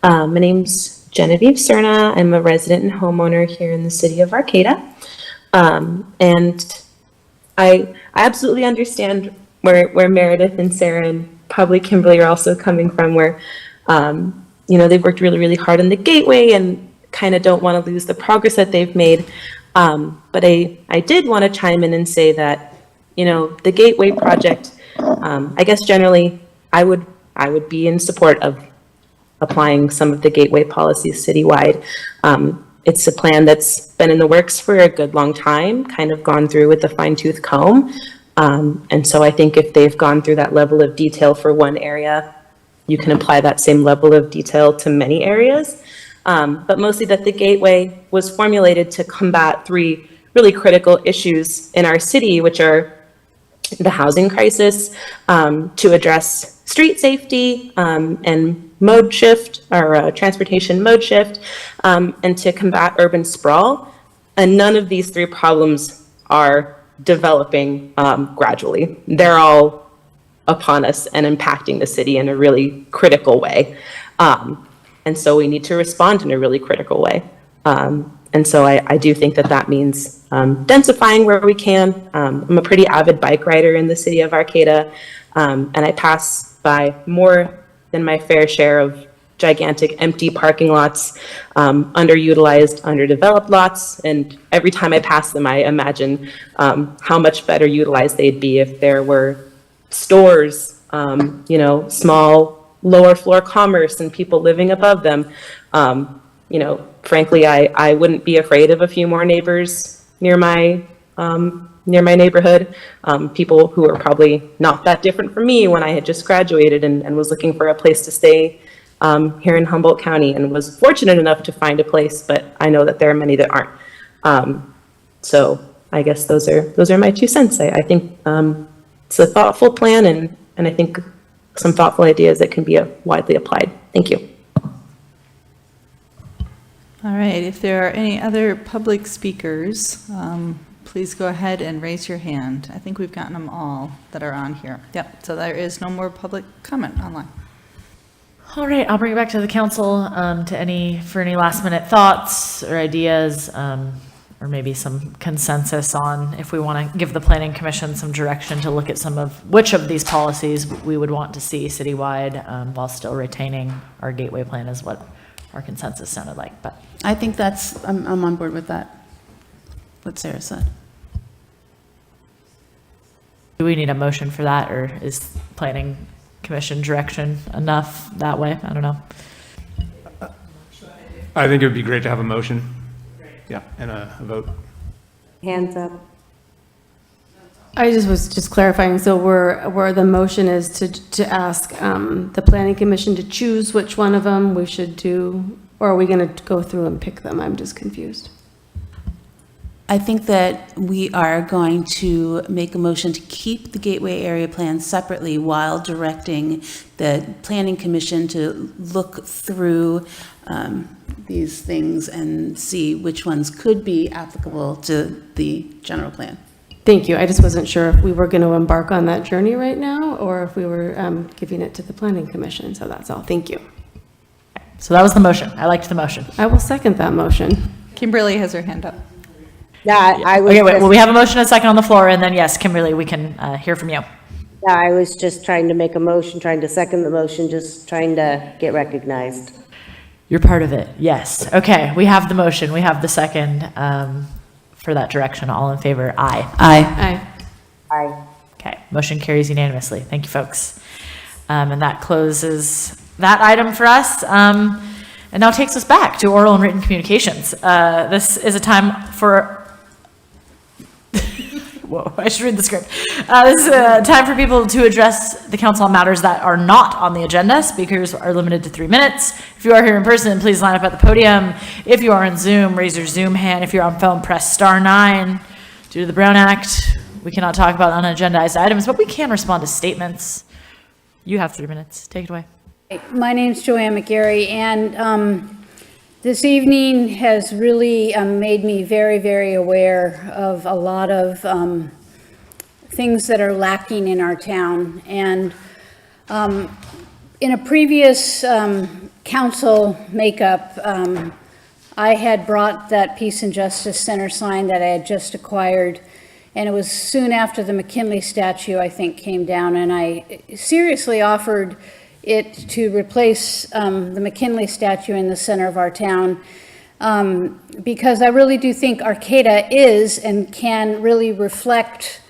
My name's Genevieve Cerna. I'm a resident and homeowner here in the city of Arcata. And I absolutely understand where Meredith and Sarah and probably Kimberly are also coming from, where, they've worked really, really hard on the gateway and kind of don't want to lose the progress that they've made. But I did want to chime in and say that, the gateway project, I guess generally I would be in support of applying some of the gateway policies citywide. It's a plan that's been in the works for a good long time, kind of gone through with a fine-tooth comb. And so I think if they've gone through that level of detail for one area, you can apply that same level of detail to many areas. But mostly that the gateway was formulated to combat 3 really critical issues in our city, which are the housing crisis, to address street safety and mode shift, or transportation mode shift, and to combat urban sprawl. And none of these 3 problems are developing gradually. They're all upon us and impacting the city in a really critical way. And so we need to respond in a really critical way. And so I do think that means densifying where we can. I'm a pretty avid bike rider in the city of Arcata, and I pass by more than my fair share of gigantic empty parking lots, underutilized, underdeveloped lots. And every time I pass them, I imagine how much better utilized they'd be if there were stores, small lower floor commerce and people living above them. Frankly, I wouldn't be afraid of a few more neighbors near my neighborhood, people who are probably not that different from me when I had just graduated and was looking for a place to stay here in Humboldt County, and was fortunate enough to find a place, but I know that there are many that aren't. So I guess those are my 2 cents. I think it's a thoughtful plan, and I think some thoughtful ideas that can be widely applied. Thank you. All right, if there are any other public speakers, please go ahead and raise your hand. I think we've gotten them all that are on here. Yep, so there is no more public comment online. All right, I'll bring it back to the council for any last minute thoughts or ideas, or maybe some consensus on if we want to give the Planning Commission some direction to look at which of these policies we would want to see citywide, while still retaining our gateway plan, is what our consensus sounded like. But I think I'm on board with that, what Sarah said. do we need a motion for that, or is Planning Commission direction enough that way? I don't know. I think it would be great to have a motion. Yeah, and a vote. Hands up. I was just clarifying, so where the motion is to ask the planning commission to choose which one of them we should do, or are we going to go through and pick them? I'm just confused. I think that we are going to make a motion to keep the Gateway Area Plan separately while directing the Planning Commission to look through these things and see which ones could be applicable to the general plan. Thank you. I just wasn't sure if we were going to embark on that journey right now or if we were giving it to the Planning Commission. So that's all. Thank you. So that was the motion. I liked the motion. I will second that motion. Kimberly has her hand up. Yeah, I was. Okay, wait, well, we have a motion and a second on the floor, and then yes, Kimberly, we can hear from you. Yeah, I was just trying to make a motion, trying to second the motion, just trying to get recognized. You're part of it. Yes. Okay, we have the motion. We have the second for that direction. All in favor? Aye. Aye. Aye. Okay, motion carries unanimously. Thank you, folks. And that closes that item for us. And now takes us back to oral and written communications. This is a time for whoa, I should read the script. This is a time for people to address the council on matters that are not on the agenda. Speakers are limited to 3 minutes. If you are here in person, please line up at the podium. If you are on Zoom, raise your Zoom hand. If you're on phone, press *9. Due to the Brown Act, we cannot talk about unagendized items, but we can respond to statements. You have 3 minutes. Take it away. My name's Joanne McGarry, and this evening has really made me very, very aware of a lot of things that are lacking in our town. And in a previous council makeup, I had brought that Peace and Justice Center sign that I had just acquired, and it was soon after the McKinley statue, I think, came down, and I seriously offered it to replace the McKinley statue in the center of our town, because I really do think Arcata is and can really reflect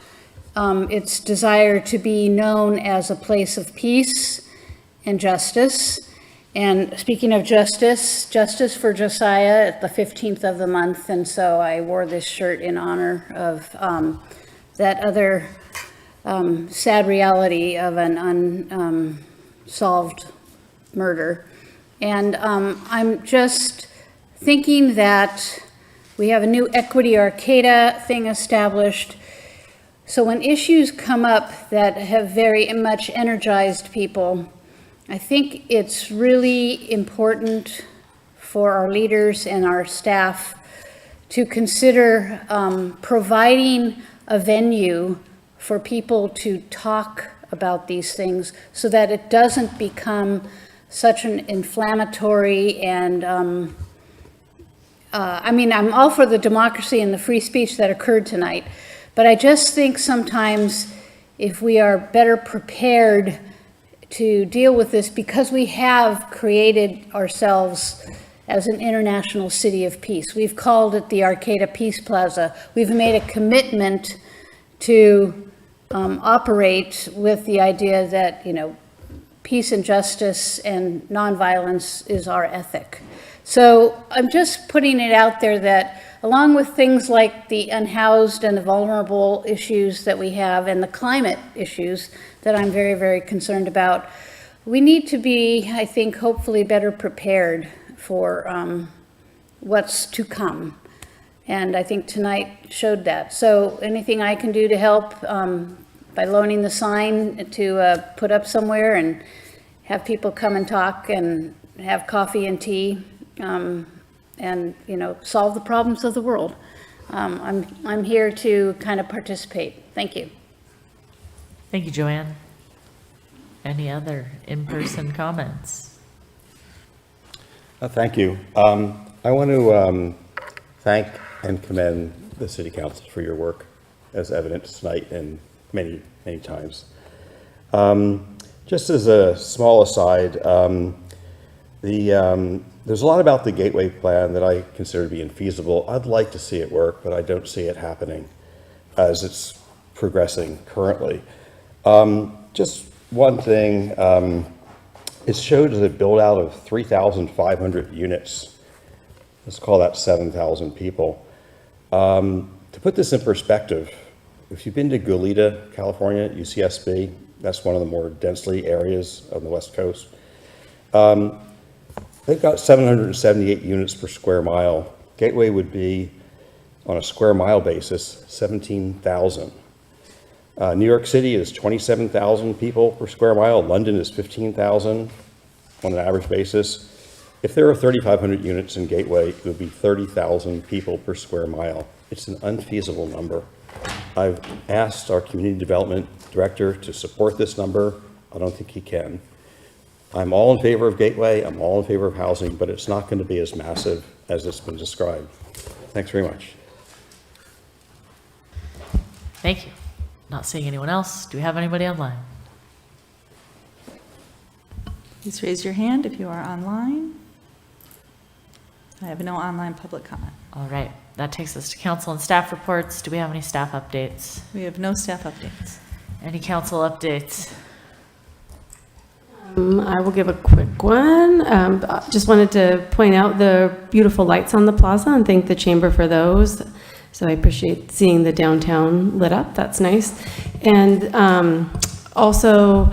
its desire to be known as a place of peace and justice. And speaking of justice, justice for Josiah at the 15th of the month, and so I wore this shirt in honor of that other sad reality of an unsolved murder. And I'm just thinking that we have a new Equity Arcata thing established. So when issues come up that have very much energized people, I think it's really important for our leaders and our staff to consider providing a venue for people to talk about these things so that it doesn't become such an inflammatory and I mean, I'm all for the democracy and the free speech that occurred tonight, but I just think sometimes if we are better prepared to deal with this, because we have created ourselves as an international city of peace. We've called it the Arcata Peace Plaza. We've made a commitment to operate with the idea that, you know, peace and justice and nonviolence is our ethic. So I'm just putting it out there that along with things like the unhoused and the vulnerable issues that we have and the climate issues that I'm very, very concerned about, we need to be, I think, hopefully better prepared for what's to come. And I think tonight showed that. So anything I can do to help by loaning the sign to put up somewhere and have people come and talk and have coffee and tea, and, you know, solve the problems of the world. I'm here to kind of participate. Thank you. Thank you, Joanne. Any other in-person comments? Thank you. I want to thank and commend the City Council for your work, as evident tonight and many, many times. Just as a small aside, there's a lot about the Gateway plan that I consider to be infeasible. I'd like to see it work, but I don't see it happening as it's progressing currently. Just one thing, it showed a build out of 3,500 units. Let's call that 7,000 people. To put this in perspective, if you've been to Goleta, California, UCSB, that's one of the more densely areas on the West Coast. They've got 778 units per square mile. Gateway would be, on a square mile basis, 17,000. New York City is 27,000 people per square mile. London is 15,000 on an average basis. If there are 3,500 units in Gateway, it would be 30,000 people per square mile. It's an unfeasible number. I've asked our community development director to support this number. I don't think he can. I'm all in favor of Gateway, I'm all in favor of housing, but it's not going to be as massive as it's been described. Thanks very much. Thank you. Not seeing anyone else. Do we have anybody online? Please raise your hand if you are online. I have no online public comment. All right. That takes us to council and staff reports. Do we have any staff updates? We have no staff updates. Any council updates? I will give a quick one. Just wanted to point out the beautiful lights on the plaza and thank the chamber for those. So I appreciate seeing the downtown lit up. That's nice. And also,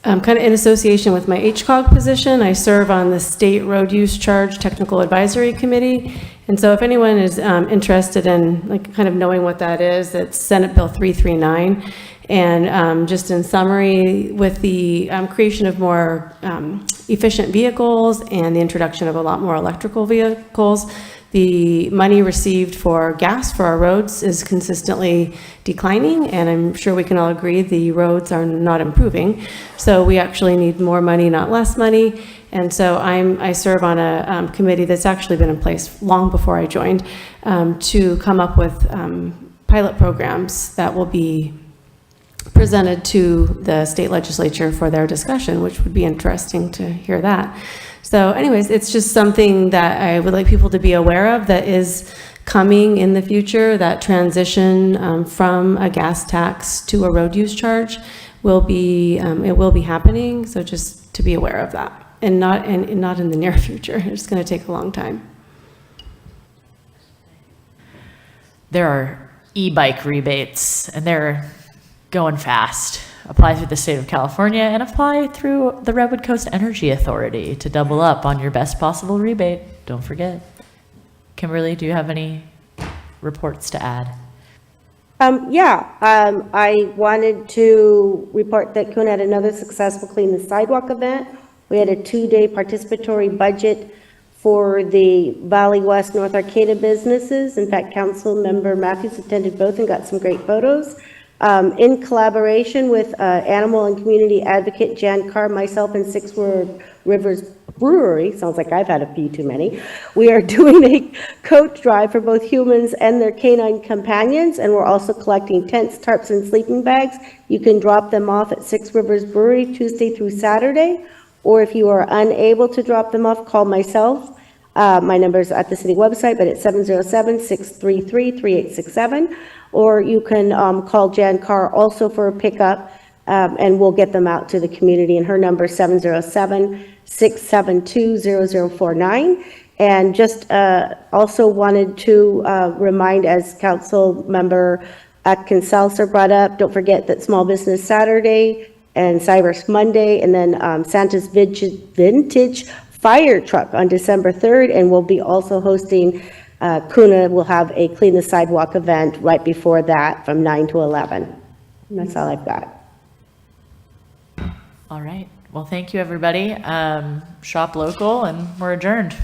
kind of in association with my HCOG position, I serve on the State Road Use Charge Technical Advisory Committee. And so if anyone is interested in like kind of knowing what that is, it's Senate Bill 339. And just in summary, with the creation of more efficient vehicles and the introduction of a lot more electrical vehicles, the money received for gas for our roads is consistently declining, and I'm sure we can all agree the roads are not improving. So we actually need more money, not less money. And so I serve on a committee that's actually been in place long before I joined to come up with pilot programs that will be presented to the state legislature for their discussion, which would be interesting to hear that. So anyways, it's just something that I would like people to be aware of that is coming in the future. That transition from a gas tax to a road use charge will be, it will be happening. So just to be aware of that, and not in the near future. It's going to take a long time. There are e-bike rebates, and they're going fast. Apply through the state of California and apply through the Redwood Coast Energy Authority to double up on your best possible rebate. Don't forget. Kimberly, do you have any reports to add? I wanted to report that Coon had another successful Clean the Sidewalk event. We had a 2-day participatory budget for the Valley West North Arcata businesses. In fact, Council Member Matthews attended both and got some great photos. In collaboration with animal and community advocate Jan Carr, myself, and Six Rivers Brewery, sounds like I've had a few too many, we are doing a coat drive for both humans and their canine companions, and we're also collecting tents, tarps, and sleeping bags. You can drop them off at Six Rivers Brewery Tuesday through Saturday, or if you are unable to drop them off, call myself. My number is at the city website, but it's 707-633-3867. Or you can call Jan Carr also for a pickup, and we'll get them out to the community. And her number is 707-672-0049. And just also wanted to remind, as Council Member Atkins-Seltzer brought up, don't forget that Small Business Saturday and Cyrus Monday, and then Santa's Vintage Fire Truck on December 3rd, and we'll be also hosting, Kuna will have a Clean the Sidewalk event right before that from 9 to 11. And that's all I've got. All right. Well, thank you, everybody. Shop local, and we're adjourned.